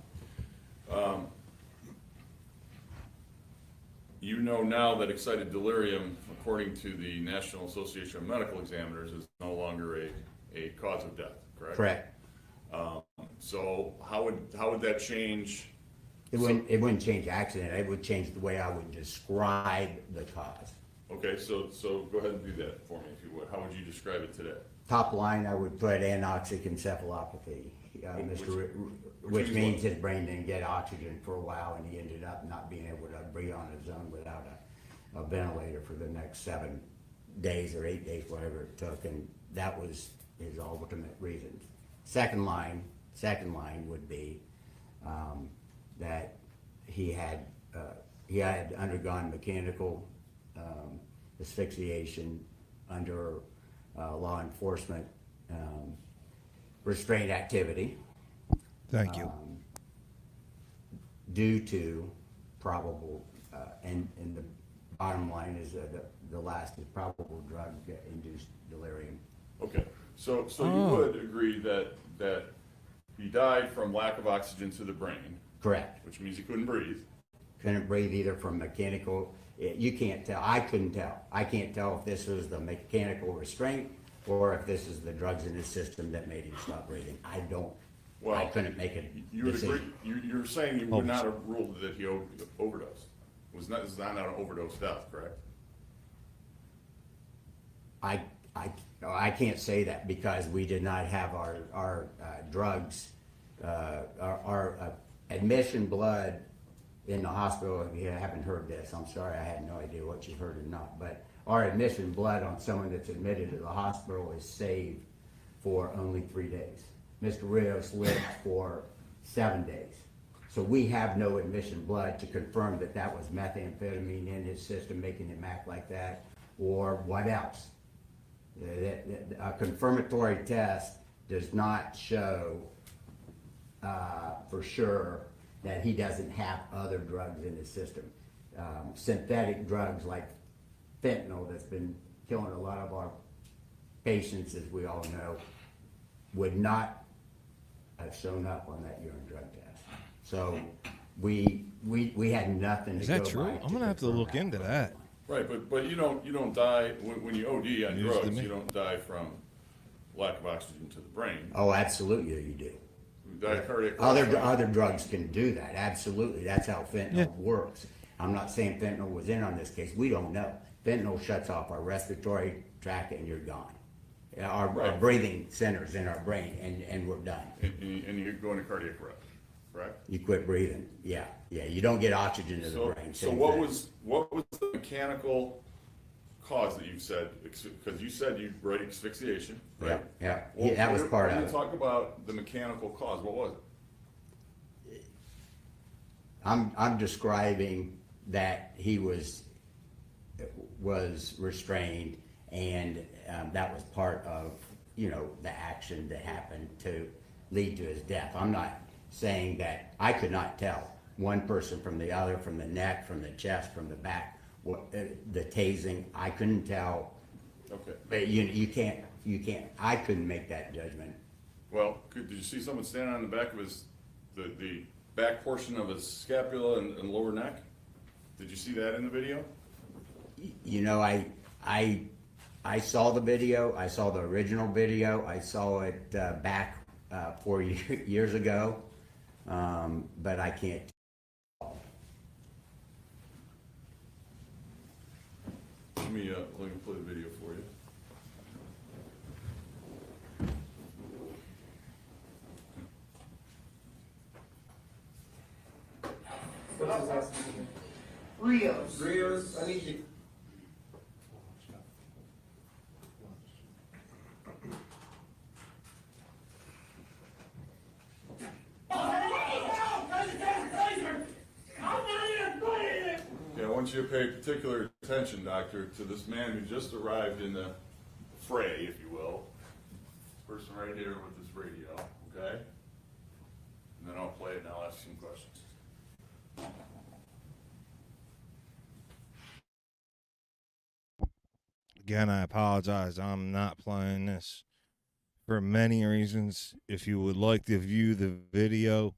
J: You know now that excited delirium, according to the National Association of Medical Examiners, is no longer a cause of death, correct?
L: Correct.
J: So how would that change?
L: It wouldn't change accident, it would change the way I would describe the cause.
J: Okay, so go ahead and do that for me, if you would. How would you describe it today?
L: Top line, I would put anoxic encephalopathy, which means his brain didn't get oxygen for a while, and he ended up not being able to breathe on his own without a ventilator for the next 7 days or 8 days, whatever it took, and that was his ultimate reason. Second line would be that he had undergone mechanical asphyxiation under law enforcement restraint activity.
E: Thank you.
L: Due to probable, and the bottom line is the last is probable drug-induced delirium.
J: Okay, so you would agree that he died from lack of oxygen to the brain,
L: Correct.
J: which means he couldn't breathe.
L: Couldn't breathe either from mechanical, you can't tell, I couldn't tell. I can't tell if this was the mechanical restraint or if this is the drugs in his system that made him stop breathing. I
J: Well,
L: couldn't make a
J: You would agree,
L: decision.
J: you're saying you would not have ruled that he overdosed. This is not an overdose death, correct?
L: I can't say that because we did not have our drugs, our admission blood in the hospital, if you haven't heard this, I'm sorry, I had no idea what you heard or not, but our admission blood on someone that's admitted to the hospital is saved for only 3 days. Mr. Rios lived for 7 days. So we have no admission blood to confirm that that was methamphetamine in his system making him act like that, or what else. A confirmatory test does not show for sure that he doesn't have other drugs in his system. Synthetic drugs like fentanyl that's been killing a lot of our patients, as we all know, would not have shown up on that urine drug test. So we had nothing to
E: Is
L: go
E: that true?
L: by
E: I'm gonna have to
L: confirm
E: look into that.
J: Right, but you don't die, when you OD on
E: News to
J: drugs,
E: me.
J: you don't die from lack of oxygen to the brain.
L: Oh, absolutely you do.
J: You die of cardiac
L: Other
J: arrest.
L: drugs can do that, absolutely. That's how fentanyl
E: Yeah.
L: works. I'm not saying fentanyl was in on this case. We don't know. Fentanyl shuts off our respiratory tract and you're gone. Our
J: Right.
L: breathing centers in our brain and we're done.
J: And you go into cardiac arrest, correct?
L: You quit breathing. Yeah. You don't get oxygen to the brain.
J: So
L: Same
J: what
L: thing.
J: was the mechanical cause that you said, because you said you write asphyxiation, right?
L: Yeah.
J: Well,
L: That was part
J: when
L: of
J: you
L: it.
J: talk about the mechanical cause, what was it?
L: I'm describing that he was restrained, and that was part of, the action that happened to lead to his death. I'm not saying that I could not tell one person from the other, from the neck, from the chest, from the back, the tasing. I couldn't tell.
J: Okay.
L: But you can't. I couldn't make that judgment.
J: Well, did you see someone standing on the back of the back portion of his scapula and lower neck? Did you see that in the video?
L: I saw the video. I saw the original video. I saw it back 4 years ago, but I can't.
J: Let me play the video for you.
G: What's his last name?
C: Rios.
G: Rios, I need you.
J: Yeah, I want you to pay particular attention, doctor, to this man who just arrived in the fray, if you will. This person right here with this radio, okay? And then I'll play it and I'll ask you some questions.
E: Again, I apologize. I'm not playing this for many reasons. If you would like to view the video,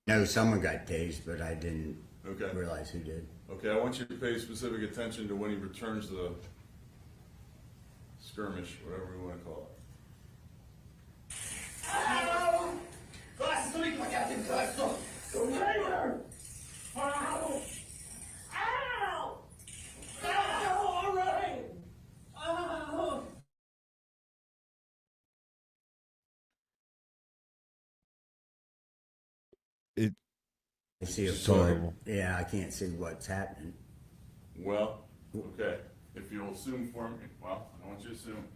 L: No, someone got tased, but I didn't
J: Okay.
L: realize who did.
J: Okay, I want you to pay specific attention to when he returns the skirmish, whatever we want to call it.
H: Ow! Glasses, let me get my goddamn glasses on. Go right here. Ow! Ow! Ow! All right. Ow!
L: I see a
E: It's
L: sword.
E: horrible.
L: Yeah, I can't see what's happening.
J: Well, okay, if you'll assume for me, well, I want you to assume,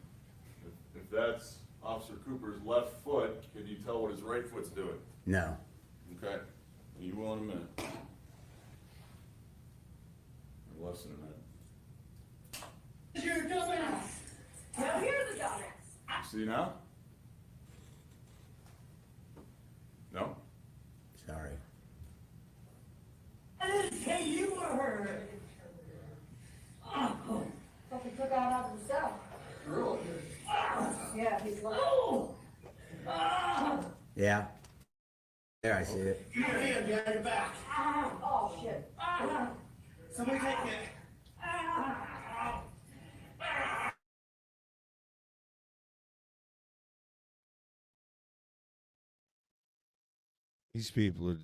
J: if that's Officer Cooper's left foot, can you tell what his right foot's doing?
L: No.
J: Okay, you will in a minute. Or less than a minute.
H: You're dumbass.
C: Now here's the dumbass.
J: See now? No?
L: Sorry.
H: I didn't say you were hurt. Oh.
C: Thought he took out himself. Yeah, he's looking.
H: Oh. Ah.
L: Yeah. There, I see it.
H: Keep your hand behind your back.
C: Oh, shit.
H: Ah. Somebody take it.
E: these people are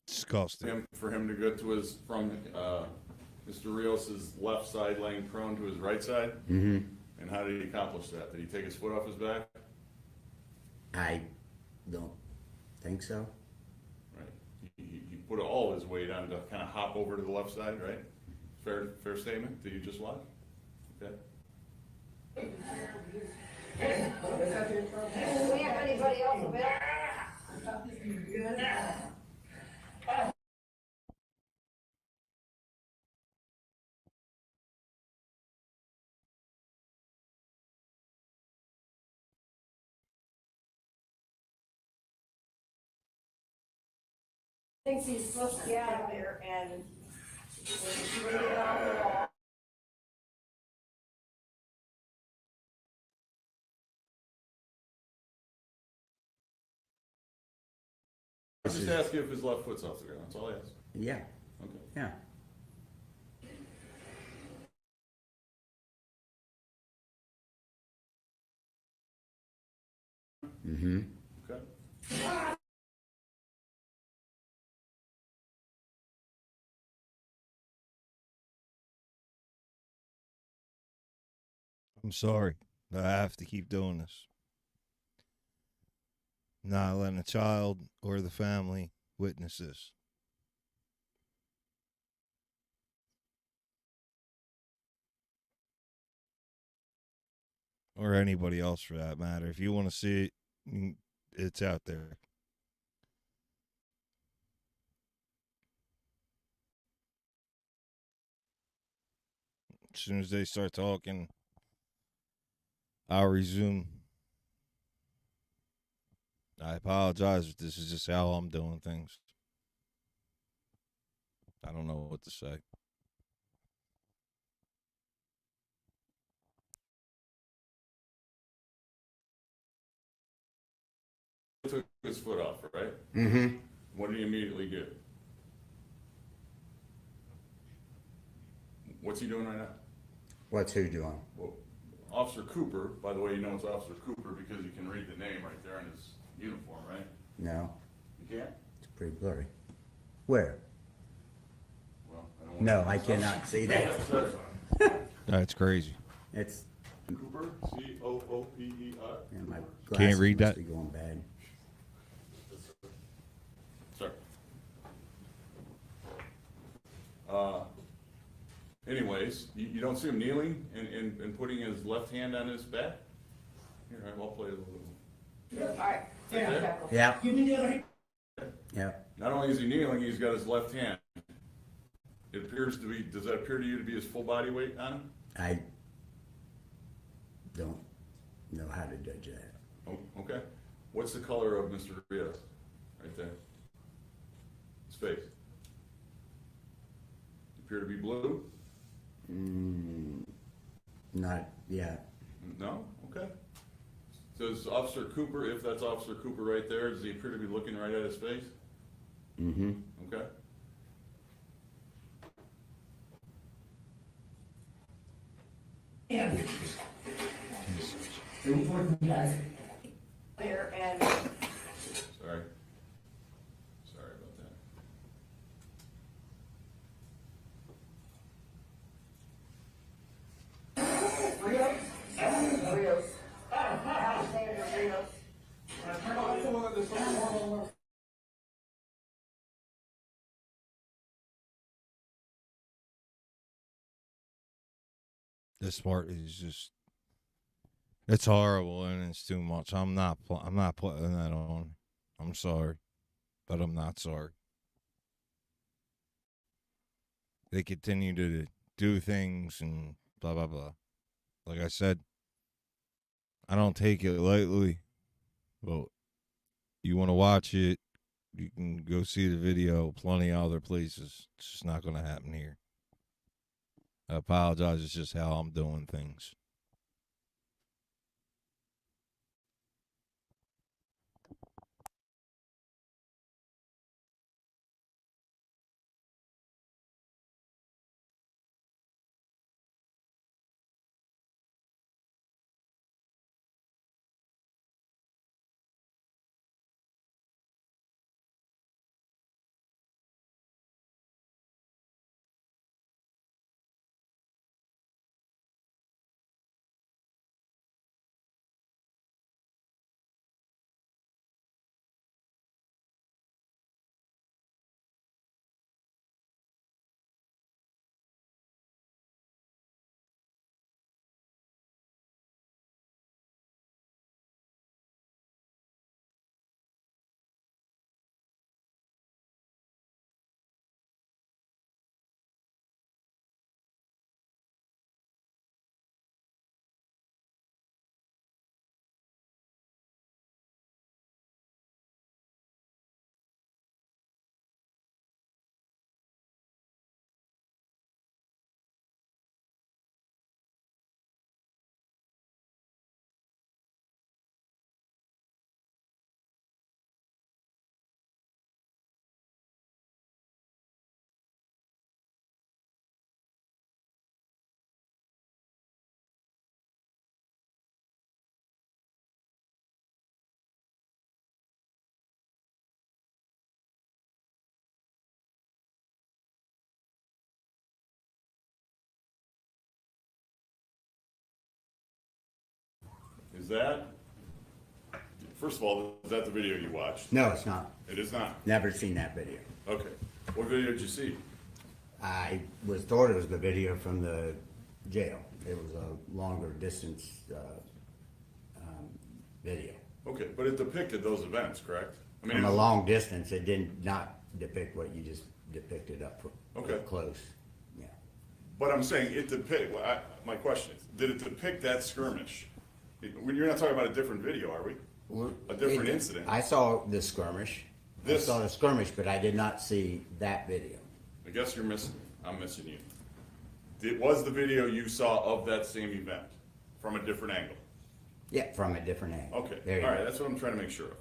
E: disgusting.
J: For him to go to his, from, Mr. Rios's left side laying prone to his right side?
L: Mm-hmm.
J: And how did he accomplish that? Did he take his foot off his back?
L: I don't think so.
J: Right. He put all his weight on to kind of hop over to the left side, right? Fair statement that you just watched? Okay.
C: Do we have anybody else available? Thinks he's supposed to get out of there and when he's ready to get off the wall.
J: I'm just asking if his left foot's off the ground, that's all I asked.
L: Yeah,
J: Okay.
L: yeah. Mm-hmm.
J: Okay.
E: I'm sorry, but I have to keep doing this. Not letting a child or the family witness this. Or anybody else for that matter. If you want to see it, it's out there. As soon as they start talking, I'll resume. I apologize, but this is just how I'm doing things. I don't know what to say.
J: Took his foot off, right?
L: Mm-hmm.
J: What did he immediately do? What's he doing right now?
L: What's who doing?
J: Well, Officer Cooper, by the way, you know it's Officer Cooper because you can read the name right there on his uniform, right?
L: No,
J: You can't?
L: it's pretty blurry. Where?
J: Well, I don't want
L: No, I cannot see that.
E: That's crazy.
L: It's,
J: Cooper, C-O-O-P-E-R.
L: yeah, my
E: Can't
L: glasses
E: read
L: must
E: that?
L: be going bad.
J: Sorry. Anyways, you don't see him kneeling and putting his left hand on his back? Here, I'll play a little bit.
C: All right.
J: Okay.
L: Yeah,
H: Give me the other.
L: yeah.
J: Not only is he kneeling, he's got his left hand. It appears to be, does that appear to you to be his full body weight on him?
L: I don't know how to judge that.
J: Oh, okay. What's the color of Mr. Rios? Right there. His face. Appear to be blue?
L: Not yet.
J: No? Okay. Does Officer Cooper, if that's Officer Cooper right there, does he appear to be looking right at his face?
L: Mm-hmm.
J: Okay.
H: Yeah.
C: There and
J: Sorry. Sorry about that.
C: Rios. Rios. Alexander Rios.
E: This part is just, it's horrible and it's too much. I'm not putting that on. I'm sorry, but I'm not sorry. They continue to do things and blah blah blah. Like I said, I don't take it lightly. But you want to watch it, you can go see the video plenty of other places. It's just not going to happen here. I apologize. It's just how I'm doing things.
J: that, first of all, is that the video you watched?
L: No, it's not.
J: It is not?
L: Never seen that video.
J: Okay. What video did you see?
L: I was told it was the video from the jail. It was a longer distance, video.
J: Okay, but it depicted those events, correct? I mean,
L: From
J: it
L: a
J: was-
L: long distance, it did not depict what you just depicted up
J: Okay.
L: close. Yeah.
J: But I'm saying it my question is, did it depict that skirmish? You're not talking about a different video, are we? A different incident?
L: I saw the skirmish. I
J: This-
L: saw the skirmish, but I did not see that video.
J: I guess you're missing, I'm missing you. It was the video you saw of that same event from a different angle?
L: Yeah, from a different angle.
J: Okay,
L: There you
J: all right,
L: go.
J: that's what I'm trying to make sure of.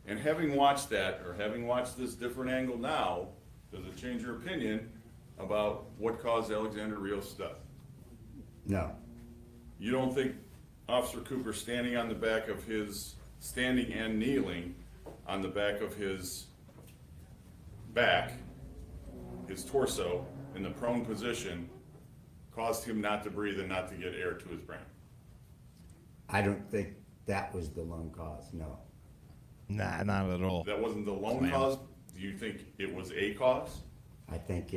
J: And having watched that, or having watched this different angle now, does it change your opinion about what caused Alexander Rios' death?
L: No,
J: You don't think Officer Cooper standing on the back of his, standing and kneeling on the back of his back, his torso, in the prone position, caused him not to breathe and not to get air to his brain?
L: I don't think that was the lone cause, no.
E: Nah, not at all.
J: That wasn't the lone
E: Slam.
J: cause? Do you think it was a cause?
L: I think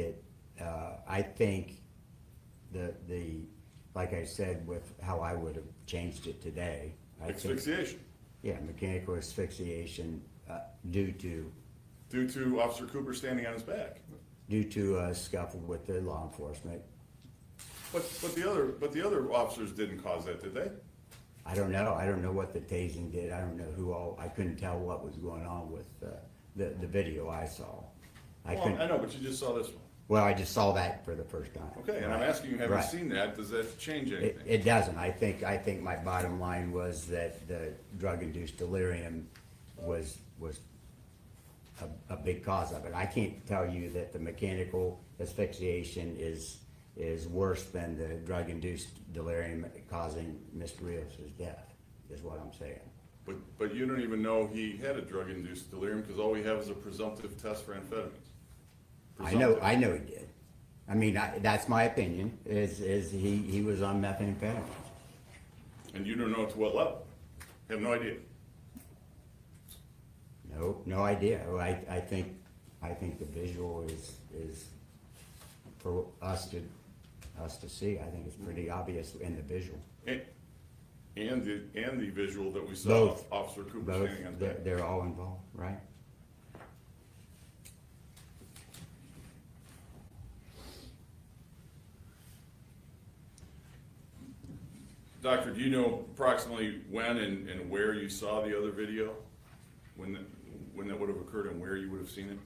L: I think like I said, with how I would have changed it today. I think-
J: Asphyxiation,
L: Yeah, mechanical asphyxiation, due
J: due to Officer Cooper standing on his back.
L: to a scuffle with the law enforcement.
J: But the other officers didn't cause that, did they?
L: I don't know what the tasing did, I don't know who all, I couldn't tell what was going on with, the video I saw. I
J: Well,
L: couldn't,
J: I know, but you just saw this one.
L: well, I just saw that for the first time.
J: Okay, and I'm asking you, having
L: Right.
J: seen that, does that change
L: It,
J: anything?
L: it doesn't, I think my bottom line was that the drug-induced delirium was a big cause of it. I can't tell you that the mechanical asphyxiation is worse than the drug-induced delirium causing Mr. Rios' death, is what I'm saying.
J: But you don't even know he had a drug-induced delirium, because all we have is a presumptive test for amphetamines.
L: I know he did. I mean, that's my opinion, is he was on methamphetamine.
J: And you don't know to what level? You have no idea.
L: No idea. Well, I think the visual is for us to see. I think it's pretty obvious in the visual.
J: And the visual that we saw
L: Both.
J: of Officer Cooper
L: Both,
J: standing on the back.
L: they're all involved, right?
J: Doctor, do you know approximately when and where you saw the other video? When that would have occurred and where you would have seen it?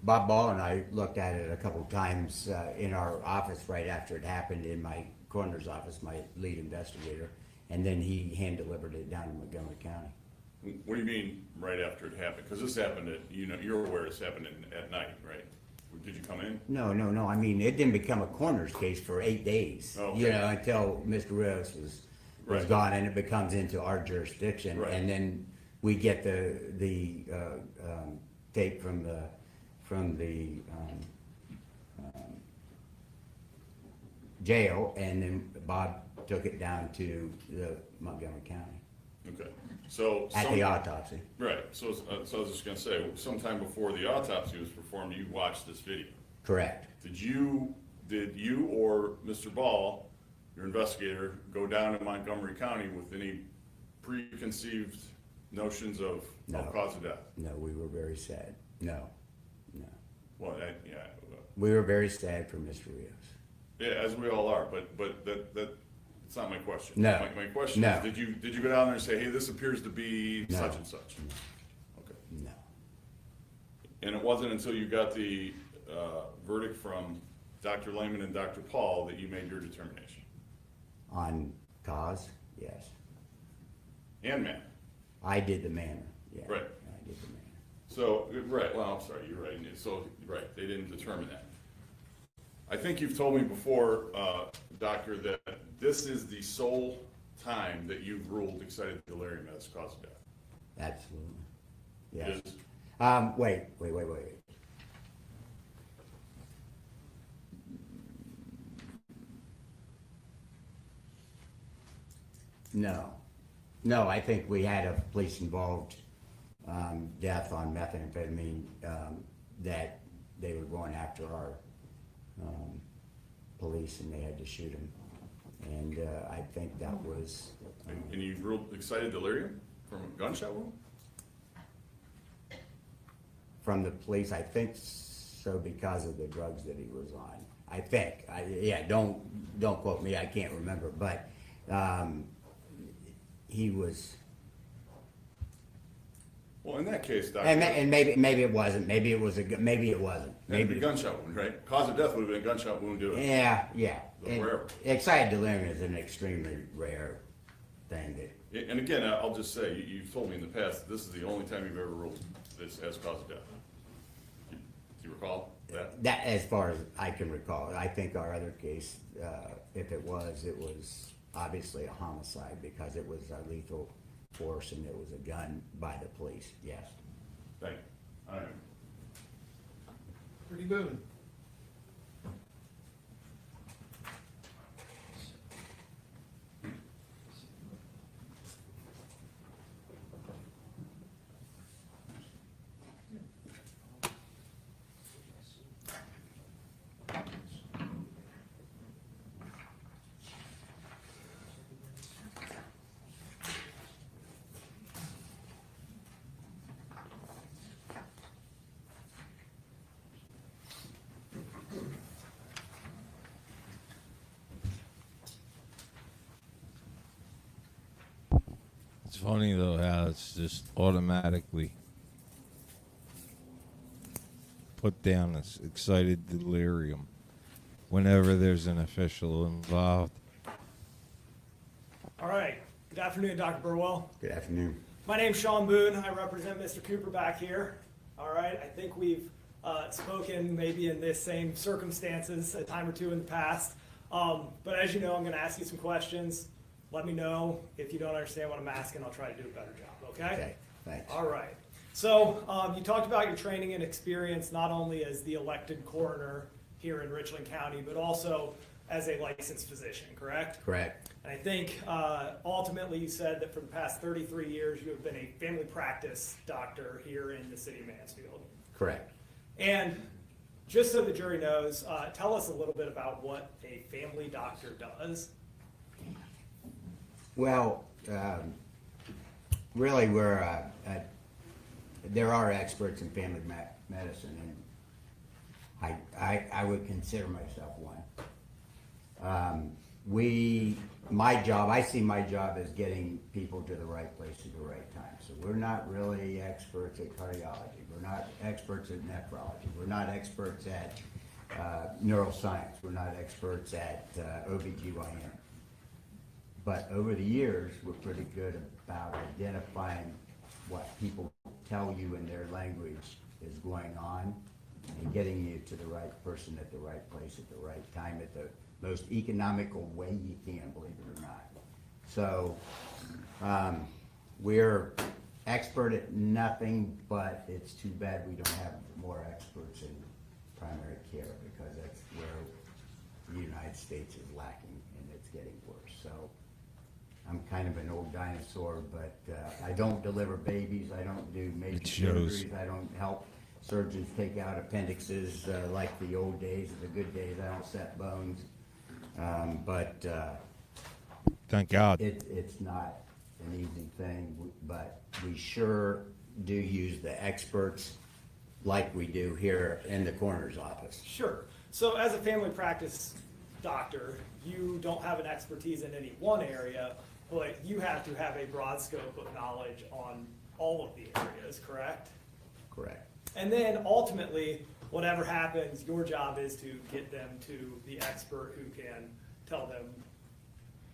L: Bob Ball and I looked at it a couple times in our office right after it happened, in my coroner's office, my lead investigator, and then he hand-delivered it down to Montgomery County.
J: What do you mean, right after it happened? Because this happened you're aware this happened at night, right? Did you come in?
L: No, I mean, it didn't become a coroner's case for 8 days,
J: Okay.
L: until Mr. Rios was
J: Right.
L: gone, and it becomes into our jurisdiction.
J: Right.
L: And then we get the tape from the jail, and then Bob took it down to the Montgomery County
J: Okay, so.
L: at the autopsy.
J: Right, so I was just gonna say, sometime before the autopsy was performed, you watched this video.
L: Correct.
J: Did you or Mr. Ball, your investigator, go down to Montgomery County with any preconceived notions of
L: No.
J: cause of death?
L: No, we were very sad. No.
J: Well,
L: We were very sad for Mr. Rios.
J: yeah, as we all are, but that's not my question.
L: No.
J: My question
L: No.
J: is, did you go down there and say, hey, this appears to be
L: No.
J: such and such? Okay.
L: No.
J: And it wasn't until you got the verdict from Dr. Lehman and Dr. Paul that you made your determination?
L: On cause, yes.
J: And man.
L: I did the manner, yeah.
J: Right.
L: I did the manner.
J: So, right, well, I'm sorry, you're right. So, right, they didn't determine that. I think you've told me before, Doctor, that this is the sole time that you've ruled excited delirium as cause of death.
L: Absolutely.
J: It
L: Yes.
J: is?
L: Wait. No, I think we had a police-involved death on methamphetamine that they were going after our police and they had to shoot him. And I think that was...
J: And you real excited delirium from a gunshot wound?
L: From the police, I think so, because of the drugs that he was on. I think. Don't quote me, I can't remember, but he was...
J: Well, in that case, Doctor.
L: And maybe it wasn't. Maybe it wasn't.
J: Maybe gunshot wound, right? Cause of death would have been a gunshot wound to it.
L: Yeah.
J: Wherever.
L: Excited delirium is an extremely rare thing.
J: And again, I'll just say, you've told me in the past, this is the only time you've ever ruled this as cause of death. Do you recall that?
L: That, as far as I can recall, I think our other case, if it was obviously a homicide because it was a lethal force and it was a gun by the police. Yes.
J: Thank you. All right.
F: Pretty moving.
E: It's funny though how it's just automatically put down as excited delirium whenever there's an official involved.
M: All right. Good afternoon, Dr. Burwell.
L: Good afternoon.
M: My name's Sean Boone. I represent Mr. Cooper back here. All right. I think we've spoken maybe in this same circumstances a time or two in the past. But as you know, I'm going to ask you some questions. Let me know if you don't understand what I'm asking. I'll try to do a better job, okay?
L: Okay, thanks.
M: All right. So you talked about your training and experience not only as the elected coroner here in Richland County, but also as a licensed physician, correct?
L: Correct.
M: And I think ultimately you said that for the past 33 years you have been a family practice doctor here in the city of Mansfield.
L: Correct.
M: And just so the jury knows, tell us a little bit about what a family doctor does.
L: Well, really, there are experts in family medicine, and I would consider myself one. I see my job as getting people to the right place at the right time. So we're not really experts at cardiology. We're not experts at nephrology. We're not experts at neuroscience. We're not experts at OBGYN. But over the years, we're pretty good about identifying what people tell you in their language is going on and getting you to the right person at the right place at the right time at the most economical way you can, believe it or not. So we're expert at nothing, but it's too bad we don't have more experts in primary care because that's where the United States is lacking and it's getting worse. So I'm kind of an old dinosaur, but I don't deliver babies. I don't do major surgeries. I don't help surgeons take out appendixes like the old days, the good days. I don't set bones. But
E: Thank God.
L: it's not an easy thing, but we sure do use the experts like we do here in the coroner's office.
M: Sure. So as a family practice doctor, you don't have an expertise in any one area, but you have to have a broad scope of knowledge on all of the areas, correct?
L: Correct.
M: And then ultimately, whatever happens, your job is to get them to the expert who can tell them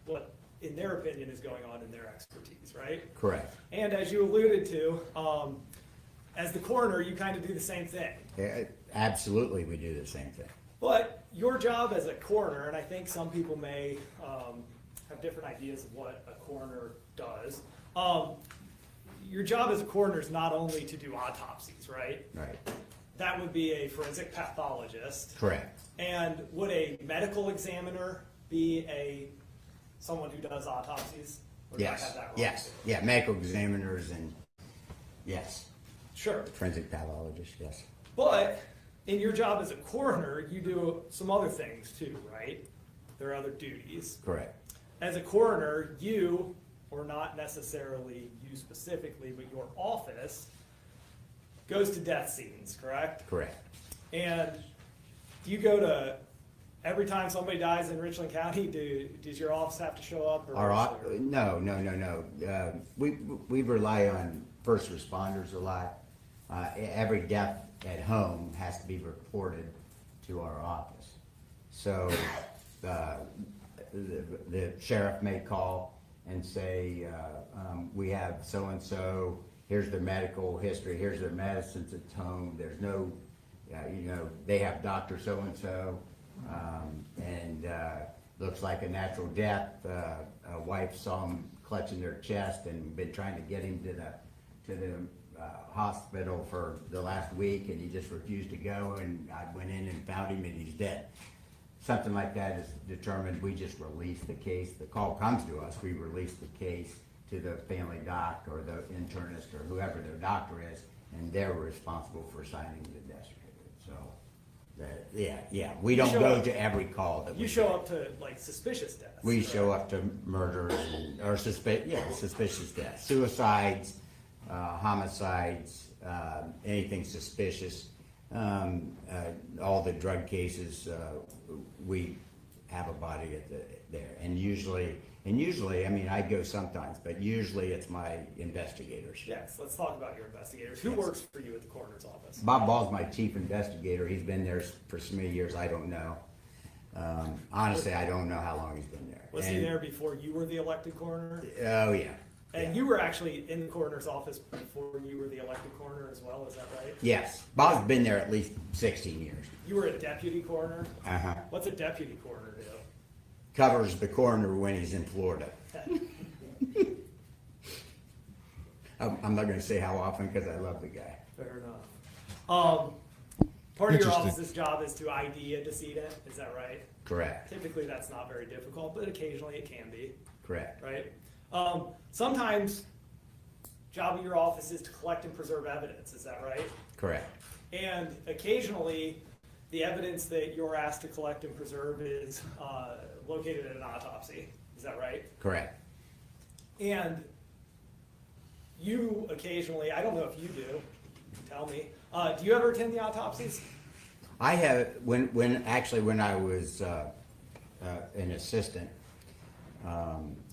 M: what, in their opinion, is going on in their expertise, right?
L: Correct.
M: And as you alluded to, as the coroner, you kind of do the same thing.
L: Absolutely, we do the same thing.
M: But your job as a coroner, and I think some people may have different ideas of what a coroner does, your job as a coroner is not only to do autopsies, right?
L: Right.
M: That would be a forensic pathologist.
L: Correct.
M: And would a medical examiner be someone who does autopsies? Or do I
L: Yes,
M: have that wrong?
L: yes, yeah, medical examiners and, yes,
M: Sure.
L: forensic pathologist, yes.
M: But in your job as a coroner, you do some other things too, right? There are other duties.
L: Correct,
M: As a coroner, you, or not necessarily you specifically, but your office goes to death scenes, correct?
L: correct.
M: And do you go to, every time somebody dies in Richland County, does your office have to show up? Or
L: No. We rely on first responders a lot. Every death at home has to be reported to our office. So the sheriff may call and say, we have so-and-so, here's their medical history, here's their medicines at home, there's no, they have Dr. so-and-so, and looks like a natural death. A wife saw him clutching their chest and been trying to get him to the hospital for the last week, and he just refused to go, and I went in and found him and he's dead. Something like that is determined, we just release the case. The call comes to us, we release the case to the family doc or the internist or whoever their doctor is, and they're responsible for signing the death certificate. So, we don't go to every call that we
M: You show
L: get.
M: up to like suspicious deaths.
L: We
M: right?
L: show up to murders or suspicious deaths, suicides, homicides, anything suspicious. All the drug cases, we have a body there, and usually, I mean, I go sometimes, but usually it's my investigators.
M: Yes, let's talk about your investigators. Who
L: Yes.
M: works for you at the coroner's office?
L: Bob Ball's my chief investigator. He's been there for so many years, I don't know. Honestly, I don't know how long he's been there.
M: Was he there before you were the elected coroner?
L: Oh, yeah.
M: And you were actually in the coroner's office before you were the elected coroner as well, is that right?
L: Yes, Bob's been there at least 16 years.
M: You were a deputy coroner?
L: Uh-huh.
M: What's a deputy coroner do?
L: Covers the coroner when he's in Florida. I'm not gonna say how often, because I love the guy.
M: Fair enough. Part of your
E: Interesting.
M: office's job is to ID a decedent, is that right?
L: Correct,
M: Typically, that's not very difficult, but occasionally it can be,
L: correct,
M: right? Sometimes, job of your office is to collect and preserve evidence, is that right?
L: correct,
M: And occasionally, the evidence that you're asked to collect and preserve is located at an autopsy, is that right?
L: correct.
M: And you occasionally, I don't know if you do, you can tell me, do you ever attend the autopsies?
L: I have, when I was an assistant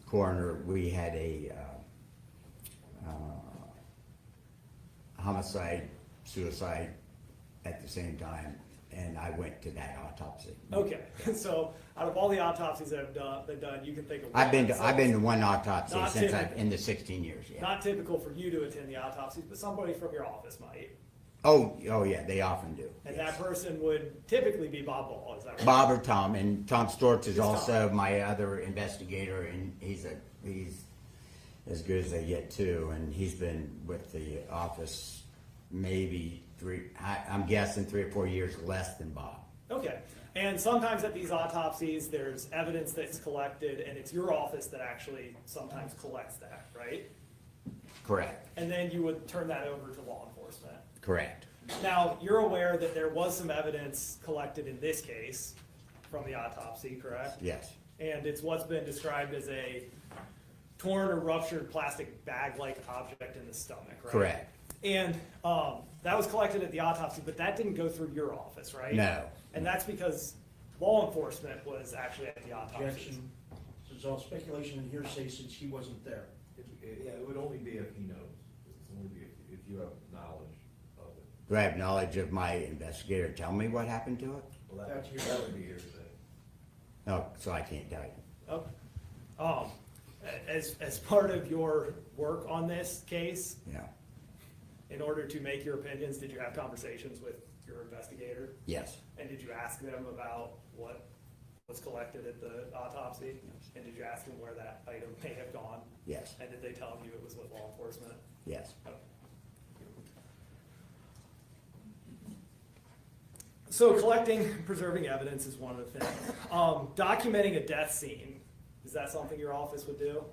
L: coroner, we had a homicide, suicide at the same time, and I went to that autopsy.
M: Okay, so out of all the autopsies that have been done, you can think of one.
L: I've been
M: So
L: to one autopsy
M: Not
L: since
M: typical.
L: in the 16 years, yeah.
M: Not typical for you to attend the autopsies, but somebody from your office might.
L: Oh, yeah, they often do.
M: And
L: yes.
M: that person would typically be Bob Ball, is that right?
L: Bob or Tom, and Tom Storch is
M: Tom.
L: also my other investigator, and he's as good as they get too, and he's been with the office maybe I'm guessing 3 or 4 years less than Bob.
M: Okay, and sometimes at these autopsies, there's evidence that's collected, and it's your office that actually sometimes collects that, right?
L: Correct,
M: And then you would turn that over to law enforcement.
L: correct,
M: Now, you're aware that there was some evidence collected in this case from the autopsy, correct?
L: yes,
M: And it's what's been described as a torn or ruptured plastic bag-like object in the stomach, right?
L: correct,
M: And that was collected at the autopsy, but that didn't go through your office, right?
L: no,
M: And that's because law enforcement was actually at the autopsy.
B: Objection. It's all speculation and hearsay since he wasn't there.
F: Yeah, it would only be if he knows. It's only be if you have knowledge of it.
L: do I have knowledge of my investigator tell me what happened to it?
F: Well,
B: That's your-
F: that would be hearsay.
L: No, so I can't tell you.
M: Okay. As part of your work on this case,
L: Yeah,
M: in order to make your opinions, did you have conversations with your investigator?
L: yes,
M: And did you ask them about what was collected at the autopsy? And did you ask them where that item may have gone?
L: yes,
M: And did they tell you it was with law enforcement?
L: yes,
M: So collecting, and preserving evidence is one of the things. Documenting a death scene, is that something your office would do?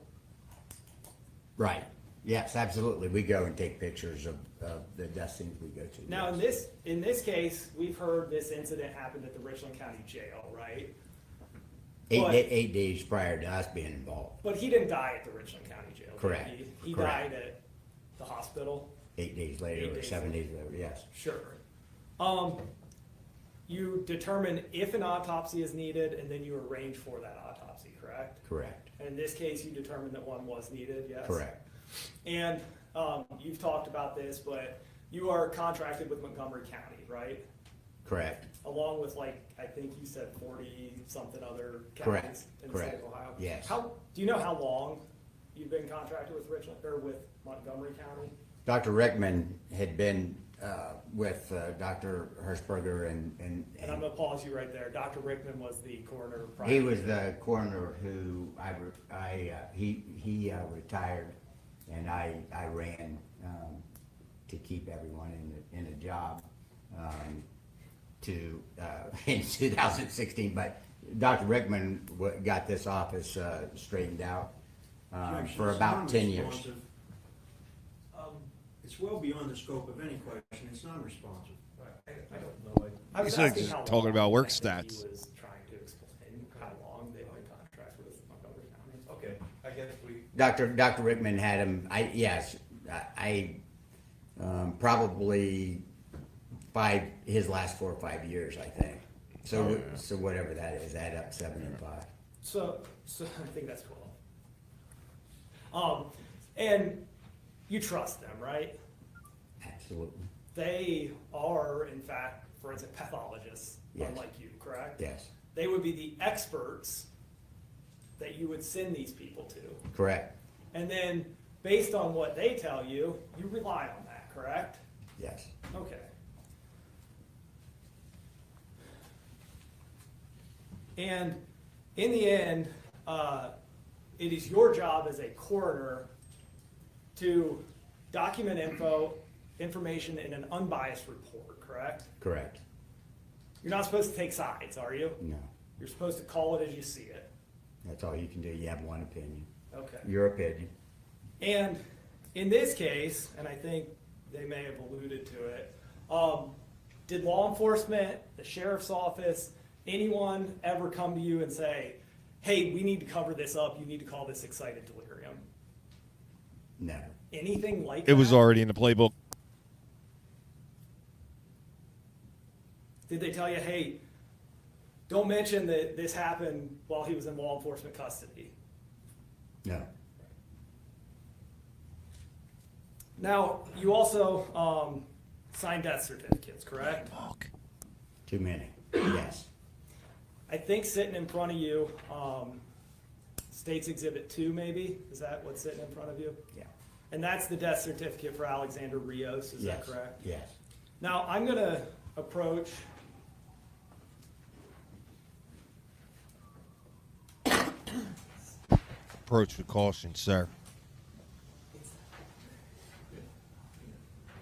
L: Right, yes, absolutely. We go and take pictures of the death scenes we go to.
M: Now,
L: yes.
M: in this case, we've heard this incident happened at the Richland County Jail, right? But-
L: 8 days prior to us being involved,
M: But he didn't die at the Richland County Jail. did
L: Correct.
M: He
L: Correct.
M: died at the hospital.
L: 8 days later,
M: 8
L: or
M: days
L: 7
M: later.
L: days later, yes,
M: Sure. You determine if an autopsy is needed, and then you arrange for that autopsy, correct?
L: correct,
M: And in this case, you determined that one was needed, yes?
L: correct,
M: And you've talked about this, but you are contracted with Montgomery County, right?
L: correct,
M: Along with like, I think you said 40-something other
L: Correct,
M: counties in the state
L: correct,
M: of Ohio?
L: yes.
M: Do you know how long you've been contracted with Richland, or with Montgomery County?
L: Dr. Rickman had been with Dr. Hirschberger and
M: And I'm gonna pause you right there. Dr. Rickman was the coroner.
L: he was the coroner who he retired, and I ran to keep everyone in a job in 2016. But Dr. Rickman got this office straightened out
B: Judge,
L: for
B: it's
L: about 10 years.
B: non-responsive. It's well beyond the scope of any question, it's non-responsive.
M: I don't know. I was
E: He's like
M: asking
E: just
M: how
E: talking
M: long,
E: about work
M: I think
E: stats.
M: He was trying to explain how long they've been contracted with Montgomery County.
F: Okay, I guess we,
L: Dr. Rickman had him, probably his last 4 or 5 years, I think. So whatever that is, add up 7 and 5.
M: So I think that's 12. And you trust them, right?
L: Absolutely,
M: They are, in fact, forensic pathologists,
L: Yes.
M: unlike you, correct?
L: yes,
M: They would be the experts that you would send these people to.
L: correct,
M: And then, based on what they tell you, you rely on that, correct?
L: yes.
M: Okay. And in the end, it is your job as a coroner to document information in an unbiased report, correct?
L: Correct.
M: You're not supposed to take sides, are you?
L: No,
M: You're supposed to call it as you see it.
L: that's all you can do. You have one opinion.
M: Okay.
L: Your opinion.
M: And in this case, and I think they may have alluded to it, did law enforcement, the sheriff's office, anyone ever come to you and say, hey, we need to cover this up, you need to call this excited delirium?
L: Never.
M: Anything like
E: It
M: that?
E: was already in the playbook.
M: Did they tell you, hey, don't mention that this happened while he was in law enforcement custody?
L: No.
M: Now, you also signed death certificates, correct?
L: Too many. Yes.
M: I think sitting in front of you, State's Exhibit 2 maybe? Is that what's sitting in front of you?
L: Yeah.
M: And that's the death certificate for Alexander Rios, is
L: Yes.
M: that correct?
L: Yes.
M: Now, I'm gonna approach
E: Approach with caution, sir.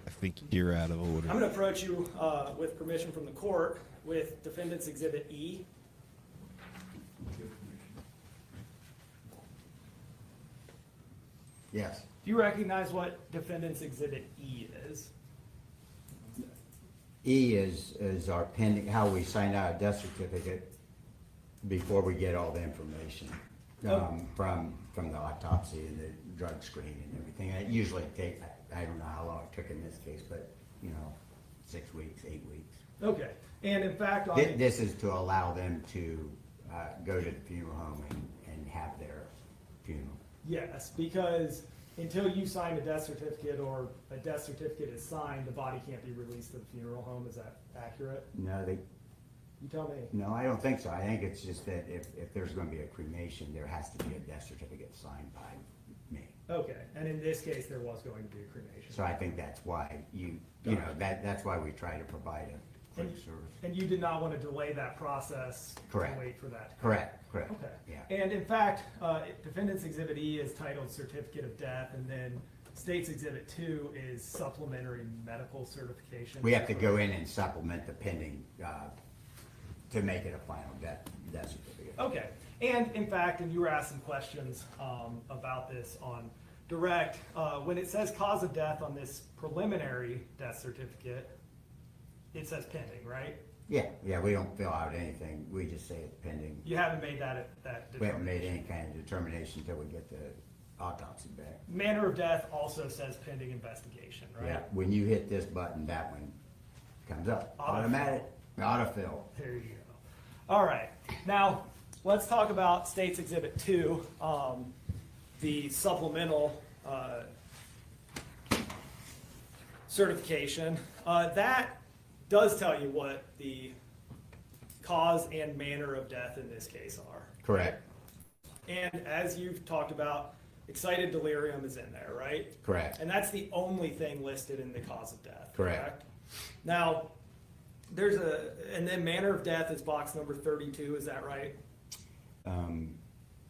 E: I think you're out of order.
M: I'm gonna approach you with permission from the court with Defendant's Exhibit E.
L: Yes.
M: Do you recognize what Defendant's Exhibit E is?
L: E is our pending, how we sign out a death certificate before we get all the information from the autopsy and the drug screen and everything. And it usually takes, I don't know how long it took in this case, but 6 weeks, 8 weeks.
M: Okay, and in fact, on
L: This is to allow them to go to the funeral home and have their funeral.
M: yes, because until you sign a death certificate or a death certificate is signed, the body can't be released to the funeral home. Is that accurate?
L: No,
M: You tell me.
L: no, I don't think so. I think it's just that if there's gonna be a cremation, there has to be a death certificate signed by me.
M: Okay, and in this case, there was going to be a cremation.
L: So I think that's why that's why we try to provide a quick service.
M: And you did not want to delay that process
L: Correct.
M: to wait for that?
L: Correct.
M: Okay.
L: Yeah.
M: And in fact, Defendant's Exhibit E is titled Certificate of Death, and then State's Exhibit 2 is Supplementary Medical Certification.
L: We have to go in and supplement the pending, to make it a final death certificate.
M: Okay, and in fact, and you were asking questions about this on direct, when it says cause of death on this preliminary death certificate, it says pending, right?
L: Yeah, we don't fill out anything, we just say it's pending.
M: You haven't made that
L: We haven't made
M: determination.
L: any kind of determination until we get the autopsy back.
M: Manner of death also says pending investigation, right?
L: Yeah, when you hit this button, that one comes up,
M: Autofill.
L: automatic, autofill.
M: There you go. All right, now, let's talk about State's Exhibit 2, the supplemental certification. That does tell you what the cause and manner of death in this case are.
L: Correct,
M: And as you've talked about, excited delirium is in there, right?
L: correct,
M: And that's the only thing listed in the cause of death.
L: Correct.
M: Now, and then manner of death is box number 32, is that right?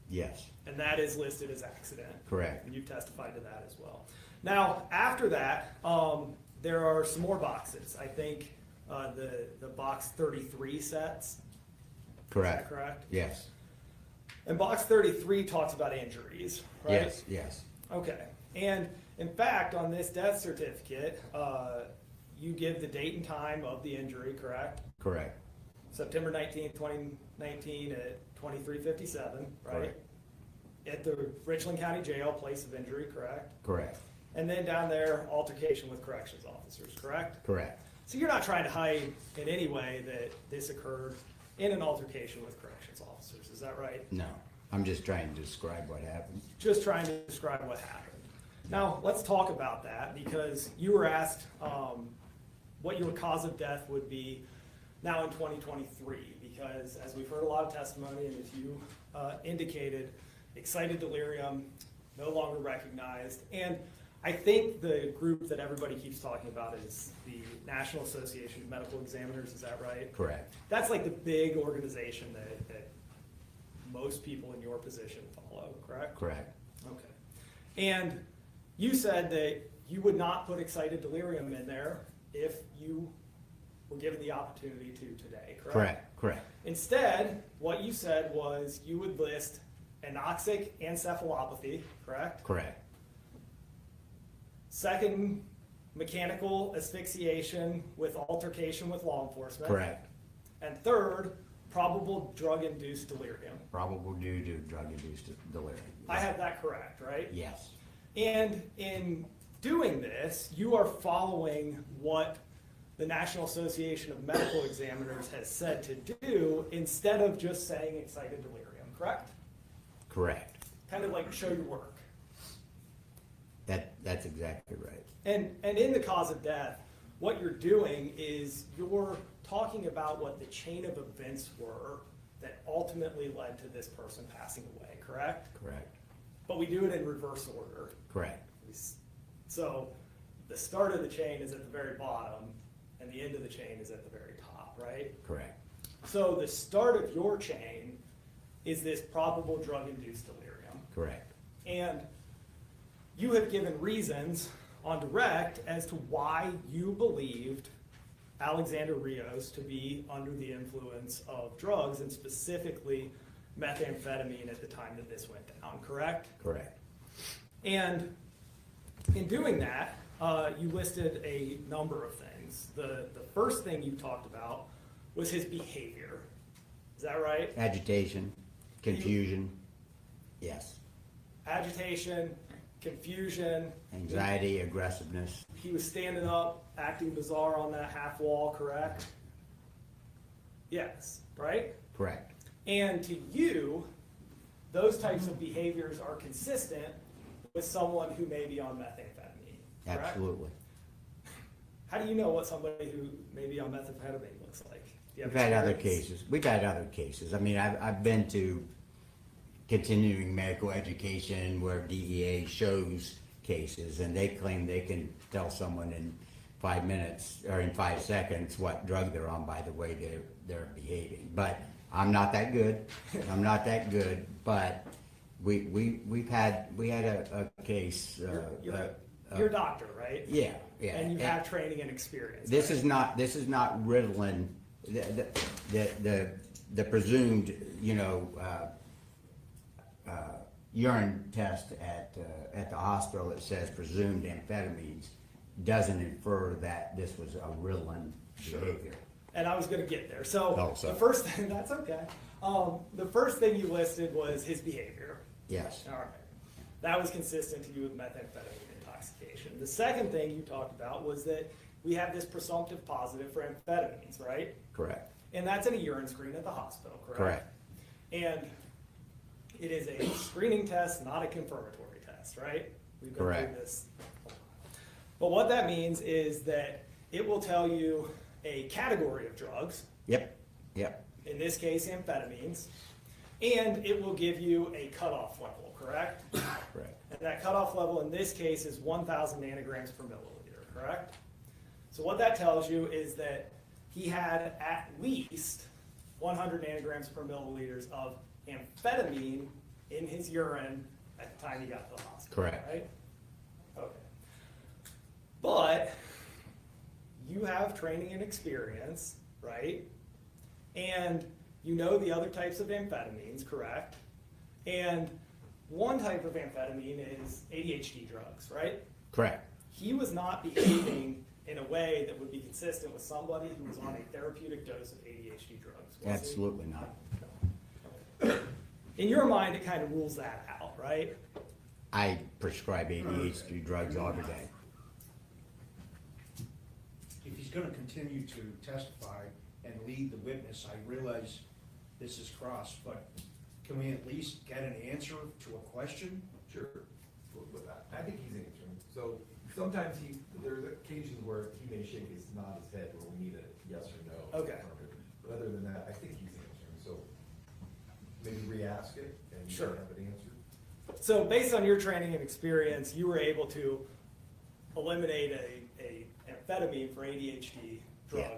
L: yes,
M: And that is listed as accident.
L: correct,
M: And you've testified to that as well. Now, after that, there are some more boxes. I think the box 33 sets.
L: correct,
M: Is that correct?
L: yes,
M: And box 33 talks about injuries, right?
L: yes, yes,
M: Okay. And in fact, on this death certificate, you give the date and time of the injury, correct?
L: correct,
M: September 19th, 2019 at 23:57, right?
L: Correct.
M: At the Richland County Jail, place of injury, correct?
L: correct,
M: And then down there, altercation with corrections officers, correct?
L: correct,
M: So you're not trying to hide in any way that this occurred in an altercation with corrections officers, is that right?
L: no, I'm just trying to describe what happened.
M: Just trying to describe what happened. Now, let's talk about that, because you were asked what your cause of death would be now in 2023, because as we've heard a lot of testimony, and as you indicated, excited delirium, no longer recognized, and I think the group that everybody keeps talking about is the National Association of Medical Examiners, is that right?
L: Correct,
M: That's like the big organization that most people in your position follow, correct?
L: correct,
M: Okay. And you said that you would not put excited delirium in there if you were given the opportunity to today, correct?
L: correct, correct,
M: Instead, what you said was you would list anoxic encephalopathy, correct?
L: correct,
M: Second, mechanical asphyxiation with altercation with law enforcement.
L: correct,
M: And third, probable drug-induced delirium.
L: probable due to drug-induced delirium.
M: I have that correct, right?
L: Yes,
M: And in doing this, you are following what the National Association of Medical Examiners has said to do instead of just saying excited delirium, correct?
L: correct,
M: Kind of like show your work.
L: that's exactly right,
M: And in the cause of death, what you're doing is you're talking about what the chain of events were that ultimately led to this person passing away, correct?
L: correct,
M: But we do it in reverse order.
L: correct,
M: So the start of the chain is at the very bottom and the end of the chain is at the very top, right?
L: correct,
M: So the start of your chain is this probable drug-induced delirium.
L: correct,
M: And you have given reasons on direct as to why you believed Alexander Rios to be under the influence of drugs and specifically methamphetamine at the time that this went down, correct?
L: correct,
M: And in doing that, you listed a number of things. The first thing you talked about was his behavior. Is that right?
L: agitation, confusion, yes,
M: Agitation, confusion.
L: anxiety, aggressiveness,
M: He was standing up, acting bizarre on that half wall, correct? Yes, right?
L: correct,
M: And to you, those types of behaviors are consistent with someone who may be on methamphetamine, correct?
L: absolutely.
M: How do you know what somebody who may be on methamphetamine looks like? Do you have
L: We've had other
M: experience?
L: cases, we've had other cases, I mean, I've been to continuing medical education where DEA shows cases, and they claim they can tell someone in 5 minutes, or in 5 seconds, what drug they're on by the way they're behaving, but I'm not that good, but we had a case,
M: You're a doctor, right?
L: yeah, yeah.
M: And you have training and experience.
L: This
M: right?
L: is not Ritalin, the presumed, urine test at the hospital that says presumed amphetamines doesn't infer that this was a Richland behavior.
M: And I was gonna get there. So
L: Oh, sorry.
M: the first thing, that's okay. The first thing you listed was his behavior.
L: Yes,
M: All right. That was consistent to you with methamphetamine intoxication. The second thing you talked about was that we have this presumptive positive for amphetamines, right?
L: correct,
M: And that's in a urine screen at the hospital, correct?
L: correct,
M: And it is a screening test, not a confirmatory test, right? We've been through
L: Correct.
M: this. But what that means is that it will tell you a category of drugs,
L: yep, yep,
M: in this case amphetamines, and it will give you a cutoff level, correct?
L: correct,
M: And that cutoff level in this case is 1,000 nanograms per milliliter, correct? So what that tells you is that he had at least 100 nanograms per milliliters of amphetamine in his urine at the time he got to the hospital,
L: Correct.
M: right? Okay. But you have training and experience, right? And you know the other types of amphetamines, correct? And one type of amphetamine is ADHD drugs, right?
L: correct,
M: He was not behaving in a way that would be consistent with somebody who was on a therapeutic dose of ADHD drugs, was he?
L: absolutely not.
M: In your mind, it kind of rules that out, right?
L: I prescribe ADHD drugs every day.
B: If he's gonna continue to testify and lead the witness, I realize this is cross, but can we at least get an answer to a question?
F: Sure. I think he's answering. So sometimes there's occasions where he may shake his, nod his head where we need a yes or no.
M: Okay.
F: But other than that, I think he's answering. So maybe re-ask it and you
M: Sure.
F: have it answered.
M: So based on your training and experience, you were able to eliminate a amphetamine for ADHD drug
L: Yeah.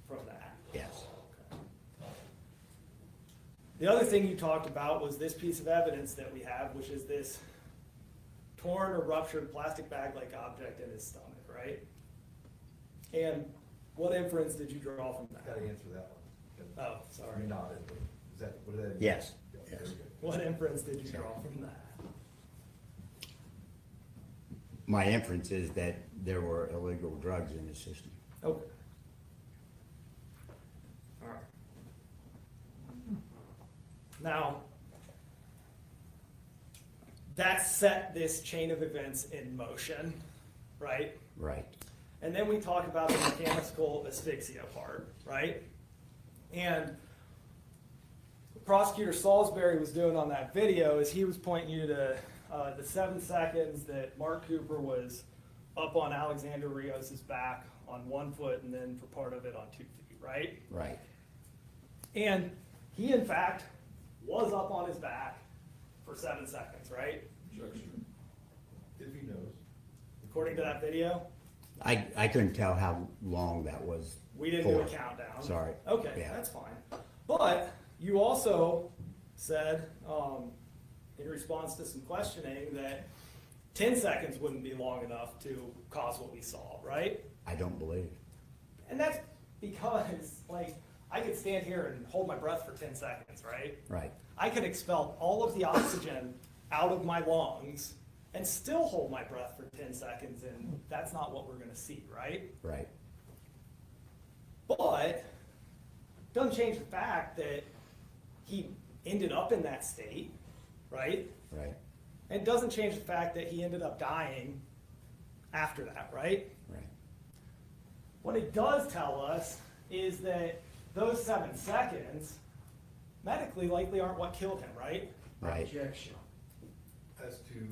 M: from that.
L: Yes,
M: The other thing you talked about was this piece of evidence that we have, which is this torn or ruptured plastic bag-like object in his stomach, right? And what inference did you draw from
F: Gotta
M: that?
F: answer that one.
M: Oh, sorry.
F: You nodded, but is that, what did that?
L: Yes.
F: Yeah,
L: Yes.
F: very good.
M: What inference did you draw from that?
L: my inference is that there were illegal drugs in his system.
M: Okay. All right. Now, that set this chain of events in motion, right?
L: Right,
M: And then we talk about the mechanical asphyxia part, right? And Prosecutor Salisbury was doing on that video is he was pointing you to the 7 seconds that Mark Cooper was up on Alexander Rios's back on 1 foot and then for part of it on 2 feet, right?
L: right,
M: And he in fact was up on his back for 7 seconds, right?
F: Objection. If he knows.
M: According to that video,
L: I couldn't tell how long that was.
M: we didn't do a
L: for.
M: countdown.
L: Sorry.
M: Okay,
L: Yeah.
M: that's fine. But you also said, in response to some questioning, that 10 seconds wouldn't be long enough to cause what we saw, right?
L: I don't believe.
M: And that's because, like, I could stand here and hold my breath for 10 seconds, right?
L: Right,
M: I could expel all of the oxygen out of my lungs and still hold my breath for 10 seconds, and that's not what we're gonna see, right?
L: right,
M: But doesn't change the fact that he ended up in that state, right?
L: right,
M: And it doesn't change the fact that he ended up dying after that, right?
L: right,
M: What it does tell us is that those 7 seconds medically likely aren't what killed him, right?
L: right,
B: Objection.
F: As to,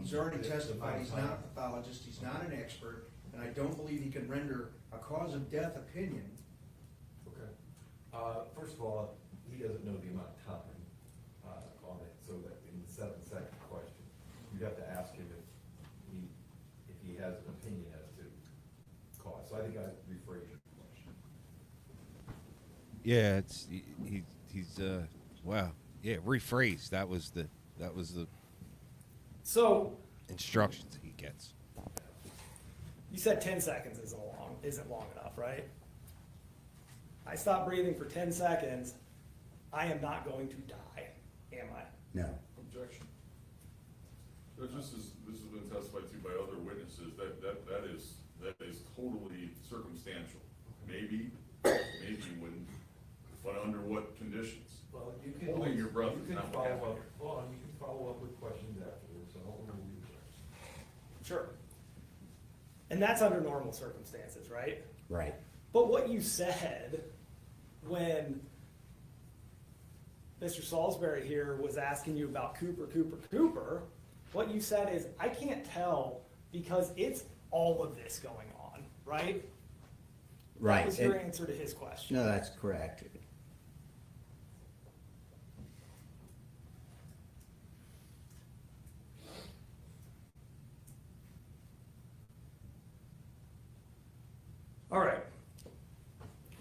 B: He's already
F: the
B: testified, he's
F: amount
B: not a pathologist, he's not an expert, and I don't believe he can render a cause of death opinion.
F: Okay. First of all, he doesn't know the amount of time, on it, so that in the 7-second question, you'd have to ask him if he has an opinion as to cause. So I think I rephrased your question.
E: Yeah, he's wow. Yeah, rephrased. That was the
M: So
E: instructions he gets.
M: you said 10 seconds isn't long enough, right? I stop breathing for 10 seconds, I am not going to die, am I?
L: no,
F: Objection.
J: But this has been testified to by other witnesses, that is totally circumstantial. Maybe you wouldn't, but under what conditions?
F: Well, you can.
J: Holding your breath
F: You
J: is
F: can
J: not what
F: follow
J: happened
F: up,
J: here.
F: well, you can follow up with questions afterwards, so I'll review that.
M: Sure. And that's under normal circumstances, right?
L: Right.
M: But what you said when Mr. Salisbury here was asking you about Cooper, what you said is, I can't tell because it's all of this going on, right?
L: Right.
M: That was your answer to his question.
L: No, that's correct.
M: All right.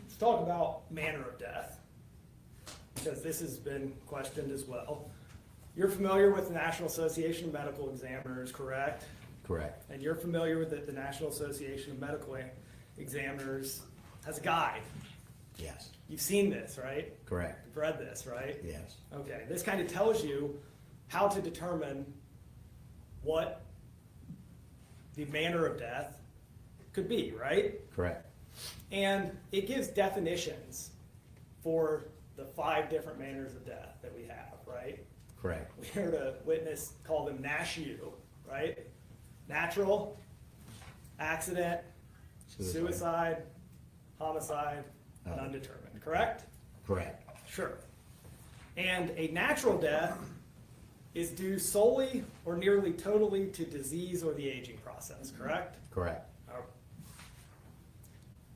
M: Let's talk about manner of death, because this has been questioned as well. You're familiar with the National Association of Medical Examiners, correct?
L: Correct.
M: And you're familiar with the National Association of Medical Examiners has a guide.
L: Yes.
M: You've seen this, right?
L: Correct.
M: You've read this, right?
L: Yes.
M: Okay, this kind of tells you how to determine what the manner of death could be, right?
L: Correct.
M: And it gives definitions for the 5 different manners of death that we have, right?
L: Correct.
M: We heard a witness call them NASHU, right? Natural, accident, suicide, homicide, and undetermined, correct?
L: Correct.
M: Sure. And a natural death is due solely or nearly totally to disease or the aging process, correct?
L: Correct.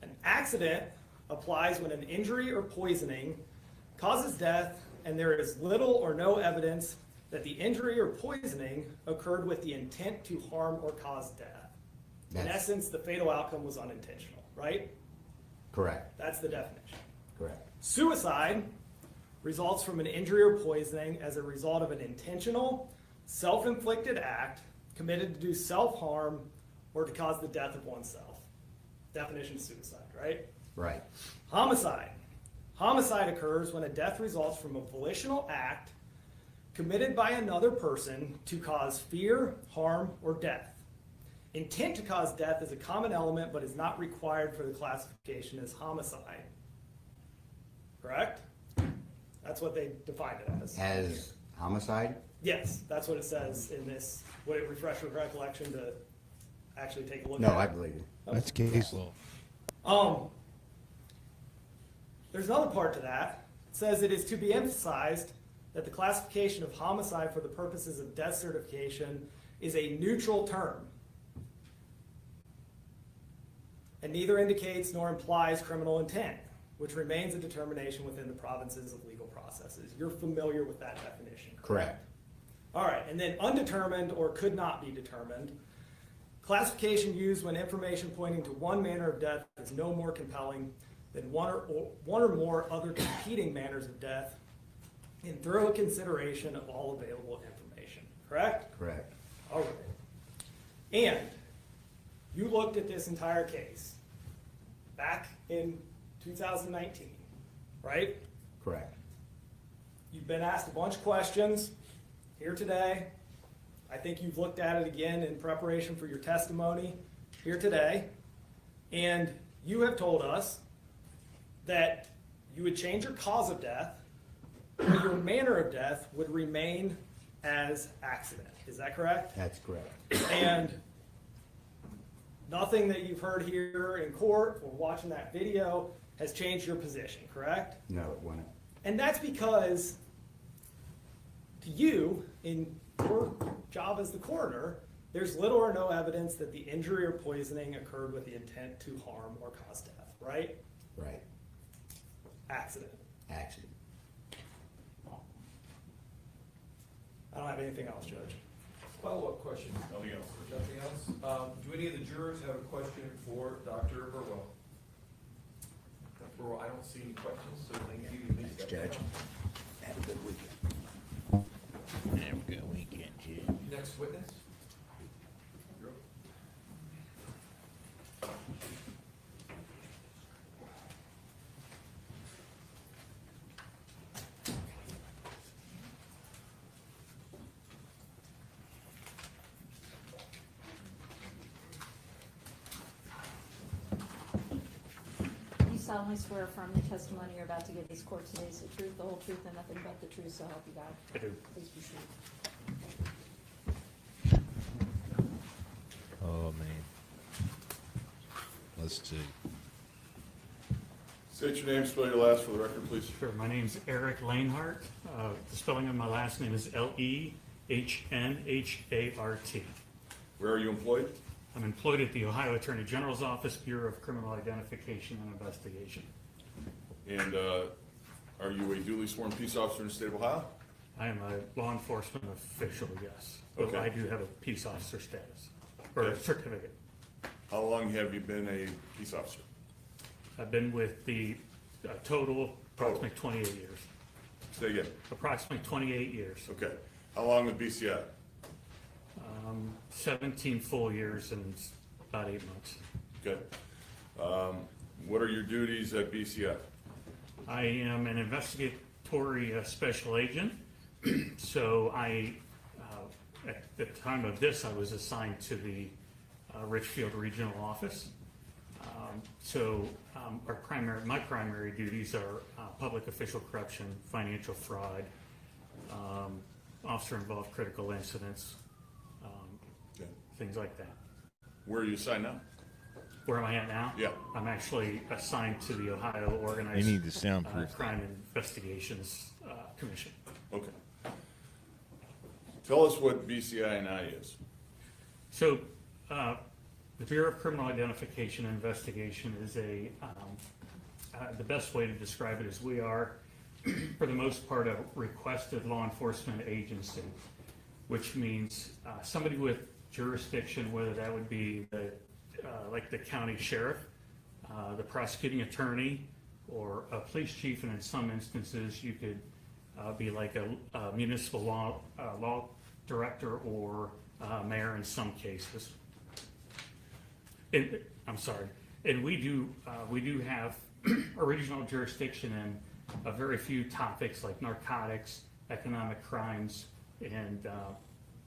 M: An accident applies when an injury or poisoning causes death and there is little or no evidence that the injury or poisoning occurred with the intent to harm or cause death. In
L: That's-
M: essence, the fatal outcome was unintentional, right?
L: Correct.
M: That's the definition.
L: Correct.
M: Suicide results from an injury or poisoning as a result of an intentional, self-inflicted act committed to do self-harm or to cause the death of oneself. Definition of suicide, right?
L: Right.
M: Homicide. Homicide occurs when a death results from a volitional act committed by another person to cause fear, harm, or death. Intent to cause death is a common element but is not required for the classification as homicide. Correct? That's what they defined it as.
L: As homicide?
M: Yes, that's what it says in this. Would it refresh your recollection to actually take a look at it?
L: No, I believe it.
E: That's case law.
M: There's another part to that. It says it is to be emphasized that the classification of homicide for the purposes of death certification is a neutral term and neither indicates nor implies criminal intent, which remains a determination within the provinces of legal processes. You're familiar with that definition,
L: Correct.
M: all right, and then undetermined or could not be determined. Classification used when information pointing to one manner of death is no more compelling than one or more other competing manners of death in thorough consideration of all available information, correct?
L: Correct.
M: All right. And you looked at this entire case back in 2019, right?
L: Correct.
M: You've been asked a bunch of questions here today. I think you've looked at it again in preparation for your testimony here today. And you have told us that you would change your cause of death, but your manner of death would remain as accident. Is that correct?
L: That's correct.
M: And nothing that you've heard here in court or watching that video has changed your position, correct?
L: No, it wouldn't.
M: And that's because to you, in your job as the coroner, there's little or no evidence that the injury or poisoning occurred with the intent to harm or cause death, right?
L: Right.
M: Accident.
L: Accident.
A: I don't have anything else, Judge.
F: Follow-up question.
J: Nothing else.
F: Nothing else? Do any of the jurors have a question for Dr. Burwell? Dr. Burwell, I don't see any questions, so thank you. You may step down.
L: Judge. Have a good weekend.
E: Have a good weekend, Jim.
F: Next witness?
K: solemnly swear affirm the testimony you're about to give this court today is the truth, the whole truth, and nothing but the truth, so help you God?
I: I do.
K: Please be seated.
E: Oh man. Let's see.
J: State your name, spell your last for the record, please.
N: Sure, my name's Eric Lanehart. The spelling of my last name is Lehnhart.
J: Where are you employed?
N: I'm employed at the Ohio Attorney General's Office, Bureau of Criminal Identification and Investigation.
J: And are you a duly sworn peace officer in the state of Ohio?
N: I am a law enforcement official, yes. But
J: Okay.
N: I do have a peace officer status, or a
J: Okay.
N: certificate.
J: How long have you been a peace officer?
N: I've been with the total approximately 28 years.
J: Say again.
N: Approximately 28 years.
J: Okay. How long with BCI?
N: 17 full years and about 8 months.
J: Okay. What are your duties at BCI?
N: I am an investigatory special agent. So at the time of this, I was assigned to the Richfield Regional Office. My primary duties are public official corruption, financial fraud, officer-involved critical incidents,
J: Okay.
N: things like that.
J: Where are you assigned now?
N: Where am I at now?
J: Yeah.
N: I'm actually assigned to the Ohio
E: They
N: Organized
E: need the soundproof.
N: Crime Investigations Commission.
J: Okay. Tell us what BCI&I is.
N: So, the Bureau of Criminal Identification and Investigation is the best way to describe it is we are, for the most part, a requested law enforcement agency, which means somebody with jurisdiction, whether that would be like the county sheriff, the prosecuting attorney, or a police chief, and in some instances you could be like a municipal law director or mayor in some cases. I'm sorry, and we do have original jurisdiction in a very few topics like narcotics, economic crimes, and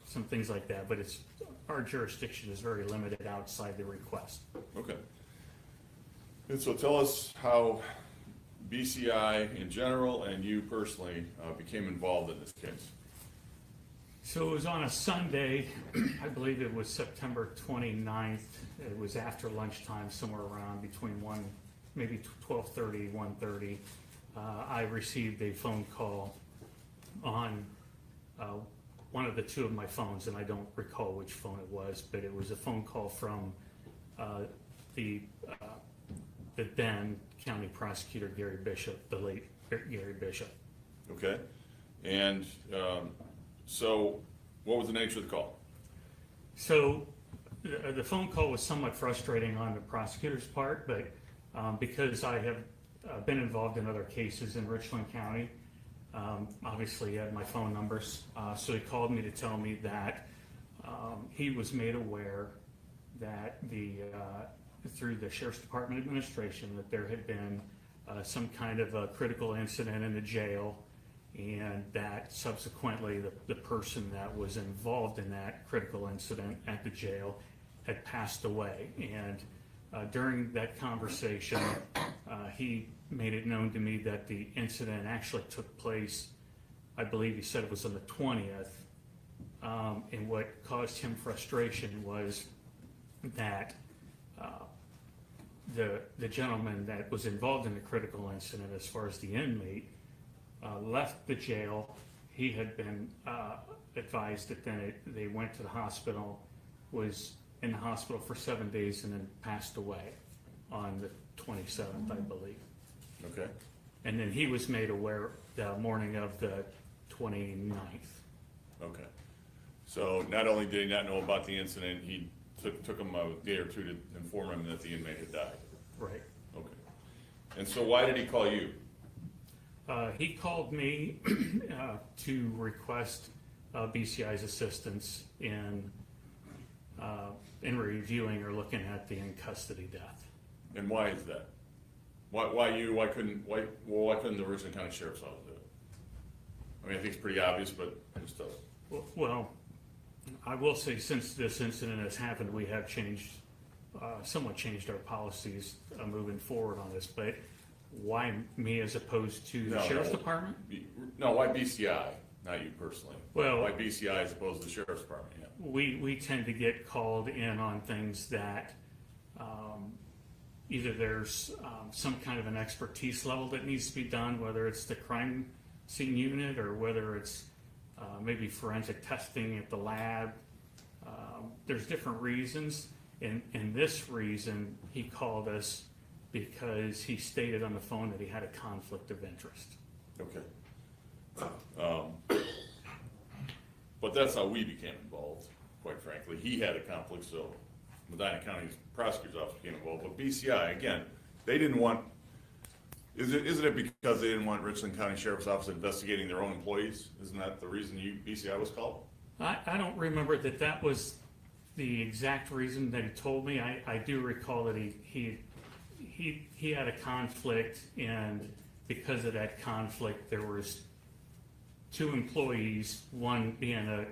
N: some things like that. But our jurisdiction is very limited outside the request.
J: Okay. And so tell us how BCI in general and you personally became involved in this case.
N: So it was on a Sunday, I believe it was September 29th. It was after lunchtime, somewhere around between maybe 12:30, 1:30. I received a phone call on one of the two of my phones, and I don't recall which phone it was, but it was a phone call from the then county prosecutor, Gary Bishop, the late Gary Bishop.
J: Okay. And so what was the nature of the call?
N: So the phone call was somewhat frustrating on the prosecutor's part, but because I have been involved in other cases in Richland County, obviously he had my phone numbers, so he called me to tell me that he was made aware that through the Sheriff's Department administration that there had been some kind of a critical incident in the jail, and that subsequently the person that was involved in that critical incident at the jail had passed away. And during that conversation, he made it known to me that the incident actually took place, I believe he said it was on the 20th, and what caused him frustration was that the gentleman that was involved in the critical incident, as far as the inmate, left the jail. He had been advised that then they went to the hospital, was in the hospital for 7 days, and then passed away on the 27th, I believe.
J: Okay.
N: And then he was made aware the morning of the 29th.
J: Okay. So not only did he not know about the incident, he took him a day or two to inform him that the inmate had died.
N: Right.
J: Okay. And so why did he call you?
N: He called me to request BCI's assistance in reviewing or looking at the in-custody death.
J: And why is that? Why you? Why couldn't the Richland County Sheriff's Office do it? I mean, I think it's pretty obvious, but just tell us.
N: Well, I will say since this incident has happened, we have changed somewhat changed our policies moving forward on this, but why me as opposed to the
J: No,
N: sheriff's
J: no.
N: department?
J: No, why BCI, not you personally?
N: Well-
J: Why BCI as opposed to the sheriff's department, yeah?
N: We tend to get called in on things that either there's some kind of an expertise level that needs to be done, whether it's the crime scene unit or whether it's maybe forensic testing at the lab. There's different reasons, and this reason, he called us because he stated on the phone that he had a conflict of interest.
J: Okay. But that's how we became involved, quite frankly. He had a conflict, so Medina County's prosecutor's office became involved. But BCI, again, they didn't want, isn't it because they didn't want Richland County Sheriff's Office investigating their own employees? Isn't that the reason BCI was called?
N: I don't remember that was the exact reason that he told me. I do recall that he had a conflict, and because of that conflict, there was 2 employees, one being a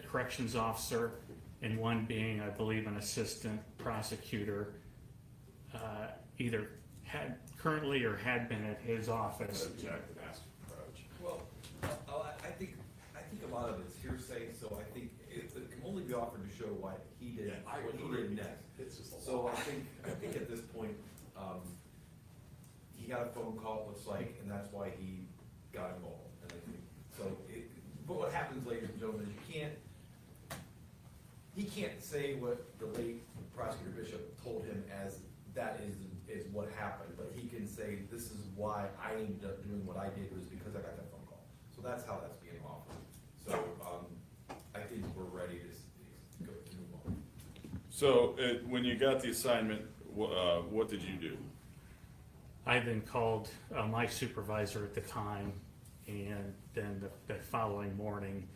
N: corrections officer and one being, I believe, an assistant prosecutor, either had currently or had been at his office.
A: Well, I think a lot of it's hearsay, so I think it can only be offered to show why he did what he did next.
F: It's just a
A: So
F: lot.
A: I think at this point, he got a phone call, it looks like, and that's why he got involved. And I think, but what happens, ladies and gentlemen, is he can't say what the late prosecutor Bishop told him as that is what happened, but he can say, this is why I ended up doing what I did, was because I got that phone call. So that's how that's being offered. So, I think we're ready to move on.
J: So, when you got the assignment, what did you do?
N: I then called my supervisor at the time, and then the following morning,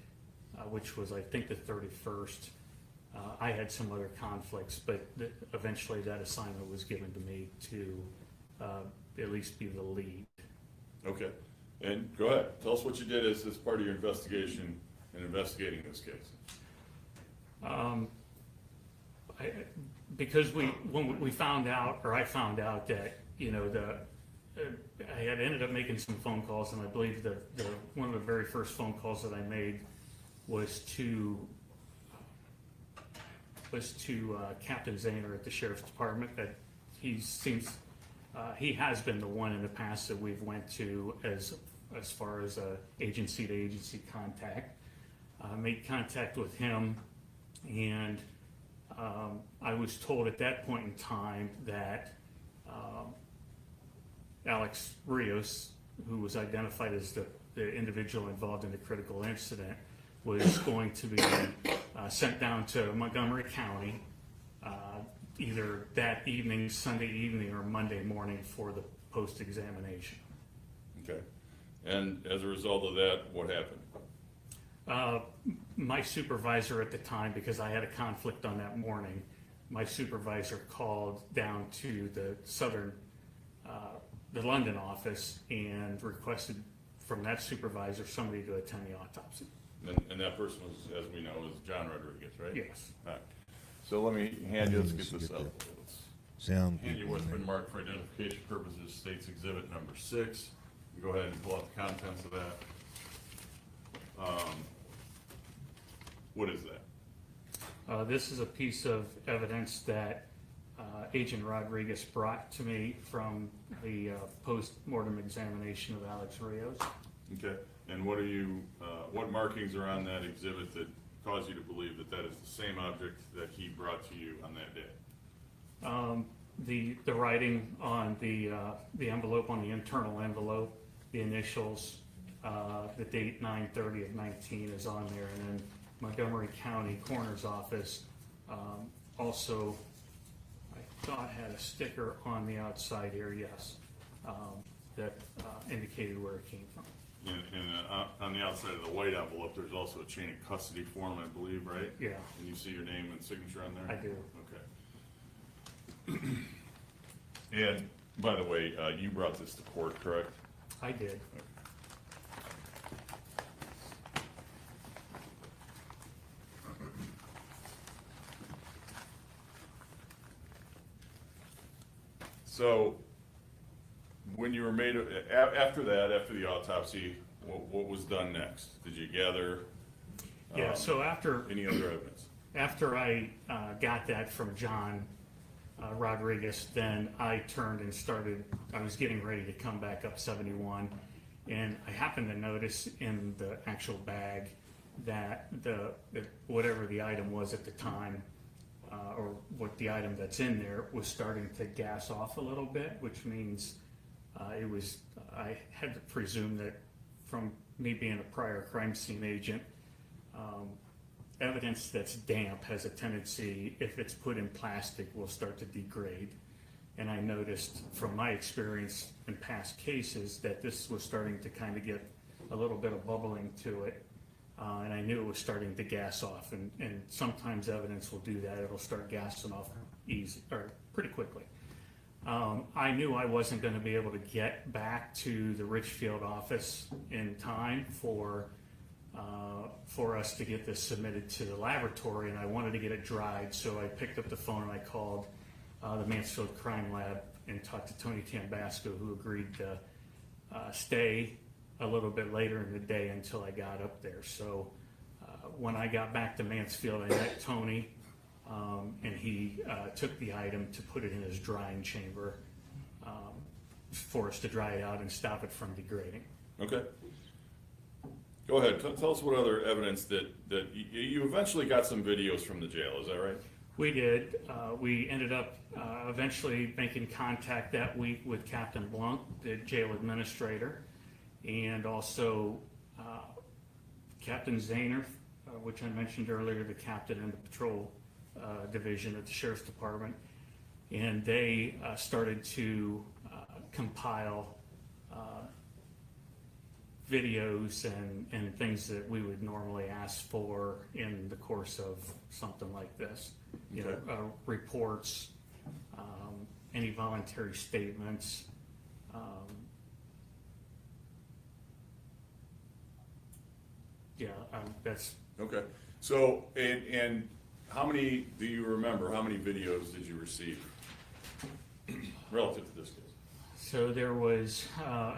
N: which was, I think, the 31st, I had some other conflicts, but eventually that assignment was given to me to at least be the lead.
J: Okay, and go ahead, tell us what you did as part of your investigation in investigating this case.
N: Because when we found out, or I found out that, I had ended up making some phone calls, and I believe one of the very first phone calls that I made was to Captain Zahner at the Sheriff's Department. That he has been the one in the past that we've went to as far as agency to agency contact. Made contact with him, and I was told at that point in time that Alex Rios, who was identified as the individual involved in the critical incident, was going to be sent down to Montgomery County either that evening, Sunday evening, or Monday morning for the post-examination.
J: Okay, and as a result of that, what happened?
N: My supervisor at the time, because I had a conflict on that morning, my supervisor called down to the London office and requested from that supervisor somebody to attend the autopsy.
J: And that person was, as we know, is John Rodriguez, right?
N: Yes.
J: All right. So let me hand you, let's get this up.
E: Sound
J: Hand you what's been marked for identification purposes, State's Exhibit number 6. You go ahead and pull out the contents of that. What is that?
N: This is a piece of evidence that Agent Rodriguez brought to me from the post-mortem examination of Alex Rios.
J: Okay, and what markings are on that exhibit that cause you to believe that that is the same object that he brought to you on that day?
N: The writing on the envelope, on the internal envelope, the initials, the date 9/30 of 19 is on there, and then Montgomery County Coroner's Office also, I thought, had a sticker on the outside here, yes, that indicated where it came from.
J: And on the outside of the white envelope, there's also a chain of custody form, I believe, right?
N: Yeah.
J: And you see your name and signature on there?
N: I do.
J: Okay. And, by the way, you brought this to court, correct?
N: I did.
J: So, when you were made, after that, after the autopsy, what was done next? Did you gather?
N: Yeah, so after,
J: Any other evidence?
N: after I got that from John Rodriguez, then I turned and started, I was getting ready to come back up 71, and I happened to notice in the actual bag that whatever the item was at the time, or what the item that's in there was starting to gas off a little bit, which means I had to presume that from me being a prior crime scene agent, evidence that's damp has a tendency, if it's put in plastic, will start to degrade. And I noticed from my experience in past cases that this was starting to kind of get a little bit of bubbling to it. And I knew it was starting to gas off, and sometimes evidence will do that. It'll start gassing off easy or pretty quickly. I knew I wasn't going to be able to get back to the Richfield office in time for us to get this submitted to the laboratory, and I wanted to get it dried, so I picked up the phone and I called the Mansfield Crime Lab and talked to Tony Tambasco, who agreed to stay a little bit later in the day until I got up there. So when I got back to Mansfield, I met Tony, and he took the item to put it in his drying chamber for us to dry it out and stop it from degrading.
J: Okay. Go ahead, tell us what other evidence that you eventually got some videos from the jail, is that right?
N: We did. We ended up eventually making contact that week with Captain Blunt, the jail administrator, and also Captain Zahner, which I mentioned earlier, the captain in the patrol division at the Sheriff's Department. And they started to compile videos and things that we would normally ask for in the course of something like this. You know, reports, any voluntary statements. That's
J: Okay. So, and how many, do you remember, how many videos did you receive relative to this case?
N: so there was,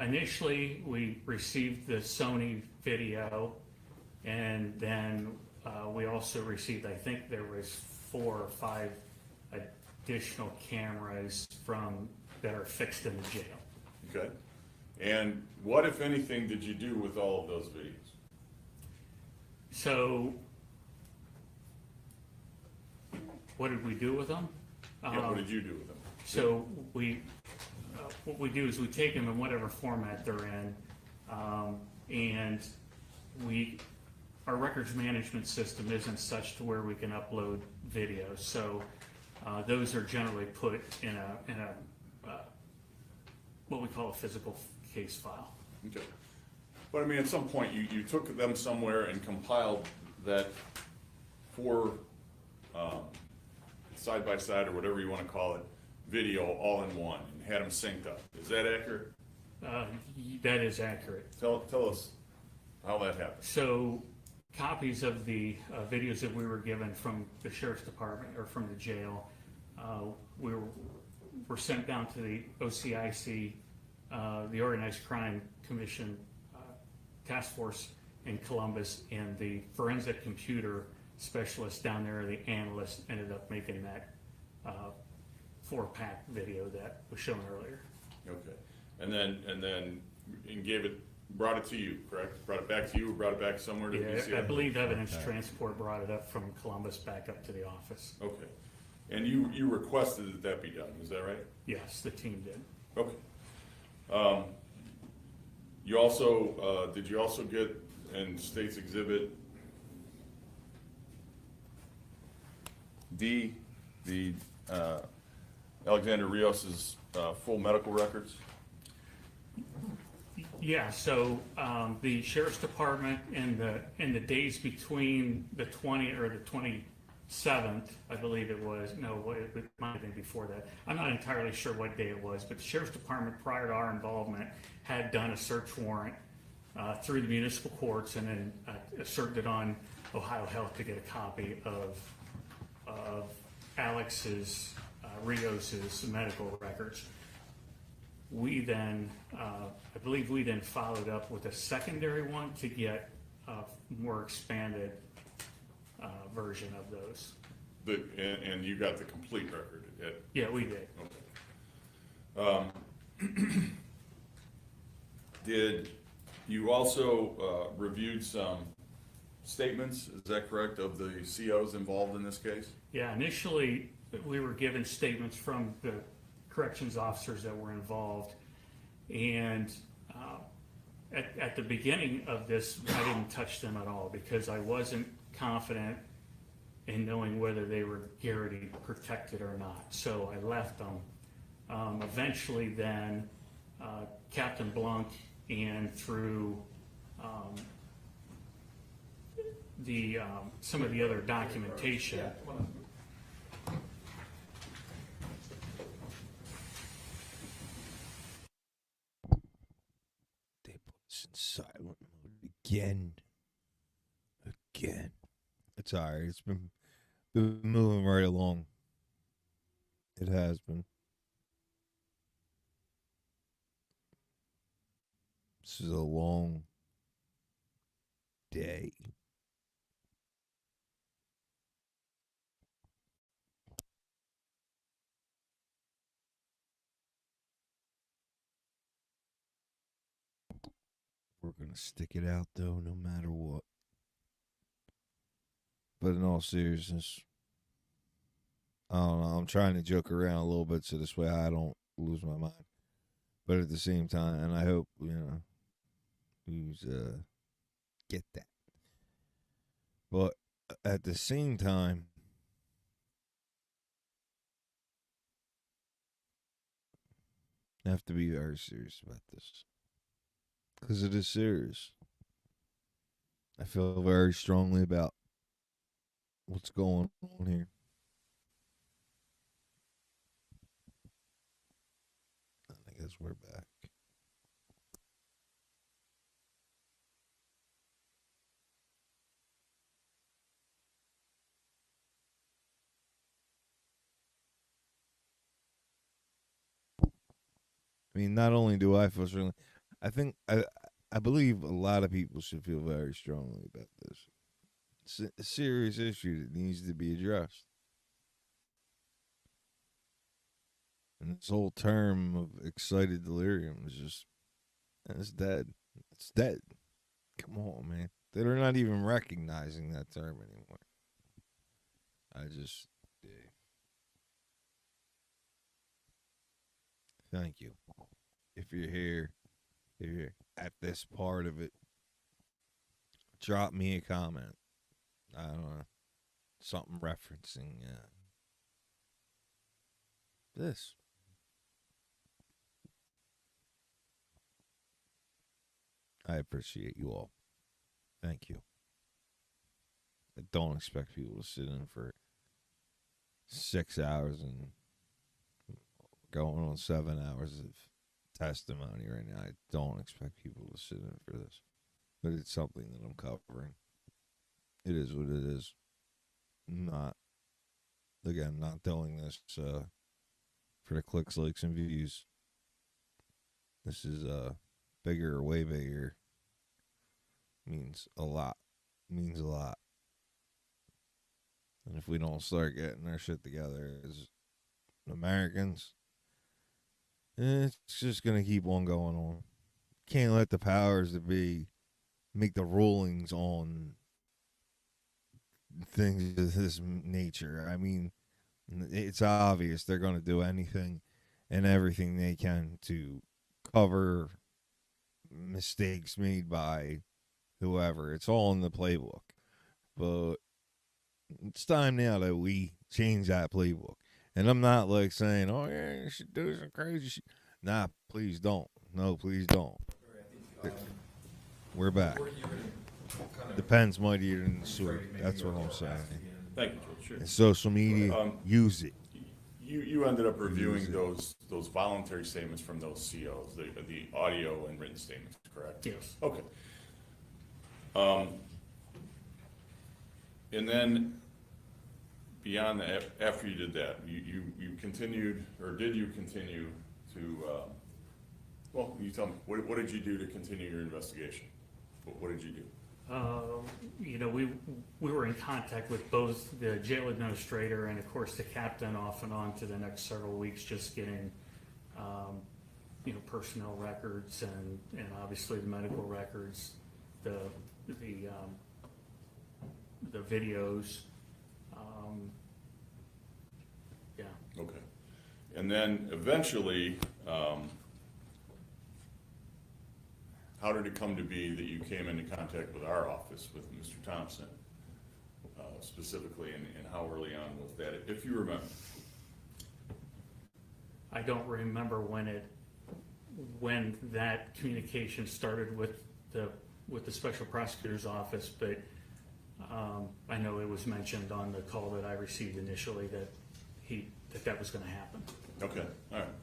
N: initially, we received the Sony video, and then we also received, I think there was 4 or 5 additional cameras that are fixed in the jail.
J: Okay. And what, if anything, did you do with all of those videos?
N: So, what did we do with them?
J: Yeah, what did you do with them?
N: So what we do is we take them in whatever format they're in, and our records management system isn't such to where we can upload videos. So those are generally put in a what we call a physical case file.
J: Okay. But I mean, at some point, you took them somewhere and compiled that for side by side, or whatever you want to call it, video all in one, and had them synced up. Is that accurate?
N: That is accurate.
J: Tell us how that happened.
N: So copies of the videos that we were given from the Sheriff's Department or from the jail, were sent down to the OCIC, the Organized Crime Commission Task Force in Columbus, and the forensic computer specialist down there, the analyst, ended up making that 4-pack video that was shown earlier.
J: Okay. And then brought it to you, correct? Brought it back to you, or brought it back somewhere to BCI?
N: I believe evidence transport brought it up from Columbus back up to the office.
J: Okay. And you requested that be done, is that right?
N: Yes, the team did.
J: Okay. You also, did you also get in State's Exhibit D, the Alexander Rios's full medical records?
N: Yeah, so the Sheriff's Department in the days between the 20th or the 27th, I believe it was, no, it might have been before that. I'm not entirely sure what day it was, but the Sheriff's Department, prior to our involvement, had done a search warrant through the municipal courts and then served it on Ohio Health to get a copy of Alex's, Rios's medical records. we then, I believe we then followed up with a secondary one to get a more expanded version of those.
J: And you got the complete record?
N: Yeah, we did.
J: Okay. Did you also reviewed some statements, is that correct, of the COs involved in this case?
N: Yeah, initially, we were given statements from the corrections officers that were involved. And at the beginning of this, I didn't touch them at all because I wasn't confident in knowing whether they were Garrity protected or not. So I left them. Eventually then, Captain Blanc and through some of the other documentation.
E: They put us in silent mode again. It's alright. It's been moving right along. It has been. This is a long day. We're gonna stick it out though, no matter what. But in all seriousness, I don't know. I'm trying to joke around a little bit so this way I don't lose my mind. But at the same time, and I hope, get that. But at the same time, I have to be very serious about this. Because it is serious. I feel very strongly about what's going on here. I guess we're back. I mean, not only do I feel strongly, I believe a lot of people should feel very strongly about this. It's a serious issue that needs to be addressed. And this whole term of excited delirium is just, it's dead. It's dead. Come on, man. They're not even recognizing that term anymore. Thank you. If you're here at this part of it, drop me a comment. I don't know. Something referencing this. I appreciate you all. Thank you. I don't expect people to sit in for 6 hours and going on 7 hours of testimony right now. I don't expect people to sit in for this. But it's something that I'm covering. It is what it is. Not doing this for the clicks, likes, and views. This is bigger, way bigger. Means a lot. Means a lot. And if we don't start getting our shit together as Americans, it's just going to keep on going on. Can't let the powers that be make the rulings on things of this nature. I mean, it's obvious they're going to do anything and everything they can to cover mistakes made by whoever. It's all in the playbook. But it's time now that we change that playbook. And I'm not like saying, oh yeah, you should do some crazy shit. Nah, please don't. No, please don't. We're back. Depends mightier than the sword. That's what I'm saying.
J: Thank you, George. Sure.
E: And social media, use it.
J: You ended up reviewing those voluntary statements from those COs, the audio and written statements, correct?
N: Yes.
J: Okay. And then beyond that, after you did that, you continued, or did you continue to Well, you tell me, what did you do to continue your investigation? What did you do?
N: You know, we were in contact with both the jail administrator and of course the captain off and on to the next several weeks, just getting, you know, personnel records and obviously the medical records, the videos. Yeah.
J: Okay. And then eventually, how did it come to be that you came into contact with our office, with Mr. Thompson, specifically, and how early on was that, if you remember?
N: I don't remember when that communication started with the special prosecutor's office, but I know it was mentioned on the call that I received initially that that was going to happen.
J: Okay, all right.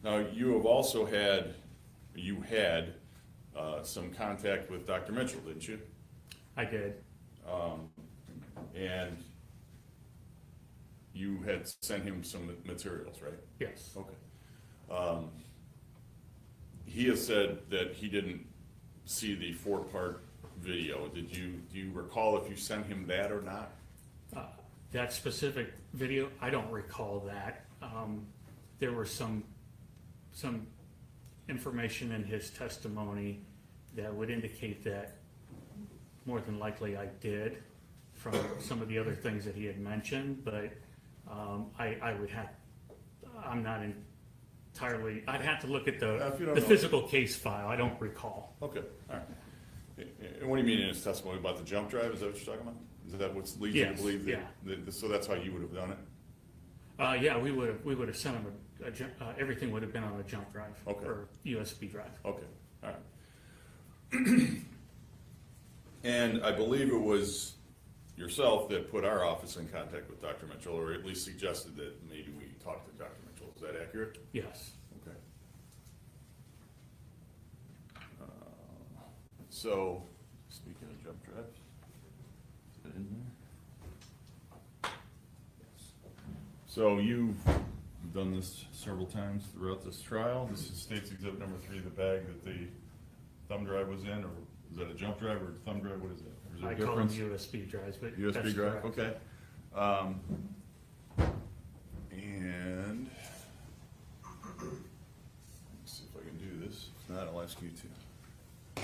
J: Now, you have also had some contact with Dr. Mitchell, didn't you?
N: I did.
J: And you had sent him some materials, right?
N: Yes.
J: Okay. He has said that he didn't see the 4-part video. Do you recall if you sent him that or not?
N: That specific video, I don't recall that. There was some information in his testimony that would indicate that more than likely I did from some of the other things that he had mentioned, but I would have, I'm not entirely, I'd have to look at the physical case file. I don't recall.
J: Okay, all right. And what do you mean in his testimony about the jump drive? Is that what you're talking about? Is that what leads you to believe that, so that's how you would have done it?
N: Yeah, we would have sent him everything would have been on a jump drive or USB drive.
J: Okay, all right. And I believe it was yourself that put our office in contact with Dr. Mitchell, or at least suggested that maybe we talk to Dr. Mitchell. Is that accurate?
N: Yes.
J: Okay. So, speaking of jump drives, is it in there? Yes. So you've done this several times throughout this trial. This is State's Exhibit number 3, the bag that the thumb drive was in, or is that a jump drive or a thumb drive? What is it? Or is there a difference?
N: Call them USB drives, but
J: USB
N: that's
J: drive,
N: correct.
J: okay. And let's see if I can do this. If not, I'll ask you to.
A: I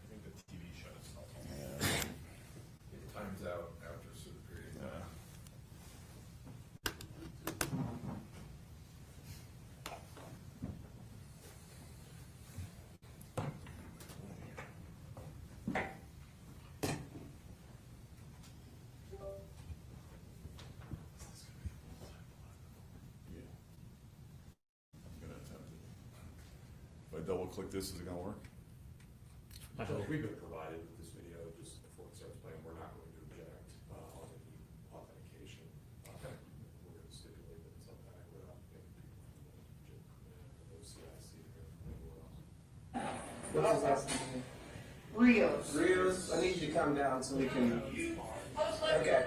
A: think the TV shut itself off. It times out after a certain period of time.
J: If I double click this, is it gonna work?
N: I hope.
I: We've been provided with this video just before it starts playing. We're not going to object on any authentication. We're going to stipulate that it's on back without getting people from the OCIC or anywhere else.
G: What's his last name?
C: Rios.
G: Rios, I need you to come down so we can. Okay.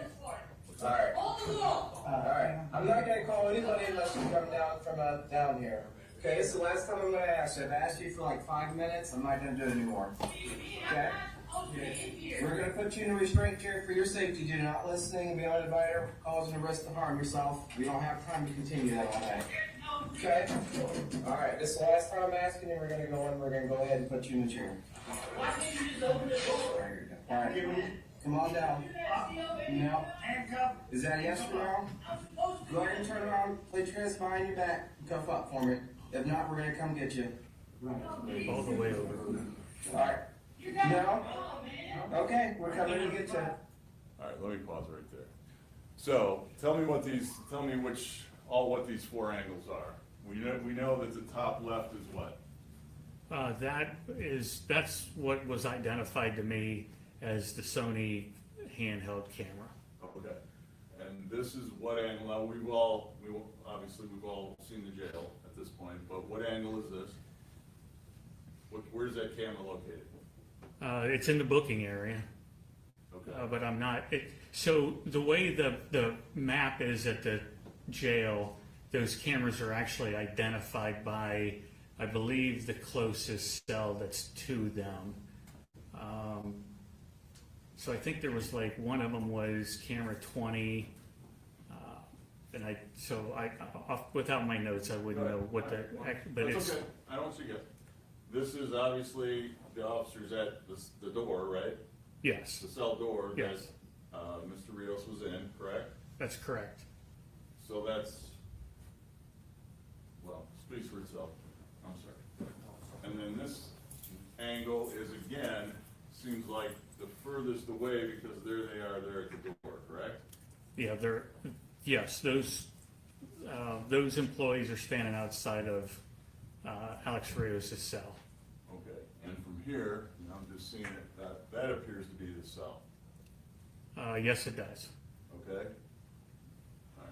G: Alright. Alright. I'm not gonna call anybody unless you come down from down here. Okay, this is the last time I'm gonna ask you. I've asked you for like 5 minutes. I'm not gonna do it anymore. Okay? We're gonna put you in a restraint chair for your safety. Do not listening beyond advisor, causing a risk to harm yourself. We don't have time to continue that all night. Okay? Alright, this is the last time I'm asking you. We're gonna go in. We're gonna go ahead and put you in the chair. Alright. Come on down. No. Is that a yes or no? Go ahead and turn around. Put your hands behind your back. Cuff up for me. If not, we're gonna come get you.
N: All the way over.
G: Alright. No? Okay, we're coming to get you.
J: All right, let me pause right there. So, tell me what these 4 angles are. We know that the top left is what?
N: That's what was identified to me as the Sony handheld camera.
J: Okay. And this is what angle? Now we've all seen the jail at this point, but what angle is this? Where's that camera located?
N: It's in the booking area.
J: Okay.
N: But I'm not, so the way the map is at the jail, those cameras are actually identified by, I believe, the closest cell that's to them. So I think there was like, one of them was camera 20, and without my notes, I wouldn't know what the, but
J: That's
N: it's,
J: okay, I don't see it. This is obviously the officers at the door, right?
N: yes,
J: The cell door that,
N: Yes.
J: Mr. Rios was in, correct?
N: that's correct.
J: So that's, well, speaks for itself, I'm sorry. And then this angle is again, seems like the furthest away because there they are there at the door, correct?
N: Yeah, yes, those employees are standing outside of Alex Rios' cell.
J: Okay, and from here, and I'm just seeing it, that appears to be the cell,
N: Yes, it does.
J: okay? All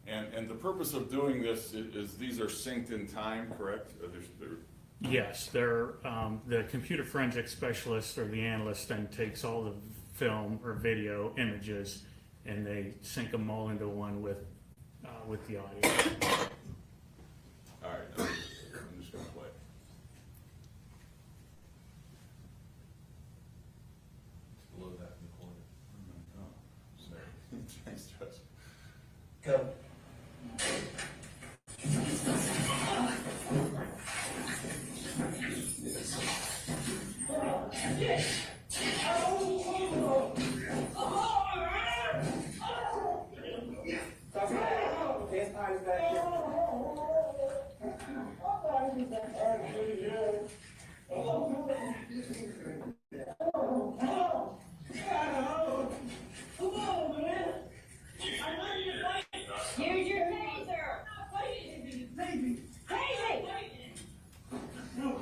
J: right. And the purpose of doing this is these are synced in time, correct?
N: Yes, they're, the computer forensic specialist or the analyst then takes all the film or video images and they sync them all into one with the audio.
J: All right, I'm just gonna play.
A: Below that in the corner.
J: Oh, sorry. Thanks, Josh.
H: Go.
C: Use your taser. Crazy. No,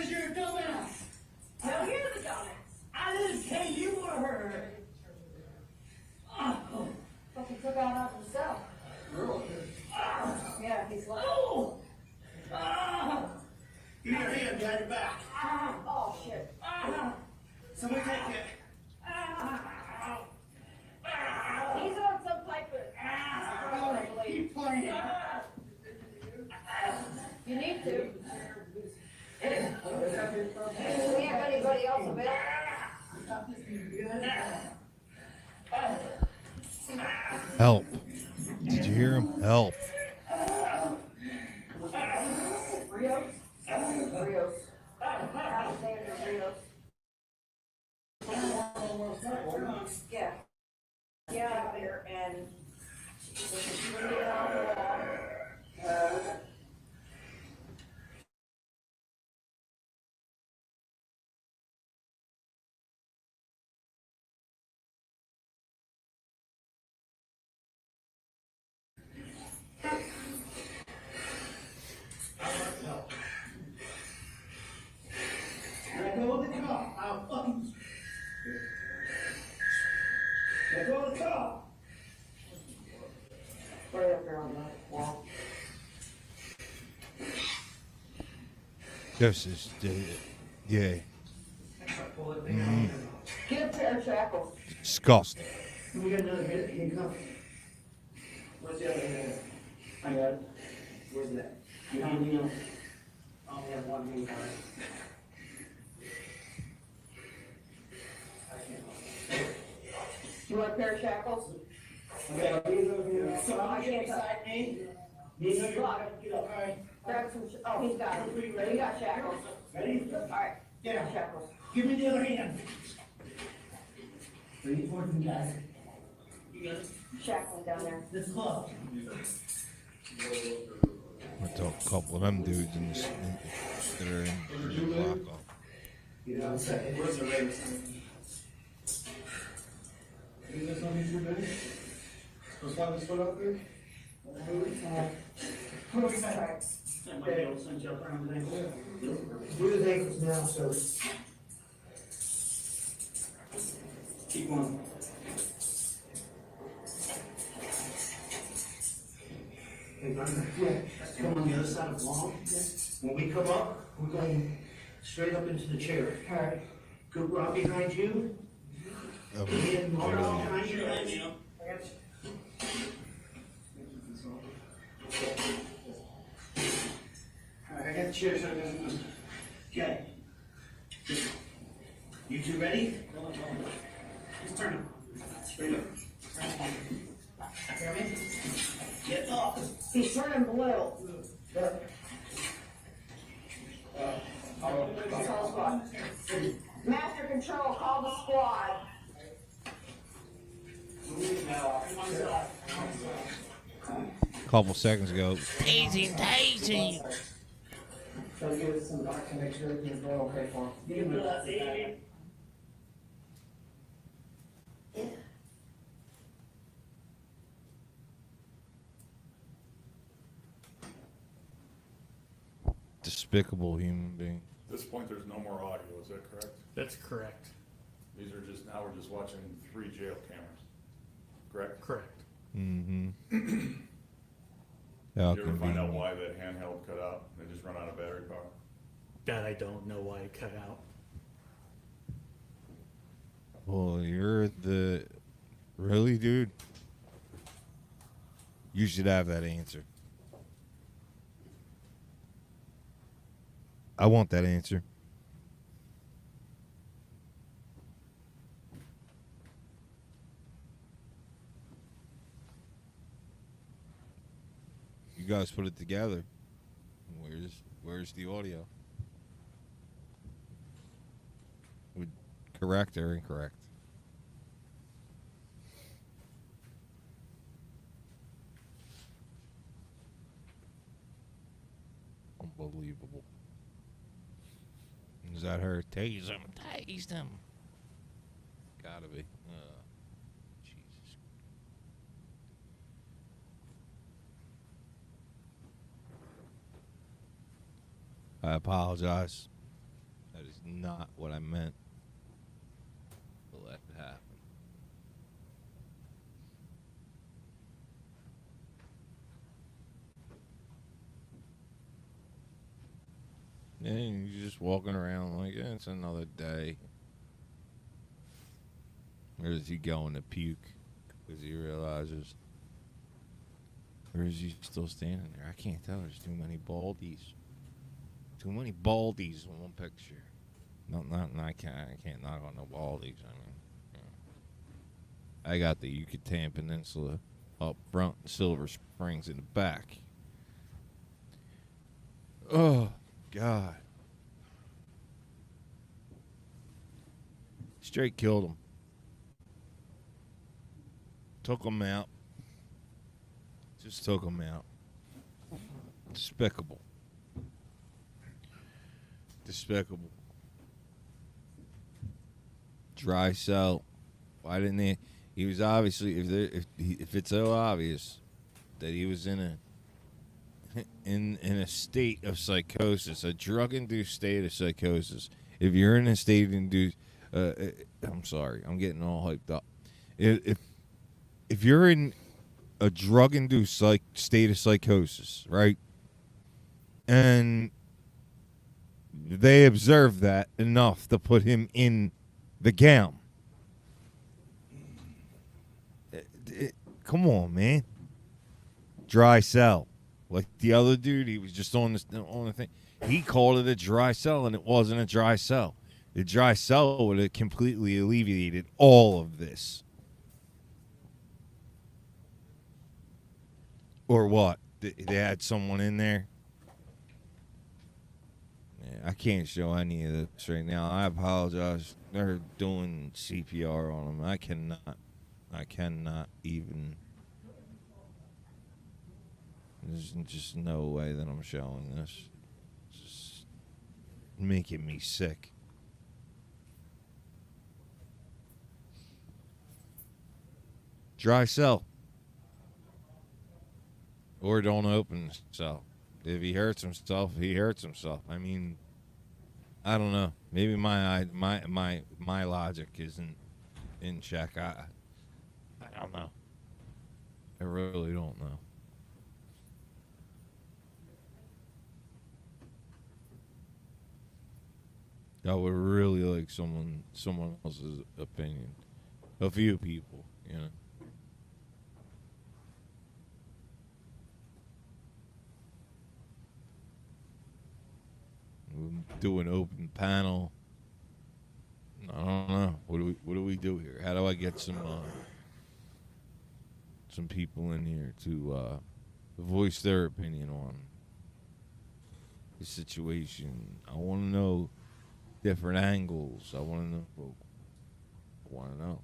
C: you're the dumbass. But he took out himself. Yeah, he's like.
H: Give me your hand behind your back.
C: Oh, shit.
H: Somebody take it.
C: He's on some type of.
H: Keep playing.
C: You need to. We have anybody else available?
E: Help. Did you hear him? Help.
C: Rios? Rios. Alexander Rios. Yeah. Get out of here and bring it on the wall.
H: Let go of the car. I'll fucking. Let go of the car.
C: Right up there on the wall.
E: This is yeah.
C: Get a pair of shackles.
E: Disgusting.
H: We got another handcuff. Where's the other hand? I got it. Where's that? You have me on? I only have one handcuff.
C: You want a pair of shackles?
H: Okay, these over here.
C: So I can't decide
H: me. These are your. Get up. All right.
C: Grab some, oh, he's got it. He got shackles.
H: Ready?
C: Alright,
H: Yeah.
C: shackles.
H: Give me the other hand. Ready for it, guys? You got it?
C: Shackling down there.
H: This glove.
E: I told a couple of them dudes in this that are in the lockup.
H: You know, where's the ring? Is this on these ready? Let's find this foot out there.
C: Alright.
H: I might be able to send you up around the ankle. Do his ankles now, so. Keep going. Okay, come on the other side of the wall. When we come up, we're going straight up into the chair. All right. Cooper, out behind you. And Mark out behind you. I got you. All right, I got the chair so it doesn't move. Okay. You two ready? Just turn him. Straight up. Hear me? Get off.
C: He's turning blue. Call squad. Master Control, call the squad.
E: A couple seconds ago. Tasing, tasing.
G: Try to give us some back to make sure everything's going okay for him.
E: Despicable human being.
J: At this point, there's no more audio, is that correct?
N: That's correct.
J: These are just, now we're just watching 3 jail cameras, correct?
N: Correct.
E: Mm-hmm.
J: Did you ever find out why that handheld cut out? They just run out of battery power?
N: That I don't know why it cut out.
E: Well, you're the... Really, dude? You should have that answer. I want that answer. You guys put it together. Where's the audio? Correct or incorrect? Unbelievable. Is that her? Tase him, tase him. Gotta be. Jesus. I apologize. That is not what I meant to let it happen. And you're just walking around like, it's another day. Or is he going to puke because he realizes? Or is he still standing there? I can't tell. There's too many baldies. Too many baldies in one picture. I can't knock on no baldies. I mean, I got the Yucatan Peninsula up front, and Silver Springs in the back. Oh, God. Straight killed him. Took him out. Just took him out. Despicable. Despicable. Dry cell. Why didn't they? He was obviously, if it's so obvious that he was in a state of psychosis, a drug-induced state of psychosis. If you're in a state-induced, I'm sorry, I'm getting all hyped up. If you're in a drug-induced state of psychosis, right, and they observed that enough to put him in the gown. Come on, man. Dry cell. Like the other dude, he was just on the thing. He called it a dry cell, and it wasn't a dry cell. The dry cell would have completely alleviated all of this. Or what? They had someone in there? Yeah, I can't show any of this right now. I apologize. They're doing CPR on him. I cannot even. There's just no way that I'm showing this. It's just making me sick. Dry cell. Or don't open the cell. If he hurts himself, he hurts himself. I mean, I don't know. Maybe my logic isn't in check. I don't know. I really don't know. I would really like someone else's opinion. A few people, you know. We'll do an open panel. I don't know. What do we do here? How do I get some people in here to voice their opinion on the situation? I want to know different angles. I want to know.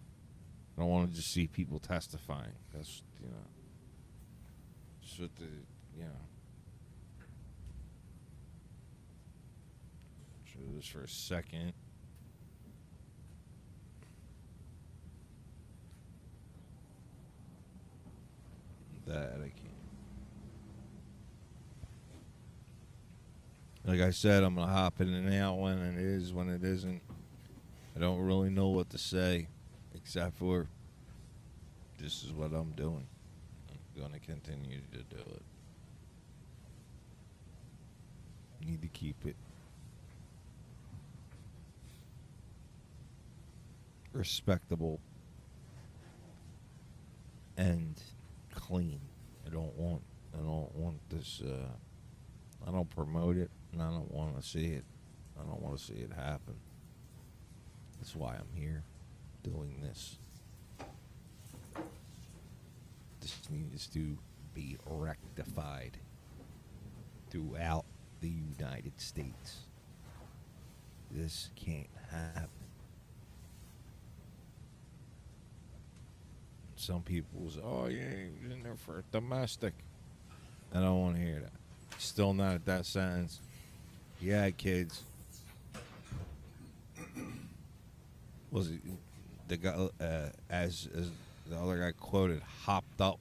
E: I don't want to just see people testifying. That's, just what show this for a second. That I can't. Like I said, I'm gonna hop in and out when it is, when it isn't. I don't really know what to say, except for this is what I'm doing. I'm gonna continue to do it. Need to keep it respectable and clean. I don't want this. I don't promote it, and I don't want to see it. I don't want to see it happen. That's why I'm here, doing this. This needs to be rectified throughout the United States. This can't happen. Some people say, oh, yeah, he was in there for domestic. I don't want to hear that. Still not at that sentence. Yeah, kids. Was it the guy, as the other guy quoted, hopped up?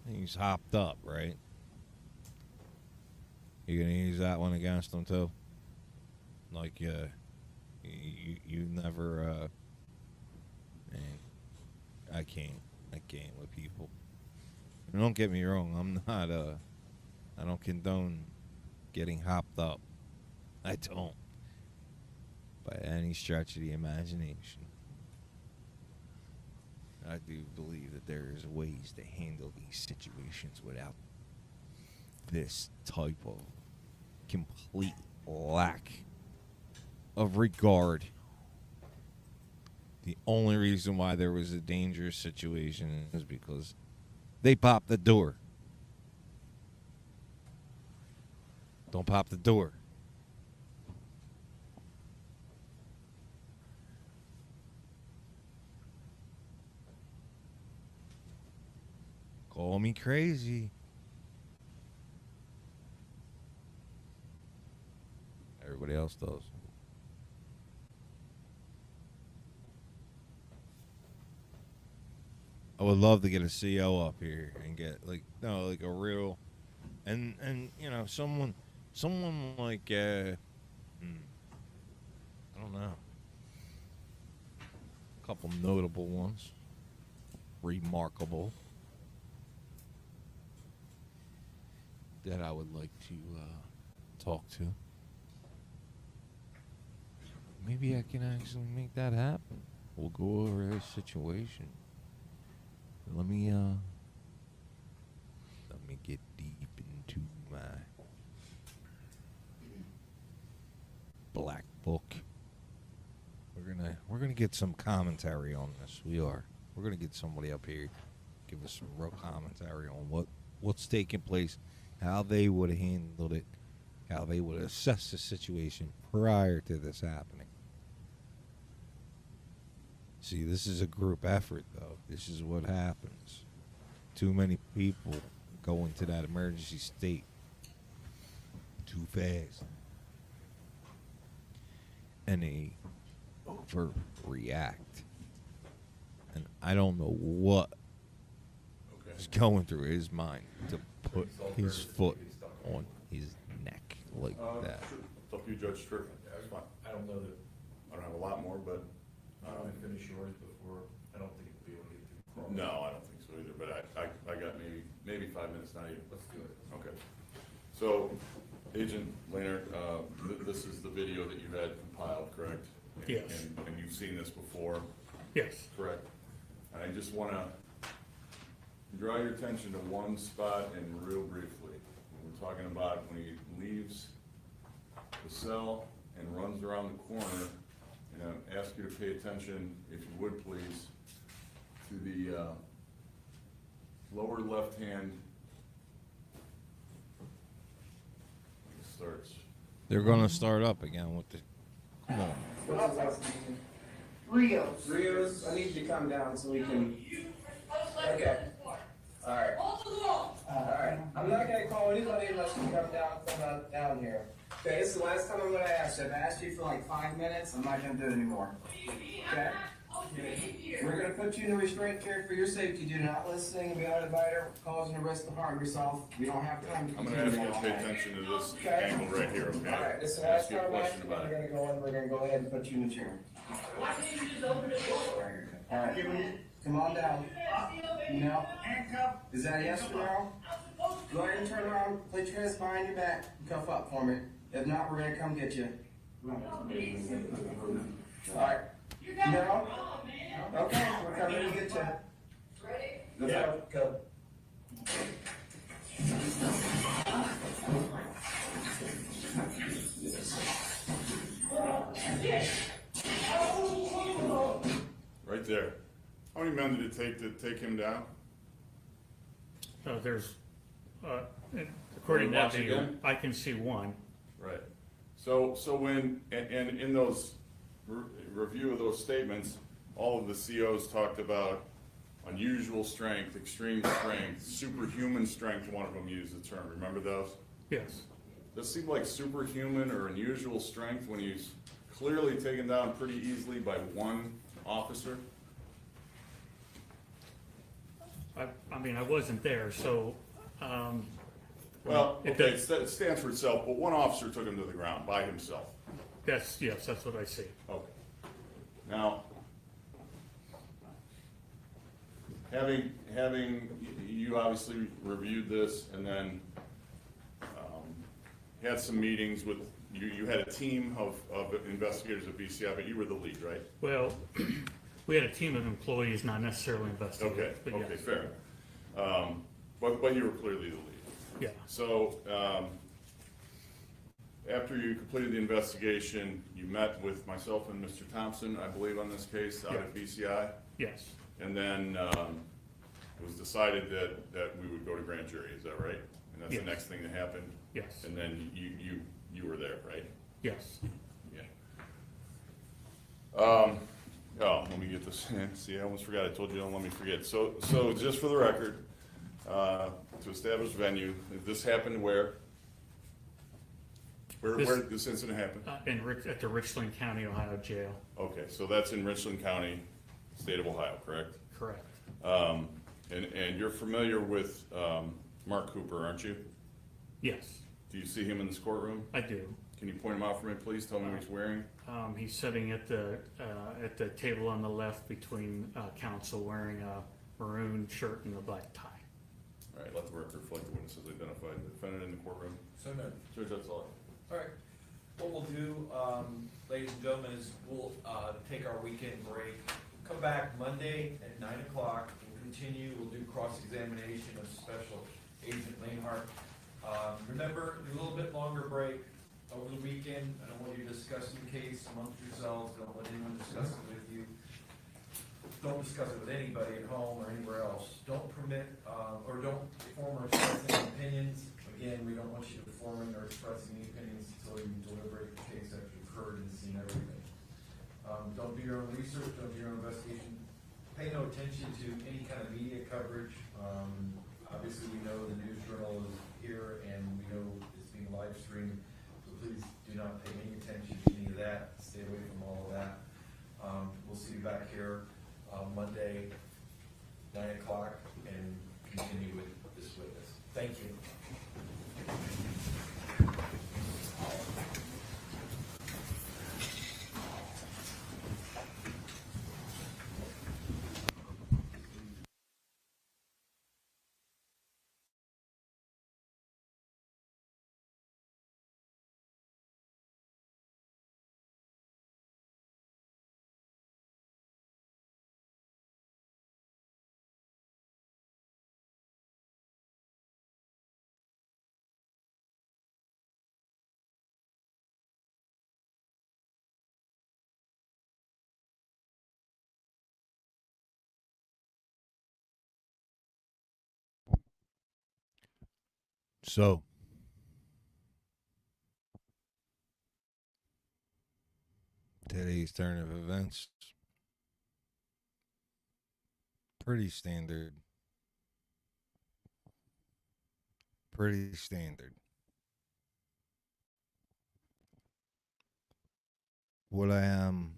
E: He's hopped up, right? You gonna use that one against him too? Like, you never, man, I can't with people. And don't get me wrong, I'm not, I don't condone getting hopped up. I don't. By any stretch of the imagination. I do believe that there is ways to handle these situations without this type of complete lack of regard. The only reason why there was a dangerous situation is because they popped the door. Don't pop the door. Call me crazy. Everybody else does. I would love to get a CO up here and get like a real and someone like I don't know, a couple notable ones, remarkable, that I would like to talk to. Maybe I can actually make that happen. We'll go over this situation. Let me get deep into my black book. We're gonna get some commentary on this. We're gonna get somebody up here, give us some real commentary on what's taking place, how they would have handled it, how they would assess the situation prior to this happening. See, this is a group effort, though. This is what happens. Too many people go into that emergency state too fast. And they overreact. And I don't know what is going through his mind to put his foot on his neck like that.
J: Sure. It's up to you, Judge Strickland. That's fine.
A: I don't know that,
J: I don't have a lot more, but,
A: I'm gonna finish yours before, I don't think it'll be able to get through.
J: no, I don't think so either, but I got maybe 5 minutes, not even.
A: Let's do it.
J: Okay. So, Agent Laner, this is the video that you had compiled, correct?
N: Yes.
J: And you've seen this before,
N: Yes.
J: correct? And I just wanna draw your attention to one spot and real briefly. We're talking about when he leaves the cell and runs around the corner, and I ask you to pay attention, if you would please, to the lower left hand. It starts.
E: They're gonna start up again with the. Come on.
G: What's his last name?
C: Rios.
G: Rios, I need you to come down so we can. Okay. Alright. Alright. I'm not gonna call anybody unless you come down here. Okay, this is the last time I'm gonna ask you. I've asked you for like 5 minutes. I'm not gonna do it anymore. Okay? We're gonna put you in a restraint chair for your safety. Do not listening, be out of biter, causing a risk to harm yourself. We don't have time to
J: I'm
G: continue.
J: gonna ask you to pay attention to this
G: Okay.
J: angle right here, okay?
G: Alright, this is the
J: Ask
G: last
J: you a
G: time I'm
J: question
G: asking.
J: about
G: We're
J: it.
G: gonna go in, we're gonna go ahead and put you in the chair. Alright, come on down. No. Is that a yes or no? Go ahead and turn around, put your hands behind your back, and cuff up for me. If not, we're gonna come get you. Alright. No? Okay, we're coming to get you. Let's go. Go.
J: Right there. How many men did it take to take him down?
N: There's, according to that
J: Watch
N: video,
J: again?
N: I can see one.
J: Right. So when, and in those review of those statements, all of the COs talked about unusual strength, extreme strength, superhuman strength, one of them used the term. Remember those?
N: Yes.
J: Does it seem like superhuman or unusual strength when he's clearly taken down pretty easily by one officer?
N: I mean, I wasn't there, so,
J: Well,
N: It
J: okay,
N: does-
J: it stands for itself, but one officer took him to the ground by himself.
N: yes, that's what I see.
J: Okay. Now, having, you obviously reviewed this and then, had some meetings with, you had a team of investigators at BCI, but you were the lead, right?
N: Well, we had a team of employees, not necessarily investigators,
J: Okay,
N: but
J: okay,
N: yes.
J: fair. But you were clearly the lead.
N: Yeah,
J: So, after you completed the investigation, you met with myself and Mr. Thompson, I believe, on this case out at BCI?
N: yes,
J: And then, it was decided that we would go to grand jury, is that right? And that's the
N: Yes.
J: next thing that happened?
N: yes,
J: And then you were there, right?
N: yes.
J: Yeah. Let me get this, see, I almost forgot, I told you don't let me forget. So just for the record, to establish venue, this happened where? Where did this incident happen?
N: At the Richland County, Ohio jail,
J: Okay, so that's in Richland County, state of Ohio, correct?
N: correct.
J: And you're familiar with Mark Cooper, aren't you?
N: Yes,
J: Do you see him in this courtroom?
N: I do.
J: Can you point him out for me, please? Tell me what he's wearing.
N: He's sitting at the table on the left between counsel, wearing a maroon shirt and a black tie.
J: All right, let the record reflect the witnesses identified. The defendant in the courtroom.
A: So no.
J: Judge, that's all.
A: All right. What we'll do, ladies and gentlemen, is we'll take our weekend break. Come back Monday at 9 o'clock. We'll continue. We'll do cross-examination of Special Agent Lanehart. Remember, a little bit longer break over the weekend. I don't want you to discuss the case amongst yourselves. Don't let anyone discuss it with you. Don't discuss it with anybody at home or anywhere else. Don't permit, or don't form or express any opinions. Again, we don't want you forming or expressing any opinions until you deliberate the case after you've heard and seen everything. Don't do your own research, don't do your own investigation. Pay no attention to any kind of media coverage. Obviously, we know the news journal is here and we know it's being live streamed, so please do not pay any attention to any of that. Stay away from all of that. We'll see you back here Monday, 9 o'clock, and continue with this witness. Thank you.
E: So, today's turn of events, pretty standard. Pretty standard. What I am,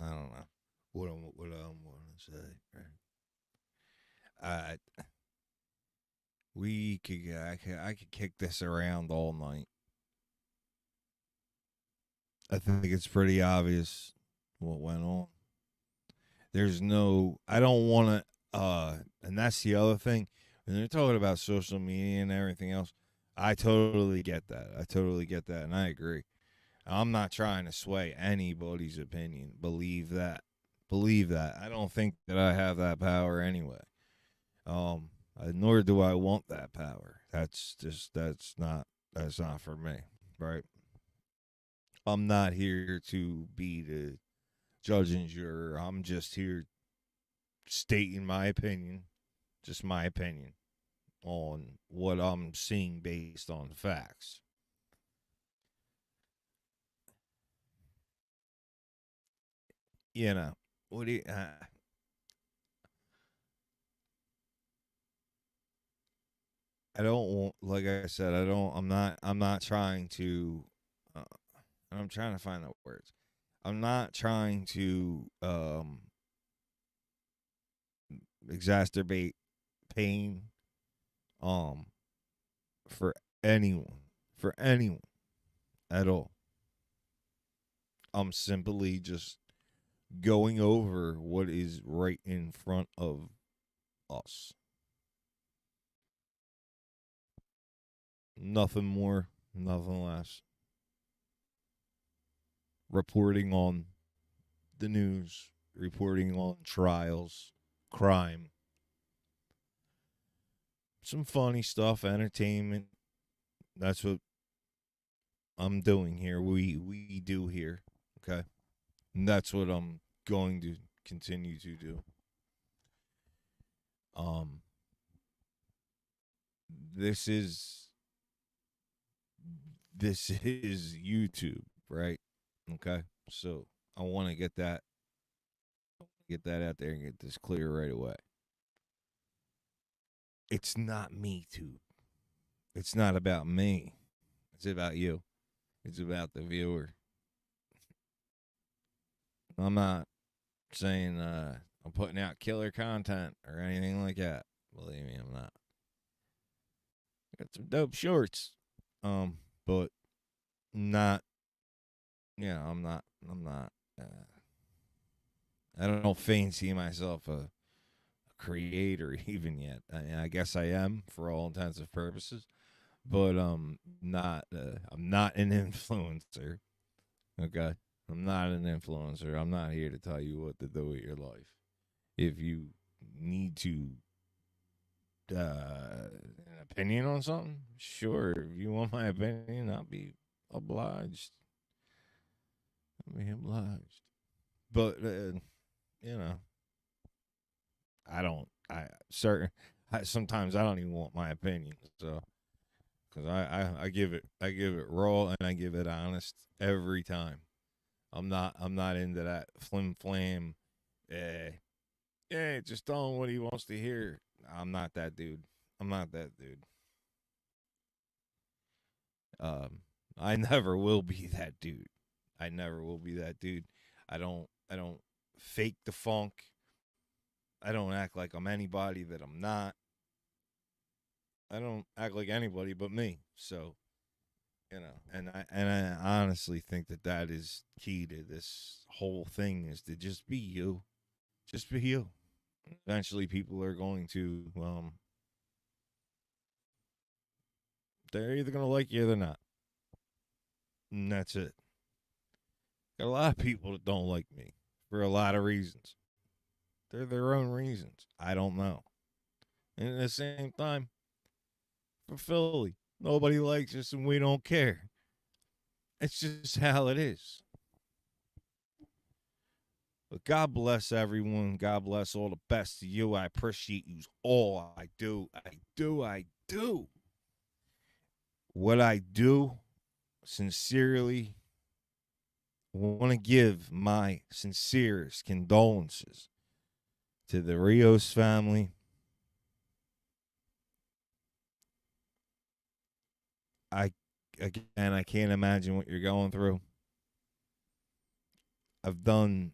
E: I don't know what I'm going to say. Right? I could kick this around all night. I think it's pretty obvious what went on. I don't want to, and that's the other thing. When they're talking about social media and everything else, I totally get that. And I agree. I'm not trying to sway anybody's opinion. Believe that. I don't think that I have that power anyway. Nor do I want that power. That's not for me, right? I'm not here to be the judge and juror. I'm just here stating my opinion, just my opinion on what I'm seeing based on facts. What do you, I don't want, like I said, I'm not trying to, I'm trying to find the words. I'm not trying to, exacerbate pain, for anyone at all. I'm simply just going over what is right in front of us. Nothing more, nothing less. Reporting on the news, reporting on trials, crime, some funny stuff, entertainment. That's what I'm doing here. We do here, okay? And that's what I'm going to continue to do. This is YouTube, right? Okay? So I want to get that out there and get this clear right away. It's not me, too. It's not about me. It's about you. It's about the viewer. I'm not saying I'm putting out killer content or anything like that. Believe me, I'm not. Got some dope shorts. But not, I'm not, I don't fancy myself a creator even yet. I guess I am for all intents and purposes, but I'm not an influencer. Okay, I'm not an influencer. I'm not here to tell you what to do with your life. If you need to an opinion on something, sure. If you want my opinion, I'll be obliged. But sometimes I don't even want my opinion. So, because I give it raw and I give it honest every time. I'm not into that flim flam. Just tell him what he wants to hear. I'm not that dude. I never will be that dude. I don't fake the funk. I don't act like I'm anybody that I'm not. I don't act like anybody but me. So, and I honestly think that is key to this whole thing, is to just be you. Just be you. Eventually people are going to they're either going to like you or they're not. And that's it. Got a lot of people that don't like me for a lot of reasons. They're their own reasons. I don't know. And at the same time, for Philly, nobody likes us and we don't care. It's just how it is. But God bless everyone. God bless all the best to you. I appreciate you all. I do. What I do, sincerely, want to give my sincerest condolences to the Rios family. I can't imagine what you're going through. I've done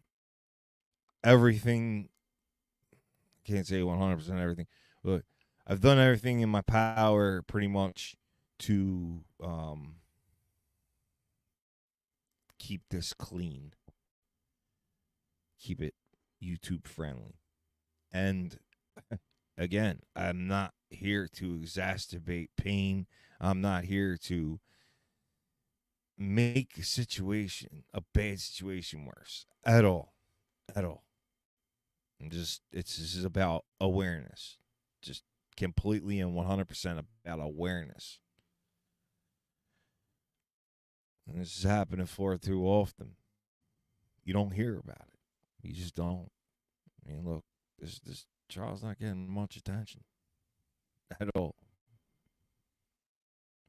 E: everything. Can't say 100% everything, but I've done everything in my power pretty much to keep this clean, keep it YouTube friendly. And again, I'm not here to exacerbate pain. I'm not here to make a bad situation worse at all. It's just about awareness, just completely and 100% about awareness. And this is happening far too often. You don't hear about it. You just don't. I mean, look, this trial's not getting much attention at all.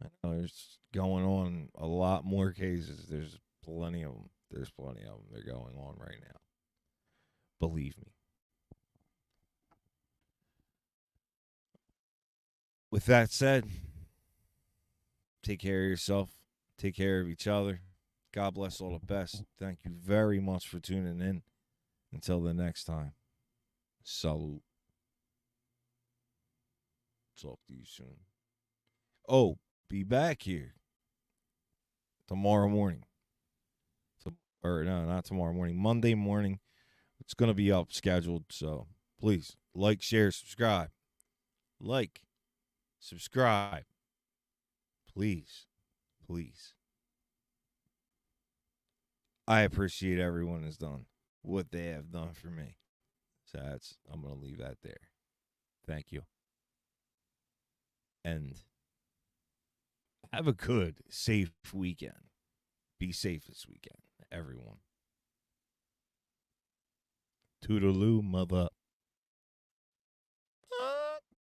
E: I know there's going on a lot more cases. There's plenty of them. They're going on right now. Believe me. With that said, take care of yourself. Take care of each other. God bless all the best. Thank you very much for tuning in. Until the next time, salute. Talk to you soon. Oh, be back here tomorrow morning. Or no, not tomorrow morning. Monday morning. It's going to be up scheduled. So please like, share, subscribe. Like, subscribe. Please. I appreciate everyone has done what they have done for me. So I'm going to leave that there. Thank you. And have a good, safe weekend. Be safe this weekend, everyone. Toodaloo, mother.